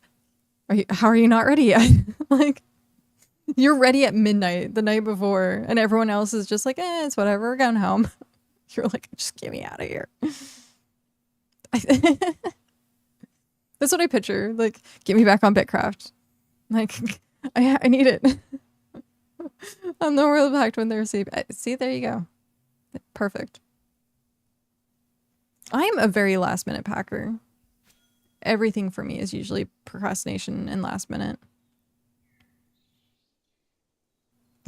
how are you not ready yet? Like, you're ready at midnight the night before and everyone else is just like, it's whatever, we're going home. You're like, just get me out of here. That's what I picture. Like, get me back on BitCraft. Like, I need it. I'm the world packed when they're asleep. See, there you go. Perfect. I'm a very last minute packer. Everything for me is usually procrastination and last minute.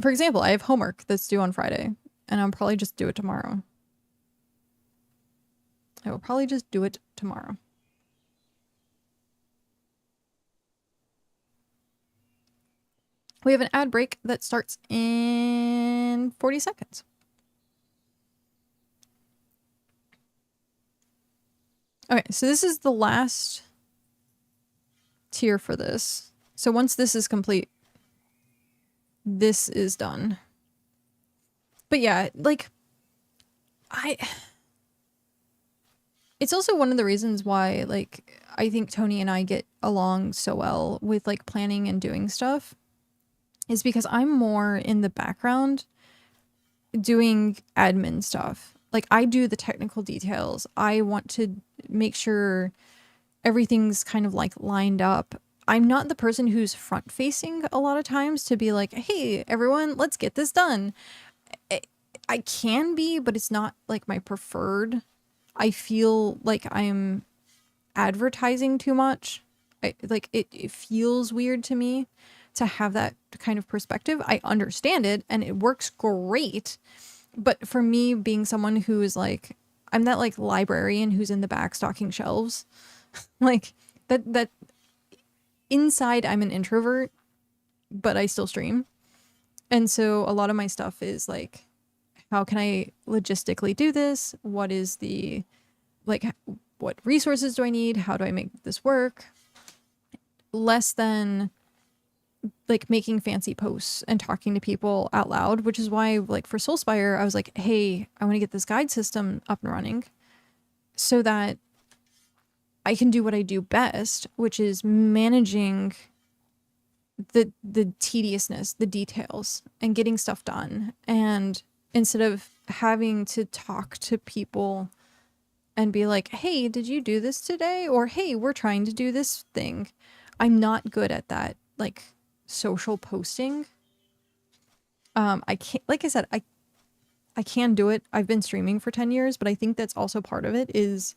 For example, I have homework that's due on Friday, and I'll probably just do it tomorrow. I will probably just do it tomorrow. We have an ad break that starts in 40 seconds. Okay, so this is the last tier for this. So once this is complete, this is done. But yeah, like, it's also one of the reasons why, like, I think Tony and I get along so well with, like, planning and doing stuff, is because I'm more in the background doing admin stuff. Like, I do the technical details. I want to make sure everything's kind of, like, lined up. I'm not the person who's front facing a lot of times to be like, hey, everyone, let's get this done. I can be, but it's not, like, my preferred. I feel like I'm advertising too much. It feels weird to me to have that kind of perspective. I understand it and it works great. But for me, being someone who is like, I'm that like librarian who's in the back stocking shelves. Like that inside I'm an introvert, but I still stream. And so a lot of my stuff is like, how can I logistically do this? What is the, like, what resources do I need? How do I make this work? Less than like making fancy posts and talking to people out loud, which is why like for Soulspire, I was like, hey, I want to get this guide system up and running so that I can do what I do best, which is managing the tediousness, the details, and getting stuff done. And instead of having to talk to people and be like, hey, did you do this today? Or hey, we're trying to do this thing. I'm not good at that, like, social posting. I can't, like I said, I can do it. I've been streaming for 10 years, but I think that's also part of it is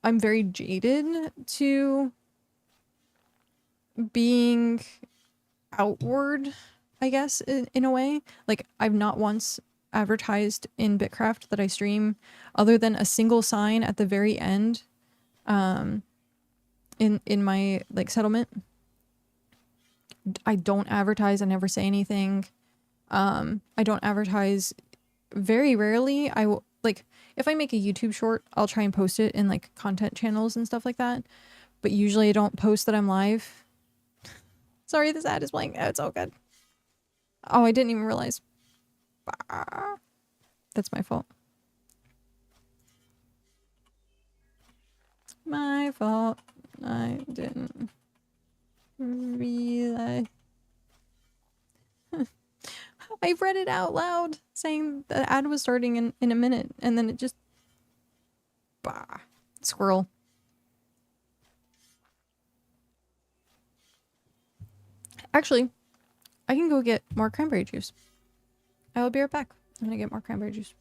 I'm very jaded to being outward, I guess, in a way. Like, I've not once advertised in BitCraft that I stream other than a single sign at the very end in my like settlement. I don't advertise. I never say anything. I don't advertise very rarely. I will, like, if I make a YouTube short, I'll try and post it in like content channels and stuff like that. But usually I don't post that I'm live. Sorry, this ad is playing. Oh, it's all good. Oh, I didn't even realize. That's my fault. My fault. I didn't realize. I read it out loud saying the ad was starting in a minute and then it just... Bah. Squirrel. Actually, I can go get more cranberry juice. I will be right back. I'm gonna get more cranberry juice.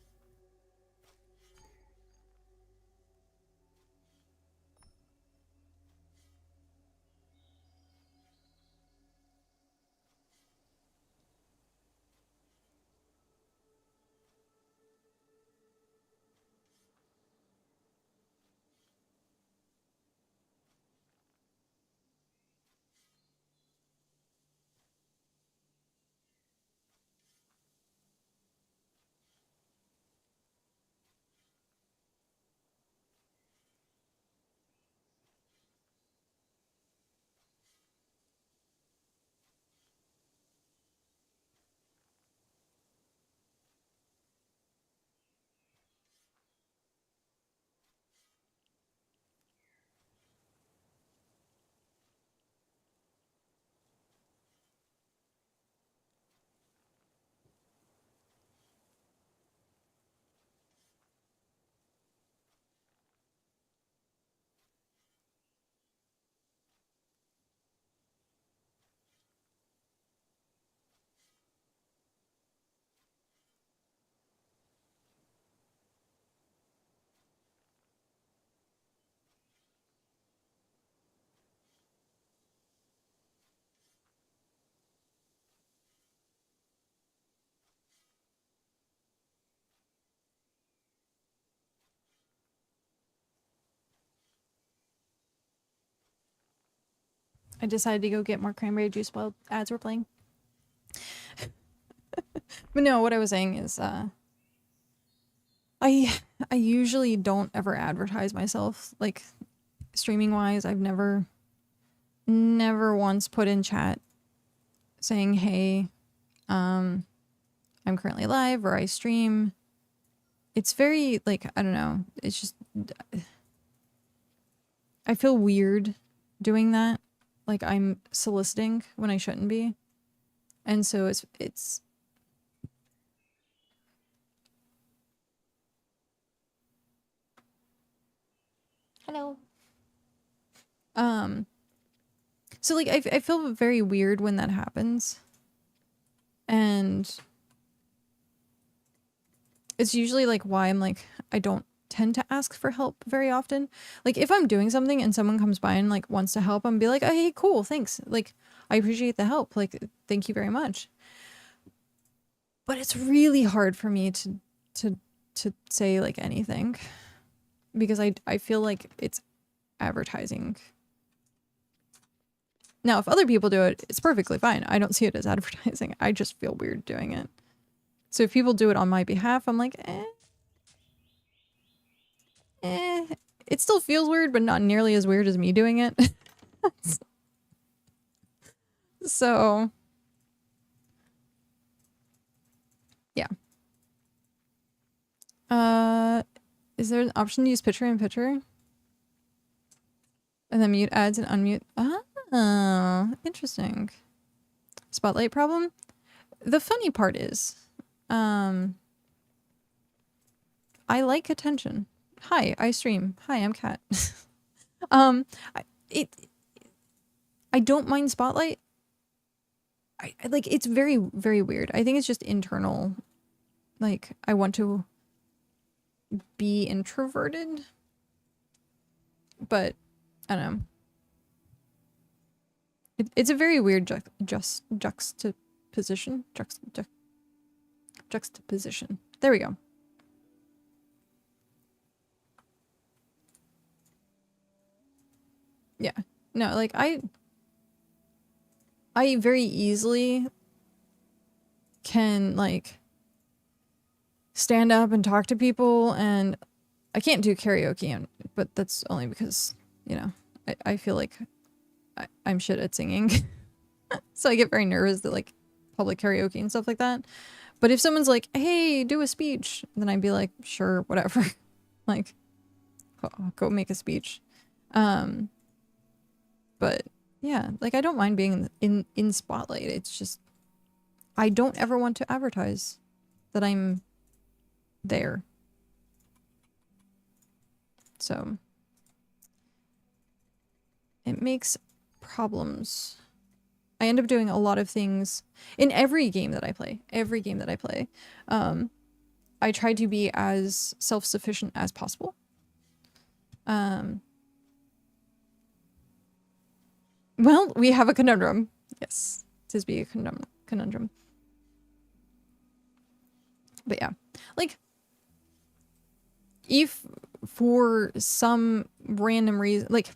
I decided to go get more cranberry juice while ads were playing. But no, what I was saying is, I usually don't ever advertise myself, like, streaming wise. I've never once put in chat saying, hey, I'm currently live or I stream. It's very, like, I don't know, it's just, I feel weird doing that. Like, I'm soliciting when I shouldn't be. And so it's hello. So like I feel very weird when that happens. And it's usually like why I'm like I don't tend to ask for help very often. Like if I'm doing something and someone comes by and like wants to help, I'm be like, oh, hey, cool, thanks. Like I appreciate the help. Like thank you very much. But it's really hard for me to say like anything because I feel like it's advertising. Now, if other people do it, it's perfectly fine. I don't see it as advertising. I just feel weird doing it. So if people do it on my behalf, I'm like, it still feels weird, but not nearly as weird as me doing it. So, yeah. Is there an option to use picture in picture? And then mute ads and unmute. Oh, interesting. Spotlight problem? The funny part is, I like attention. Hi, I stream. Hi, I'm Kat. I don't mind spotlight. I like it's very, very weird. I think it's just internal. Like I want to be introverted, but I don't know. It's a very weird juxtaposition. Juxtaposition. There we go. Yeah. No, like I very easily can like stand up and talk to people, and I can't do karaoke, but that's only because, you know, I feel like I'm shit at singing. So I get very nervous at like public karaoke and stuff like that. But if someone's like, hey, do a speech, then I'd be like, sure, whatever. Like, go make a speech. But yeah, like I don't mind being in spotlight. It's just, I don't ever want to advertise that I'm there. So it makes problems. I end up doing a lot of things in every game that I play. I try to be as self-sufficient as possible. Well, we have a conundrum. Yes, tis be a conundrum. But yeah, like, if for some random reason, like,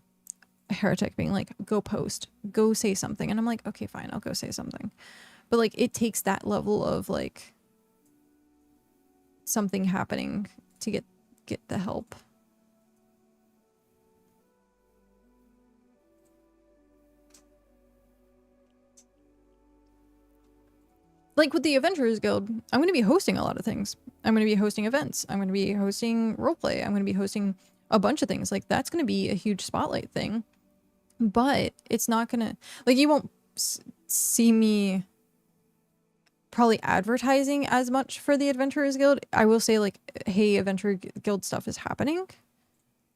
a heretic being like, go post, go say something, and I'm like, okay, fine, I'll go say something. But like, it takes that level of like something happening to get the help. Like with the Adventurers Guild, I'm going to be hosting a lot of things. I'm going to be hosting events. I'm going to be hosting roleplay. I'm going to be hosting a bunch of things. Like, that's going to be a huge spotlight thing. But it's not going to... Like, you won't see me probably advertising as much for the Adventurers Guild. I will say, like, hey, Adventurer Guild stuff is happening.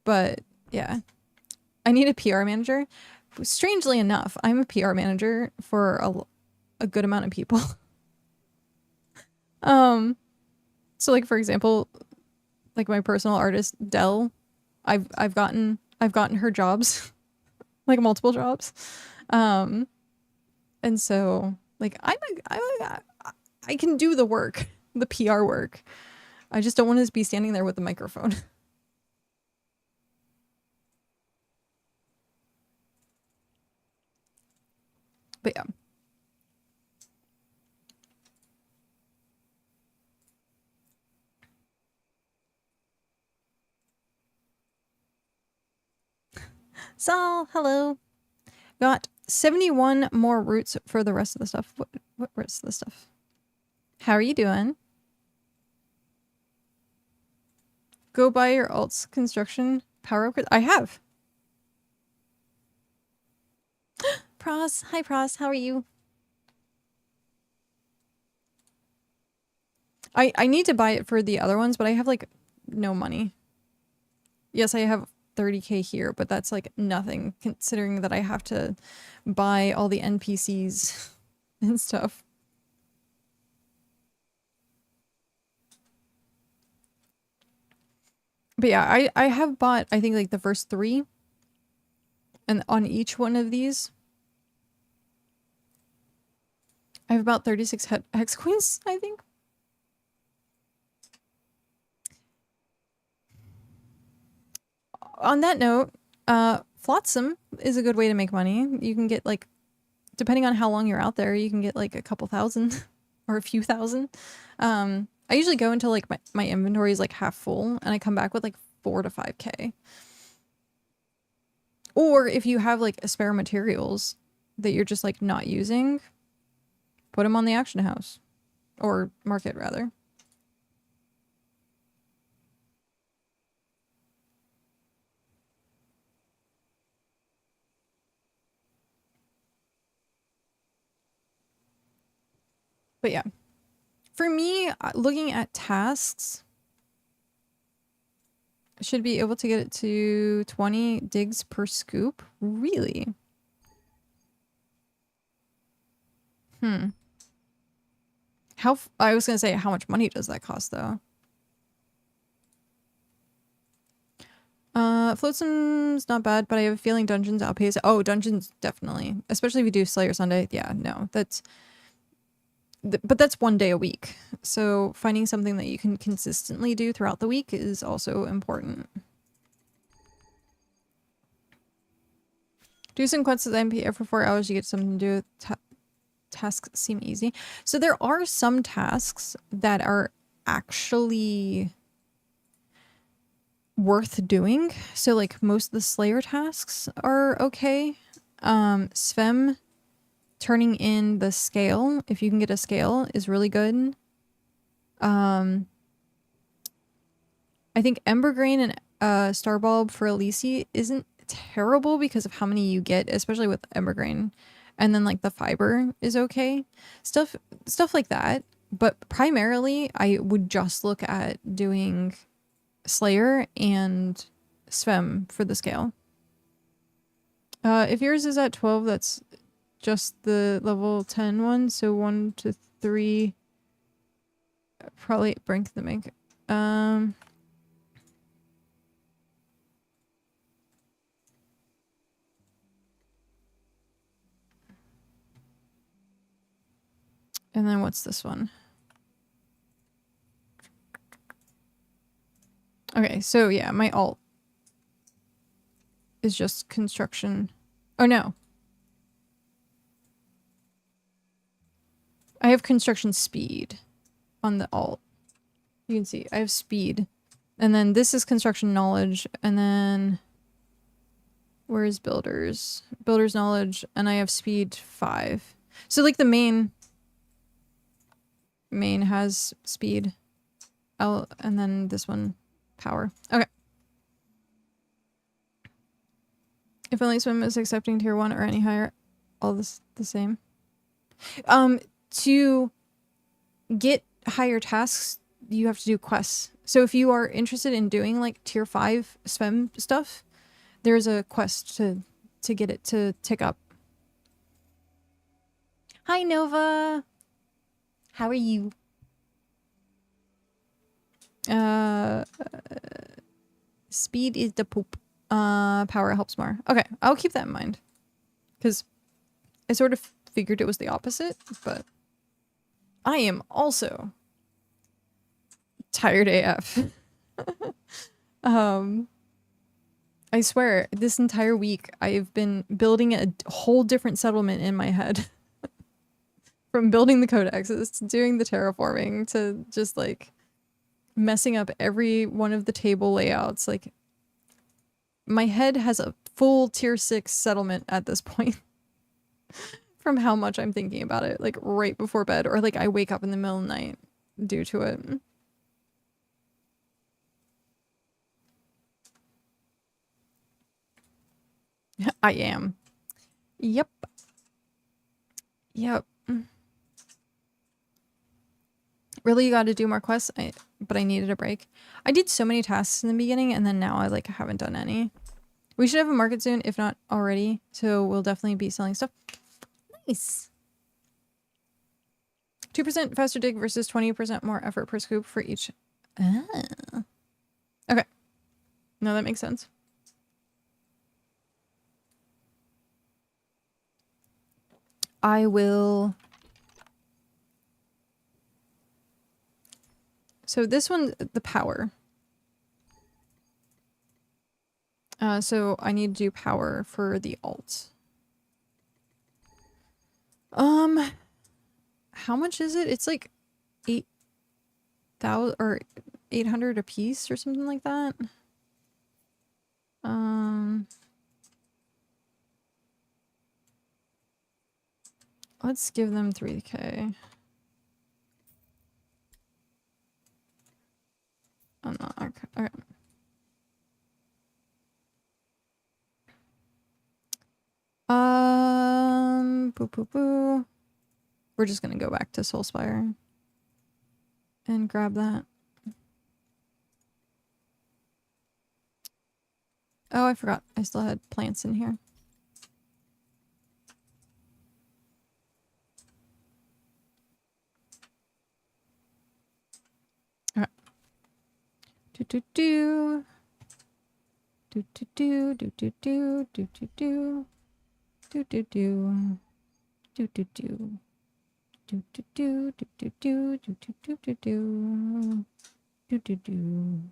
But, yeah. I need a PR manager. Strangely enough, I'm a PR manager for a good amount of people. So like, for example, like my personal artist, Dell, I've gotten her jobs, like multiple jobs. And so like, I can do the work, the PR work. I just don't want to be standing there with the microphone. But yeah. Sal, hello. Got 71 more roots for the rest of the stuff. What rest of the stuff? How are you doing? Go buy your alts construction power upgrade. I have. Pros. Hi, Pros. How are you? I need to buy it for the other ones, but I have, like, no money. Yes, I have 30k here, but that's, like, nothing, considering that I have to buy all the NPCs and stuff. But yeah, I have bought, I think, like, the first 3. And on each one of these, I have about 36 hex queens, I think. On that note, Flotsam is a good way to make money. You can get, like, depending on how long you're out there, you can get, like, a couple thousand or a few thousand. I usually go until, like, my inventory is, like, half full, and I come back with, like, 4 to 5k. Or if you have, like, spare materials that you're just, like, not using, put them on the auction house. Or market, rather. But yeah. For me, looking at tasks, I should be able to get it to 20 digs per scoop. Really? I was gonna say, how much money does that cost, though? Floatsam's not bad, but I have a feeling dungeons outpace. Oh, dungeons definitely. Especially if you do Slayer Sunday. Yeah, no, that's... but that's 1 day a week. So finding something that you can consistently do throughout the week is also important. Do some quests with MP for 4 hours, you get something to do. Tasks seem easy. So there are some tasks that are actually worth doing. So, like, most of the Slayer tasks are okay. Svem turning in the scale, if you can get a scale, is really good. I think Ember Grain and Starbulb for Elise isn't terrible because of how many you get, especially with Ember Grain. And then, like, the fiber is okay. Stuff like that. But primarily, I would just look at doing Slayer and Svem for the scale. If yours is at 12, that's just the level 10 one. So 1 to 3, probably Brink the Mink. And then what's this one? Okay, so yeah, my alt is just construction. Oh no. I have construction speed on the alt. You can see I have speed. And then this is construction knowledge. And then where is builders? Builders knowledge. And I have speed 5. So like the main has speed. And then this one power. Okay. If only Swim is accepting tier 1 or any higher, all this the same. To get higher tasks, you have to do quests. So if you are interested in doing like tier 5 Swim stuff, there's a quest to get it to tick up. Hi Nova. How are you? Speed is the poop. Power helps more. Okay, I'll keep that in mind. Because I sort of figured it was the opposite, but I am also tired AF. I swear, this entire week I've been building a whole different settlement in my head. From building the codexes to doing the terraforming to just like messing up every one of the table layouts. Like my head has a full tier 6 settlement at this point from how much I'm thinking about it, like right before bed, or like I wake up in the middle of the night due to it. I am. Yep. Yep. Really got to do more quests, but I needed a break. I did so many tasks in the beginning, and then now I like haven't done any. We should have a market soon, if not already. So we'll definitely be selling stuff. Nice. 2% faster dig versus 20% more effort per scoop for each. Ah. Okay. No, that makes sense. I will. So this one, the power. So I need to do power for the alt. How much is it? It's like 8,000 or 800 a piece or something like that. Let's give them 3K. I'm not okay. All right. Boo boo boo. We're just gonna go back to Soulspire and grab that. Oh, I forgot. I still had plants in here. All right. Do do do. Do do do do do do do do do. Do do do. Do do do. Do do do do do do do do do do do. Do do do.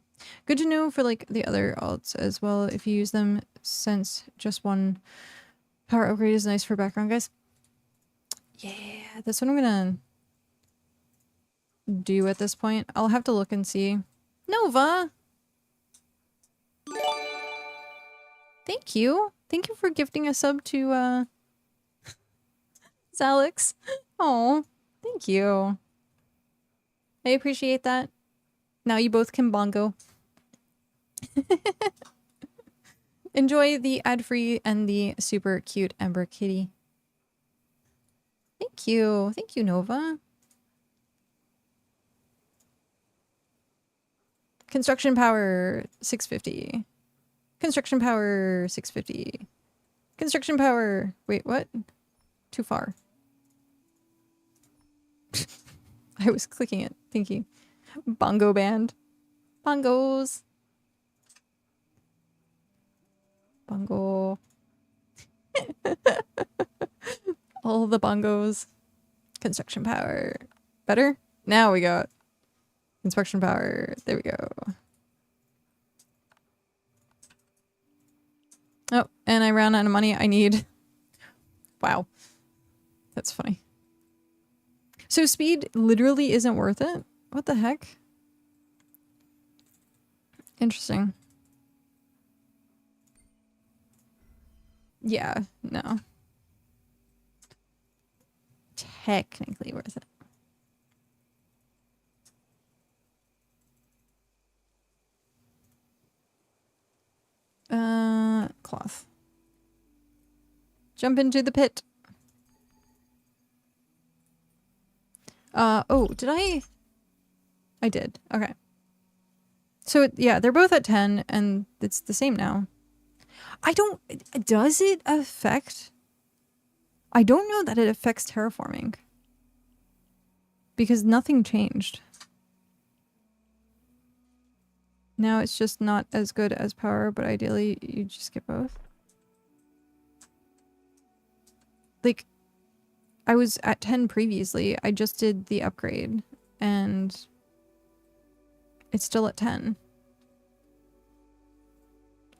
Good to know for like the other alts as well if you use them, since just one power upgrade is nice for background guys. Yeah, that's what I'm gonna do at this point. I'll have to look and see. Nova! Thank you. Thank you for gifting a sub to Alex. Oh, thank you. I appreciate that. Now you both can bongo. Enjoy the ad-free and the super cute Ember kitty. Thank you. Thank you, Nova. Construction power, 650. Construction power, 650. Construction power. Wait, what? Too far. I was clicking it, thinking. Bongo band. Bongos. Bongo. All the bongos. Construction power. Better? Now we got construction power. There we go. Oh, and I ran out of money. I need... Wow. That's funny. So speed literally isn't worth it? What the heck? Interesting. Yeah, no. Technically worth it. Cloth. Jump into the pit. Oh, did I? I did. Okay. So, yeah, they're both at 10, and it's the same now. I don't... Does it affect... I don't know that it affects terraforming. Because nothing changed. Now it's just not as good as power, but ideally you just get both. Like, I was at 10 previously. I just did the upgrade, and it's still at 10.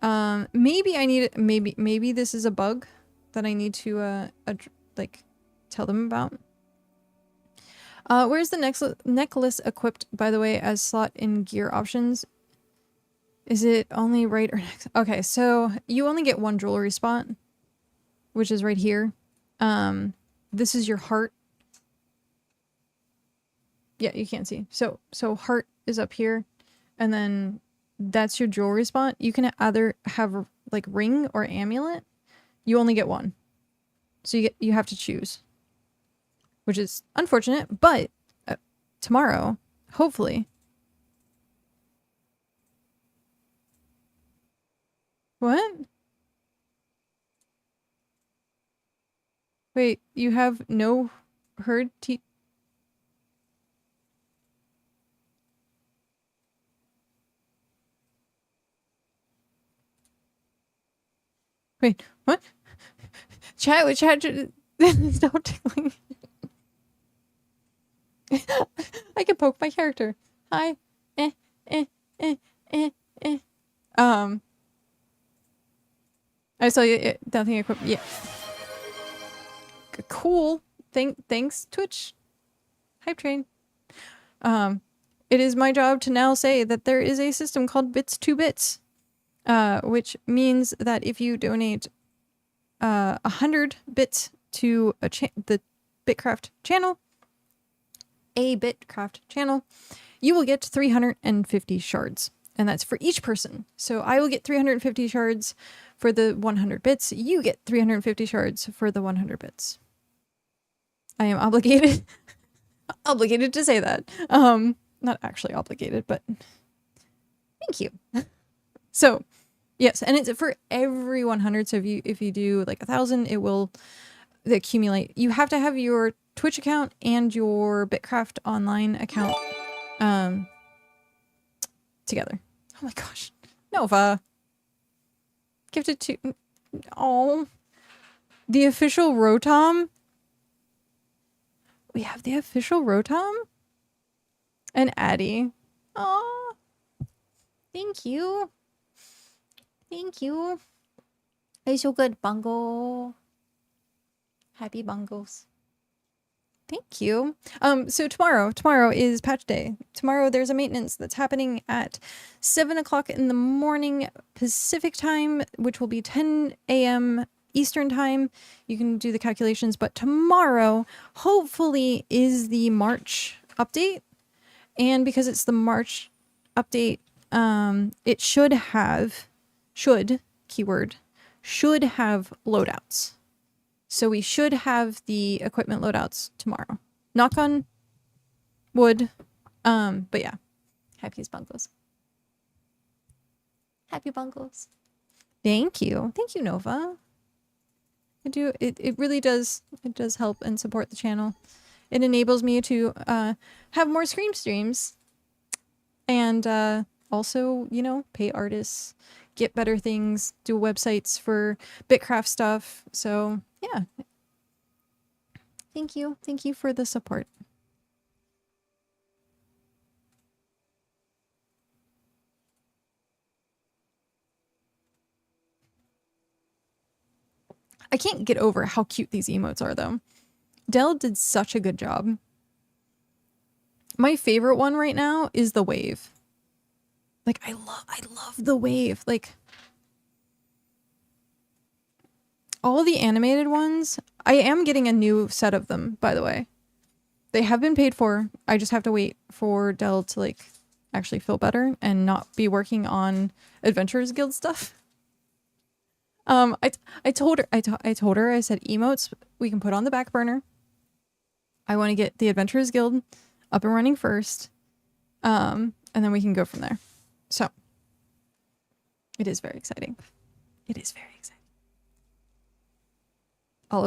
Maybe I need maybe this is a bug that I need to like tell them about. Where's the necklace equipped, by the way, as slot in gear options? Is it only right or next? Okay, so you only get one jewelry spot, which is right here. This is your heart. Yeah, you can't see. So heart is up here, and then that's your jewelry spot. You can either have like ring or amulet. You only get one. So you have to choose. Which is unfortunate, but tomorrow, hopefully. What? Wait, you have no herd teeth? Wait, what? Chat, stop tickling. I can poke my character. Hi. I saw you. Nothing equipped. Yeah. Cool. Thanks, Twitch. Hype train. It is my job to now say that there is a system called Bits to Bits, which means that if you donate 100 bits to the BitCraft channel, you will get 350 shards. And that's for each person. So I will get 350 shards for the 100 bits. You get 350 shards for the 100 bits. I am obligated to say that. Not actually obligated, but thank you. So, yes, and it's for every 100. So if you do like 1,000, it will accumulate. You have to have your Twitch account and your bitcraftonline account together. Oh my gosh. Nova. Gifted to... Oh. The official Rotom? We have the official Rotom? And Addie. Oh. Thank you. Thank you. You're so good, Bungo. Happy Bungos. Thank you. So tomorrow is patch day. Tomorrow there's a maintenance that's happening at 7 o'clock in the morning Pacific time, which will be 10 a.m. Eastern time. You can do the calculations, but tomorrow hopefully is the March update. And because it's the March update, it should have loadouts. So we should have the equipment loadouts tomorrow. Knock on wood. But yeah. Happy Bungles. Happy Bungles. Thank you. Thank you, Nova. It really does. It does help and support the channel. It enables me to have more streams. And also, you know, pay artists, get better things, do websites for BitCraft stuff. So yeah. Thank you. Thank you for the support. I can't get over how cute these emotes are though. Dell did such a good job. My favorite one right now is the wave. Like I love the wave. Like all the animated ones, I am getting a new set of them, by the way. They have been paid for. I just have to wait for Dell to like actually feel better and not be working on Adventurers Guild stuff. I told her, I said, emotes we can put on the back burner. I want to get the Adventurers Guild up and running first. And then we can go from there. So it is very exciting. It is very exciting. All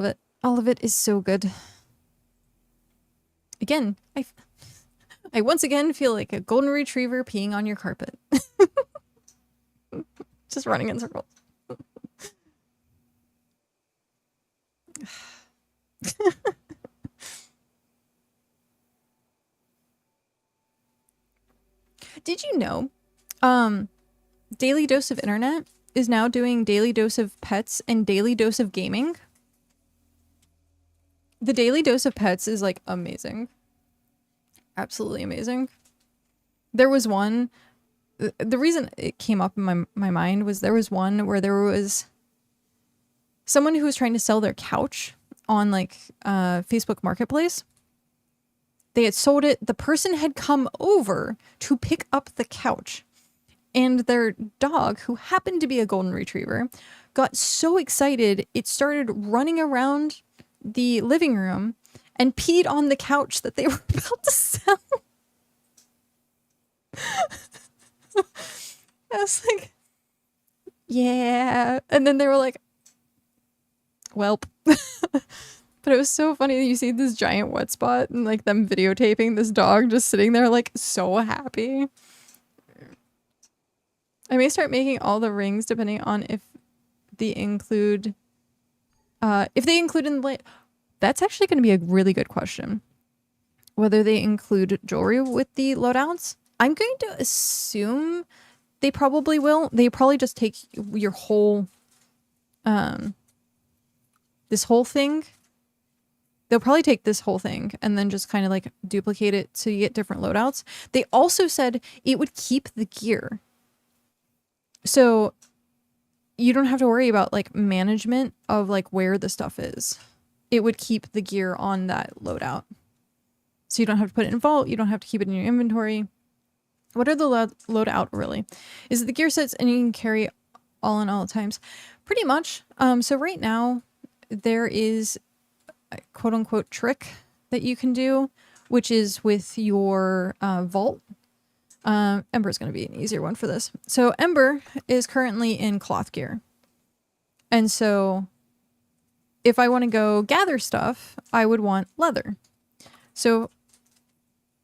of it is so good. Again, I once again feel like a golden retriever peeing on your carpet. Just running in circles. Did you know, Daily Dose of Internet is now doing Daily Dose of Pets and Daily Dose of Gaming. The Daily Dose of Pets is like amazing. Absolutely amazing. There was one, the reason it came up in my mind was there was one where there was someone who was trying to sell their couch on like Facebook Marketplace. They had sold it. The person had come over to pick up the couch. And their dog, who happened to be a golden retriever, got so excited it started running around the living room and peed on the couch that they were about to sell. I was like, yeah. And then they were like, welp. But it was so funny that you see this giant wet spot and like them videotaping this dog just sitting there like so happy. I may start making all the rings depending on if they include in the that's actually going to be a really good question. Whether they include jewelry with the loadouts. I'm going to assume they probably will. They probably just take your whole this whole thing. They'll probably take this whole thing and then just kind of like duplicate it so you get different loadouts. They also said it would keep the gear. So you don't have to worry about like management of like where the stuff is. It would keep the gear on that loadout. So you don't have to put it in vault. You don't have to keep it in your inventory. What are the loadout really? Is it the gear sets and you can carry all in all times? Pretty much. So right now there is a quote unquote trick that you can do, which is with your vault. Ember is going to be an easier one for this. So Ember is currently in cloth gear. And so if I want to go gather stuff, I would want leather. So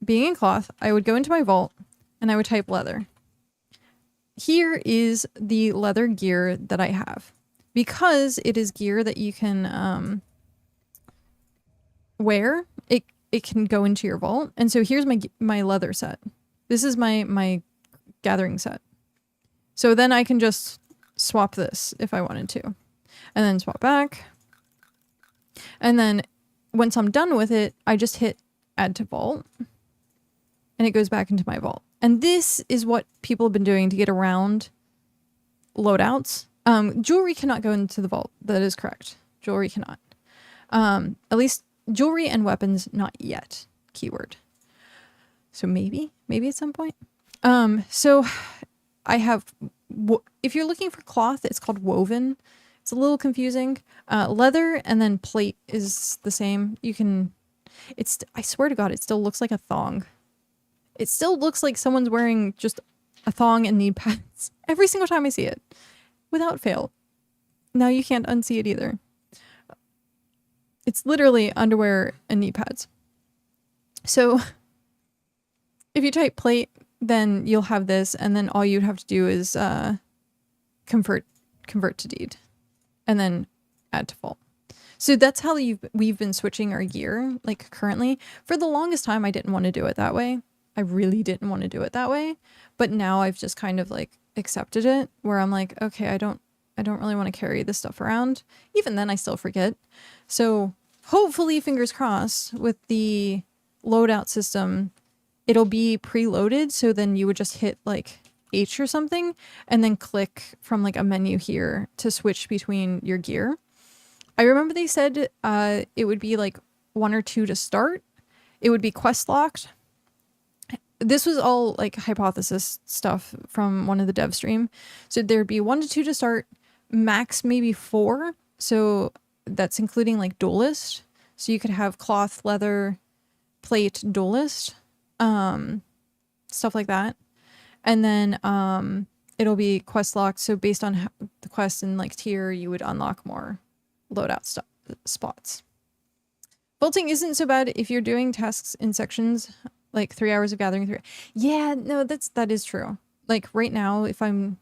being in cloth, I would go into my vault and I would type leather. Here is the leather gear that I have. Because it is gear that you can wear, it can go into your vault. And so here's my leather set. This is my gathering set. So then I can just swap this if I wanted to. And then swap back. And then once I'm done with it, I just hit add to vault. And it goes back into my vault. And this is what people have been doing to get around loadouts. Jewelry cannot go into the vault. That is correct. Jewelry cannot. At least jewelry and weapons, not yet. Keyword. So maybe at some point. So I have, if you're looking for cloth, it's called woven. It's a little confusing. Leather and then plate is the same. You can, I swear to God, it still looks like a thong. It still looks like someone's wearing just a thong and knee pads every single time I see it. Without fail. Now you can't unsee it either. It's literally underwear and knee pads. So if you type plate, then you'll have this, and then all you'd have to do is convert to deed, and then add to vault. So that's how we've been switching our gear, like currently. For the longest time, I didn't want to do it that way. I really didn't want to do it that way. But now I've just kind of like accepted it, where I'm like, okay, I don't really want to carry this stuff around. Even then I still forget. So hopefully, fingers crossed, with the loadout system, it'll be preloaded. So then you would just hit like H or something and then click from like a menu here to switch between your gear. I remember they said it would be like 1 or 2 to start. It would be quest locked. This was all like hypothesis stuff from one of the dev stream. So there'd be 1 to 2 to start, max maybe 4. So that's including like duelist. So you could have cloth, leather, plate, duelist, stuff like that. And then it'll be quest locked. So based on the quest and like tier, you would unlock more loadout spots. Vaulting isn't so bad if you're doing tasks in sections. Like 3 hours of gathering 3. Yeah, no, that is true. Like right now, if I'm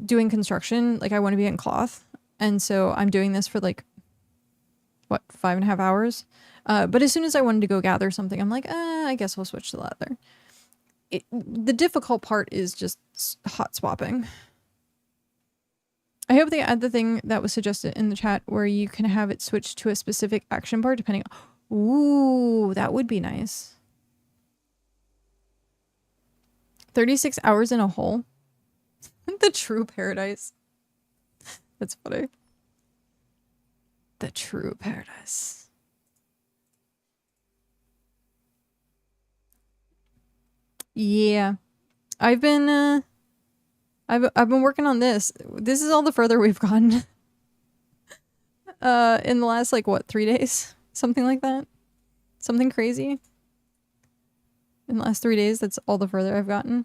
doing construction, like I want to be in cloth. And so I'm doing this for like, what, 5.5 hours? But as soon as I wanted to go gather something, I'm like, I guess we'll switch to leather. The difficult part is just hot swapping. I hope they add the thing that was suggested in the chat where you can have it switch to a specific action bar depending on... Ooh, that would be nice. 36 hours in a hole? The true paradise. That's funny. The true paradise. Yeah. I've been working on this. This is all the further we've gotten. In the last, like, what, 3 days? Something like that? Something crazy? In the last 3 days, that's all the further I've gotten.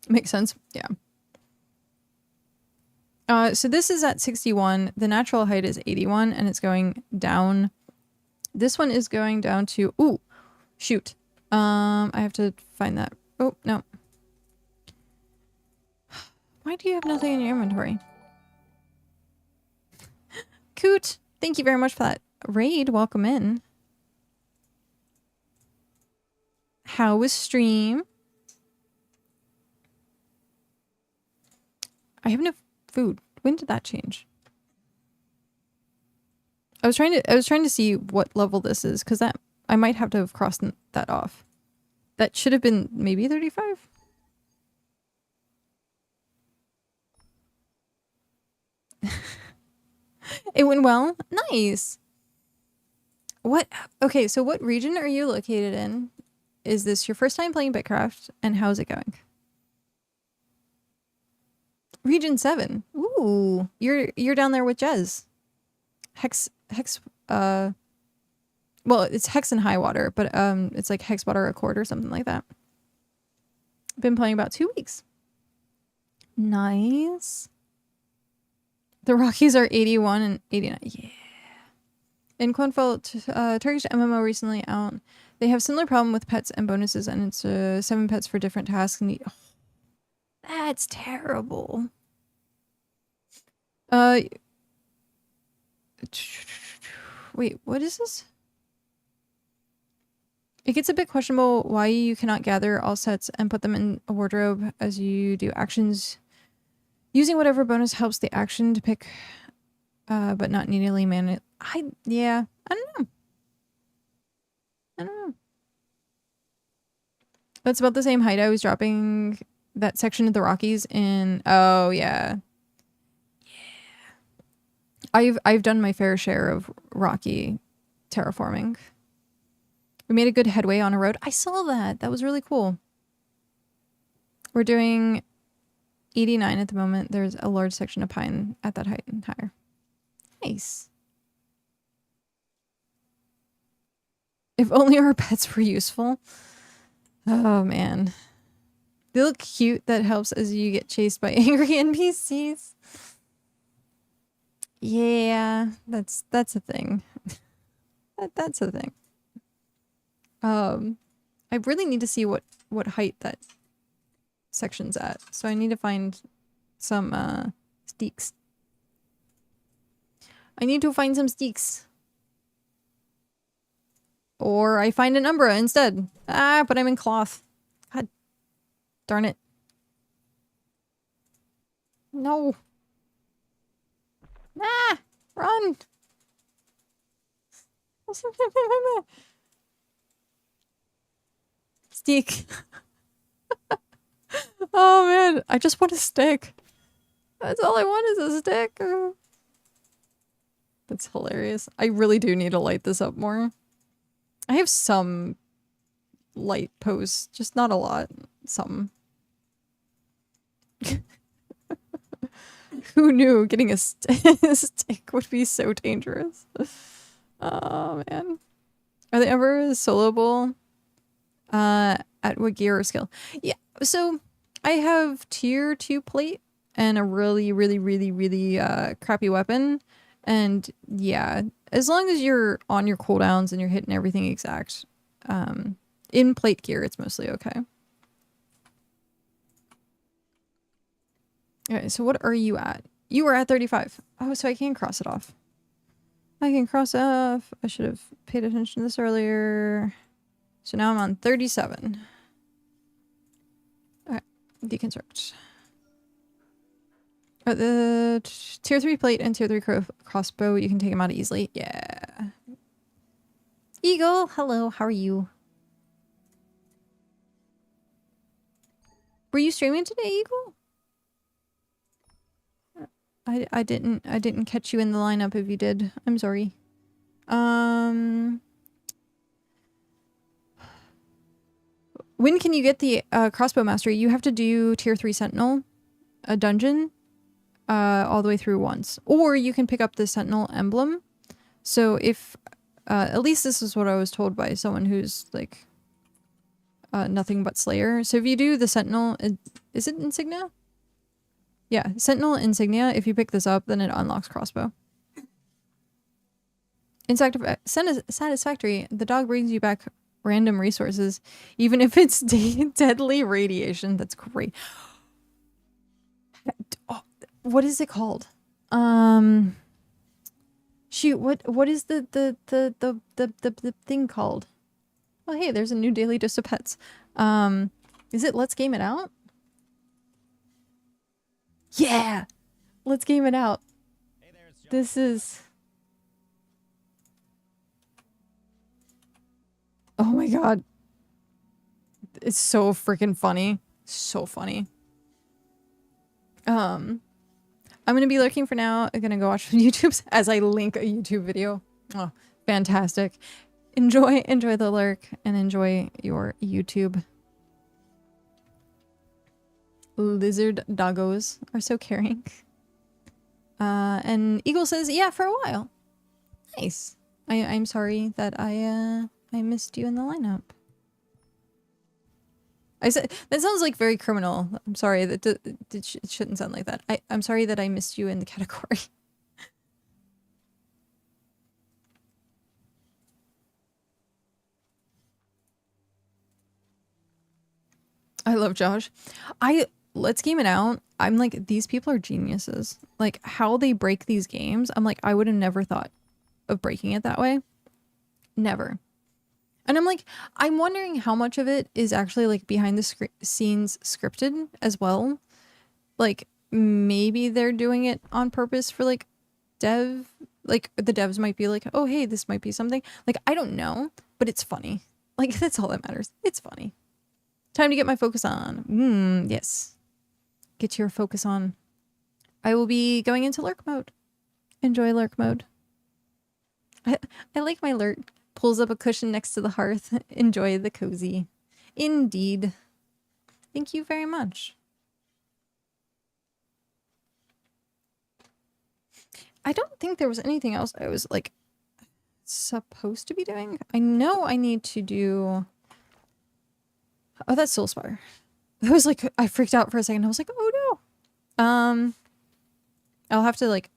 Makes sense. Yeah. So this is at 61. The natural height is 81, and it's going down. This one is going down to... Ooh! Shoot. I have to find that. Oh, no. Why do you have nothing in your inventory? Coot! Thank you very much for that raid. Welcome in. How was stream? I have no food. When did that change? I was trying to see what level this is, because that I might have to have crossed that off. That should have been maybe 35. It went well. Nice. What? Okay, so what region are you located in? Is this your first time playing BitCraft, and how's it going? Region 7. Ooh, you're down there with Jez. Hex well, it's Hex and High Water, but it's like Hex Water Accord or something like that. Been playing about 2 weeks. Nice. The Rockies are 81 and 89. Yeah. In Quanfell, Turkish MMO recently out. They have similar problem with pets and bonuses, and it's 7 pets for different tasks. And oh, that's terrible. Wait, what is this? It gets a bit questionable why you cannot gather all sets and put them in a wardrobe as you do actions. Using whatever bonus helps the action to pick, but not needily manage. Yeah, I don't know. I don't know. That's about the same height I was dropping that section of the Rockies in. Oh yeah. I've done my fair share of rocky terraforming. We made a good headway on a road. I saw that. That was really cool. We're doing 89 at the moment. There's a large section of pine at that height and higher. Nice. If only our pets were useful. Oh man. They look cute. That helps as you get chased by angry NPCs. Yeah, that's a thing. That's a thing. I really need to see what height that section's at. So I need to find some steaks. I need to find some steaks. Or I find an Umbra instead. Ah, but I'm in cloth. God darn it. No. Ah! Run! Steak. Oh man, I just want a stick. That's all I want is a stick. That's hilarious. I really do need to light this up more. I have some light posts, just not a lot. Some. Who knew getting a stick would be so dangerous? Oh man. Are they ever soloable? At what gear or skill? Yeah, so I have tier 2 plate and a really crappy weapon. And yeah, as long as you're on your cooldowns and you're hitting everything exact, in plate gear, it's mostly okay. Alright, so what are you at? You are at 35. Oh, so I can cross it off. I can cross off. I should have paid attention to this earlier. So now I'm on 37. Alright, deconstruct. The tier 3 plate and tier 3 crossbow, you can take them out easily. Yeah. Eagle, hello, how are you? Were you streaming today, Eagle? I didn't catch you in the lineup if you did. I'm sorry. When can you get the crossbow mastery? You have to do tier 3 sentinel, a dungeon, all the way through once. Or you can pick up the sentinel emblem. So if, at least this is what I was told by someone who's like nothing but slayer. So if you do the sentinel, is it insignia? Yeah, sentinel insignia. If you pick this up, then it unlocks crossbow. Satisfactory. The dog brings you back random resources, even if it's deadly radiation. That's great. Oh, what is it called? Shoot, what is the thing called? Oh, hey, there's a new daily dose of pets. Is it Let's Game It Out? Yeah! Let's game it out. This is... Oh my god. It's so freaking funny. So funny. I'm gonna be lurking for now. I'm gonna go watch some YouTubes as I link a YouTube video. Oh, fantastic. Enjoy the lurk and enjoy your YouTube. Lizard doggos are so caring. And Eagle says, yeah, for a while. Nice. I'm sorry that I missed you in the lineup. I said that sounds like very criminal. I'm sorry that it shouldn't sound like that. I'm sorry that I missed you in the category. I love Josh. Let's game it out. I'm like, these people are geniuses. Like, how they break these games, I'm like, I would have never thought of breaking it that way. Never. And I'm like, I'm wondering how much of it is actually like behind the scenes scripted as well. Like, maybe they're doing it on purpose for like like the devs might be like, oh, hey, this might be something. Like, I don't know, but it's funny. Like, that's all that matters. It's funny. Time to get my focus on. Yes. Get your focus on. I will be going into lurk mode. Enjoy lurk mode. I like my lurk. Pulls up a cushion next to the hearth. Enjoy the cozy. Indeed. Thank you very much. I don't think there was anything else I was like supposed to be doing. I know I need to do... Oh, that's Soulspire. I was like, I freaked out for a second. I was like, oh no. I'll have to like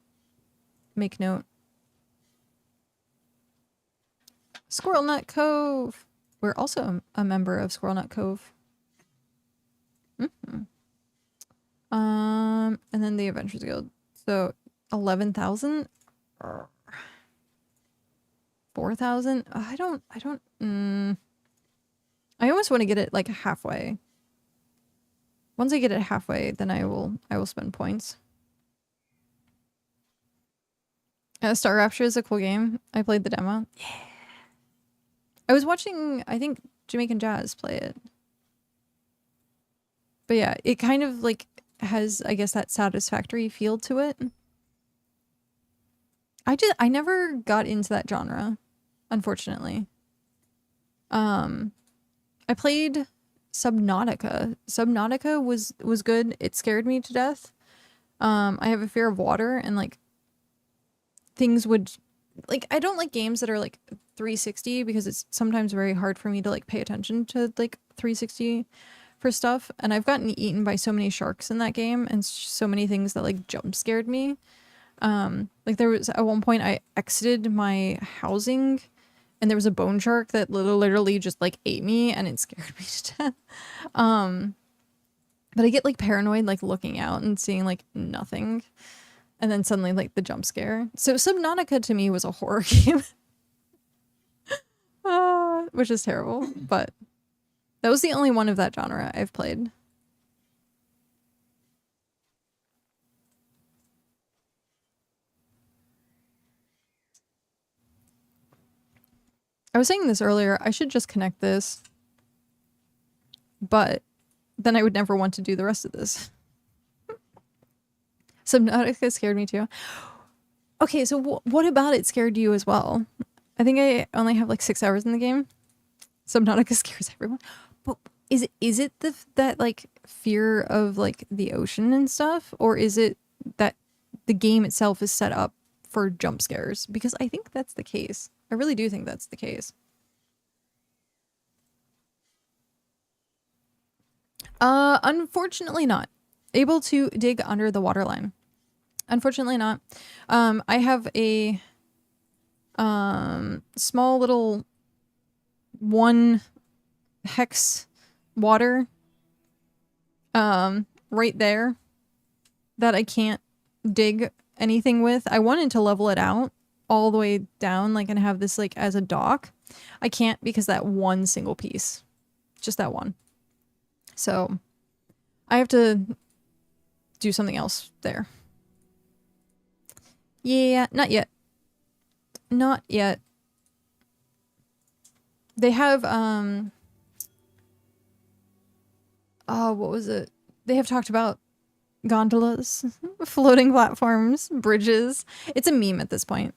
make note. Squirrel Nut Cove. We're also a member of Squirrel Nut Cove. And then the Adventures Guild. So 11,000. 4,000. I almost want to get it like halfway. Once I get it halfway, then I will spend points. Star Rapture is a cool game. I played the demo. Yeah. I was watching, I think, Jamaican Jazz play it. But yeah, it kind of like has, I guess, that satisfactory feel to it. I never got into that genre, unfortunately. I played Subnautica. Subnautica was good. It scared me to death. I have a fear of water, and like things would like, I don't like games that are like 360 because it's sometimes very hard for me to like pay attention to like 360 for stuff. And I've gotten eaten by so many sharks in that game and so many things that like jump scared me. Like there was at one point I exited my housing and there was a bone shark that literally just like ate me and it scared me to death. But I get like paranoid like looking out and seeing like nothing. And then suddenly like the jump scare. So Subnautica to me was a horror game. Which is terrible, but that was the only one of that genre I've played. I was saying this earlier, I should just connect this, but then I would never want to do the rest of this. Subnautica scared me too. Okay, so what about it scared you as well? I think I only have like 6 hours in the game. Subnautica scares everyone. But is it that like fear of like the ocean and stuff, or is it that the game itself is set up for jump scares? Because I think that's the case. I really do think that's the case. Unfortunately not. Able to dig under the waterline. Unfortunately not. I have a small little 1 hex water right there that I can't dig anything with. I wanted to level it out all the way down, like, and have this like as a dock. I can't because that one single piece, just that one. So I have to do something else there. Yeah, not yet. Not yet. They have what was it? They have talked about gondolas, floating platforms, bridges. It's a meme at this point.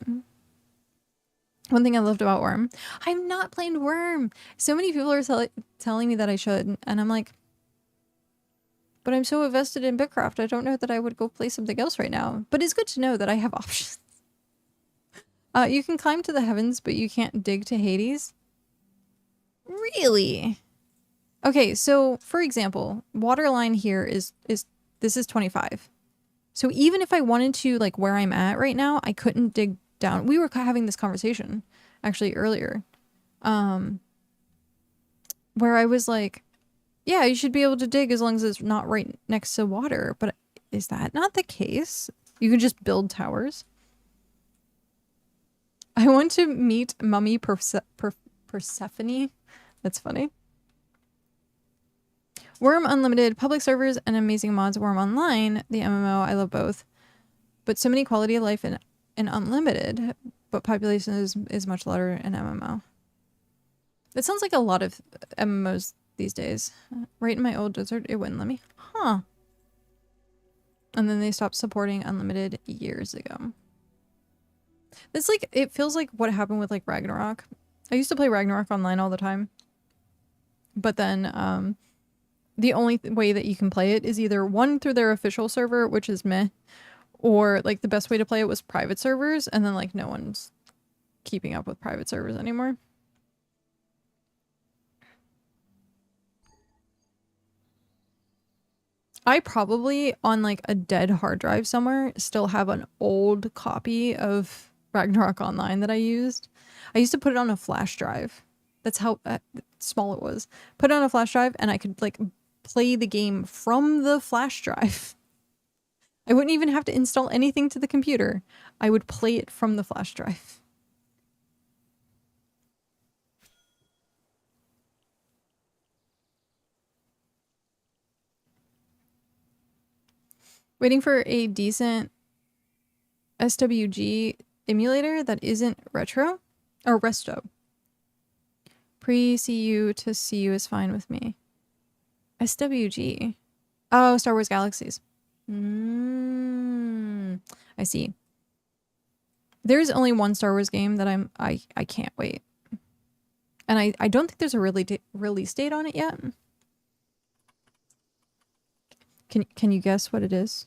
One thing I loved about Worm. I'm not playing Worm. So many people are telling me that I should, and I'm like, but I'm so invested in BitCraft, I don't know that I would go play something else right now. But it's good to know that I have options. You can climb to the heavens, but you can't dig to Hades. Really? Okay, so for example, waterline here is this is 25. So even if I wanted to, like where I'm at right now, I couldn't dig down. We were having this conversation actually earlier, where I was like, yeah, you should be able to dig as long as it's not right next to water. But is that not the case? You can just build towers. I want to meet Mummy Persephone. That's funny. Worm Unlimited, public servers, and amazing mods. Worm Online, the MMO, I love both. But so many quality of life in Unlimited, but population is much lower in MMO. It sounds like a lot of MMOs these days. Right in my old desert, it wouldn't let me. Huh. And then they stopped supporting Unlimited years ago. It's like, it feels like what happened with like Ragnarok. I used to play Ragnarok online all the time. But then, the only way that you can play it is either one through their official server, which is meh, or like the best way to play it was private servers, and then like no one's keeping up with private servers anymore. I probably, on like a dead hard drive somewhere, still have an old copy of Ragnarok Online that I used. I used to put it on a flash drive. That's how small it was. Put it on a flash drive and I could like play the game from the flash drive. I wouldn't even have to install anything to the computer. I would play it from the flash drive. Waiting for a decent SWG emulator that isn't retro or resto. Pre-CU to CU is fine with me. SWG. Oh, Star Wars Galaxies. I see. There's only one Star Wars game that I can't wait. And I don't think there's a release date on it yet. Can you guess what it is?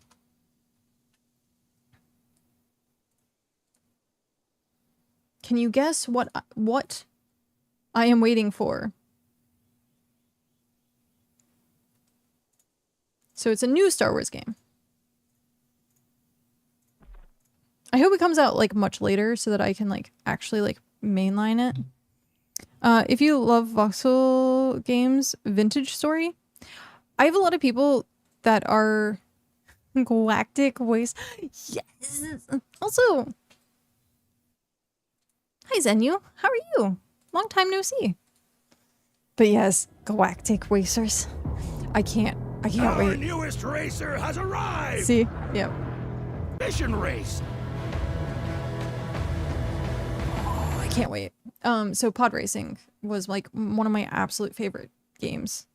Can you guess what I am waiting for? So it's a new Star Wars game. I hope it comes out like much later so that I can like actually like mainline it. If you love voxel games, Vintage Story. I have a lot of people that are Galactic waste. Yes. Also, hi Zenu. How are you? Long time no see. But yes, galactic racers. I can't wait. Our newest racer has arrived! See? Yep. Mission race! Oh, I can't wait. So pod racing was like one of my absolute favorite games.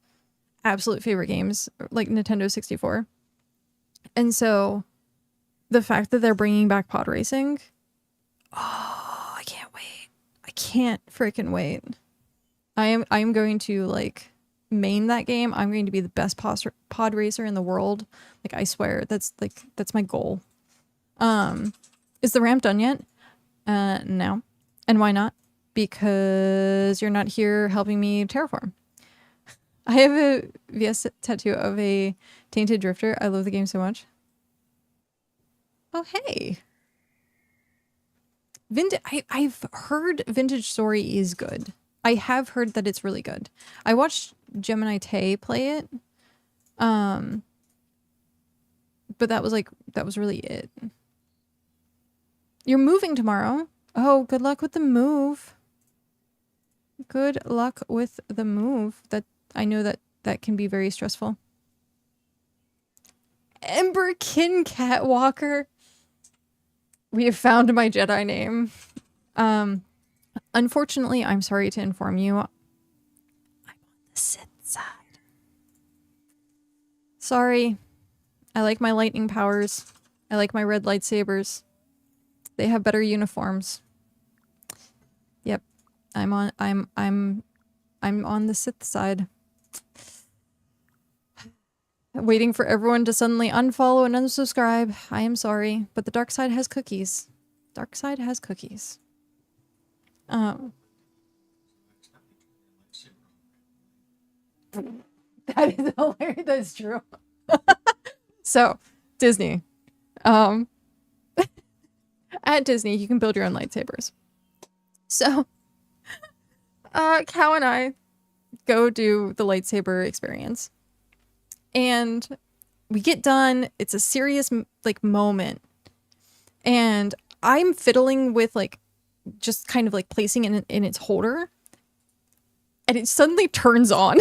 Absolute favorite games, like Nintendo 64. And so the fact that they're bringing back pod racing, oh, I can't wait. I can't freaking wait. I am going to like main that game. I'm going to be the best pod racer in the world. Like I swear, that's my goal. Is the ramp done yet? No. And why not? Because you're not here helping me terraform. I have a VS tattoo of a tainted drifter. I love the game so much. Oh, hey. I've heard Vintage Story is good. I have heard that it's really good. I watched Gemini Tay play it. But that was really it. You're moving tomorrow. Oh, good luck with the move. Good luck with the move. That I know that can be very stressful. emberKat Walker. We have found my Jedi name. Unfortunately, I'm sorry to inform you. I'm on the Sith side. Sorry. I like my lightning powers. I like my red lightsabers. They have better uniforms. Yep. I'm on the Sith side. Waiting for everyone to suddenly unfollow and unsubscribe. I am sorry, but the dark side has cookies. Dark side has cookies. That is hilarious. That's true. So, Disney. At Disney, you can build your own lightsabers. So, Cow and I go do the lightsaber experience. And we get done. It's a serious, like, moment. And I'm fiddling with, like, just kind of, like, placing it in its holder. And it suddenly turns on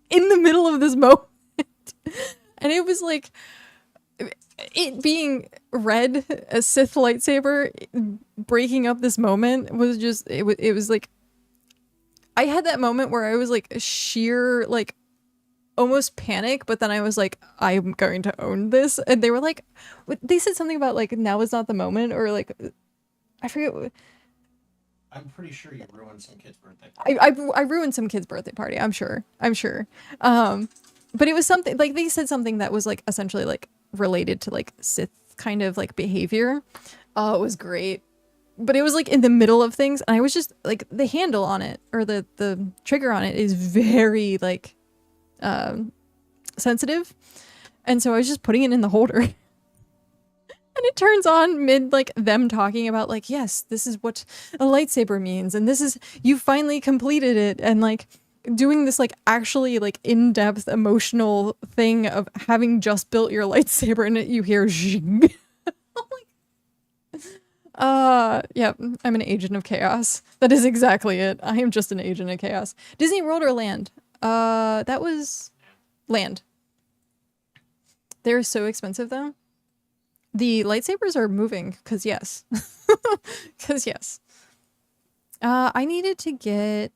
in the middle of this moment. And it was, like, it being red, a Sith lightsaber, breaking up this moment was just, it was, like, I had that moment where I was, like, sheer, like, almost panic, but then I was like, I'm going to own this. And they were like, they said something about like, now is not the moment, or like, I forget. I'm pretty sure you ruined some kid's birthday party. I ruined some kid's birthday party. I'm sure. But it was something like, they said something that was like essentially like related to like Sith kind of like behavior. Oh, it was great. But it was like in the middle of things. And I was just like, the handle on it, or the trigger on it is very like, sensitive, and so I was just putting it in the holder and it turns on mid like them talking about like, yes, this is what a lightsaber means, and this is, you finally completed it, and like doing this like actually like in-depth emotional thing of having just built your lightsaber, and you hear zing. Yep, I'm an agent of chaos. That is exactly it. I am just an agent of chaos. Disney World or Land? That was Land. They're so expensive though. The lightsabers are moving, because yes. Because yes. I needed to get...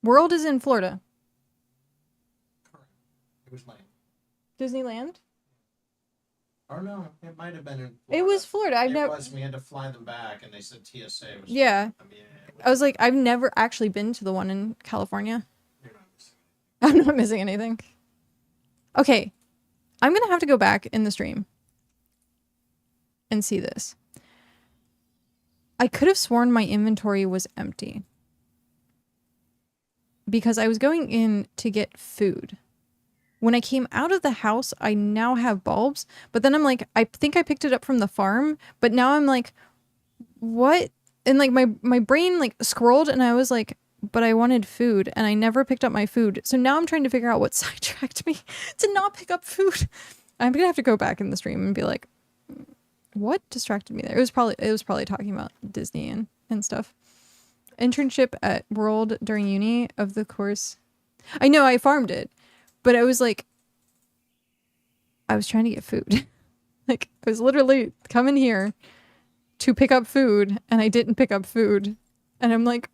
World is in Florida. It was Land. Disneyland? Or no, it might have been in Florida. It was Florida. I've never... We had to fly them back, and they said TSA was... Yeah. I was like, I've never actually been to the one in California. You're not missing anything. I'm not missing anything. Okay. I'm going to have to go back in the stream and see this. I could have sworn my inventory was empty, because I was going in to get food. When I came out of the house, I now have bulbs, but then I'm like, I think I picked it up from the farm, but now I'm like, what? And like my brain like scrolled and I was like, but I wanted food and I never picked up my food. So now I'm trying to figure out what sidetracked me to not pick up food. I'm gonna have to go back in the stream and be like, what distracted me there? It was probably talking about Disney and stuff. Internship at World during uni of the course. I know I farmed it, but I was like, I was trying to get food. Like I was literally coming here to pick up food and I didn't pick up food. And I'm like,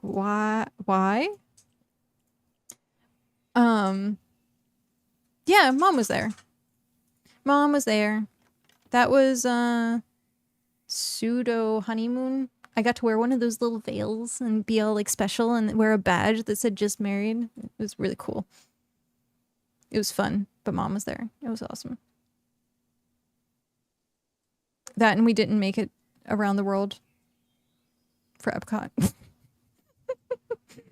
why? Yeah, mom was there. That was pseudo honeymoon. I got to wear one of those little veils and be all like special and wear a badge that said just married. It was really cool. It was fun, but mom was there. It was awesome. That and we didn't make it around the world for Epcot.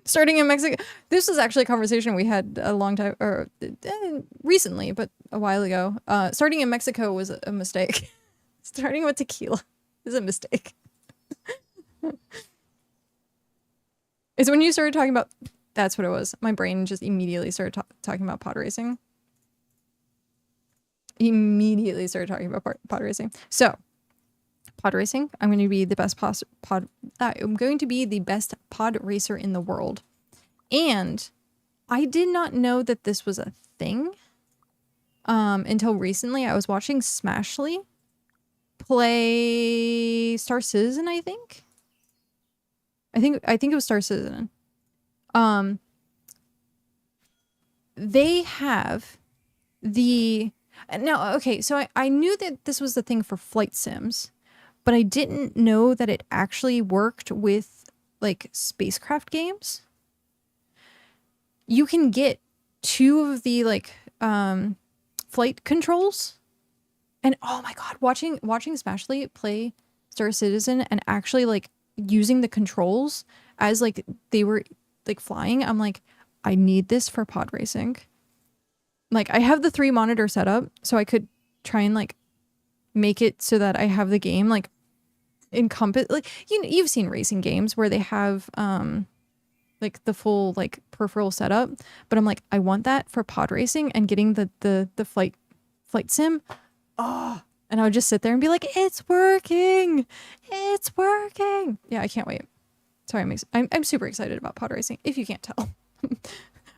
Starting in Mexico. This was actually a conversation we had a long time, or recently, but a while ago. Starting in Mexico was a mistake. Starting with tequila is a mistake. It's when you started talking about, that's what it was. My brain just immediately started talking about pod racing. Immediately started talking about pod racing. So, pod racing. I'm going to be the best I'm going to be the best pod racer in the world. And I did not know that this was a thing until recently. I was watching Smashly play Star Citizen, I think it was Star Citizen. They have the now, okay, so I knew that this was the thing for flight sims, but I didn't know that it actually worked with like spacecraft games. You can get 2 of the like flight controls, and oh my god, watching Smashly play Star Citizen and actually like using the controls as like they were like flying, I'm like, I need this for pod racing. Like I have the 3 monitor setup so I could try and like make it so that I have the game like encompass, like you've seen racing games where they have like the full like peripheral setup, but I'm like, I want that for pod racing and getting the flight sim. Oh, and I would just sit there and be like, it's working. Yeah, I can't wait. Sorry, I'm super excited about pod racing, if you can't tell. I'm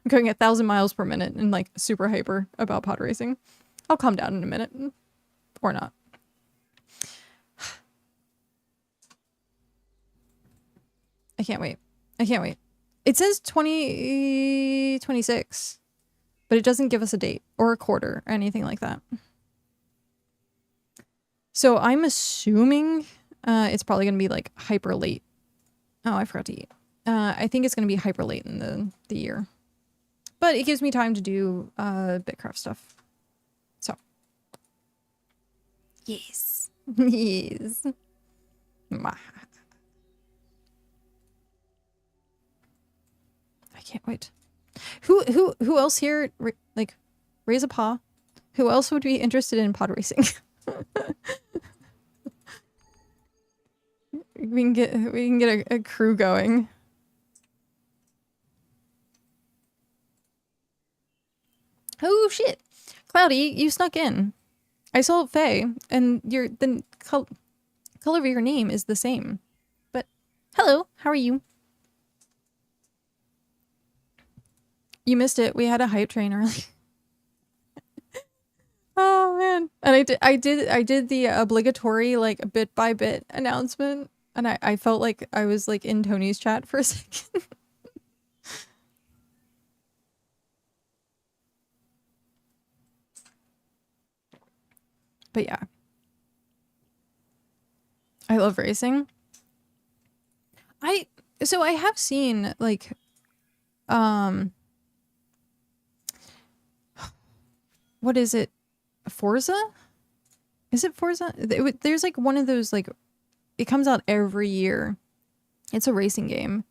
going 1,000 miles per minute and like super hyper about pod racing. I'll calm down in a minute. Or not. I can't wait. It says 2026, but it doesn't give us a date or a quarter or anything like that. So I'm assuming it's probably going to be like hyper late. Oh, I forgot to eat. I think it's going to be hyper late in the year. But it gives me time to do BitCraft stuff. So. Yes. Yes. I can't wait. Who else here, like, raise a paw? Who else would be interested in pod racing? we can get a crew going. Oh shit, Cloudy, you snuck in. I saw Faye, and the color of your name is the same. But hello, how are you? You missed it. We had a hype train early. Oh man. And I did the obligatory like bit by bit announcement, and I felt like I was like in Tony's chat for a second. But yeah. I love racing. So I have seen like what is it? Forza? Is it Forza? There's like one of those, like, it comes out every year. It's a racing game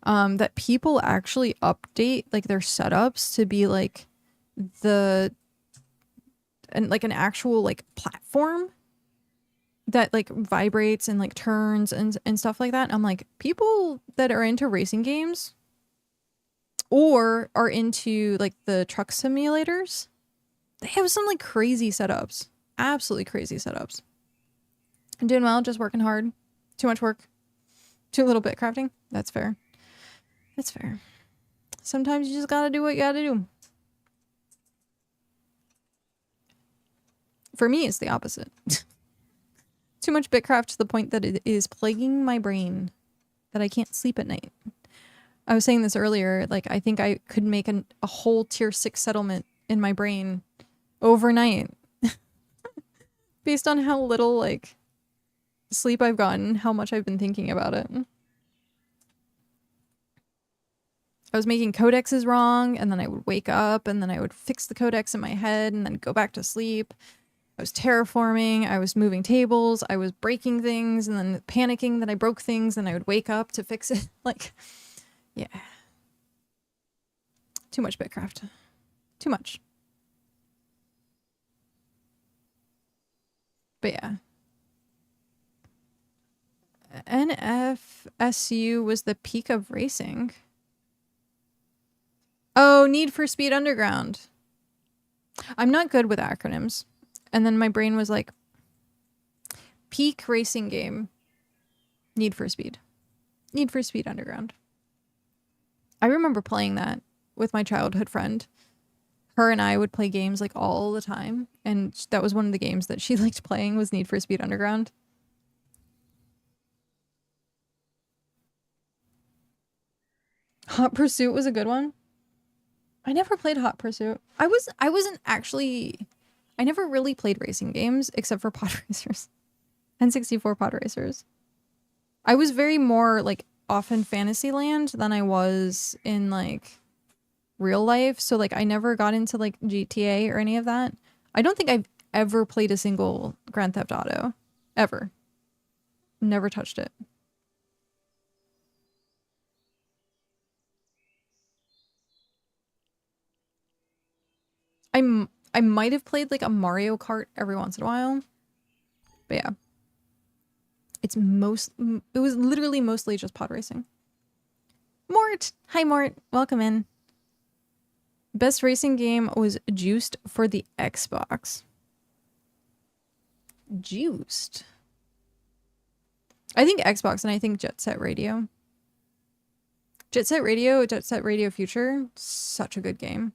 that people actually update like their setups to be like like an actual like platform that like vibrates and like turns and stuff like that. I'm like, people that are into racing games or are into like the truck simulators, they have some like crazy setups. Absolutely crazy setups. I'm doing well, just working hard. Too much work. Too little bit crafting. That's fair. That's fair. Sometimes you just gotta do what you gotta do. For me, it's the opposite. Too much BitCraft to the point that it is plaguing my brain, that I can't sleep at night. I was saying this earlier, like I think I could make a whole tier 6 settlement in my brain overnight based on how little like sleep I've gotten, how much I've been thinking about it. I was making codexes wrong, and then I would wake up, and then I would fix the codex in my head, and then go back to sleep. I was terraforming, I was moving tables, I was breaking things, and then panicking that I broke things, and I would wake up to fix it. Like, yeah. Too much BitCraft. Too much. But yeah. NFSU was the peak of racing. Oh, Need for Speed Underground. I'm not good with acronyms. And then my brain was like, peak racing game. Need for Speed. Need for Speed Underground. I remember playing that with my childhood friend. Her and I would play games like all the time. And that was one of the games that she liked playing, was Need for Speed Underground. Hot Pursuit was a good one. I never played Hot Pursuit. I never really played racing games except for pod racers. N64 pod racers. I was very more like off in Fantasyland than I was in like real life. So like I never got into like GTA or any of that. I don't think I've ever played a single Grand Theft Auto. Ever. Never touched it. I might have played like a Mario Kart every once in a while. But yeah. It was literally mostly just pod racing. Mort! Hi Mort, welcome in. Best racing game was Juiced for the Xbox. Juiced? I think Xbox, and I think Jet Set Radio. Jet Set Radio, Jet Set Radio Future, such a good game.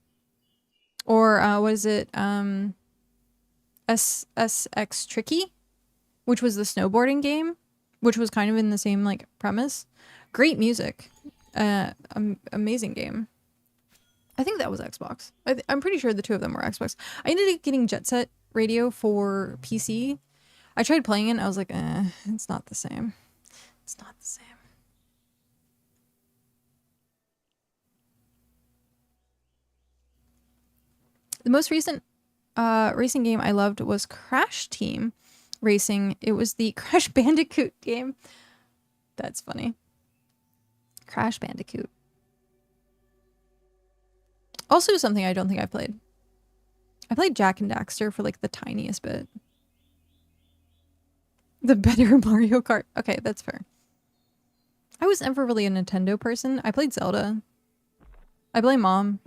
Or what is it? SSX Tricky, which was the snowboarding game, which was kind of in the same like premise. Great music. Amazing game. I think that was Xbox. I'm pretty sure the two of them were Xbox. I ended up getting Jet Set Radio for PC. I tried playing it and I was like, it's not the same. It's not the same. The most recent racing game I loved was Crash Team Racing. It was the Crash Bandicoot game. That's funny. Crash Bandicoot. Also something I don't think I've played. I played Jak and Daxter for like the tiniest bit. The better Mario Kart. Okay, that's fair. I was never really a Nintendo person. I played Zelda. I blame Mom.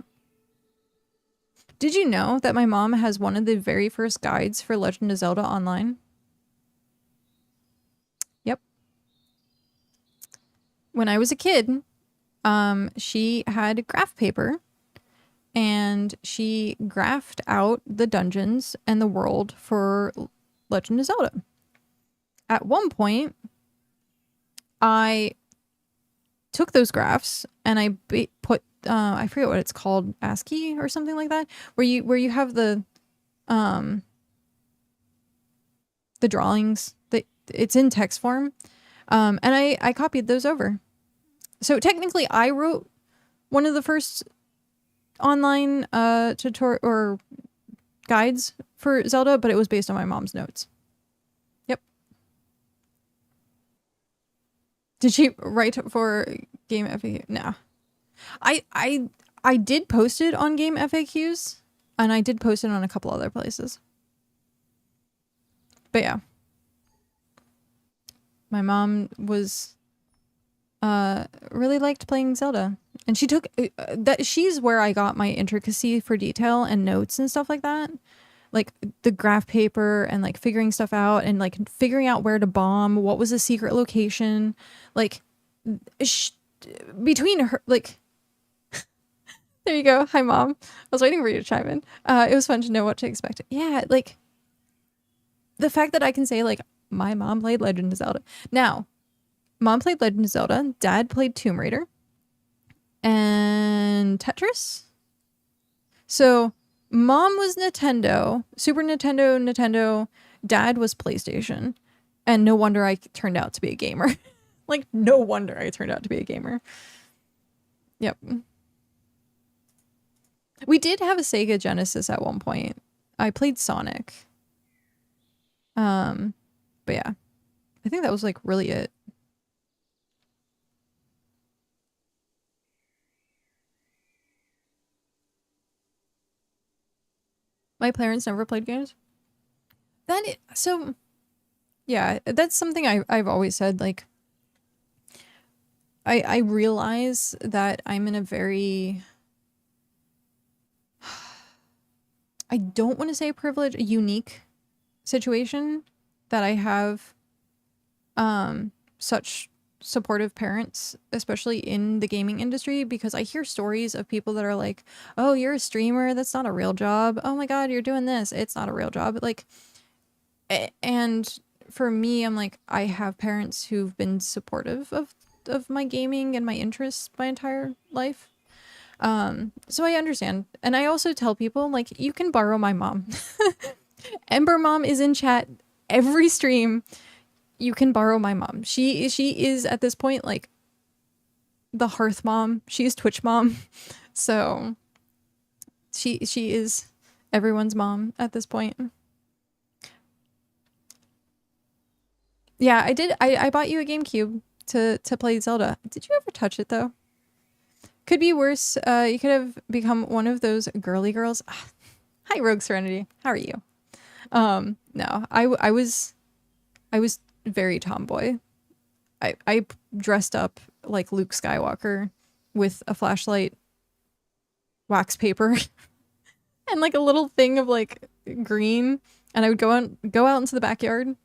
Did you know that my mom has one of the very first guides for Legend of Zelda Online? Yep. When I was a kid, she had graph paper and she graphed out the dungeons and the world for Legend of Zelda. At one point, I took those graphs and I put I forget what it's called, ASCII or something like that, where you have the drawings that it's in text form, and I copied those over. So technically, I wrote one of the first online tutorial or guides for Zelda, but it was based on my mom's notes. Yep. Did she write for Game FAQ. No. I did post it on Game FAQs, and I did post it on a couple other places. But yeah. My mom was really liked playing Zelda. And she took that she's where I got my intricacy for detail and notes and stuff like that. Like the graph paper and like figuring stuff out and like figuring out where to bomb, what was a secret location, like between her, like there you go. Hi mom. I was waiting for you to chime in. It was fun to know what to expect. Yeah, like the fact that I can say like my mom played Legend of Zelda. Now, mom played Legend of Zelda, dad played Tomb Raider and Tetris. So mom was Nintendo, Super Nintendo, dad was PlayStation. And no wonder I turned out to be a gamer. Like, no wonder I turned out to be a gamer. Yep. We did have a Sega Genesis at one point. I played Sonic. But yeah. I think that was like really it. My parents never played games. So yeah, that's something I've always said. Like, I realize that I'm in a very, I don't want to say privileged, a unique situation that I have such supportive parents, especially in the gaming industry, because I hear stories of people that are like, oh, you're a streamer, that's not a real job. Oh my god, you're doing this, it's not a real job. Like, and for me, I'm like, I have parents who've been supportive of my gaming and my interests my entire life. So I understand. And I also tell people, like, you can borrow my mom. Ember mom is in chat every stream. You can borrow my mom. She is at this point like the hearth mom. She's Twitch mom. So she is everyone's mom at this point. Yeah, I did. I bought you a GameCube to play Zelda. Did you ever touch it though? Could be worse. You could have become one of those girly girls. Hi, Rogue Serenity. How are you? No, I was very tomboy. I dressed up like Luke Skywalker with a flashlight, wax paper, and like a little thing of like green, and I would go out into the backyard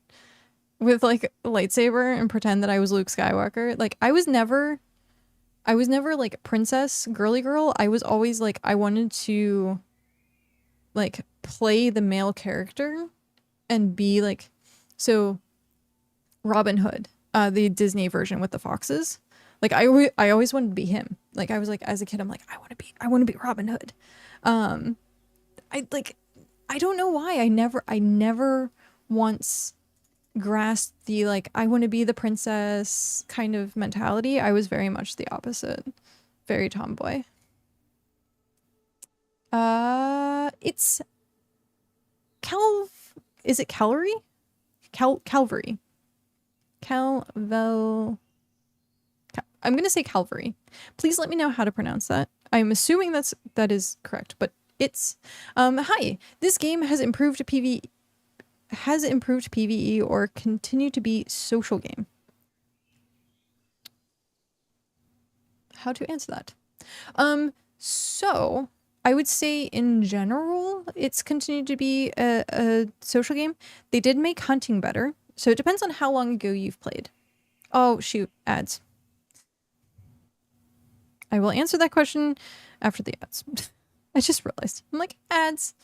with like a lightsaber and pretend that I was Luke Skywalker. Like I was never like princess girly girl. I was always like, I wanted to like play the male character and be like, so Robin Hood, the Disney version with the foxes. Like I always wanted to be him. Like I was like, as a kid, I'm like, I want to be Robin Hood. I don't know why I never once grasped the like, I want to be the princess kind of mentality. I was very much the opposite. Very tomboy. It's is it Calvary? Calvary. I'm gonna say Calvary. Please let me know how to pronounce that. I'm assuming that is correct, but it's hi. This game has improved PvE or continue to be social game. How to answer that? So I would say in general, it's continued to be a social game. They did make hunting better. So it depends on how long ago you've played. Oh, shoot. Ads. I will answer that question after the ads. I just realized. I'm like, ads.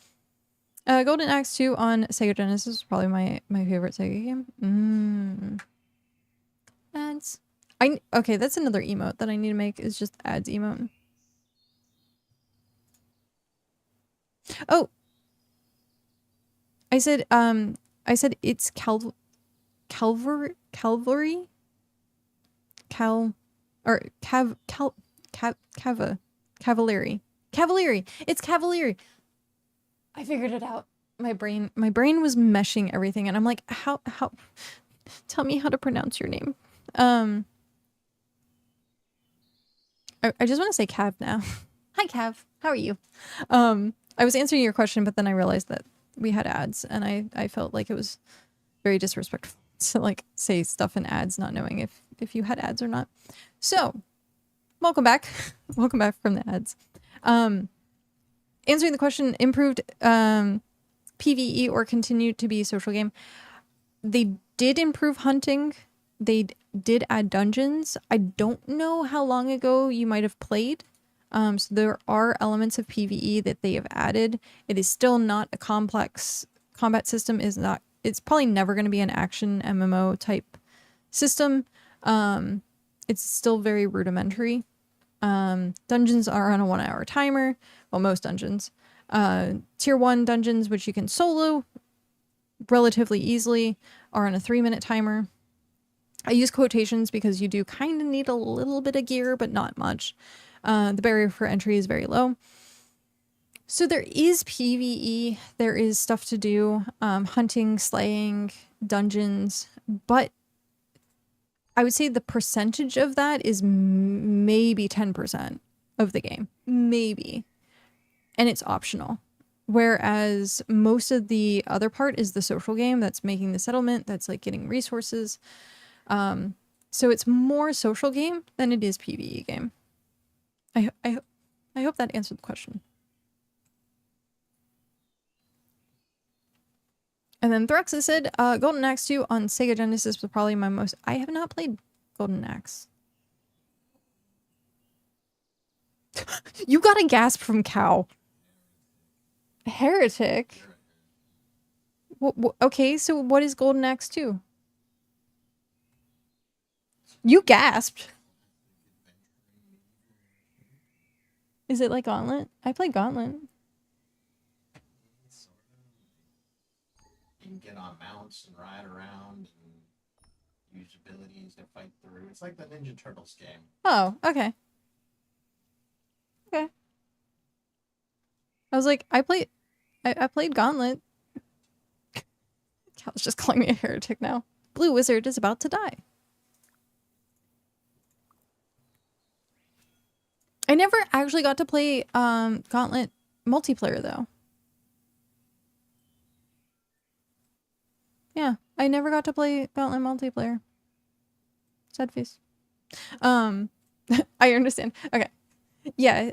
Golden Axe 2 on Sega Genesis is probably my favorite Sega game. Ads. Okay, that's another emote that I need to make, is just ads emote. Oh. I said it's Cavalry? Cavalieri. It's Cavalieri. I figured it out. My brain was meshing everything, and I'm like, how tell me how to pronounce your name. I just want to say Cav now. Hi, Cav. How are you? I was answering your question, but then I realized that we had ads, and I felt like it was very disrespectful to like say stuff in ads, not knowing if you had ads or not. So, welcome back. Welcome back from the ads. Answering the question, improved PvE or continued to be a social game. They did improve hunting. They did add dungeons. I don't know how long ago you might have played. So there are elements of PvE that they have added. It is still not a complex combat system. It's probably never going to be an action MMO type system. It's still very rudimentary. Dungeons are on a 1 hour timer. Well, most dungeons. Tier 1 dungeons, which you can solo relatively easily, are on a 3-minute timer. I use quotations because you do kind of need a little bit of gear, but not much. The barrier for entry is very low. So there is PvE, there is stuff to do, hunting, slaying, dungeons, but I would say the percentage of that is maybe 10% of the game. Maybe. And it's optional. Whereas most of the other part is the social game that's making the settlement, that's like getting resources. So it's more social game than it is PvE game. I hope that answered the question. And then Thruxa said, Golden Axe 2 on Sega Genesis was probably my most... I have not played Golden Axe. You got a gasp from Cow. Heretic? Okay, so what is Golden Axe 2? You gasped. Is it like Gauntlet? I played Gauntlet. You can get on mounts and ride around and use abilities to fight through. It's like the Ninja Turtles game. Oh, okay. Okay. I was like, I played Gauntlet. Cal's just calling me a heretic now. Blue Wizard is about to die. I never actually got to play Gauntlet multiplayer though. Yeah, I never got to play Gauntlet multiplayer. Sad face. I understand. Okay. Yeah,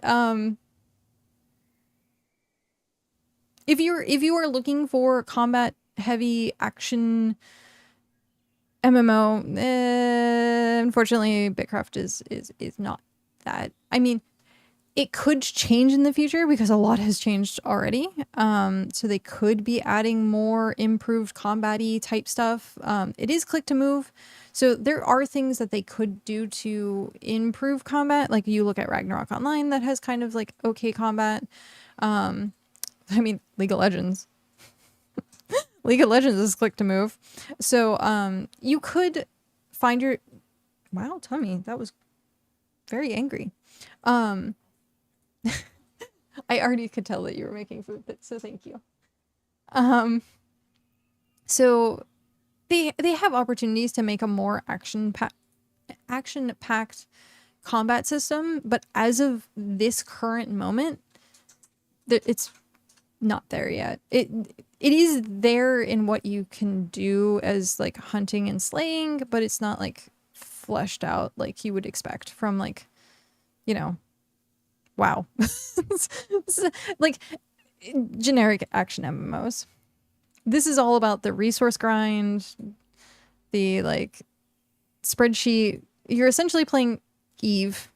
if you are looking for combat heavy action MMO, unfortunately BitCraft is not that. I mean, it could change in the future because a lot has changed already. So they could be adding more improved combat-y type stuff. It is click to move. So there are things that they could do to improve combat. Like you look at Ragnarok Online that has kind of like okay combat. I mean, League of Legends. League of Legends is click to move. So you could find your... Wow, Tummy, that was very angry. I already could tell that you were making food, so thank you. So they have opportunities to make a more action-packed combat system, but as of this current moment, it's not there yet. It is there in what you can do as like hunting and slaying, but it's not like fleshed out like you would expect from like, you know, WoW. Like generic action MMOs. This is all about the resource grind, the like spreadsheet. You're essentially playing Eve.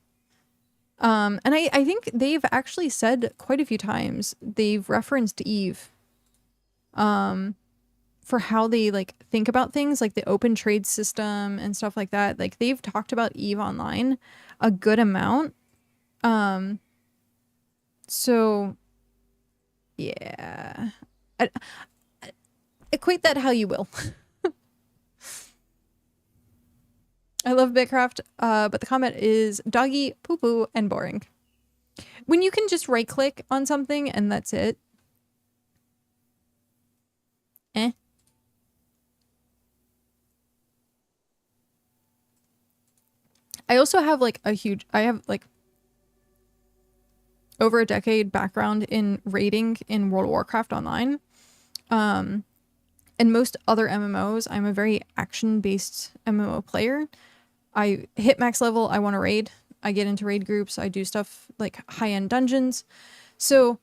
And I think they've actually said quite a few times, they've referenced Eve for how they like think about things, like the open trade system and stuff like that. Like they've talked about Eve Online a good amount. So yeah, equate that how you will. I love BitCraft, but the combat is doggy, poo-poo, and boring. When you can just right-click on something and that's it. Eh. I also have like I have like over a decade background in raiding in World of Warcraft Online. And most other MMOs, I'm a very action-based MMO player. I hit max level, I want to raid. I get into raid groups, I do stuff like high-end dungeons. So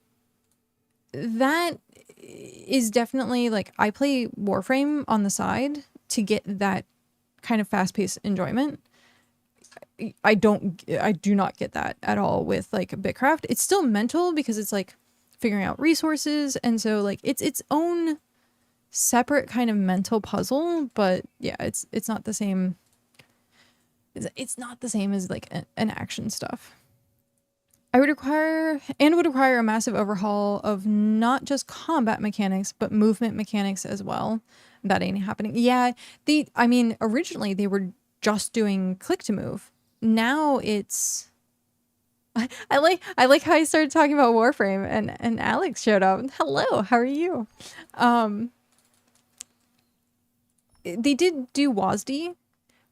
that is definitely like, I play Warframe on the side to get that kind of fast-paced enjoyment. I do not get that at all with like BitCraft. It's still mental because it's like figuring out resources, and so like it's its own separate kind of mental puzzle, but yeah, it's not the same. It's not the same as like an action stuff. Would require a massive overhaul of not just combat mechanics, but movement mechanics as well. That ain't happening. Yeah, I mean, originally they were just doing click to move. Now it's... I like how I started talking about Warframe and Alex showed up. Hello, how are you? They did do WASD,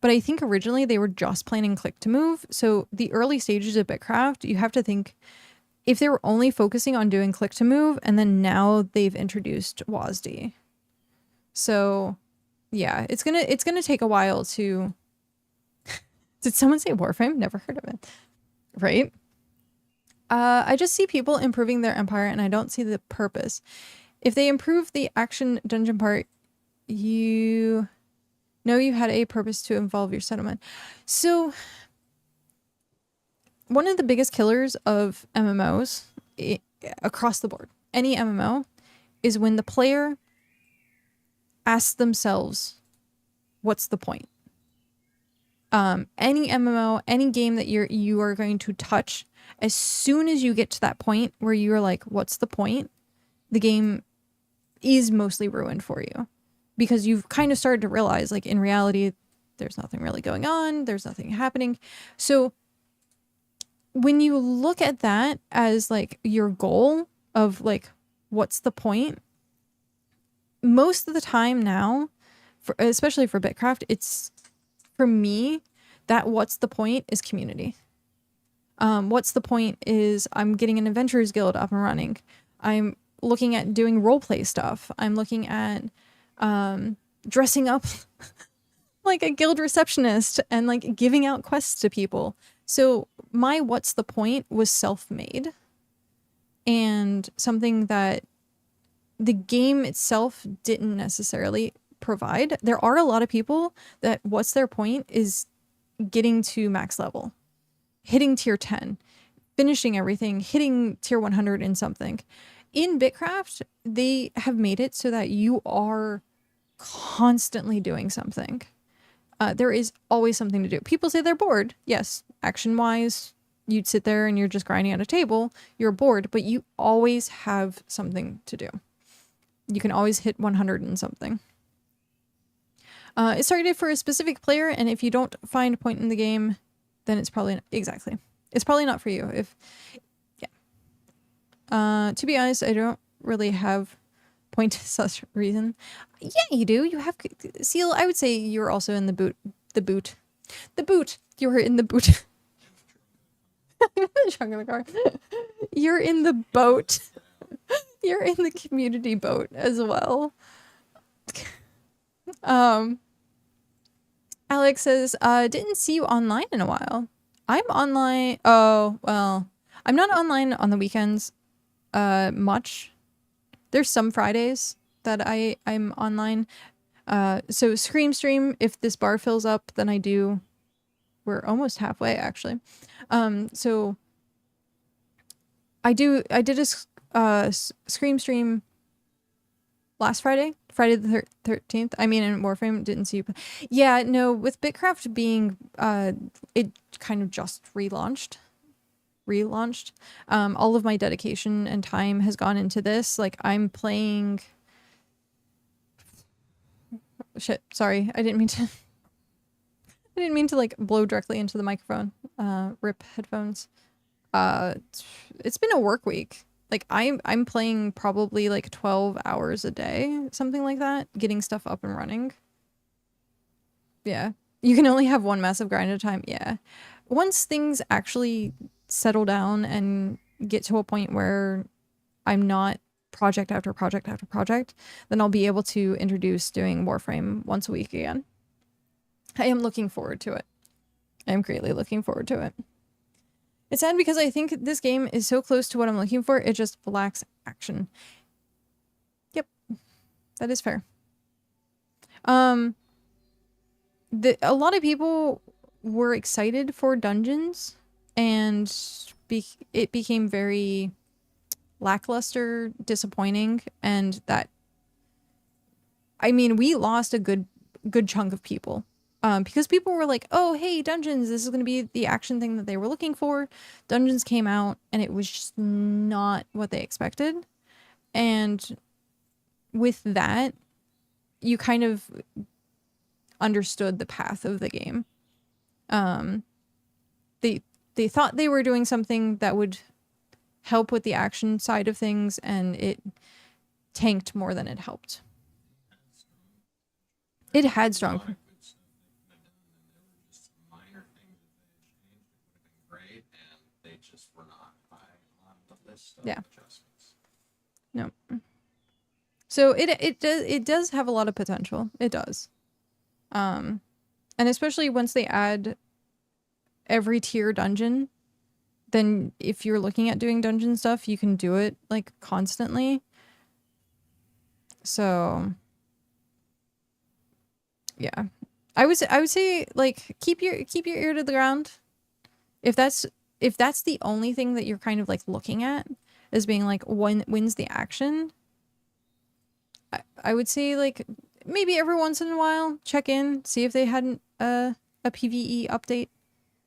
but I think originally they were just planning click to move. So the early stages of BitCraft, you have to think if they were only focusing on doing click to move, and then now they've introduced WASD. So yeah, it's gonna take a while to... Did someone say Warframe? Never heard of it. Right? I just see people improving their empire and I don't see the purpose. If they improve the action dungeon part, you know you had a purpose to involve your settlement. So one of the biggest killers of MMOs across the board, any MMO, is when the player asks themselves, what's the point? Any MMO, any game that you are going to touch, as soon as you get to that point where you're like, what's the point? The game is mostly ruined for you because you've kind of started to realize, like, in reality, there's nothing really going on. There's nothing happening. So when you look at that as like your goal of like, what's the point? Most of the time now, especially for BitCraft, it's... For me, that what's the point is community. What's the point is I'm getting an adventurers guild up and running. I'm looking at doing roleplay stuff. I'm looking at dressing up like a guild receptionist and like giving out quests to people. So my what's the point was self-made and something that the game itself didn't necessarily provide. There are a lot of people that what's their point is getting to max level, hitting tier 10, finishing everything, hitting tier 100 in something. In BitCraft, they have made it so that you are constantly doing something. There is always something to do. People say they're bored. Yes, action-wise, you'd sit there and you're just grinding at a table. You're bored, but you always have something to do. You can always hit 100 in something. It's targeted for a specific player, and if you don't find a point in the game, then it's probably not, exactly. It's probably not for you. To be honest, I don't really have point such reason. Yeah, you do. You have Seal. I would say you're also in the boot. You were in the boot. The trunk of the car. You're in the boat. You're in the community boat as well. Alex says, didn't see you online in a while. I'm online. Oh, well, I'm not online on the weekends much. There's some Fridays that I'm online. So stream, if this bar fills up, then I do. We're almost halfway, actually. So I did a stream last Friday the 13th. I mean, in Warframe, didn't see you. Yeah, no, with BitCraft being, it kind of just relaunched. All of my dedication and time has gone into this. Like, I'm playing... Shit, sorry. I didn't mean to like blow directly into the microphone. Rip headphones. It's been a work week. Like I'm playing probably like 12 hours a day, something like that, getting stuff up and running. Yeah. You can only have one massive grind at a time. Yeah. Once things actually settle down and get to a point where I'm not project after project after project, then I'll be able to introduce doing Warframe once a week again. I am looking forward to it. I am greatly looking forward to it. It's sad because I think this game is so close to what I'm looking for, it just lacks action. Yep, that is fair. A lot of people were excited for dungeons, and it became very lackluster, disappointing, and that, I mean, we lost a good chunk of people. Because people were like, oh, hey, dungeons, this is going to be the action thing that they were looking for. Dungeons came out, and it was just not what they expected. And with that, you kind of understood the path of the game. They thought they were doing something that would help with the action side of things, and it tanked more than it helped. It had strong... Yeah. No. So it does have a lot of potential. It does. And especially once they add every tier dungeon, then if you're looking at doing dungeon stuff, you can do it like constantly. So yeah. I would say like keep your ear to the ground. If that's the only thing that you're kind of like looking at as being like when's the action, I would say like maybe every once in a while check in, see if they had a PvE update,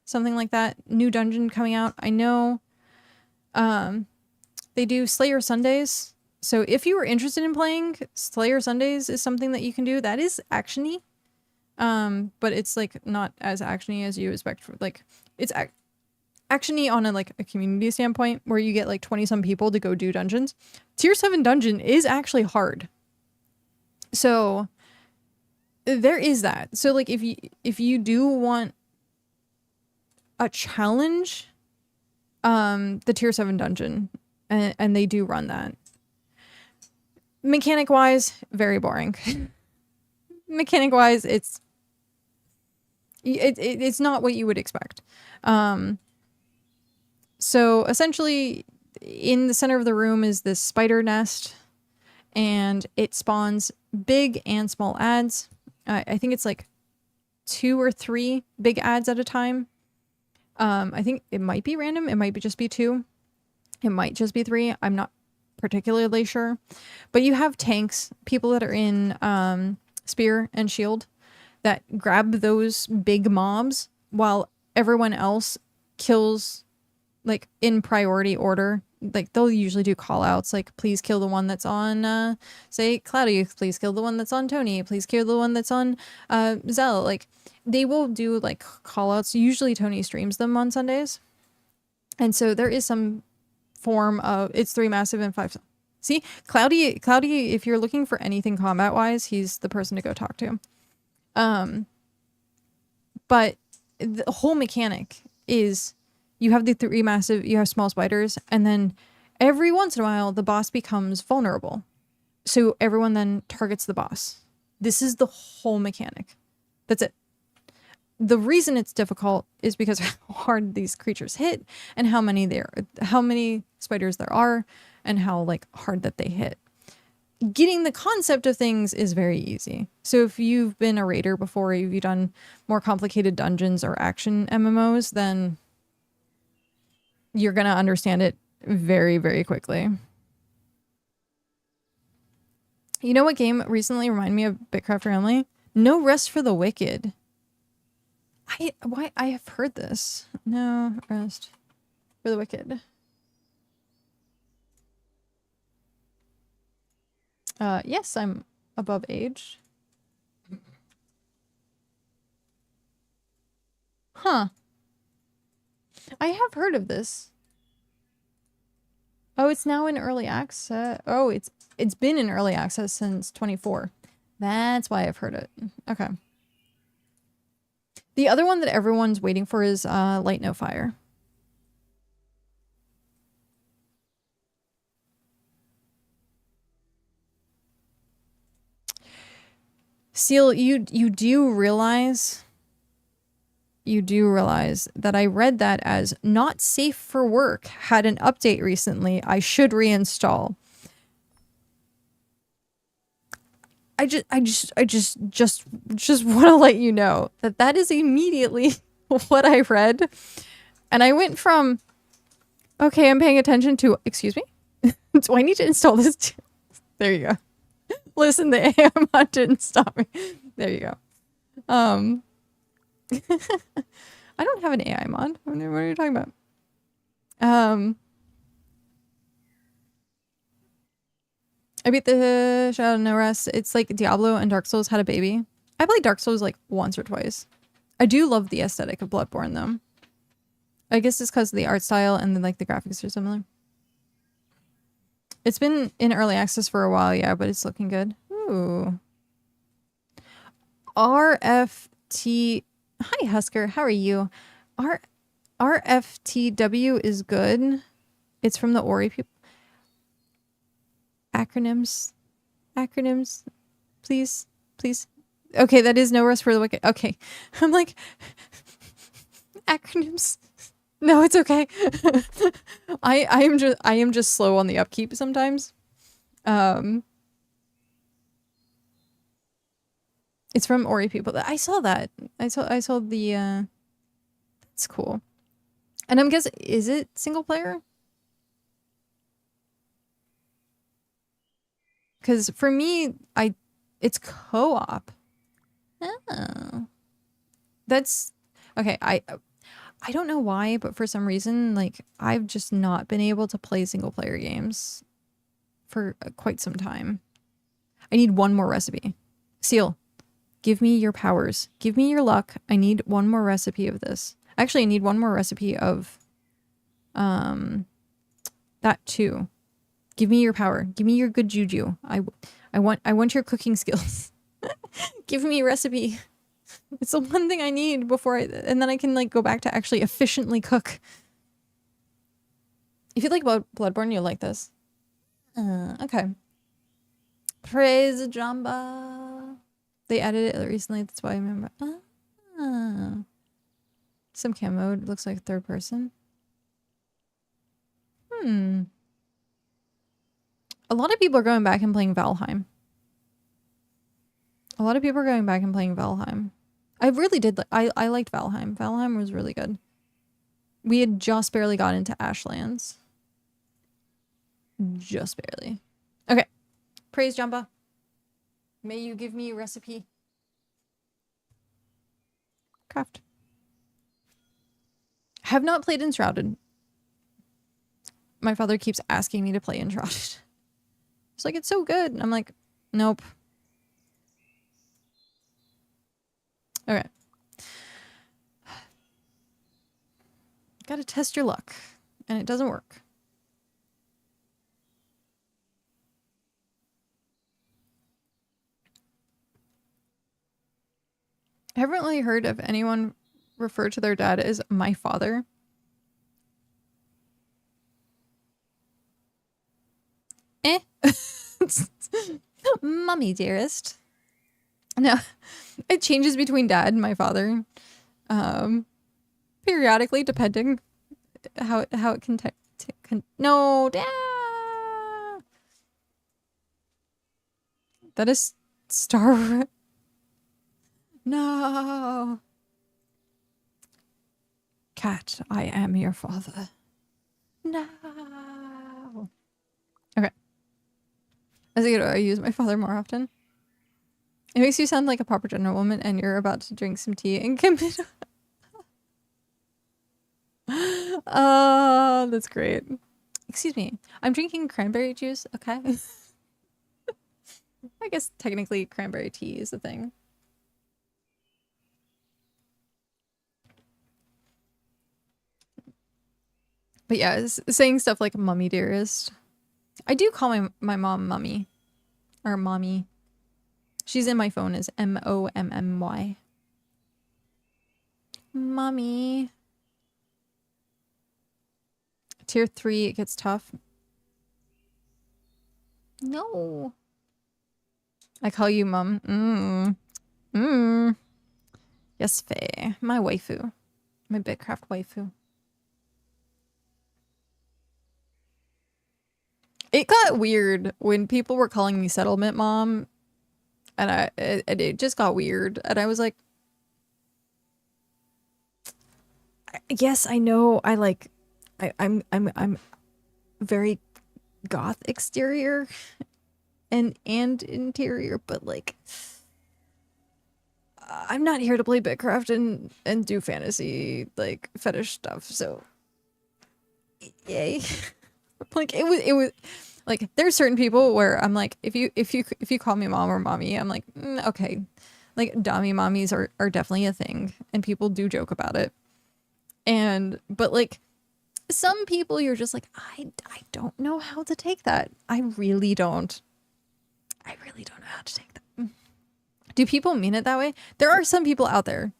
something like that. New dungeon coming out. I know they do Slayer Sundays. So if you were interested in playing, Slayer Sundays is something that you can do. That is actiony. But it's like not as actiony as you expect for like it's actiony on a community standpoint where you get like 20 some people to go do dungeons. Tier 7 dungeon is actually hard. So there is that. So like if you do want a challenge, the tier 7 dungeon, and they do run that. Mechanic wise, very boring. Mechanic wise, it's not what you would expect. So essentially in the center of the room is this spider nest, and it spawns big and small ads. I think it's like 2 or 3 big ads at a time. I think it might be random. It might just be 2. It might just be 3. I'm not particularly sure. But you have tanks, people that are in spear and shield, that grab those big mobs while everyone else kills like in priority order. Like they'll usually do call outs like please kill the one that's on say Cloudy, please kill the one that's on Tony, please kill the one that's on Zell. Like they will do like call outs. Usually Tony streams them on Sundays. And so there is some form of it's 3 massive and 5. See, Cloudy, if you're looking for anything combat wise, he's the person to go talk to. But the whole mechanic is you have the 3 massive, you have small spiders, and then every once in a while the boss becomes vulnerable. So everyone then targets the boss. This is the whole mechanic. That's it. The reason it's difficult is because how hard these creatures hit and how many spiders there are and how like hard that they hit. Getting the concept of things is very easy. So if you've been a raider before, if you've done more complicated dungeons or action MMOs, then you're going to understand it very, very quickly. You know what game recently reminded me of BitCraft Family? No Rest for the Wicked. I have heard this. No Rest for the Wicked. Yes, I'm above age. Huh. I have heard of this. Oh, it's now in early access. Oh, it's been in early access since 24. That's why I've heard it. Okay. The other one that everyone's waiting for is Light No Fire. Seal, you do realize that I read that as not safe for work, had an update recently. I should reinstall. I just want to let you know that that is immediately what I read. And I went from, okay, I'm paying attention to, excuse me? Do I need to install this too? There you go. Listen, the AI mod didn't stop me. There you go. I don't have an AI mod. What are you talking about? I beat the Shadow No Rest. It's like Diablo and Dark Souls had a baby. I played Dark Souls like once or twice. I do love the aesthetic of Bloodborne though. I guess it's because of the art style and then like the graphics are similar. It's been in early access for a while, yeah, but it's looking good. Ooh. RFT. Hi, Husker. How are you? RFTW is good. It's from the Ori people. Acronyms. Please. Okay, that is No Rest for the Wicked. Okay. I'm like, acronyms. No, it's okay. I am just slow on the upkeep sometimes. It's from Ori people. I saw that. I saw the it's cool. And I'm guessing, is it single player? Because for me, it's co-op. Oh. That's okay. I don't know why, but for some reason, like I've just not been able to play single player games for quite some time. I need one more recipe. Seal, give me your powers. Give me your luck. I need one more recipe of this. Actually, I need one more recipe of that too. Give me your power. Give me your good juju. I want your cooking skills. Give me a recipe. It's the one thing I need before and then I can like go back to actually efficiently cook. If you like Bloodborne, you'll like this. Okay. Praise Jamba. They added it recently, that's why I remember. Some cam mode looks like third person. A lot of people are going back and playing Valheim. I really did. I liked Valheim. Valheim was really good. We had just barely got into Ashlands. Just barely. Okay. Praise Jumba. May you give me a recipe. Craft. Have not played Enshrouded. My father keeps asking me to play Enshrouded. It's like, it's so good. I'm like, nope. Okay. Gotta test your luck. And it doesn't work. I haven't really heard of anyone refer to their dad as my father. Mummy dearest. No, it changes between dad and my father. Periodically, depending how it can no, dad. That is Star. No. Cat, I am your father. No. Okay. As I get older, I use my father more often. It makes you sound like a proper gentlewoman and you're about to drink some tea and commit. Oh, that's great. Excuse me. I'm drinking cranberry juice, okay? I guess technically cranberry tea is a thing. But yeah, saying stuff like mummy dearest. I do call my mom mummy. Or mommy. She's in my phone as M-O-M-M-Y. Mommy. Tier 3, it gets tough. No. I call you mum. Mm. Yes, Faye. My waifu. My BitCraft waifu. It got weird when people were calling me settlement mom, and it just got weird, and I was like, yes, I know. I'm very goth exterior and interior, but like, I'm not here to play BitCraft and do fantasy like fetish stuff. So, yay. Like it was like there's certain people where I'm like, if you call me mom or mommy, I'm like, okay. Like dommy mommies are definitely a thing, and people do joke about it. But like some people, you're just like, I don't know how to take that. I really don't know how to take that. Do people mean it that way? There are some people out there.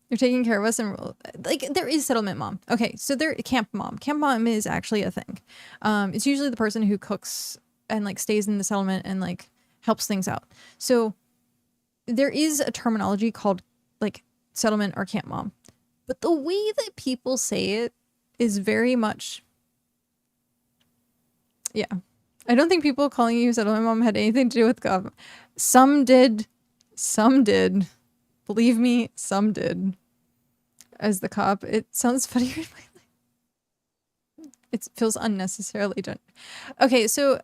They're taking care of us, and like there is settlement mom. Okay, so there camp mom. Camp mom is actually a thing. It's usually the person who cooks and like stays in the settlement and like helps things out. So there is a terminology called like settlement or camp mom, but the way that people say it is very much, yeah. I don't think people calling you settlement mom had anything to do with gov. Some did. Believe me, some did. As the cop, it sounds funnier. It feels unnecessarily done. Okay, so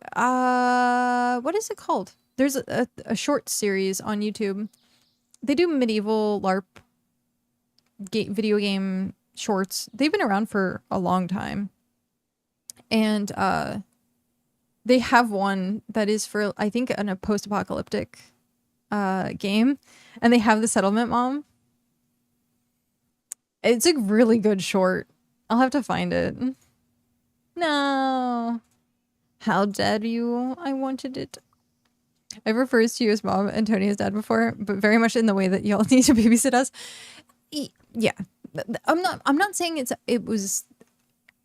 what is it called? There's a short series on YouTube. They do medieval LARP video game shorts. They've been around for a long time, and they have one that is for, I think, a post-apocalyptic game, and they have the settlement mom. It's a really good short. I'll have to find it. No. How dare you? I wanted it. I've referred to you as mom and Tony as dad before, but very much in the way that y'all need to babysit us. Yeah. I'm not saying it was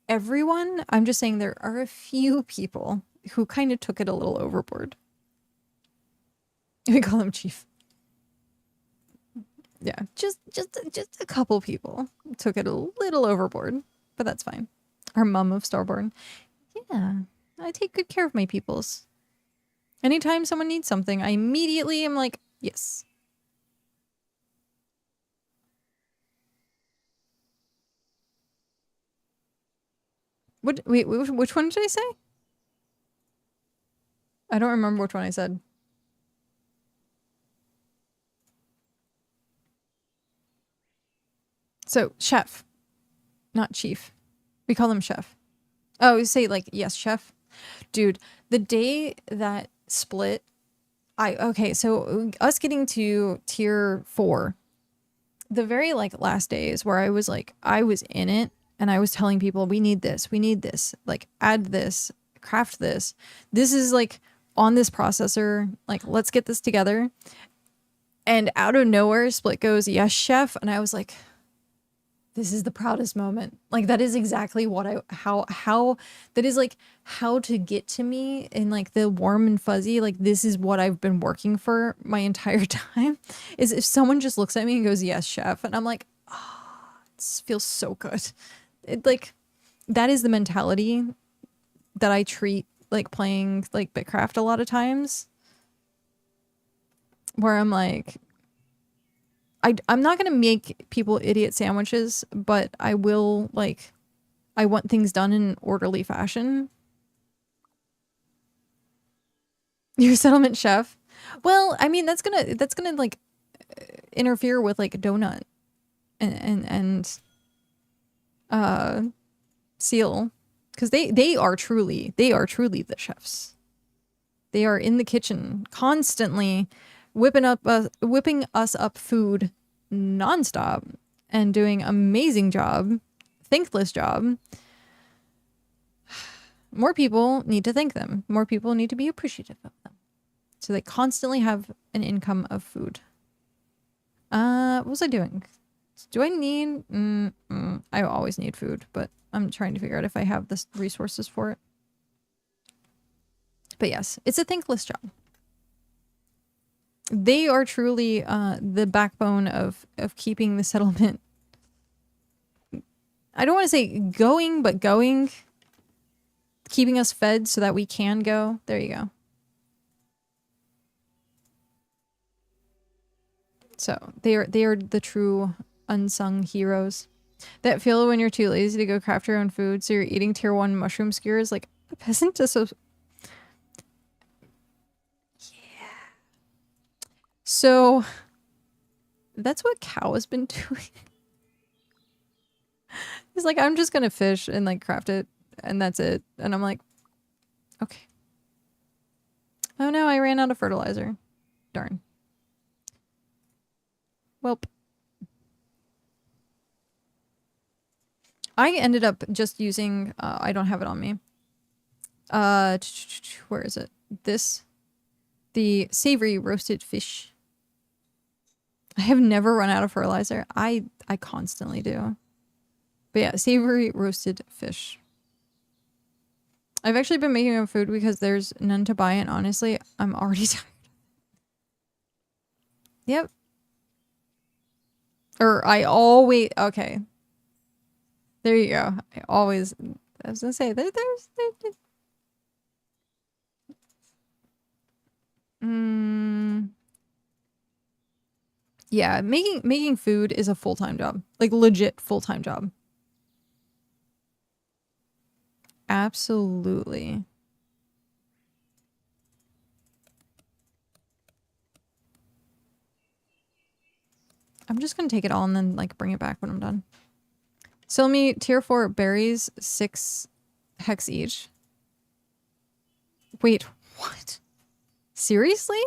everyone. I'm just saying there are a few people who kind of took it a little overboard. We call him Chief. Yeah, just a couple people took it a little overboard, but that's fine. Our mum of Starborne. Yeah, I take good care of my peoples. Anytime someone needs something, I immediately am like, yes. Wait, which one did I say? I don't remember which one I said. So, chef, not chief. We call him chef. Oh, we say like, yes, chef. Dude, the day that split, okay, so us getting to tier 4, the very like last days where I was like, I was in it and I was telling people, we need this, like add this, craft this. This is like on this processor, like let's get this together. And out of nowhere, Split goes, yes, chef. And I was like, this is the proudest moment. Like that is exactly what how that is like how to get to me in like the warm and fuzzy. Like this is what I've been working for my entire time, is if someone just looks at me and goes, yes, chef. And I'm like, oh, it feels so good. It like, that is the mentality that I treat like playing like BitCraft a lot of times, where I'm like, I'm not going to make people idiot sandwiches, but I will, like, I want things done in an orderly fashion. Your settlement chef. Well, I mean, that's gonna like interfere with like Donut and Seal, because they are truly the chefs. They are in the kitchen constantly whipping us up food nonstop and doing amazing job, thankless job. More people need to thank them. More people need to be appreciative of them. So they constantly have an income of food. What was I doing? Do I need... I always need food, but I'm trying to figure out if I have the resources for it. But yes, it's a thankless job. They are truly the backbone of keeping the settlement. I don't want to say going, but going. Keeping us fed so that we can go. There you go. So they are the true unsung heroes that feel when you're too lazy to go craft your own food, so you're eating tier 1 mushroom skewers like a peasant. So yeah. So that's what Cow has been doing. He's like, I'm just gonna fish and like craft it, and that's it. And I'm like, okay. Oh no, I ran out of fertilizer. Darn. Welp. I ended up just using, I don't have it on me. Where is it? This. The savory roasted fish. I have never run out of fertilizer. I constantly do. But yeah, savory roasted fish. I've actually been making my food because there's none to buy, and honestly, I'm already tired. Yep. Or I always... Okay. There you go. I always... I was gonna say, there's... Yeah, making food is a full-time job. Like, legit full-time job. Absolutely. I'm just gonna take it all and then, like, bring it back when I'm done. Sell me tier 4 berries, 6 hex each. Wait, what? Seriously?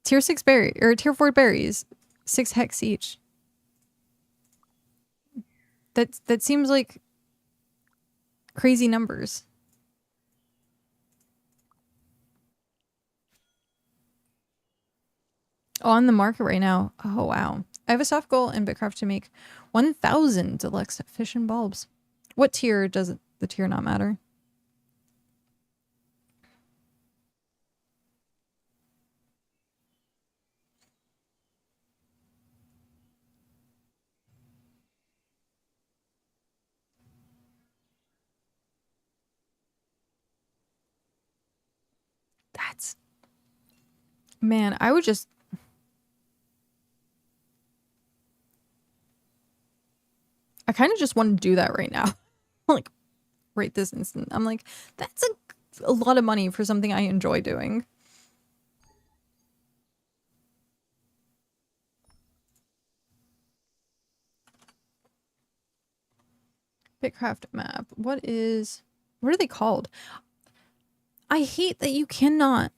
Tier 6 berry, or tier 4 berries, 6 hex each. That seems like crazy numbers. On the market right now. Oh, wow. I have a soft goal in BitCraft to make 1,000 deluxe fish and bulbs. What tier does the tier not matter? That's... Man, I would just... I kind of just want to do that right now. Like, right this instant. I'm like, that's a lot of money for something I enjoy doing. BitCraft map. What are they called? I hate that you cannot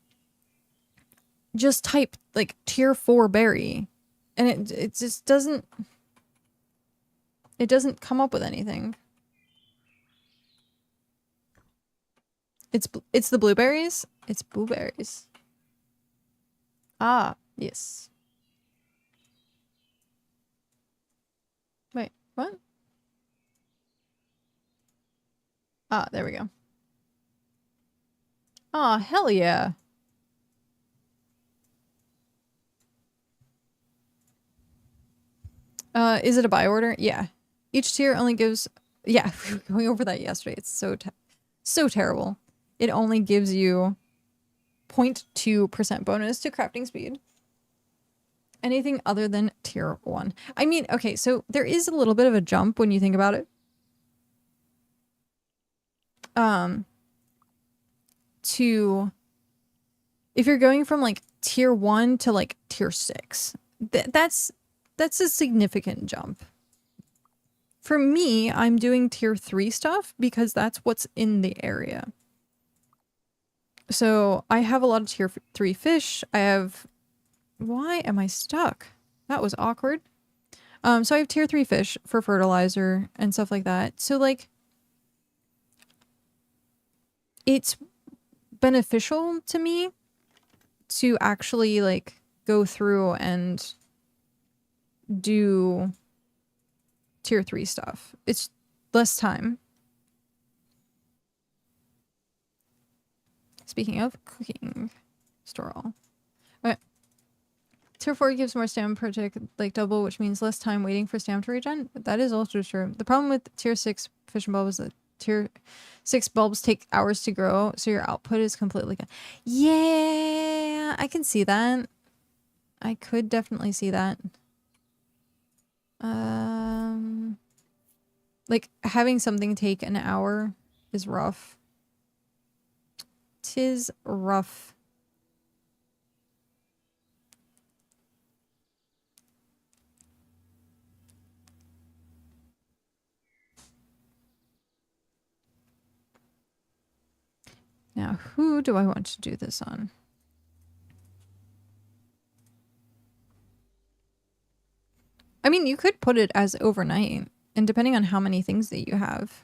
just type like tier 4 berry and it just doesn't come up with anything. It's the blueberries? It's blueberries. Ah, yes. Wait, what? Ah, there we go. Ah, hell yeah. Is it a buy order? Yeah. Each tier only gives... Yeah, we were going over that yesterday. It's so terrible. It only gives you 0.2% bonus to crafting speed. Anything other than tier 1. I mean, okay, so there is a little bit of a jump when you think about it. If you're going from like tier 1 to like tier 6, that's a significant jump. For me, I'm doing tier 3 stuff because that's what's in the area. So I have a lot of tier 3 fish. I have... Why am I stuck? That was awkward. So I have tier 3 fish for fertilizer and stuff like that. So like, it's beneficial to me to actually like go through and do tier 3 stuff. It's less time. Speaking of cooking, store all. Tier 4 gives more stamina per tick, like double, which means less time waiting for stamina to regen. That is also true. The problem with tier 6 fission bulbs is that tier 6 bulbs take hours to grow, so your output is completely gone. Yeah, I can see that. I could definitely see that. Like, having something take an hour is rough. 'Tis rough. Now, who do I want to do this on? I mean, you could put it as overnight, and depending on how many things that you have.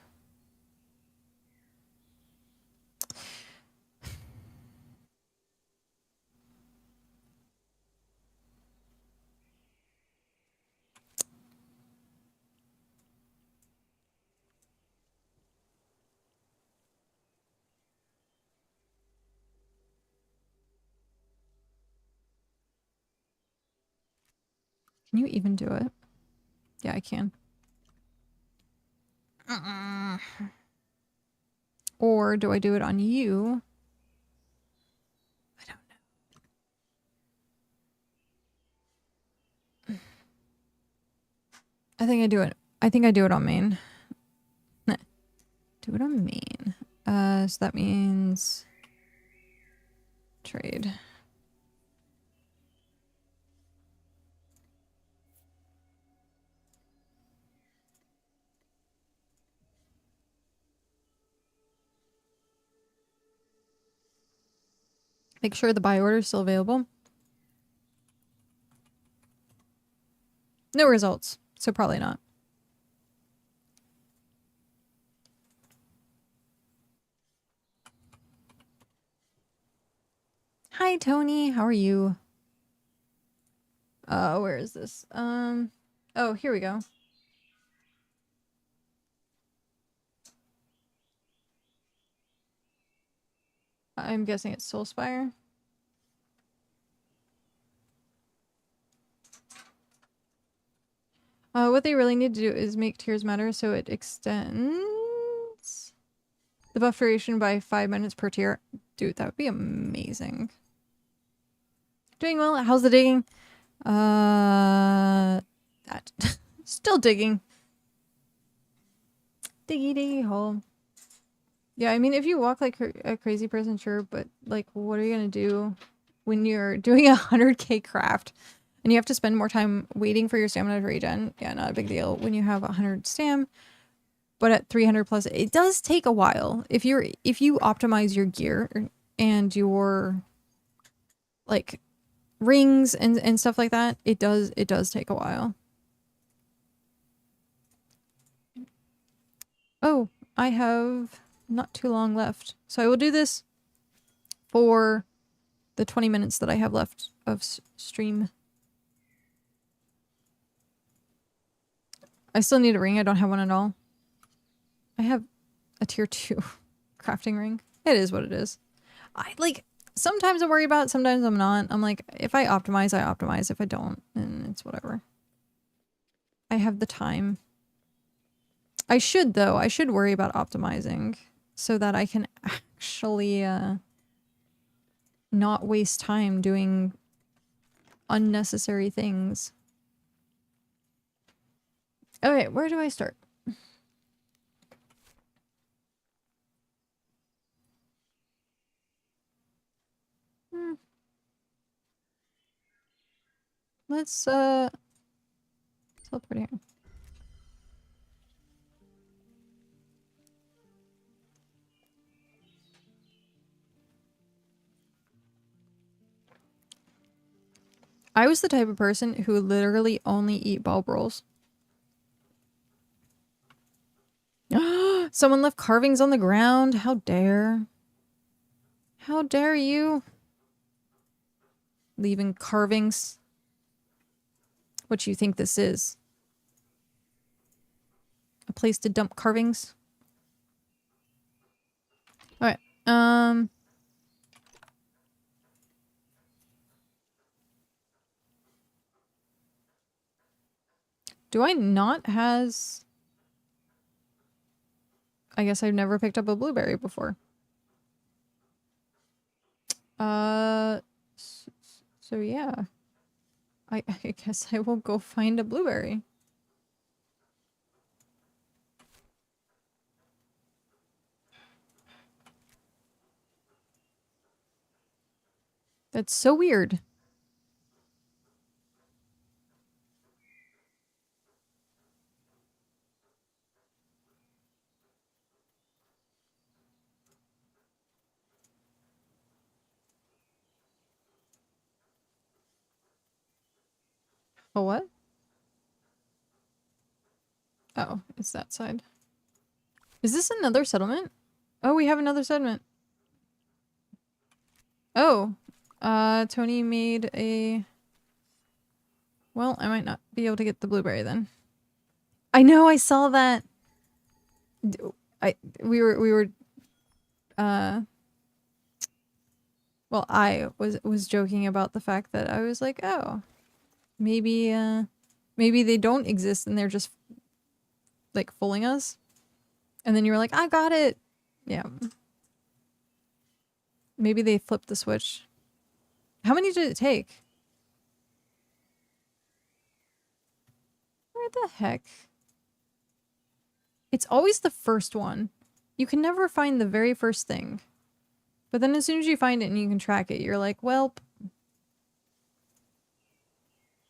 Can you even do it? Yeah, I can. Or do I do it on you? I don't know. I think I do it. I think I do it on main. Nah. Do it on main. So that means trade. Make sure the buy order is still available. No results, so probably not. Hi, Tony. How are you? Where is this? Oh, here we go. I'm guessing it's Soulspire. What they really need to do is make tiers matter so it extends the buff duration by 5 minutes per tier. Dude, that would be amazing. Doing well. How's the digging? That. Still digging. Diggy diggy hole. Yeah, I mean, if you walk like a crazy person, sure, but like, what are you gonna do when you're doing 100k craft and you have to spend more time waiting for your stamina to regen? Yeah, not a big deal when you have 100 stam, but at 300 plus, it does take a while. If you optimize your gear and your like rings and stuff like that, it does take a while. Oh, I have not too long left, so I will do this for the 20 minutes that I have left of stream. I still need a ring. I don't have one at all. I have a tier 2 crafting ring. It is what it is. I like, sometimes I worry about it, sometimes I'm not. I'm like, if I optimize, I optimize. If I don't, then it's whatever. I have the time. I should, though. I should worry about optimizing so that I can actually not waste time doing unnecessary things. Okay, where do I start? Let's teleport here. I was the type of person who literally only eat bulb rolls. Someone left carvings on the ground. How dare. How dare you? Leaving carvings. What you think this is? A place to dump carvings? Alright. Do I not has... I guess I've never picked up a blueberry before. So yeah. I guess I will go find a blueberry. That's so weird. A what? Oh, it's that side. Is this another settlement? Oh, we have another settlement. Oh, Tony made a... Well, I might not be able to get the blueberry then. I know, I saw that. We were, well, I was joking about the fact that I was like, oh, maybe they don't exist and they're just like fooling us. And then you were like, I got it. Yeah. Maybe they flipped the switch. How many did it take? Where the heck? It's always the first one. You can never find the very first thing. But then as soon as you find it and you can track it, you're like, welp.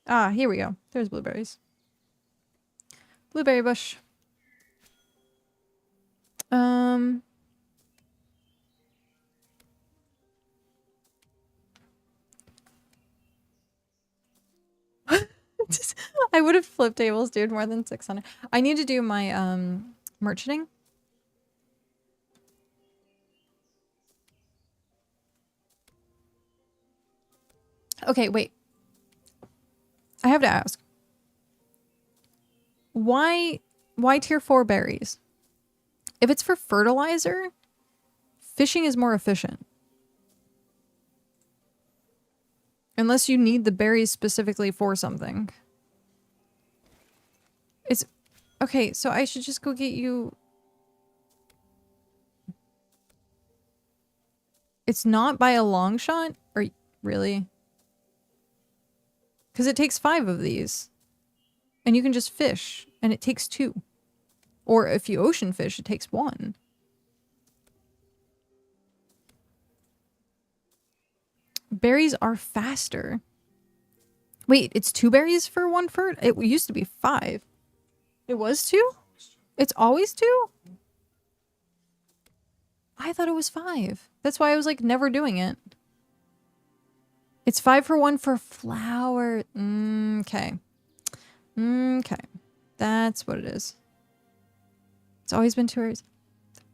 Ah, here we go. There's blueberries. Blueberry bush. I would have flipped tables, dude, more than 600. I need to do my merchanting. Okay, wait. I have to ask. Why tier 4 berries? If it's for fertilizer, fishing is more efficient. Unless you need the berries specifically for something. It's... Okay, so I should just go get you... It's not by a long shot? Or really? Because it takes 5 of these. And you can just fish. And it takes 2. Or if you ocean fish, it takes 1. Berries are faster. Wait, it's 2 berries for 1 fert? It used to be 5. It was 2? It's always 2? I thought it was 5. That's why I was like never doing it. It's 5 for 1 for flour. Okay. Okay. That's what it is. It's always been 2 berries.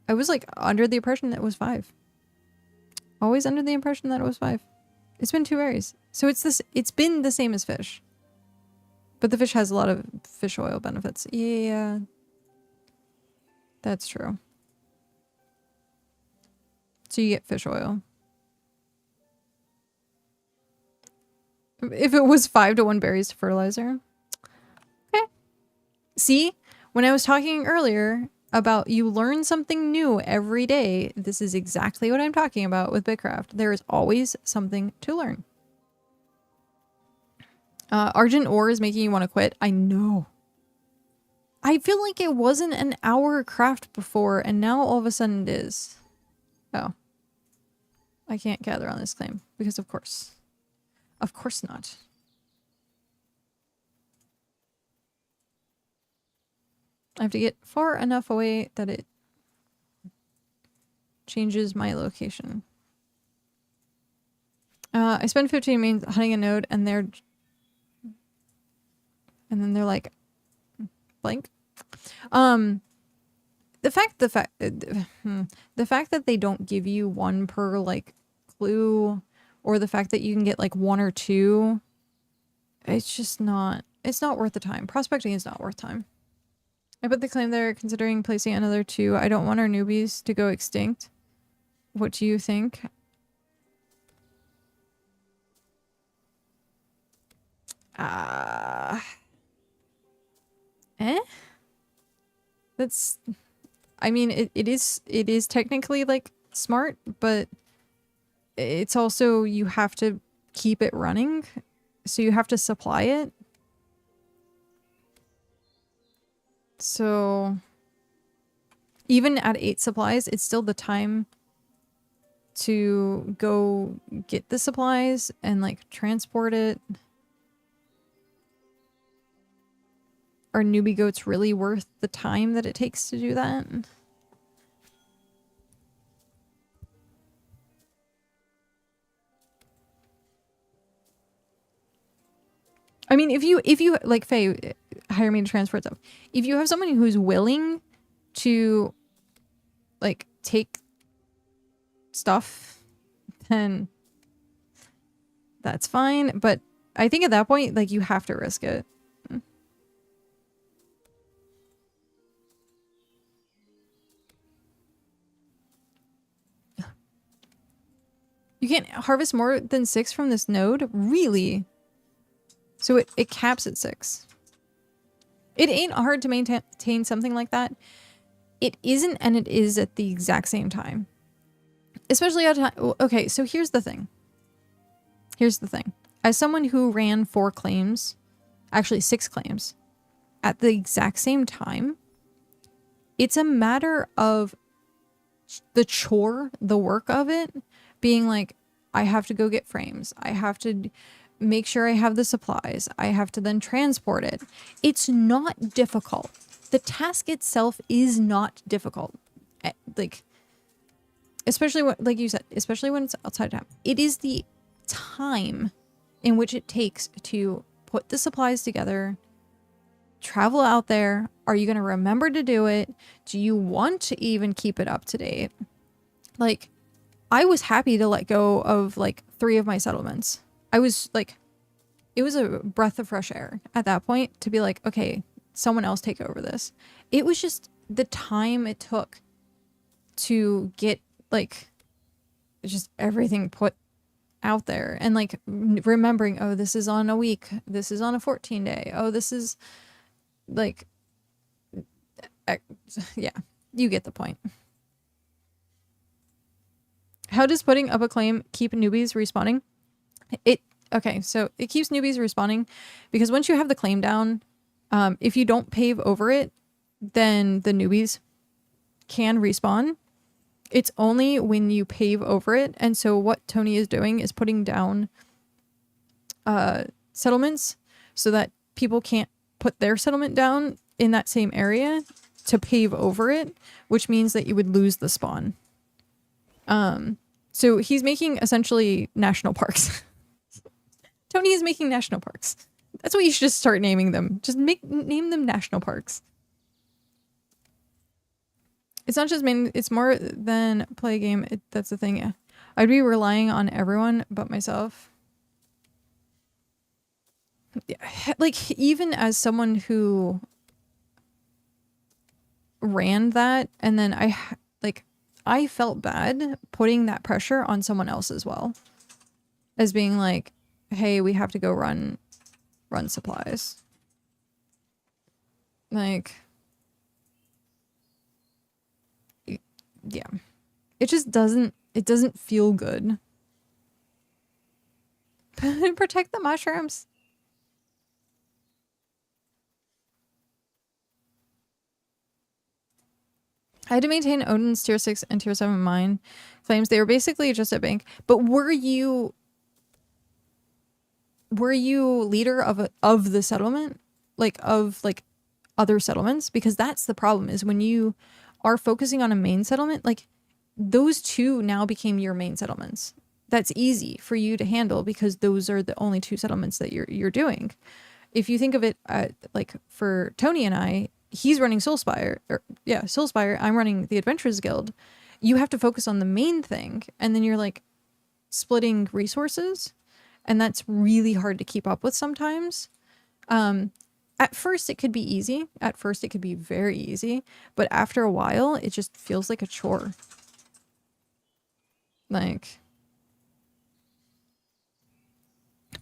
I was like under the impression that it was 5. Always under the impression that it was 5. It's been 2 berries. So it's been the same as fish. But the fish has a lot of fish oil benefits. Yeah. That's true. So you get fish oil. If it was 5 to 1 berries to fertilizer. Okay. See? When I was talking earlier about you learn something new every day, this is exactly what I'm talking about with BitCraft. There is always something to learn. Argent ore is making you want to quit. I know. I feel like it wasn't an hour craft before, and now all of a sudden it is. Oh. I can't gather on this claim, because of course. Of course not. I have to get far enough away that it changes my location. I spent 15 minutes hunting a node, and then they're like, blank. The fact that they don't give you 1 per like clue, or the fact that you can get like 1 or 2, it's just not. It's not worth the time. Prospecting is not worth time. I put the claim there, considering placing another 2. I don't want our newbies to go extinct. What do you think? That's, I mean, it is technically like smart, but it's also, you have to keep it running, so you have to supply it. So even at 8 supplies, it's still the time to go get the supplies and like transport it. Are newbie goats really worth the time that it takes to do that? I mean, if you like, Faye, hire me to transport stuff. If you have someone who's willing to like take stuff, then that's fine. But I think at that point, like, you have to risk it. You can't harvest more than 6 from this node? Really? So it caps at 6. It ain't hard to maintain something like that. It isn't, and it is at the exact same time. Especially at a time. Okay, so here's the thing. Here's the thing. As someone who ran 4 claims, actually 6 claims, at the exact same time, it's a matter of the chore, the work of it, being like, I have to go get frames. I have to make sure I have the supplies. I have to then transport it. It's not difficult. The task itself is not difficult. Like, especially when, like you said, especially when it's outside of time. It is the time in which it takes to put the supplies together, travel out there. Are you going to remember to do it? Do you want to even keep it up to date? Like, I was happy to let go of like 3 of my settlements. I was like, it was a breath of fresh air at that point to be like, okay, someone else take over this. It was just the time it took to get like just everything put out there, and like remembering, oh, this is on a week, this is on a 14 day, oh, this is like, yeah, you get the point. How does putting up a claim keep newbies respawning? Okay, so it keeps newbies respawning because once you have the claim down, if you don't pave over it, then the newbies can respawn. It's only when you pave over it. And so what Tony is doing is putting down settlements so that people can't put their settlement down in that same area to pave over it, which means that you would lose the spawn. So he's making essentially national parks. Tony is making national parks. That's what you should just start naming them. Just name them national parks. It's not just it's more than play a game. That's the thing. Yeah. I'd be relying on everyone but myself. Yeah. Like, even as someone who ran that, and then I felt bad putting that pressure on someone else as well, as being like, hey, we have to go run supplies. Like, yeah, it just doesn't feel good. Protect the mushrooms. I had to maintain Odin's tier 6 and tier 7 mine claims. They were basically just a bank. But were you leader of the settlement? Like, of like other settlements? Because that's the problem, is when you are focusing on a main settlement, like, those 2 now became your main settlements. That's easy for you to handle because those are the only 2 settlements that you're doing. If you think of it, like for Tony and I, he's running Soulspire, Soulspire. I'm running the Adventurers Guild. You have to focus on the main thing, and then you're like splitting resources, and that's really hard to keep up with sometimes. At first, it could be easy. At first, it could be very easy, but after a while, it just feels like a chore. Like,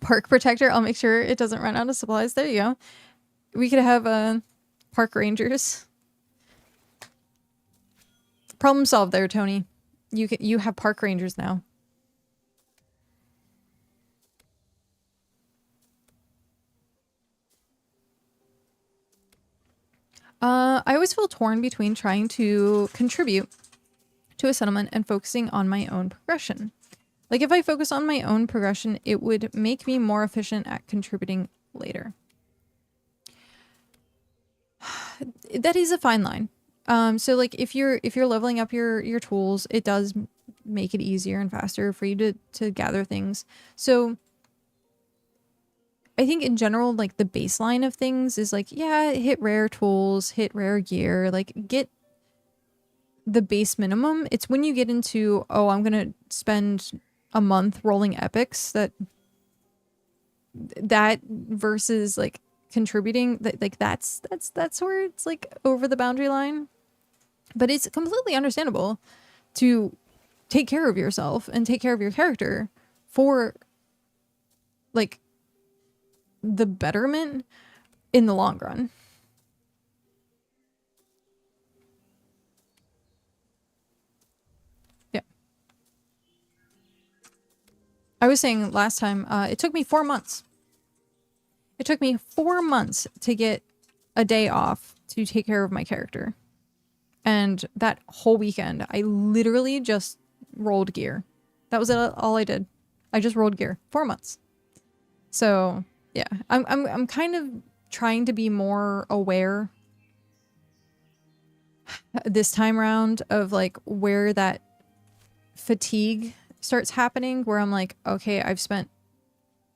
park protector. I'll make sure it doesn't run out of supplies. There you go. We could have park rangers. Problem solved there, Tony. You have park rangers now. I always feel torn between trying to contribute to a settlement and focusing on my own progression. Like, if I focus on my own progression, it would make me more efficient at contributing later. That is a fine line. So like if you're leveling up your tools, it does make it easier and faster for you to gather things. So I think in general, like the baseline of things is like, yeah, hit rare tools, hit rare gear, like get the base minimum. It's when you get into, oh, I'm gonna spend a month rolling epics that versus like contributing, that like that's where it's like over the boundary line. But it's completely understandable to take care of yourself and take care of your character for like the betterment in the long run. Yeah. I was saying last time, it took me 4 months. It took me 4 months to get a day off to take care of my character. And that whole weekend, I literally just rolled gear. That was all I did. I just rolled gear. 4 months. So yeah, I'm kind of trying to be more aware this time around of like where that fatigue starts happening, where I'm like, okay, I've spent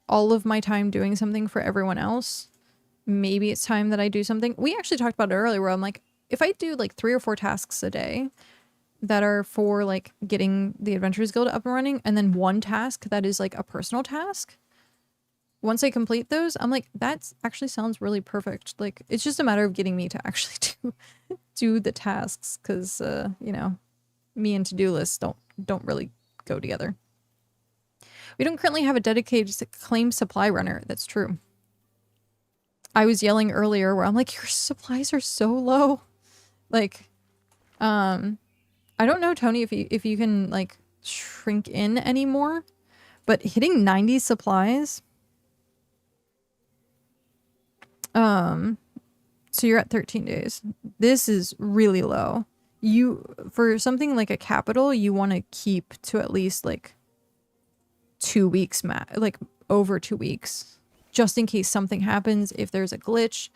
all of my time doing something for everyone else. Maybe it's time that I do something. We actually talked about it earlier where I'm like, if I do like 3 or 4 tasks a day that are for like getting the Adventurers Guild up and running, and then 1 task that is like a personal task, once I complete those, I'm like, that actually sounds really perfect. Like, it's just a matter of getting me to actually do the tasks, because you know, me and to-do lists don't really go together. We don't currently have a dedicated claim supply runner. That's true. I was yelling earlier where I'm like, your supplies are so low. Like, I don't know, Tony, if you can like shrink in anymore, but hitting 90 supplies. So you're at 13 days. This is really low. For something like a capital, you want to keep to at least like 2 weeks, like over 2 weeks, just in case something happens. If there's a glitch,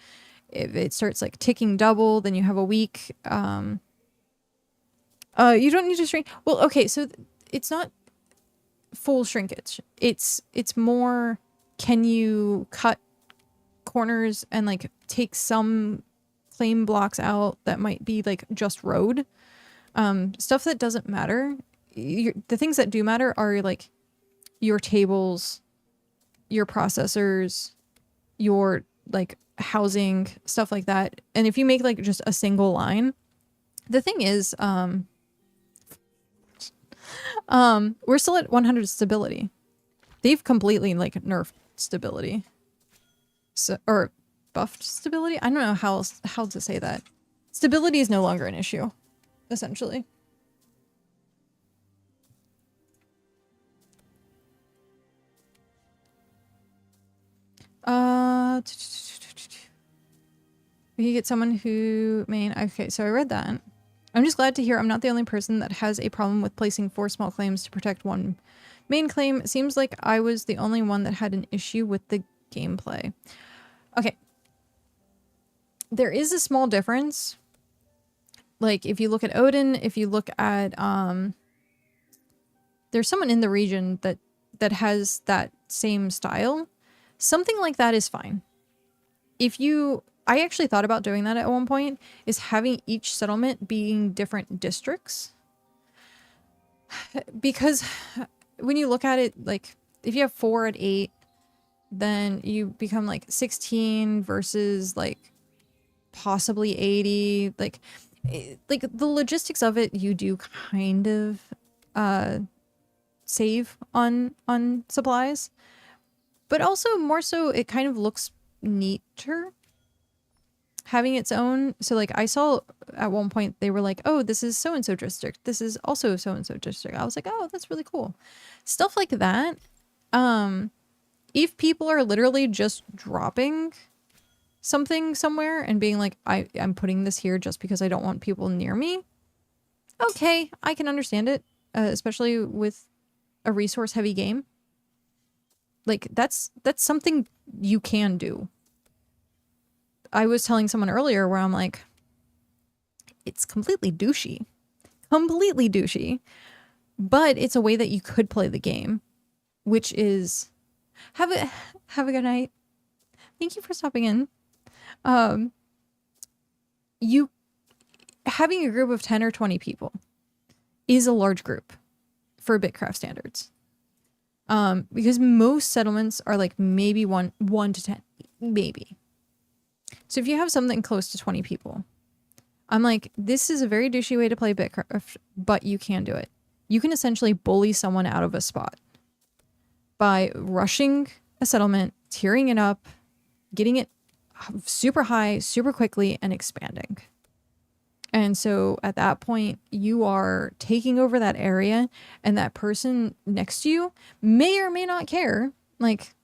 if it starts like ticking double, then you have a week. You don't need to shrink. Well, okay, so it's not full shrinkage. It's more, can you cut corners and like take some claim blocks out that might be like just road, stuff that doesn't matter. The things that do matter are like your tables, your processors, your like housing, stuff like that. And if you make like just a single line, the thing is, we're still at 100 stability. They've completely like nerfed stability. So, or buffed stability? I don't know how to say that. Stability is no longer an issue, essentially. We could get someone who main. Okay, so I read that. I'm just glad to hear I'm not the only person that has a problem with placing 4 small claims to protect one main claim. It seems like I was the only one that had an issue with the gameplay. Okay. There is a small difference. Like if you look at Odin, if you look at there's someone in the region that has that same style. Something like that is fine. I actually thought about doing that at one point, is having each settlement being different districts. Because when you look at it, like if you have 4 at 8, then you become like 16 versus like possibly 80. Like the logistics of it, you do kind of save on supplies, but also more so it kind of looks neater. having its own. So like I saw at one point they were like, oh, this is so and so district, this is also so and so district. I was like, oh, that's really cool. Stuff like that. If people are literally just dropping something somewhere and being like, I'm putting this here just because I don't want people near me, okay, I can understand it, especially with a resource heavy game. Like that's something you can do. I was telling someone earlier where I'm like, it's completely douchey, but it's a way that you could play the game, which is have a good night. Thank you for stopping in. You having a group of 10 or 20 people is a large group for BitCraft standards. Because most settlements are like maybe one to 10, maybe. So if you have something close to 20 people, I'm like, this is a very douchey way to play BitCraft, but you can do it. You can essentially bully someone out of a spot by rushing a settlement, tearing it up, getting it super high, super quickly, and expanding. And so at that point, you are taking over that area, and that person next to you may or may not care. Like,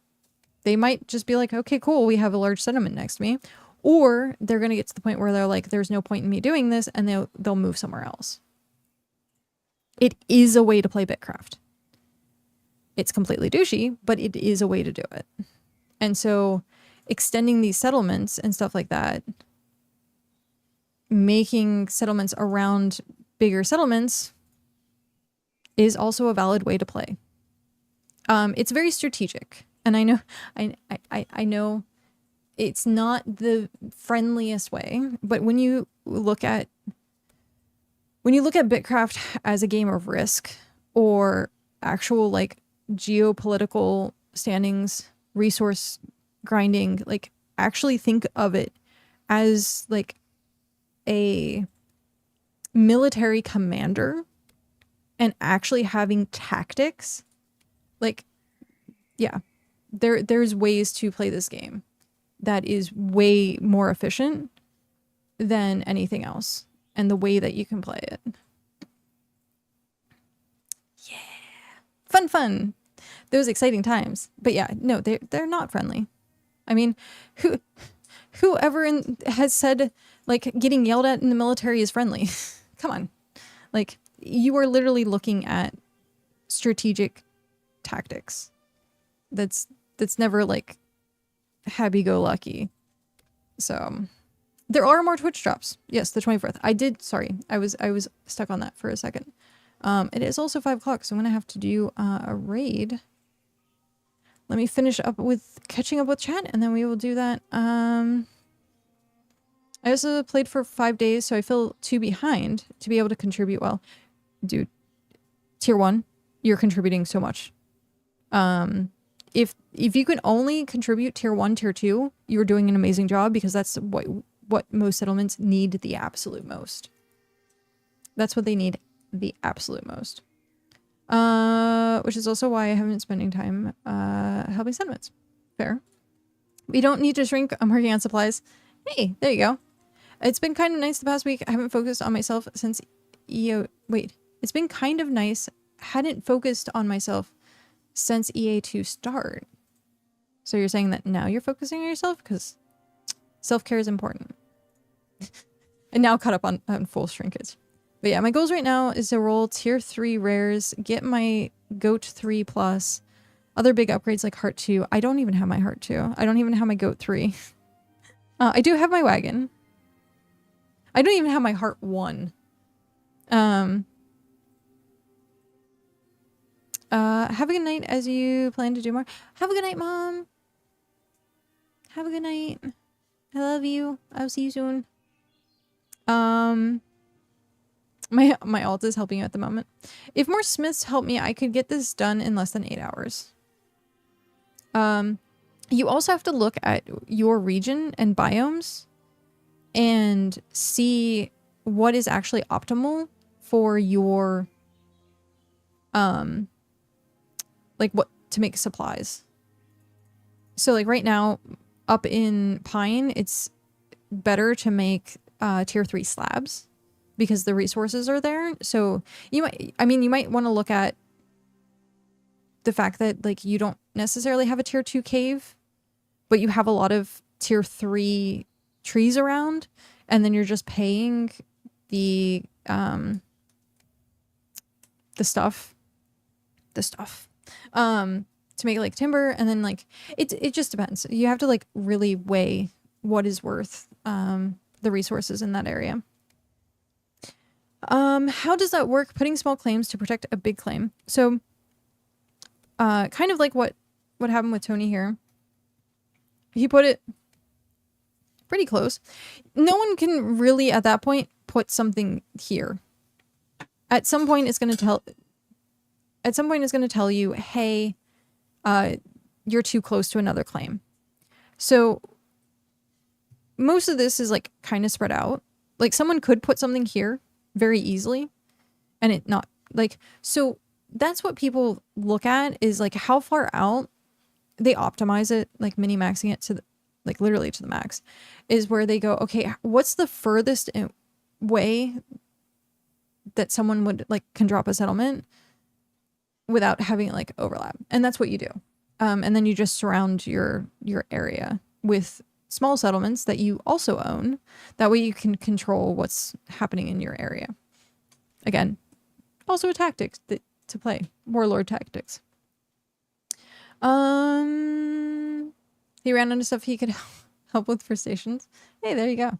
they might just be like, okay, cool, we have a large settlement next to me. Or they're going to get to the point where they're like, there's no point in me doing this, and they'll move somewhere else. It is a way to play BitCraft. It's completely douchey, but it is a way to do it. And so extending these settlements and stuff like that, making settlements around bigger settlements, is also a valid way to play. It's very strategic, and I know it's not the friendliest way, but when you look at BitCraft as a game of Risk or actual like geopolitical standings, resource grinding, like actually think of it as like a military commander and actually having tactics. Like, yeah, there's ways to play this game that is way more efficient than anything else, and the way that you can play it. Yeah. Fun. Those exciting times. But yeah, no, they're not friendly. I mean, whoever has said like getting yelled at in the military is friendly? Come on. Like, you are literally looking at strategic tactics. That's never like happy-go-lucky. So there are more Twitch drops. Yes, the 24th. Sorry, I was stuck on that for a second. It is also 5 o'clock, so I'm gonna have to do a raid. Let me finish up with catching up with chat, and then we will do that. I also played for 5 days, so I feel too behind to be able to contribute well. Dude, tier 1, you're contributing so much. If you can only contribute tier 1, tier 2, you're doing an amazing job, because that's what most settlements need the absolute most. That's what they need the absolute most. Which is also why I haven't been spending time helping settlements. Fair. We don't need to shrink. I'm working on supplies. Hey, there you go. It's been kind of nice the past week. I haven't focused on myself since it's been kind of nice. Hadn't focused on myself since EA2 start. So you're saying that now you're focusing on yourself? Because self-care is important. And now caught up on full shrinkage. But yeah, my goals right now is to roll tier 3 rares, get my goat 3 plus, other big upgrades like heart 2. I don't even have my heart 2. I don't even have my goat 3. I do have my wagon. I don't even have my heart 1. Have a good night as you plan to do more. Have a good night, Mom. Have a good night. I love you. I'll see you soon. My alt is helping you at the moment. If more smiths help me, I could get this done in less than 8 hours. You also have to look at your region and biomes and see what is actually optimal for your like what to make supplies. So like right now up in Pine, it's better to make tier 3 slabs because the resources are there. So you might want to look at the fact that like you don't necessarily have a tier 2 cave, but you have a lot of tier 3 trees around, and then you're just paying the stuff to make like timber, and then like it just depends. You have to like really weigh what is worth the resources in that area. How does that work? Putting small claims to protect a big claim. So kind of like what happened with Tony here. He put it pretty close. No one can really at that point put something here. At some point it's going to tell you, hey, you're too close to another claim. So most of this is like kind of spread out. Like someone could put something here very easily and it not like, so that's what people look at is like how far out they optimize it, like mini maxing it to the, like literally to the max, is where they go, okay, what's the furthest way that someone would like can drop a settlement without having like overlap? And that's what you do. And then you just surround your area with small settlements that you also own. That way you can control what's happening in your area. Again, also a tactic to play. Warlord tactics. He ran into stuff he could help with for stations. Hey, there you go.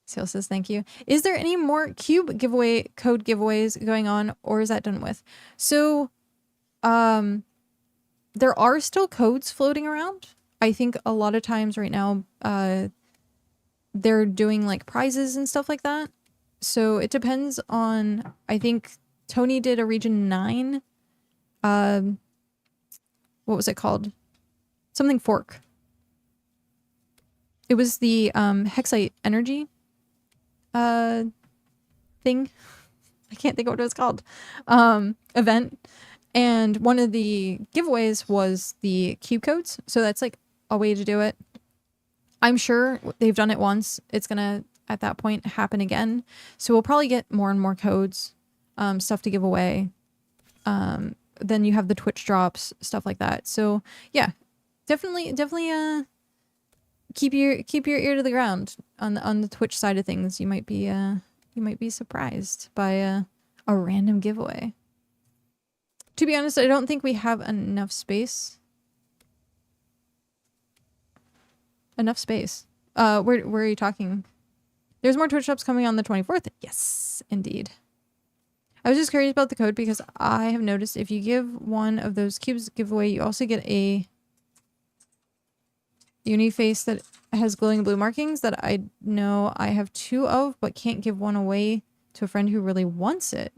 Seal says thank you. Is there any more cube giveaway code giveaways going on, or is that done with? So there are still codes floating around. I think a lot of times right now they're doing like prizes and stuff like that. So it depends on, I think Tony did a region 9. What was it called? Something fork. It was the Hexite energy thing. I can't think of what it was called. Event. And one of the giveaways was the cube codes. So that's like a way to do it. I'm sure they've done it once. It's gonna at that point happen again. So we'll probably get more and more codes, stuff to give away. Then you have the Twitch drops, stuff like that. So yeah, definitely keep your ear to the ground on the Twitch side of things. You might be surprised by a random giveaway. To be honest, I don't think we have enough space. Where are you talking? There's more Twitch drops coming on the 24th. Yes, indeed. I was just curious about the code because I have noticed if you give one of those cubes giveaway, you also get a uni face that has glowing blue markings that I know I have 2 of, but can't give one away to a friend who really wants it.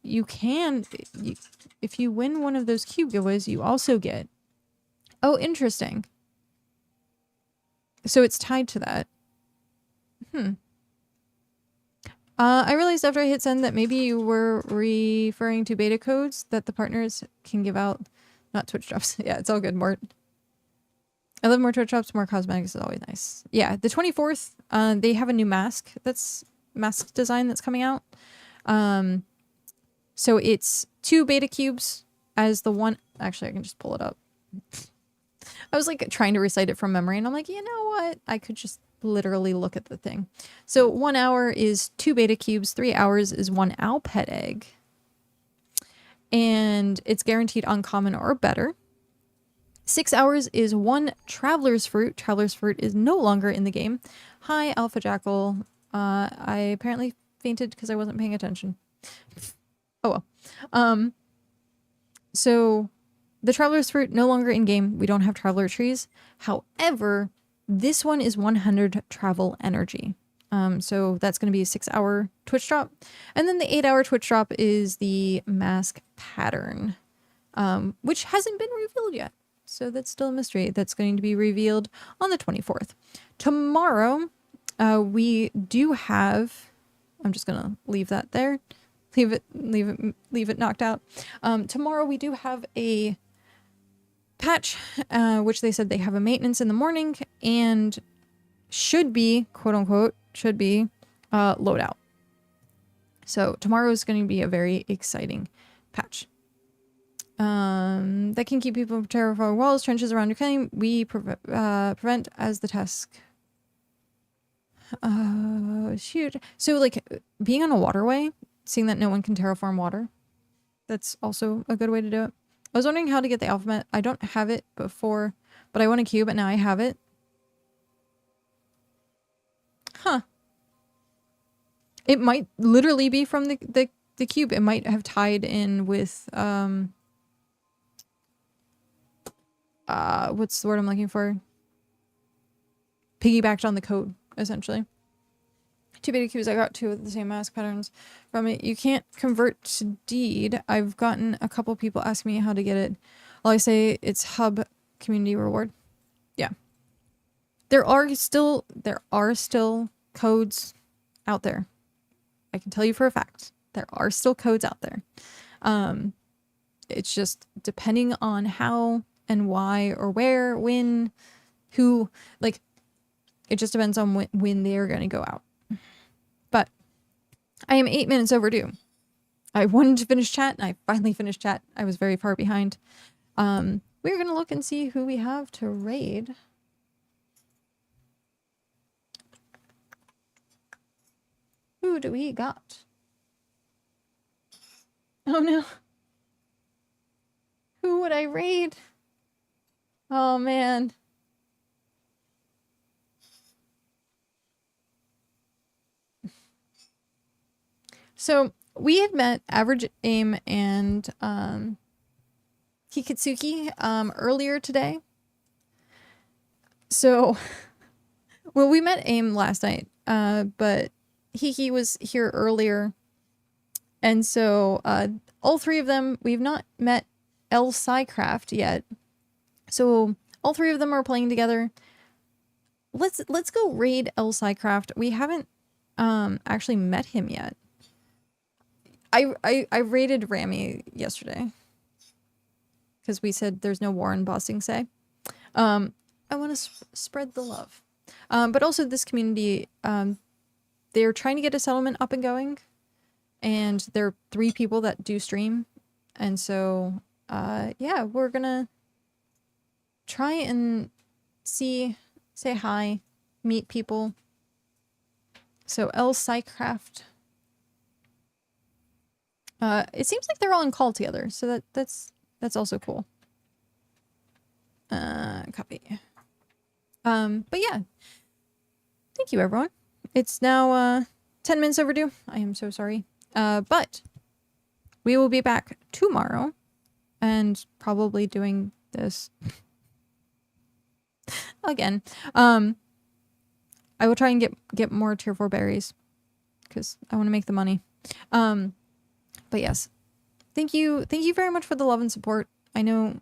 You can, if you win one of those cube giveaways, you also get. Oh, interesting. So it's tied to that. I realized after I hit send that maybe you were referring to beta codes that the partners can give out. Not Twitch drops. Yeah, it's all good, Mort. I love more Twitch drops, more cosmetics is always nice. Yeah, the 24th, they have a new mask design that's coming out. So it's 2 beta cubes as the one. Actually, I can just pull it up. I was like trying to recite it from memory and I'm like, you know what? I could just literally look at the thing. So 1 hour is 2 beta cubes. 3 hours is 1 owl pet egg. And it's guaranteed uncommon or better. 6 hours is 1 traveler's fruit. Traveler's fruit is no longer in the game. Hi, Alpha Jackal. I apparently fainted because I wasn't paying attention. Oh well. So the traveler's fruit no longer in game. We don't have traveler trees. However, this one is 100 travel energy. So that's going to be a 6 hour Twitch drop. And then the 8 hour Twitch drop is the mask pattern, which hasn't been revealed yet. So that's still a mystery. That's going to be revealed on the 24th. Tomorrow, we do have, I'm just going to leave that there. Leave it knocked out. Tomorrow we do have a patch, which they said they have a maintenance in the morning and should be, quote unquote, should be loadout. So tomorrow is going to be a very exciting patch. That can keep people from terraforming walls, trenches around your claim. We prevent as the task. Shoot. So like being on a waterway, seeing that no one can terraform water, that's also a good way to do it. I was wondering how to get the alphabet. I don't have it before, but I want a cube, and now I have it. Huh. It might literally be from the cube. It might have tied in with what's the word I'm looking for? Piggybacked on the code, essentially. 2 beta cubes, I got 2 of the same mask patterns from it. You can't convert to deed. I've gotten a couple people asking me how to get it. All I say, it's hub community reward. Yeah. There are still codes out there. I can tell you for a fact. There are still codes out there. It's just depending on how and why or where, when, who, like, it just depends on when they're going to go out. But I am 8 minutes overdue. I wanted to finish chat, and I finally finished chat. I was very far behind. We're going to look and see who we have to raid. Who do we got? Oh no. Who would I raid? Oh man. So we had met Average Aim and Hikitsuki earlier today. So, well, we met Aim last night, but Hiki was here earlier. And so all 3 of them, we've not met Psycraft yet. So all 3 of them are playing together. Let's go raid Psycraft. We haven't actually met him yet. I raided Rami yesterday because we said there's no war in Bossing Say. I want to spread the love. But also this community, they're trying to get a settlement up and going, and there are 3 people that do stream. And so, yeah, we're gonna try and say hi, meet people. So Psycraft. It seems like they're all in call together, so that's also cool. Copy. But yeah. Thank you, everyone. It's now 10 minutes overdue. I am so sorry. But we will be back tomorrow and probably doing this again. I will try and get more tier 4 berries because I want to make the money. But yes, thank you very much for the love and support. I know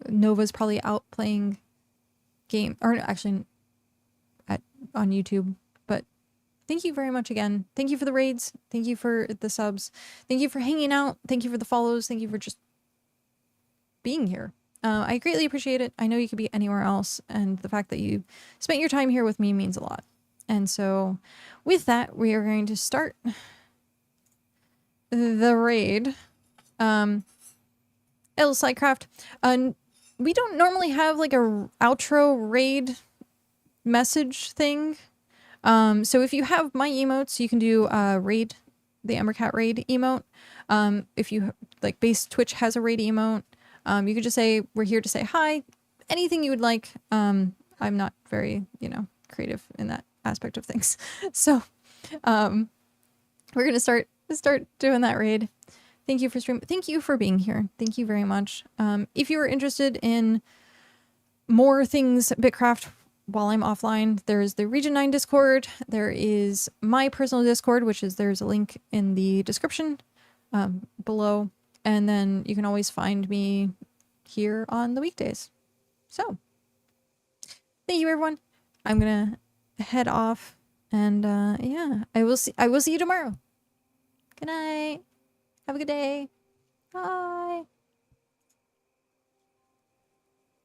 Nova's probably out playing game, or actually on YouTube, but thank you very much again. Thank you for the raids. Thank you for the subs. Thank you for hanging out. Thank you for the follows. Thank you for just being here. I greatly appreciate it. I know you could be anywhere else, and the fact that you spent your time here with me means a lot. And so with that, we are going to start the raid. Psycraft. We don't normally have like a outro raid message thing. So if you have my emotes, you can do raid, the emberKat raid emote. If you like, base Twitch has a raid emote. You could just say we're here to say hi. Anything you would like. I'm not very, creative in that aspect of things. So we're gonna start doing that raid. Thank you for streaming. Thank you for being here. Thank you very much. If you are interested in more things BitCraft while I'm offline, there's the Region 9 Discord. There is my personal Discord, there's a link in the description below. And then you can always find me here on the weekdays. So thank you, everyone. I'm gonna head off, and yeah, I will see you tomorrow. Good night. Have a good day.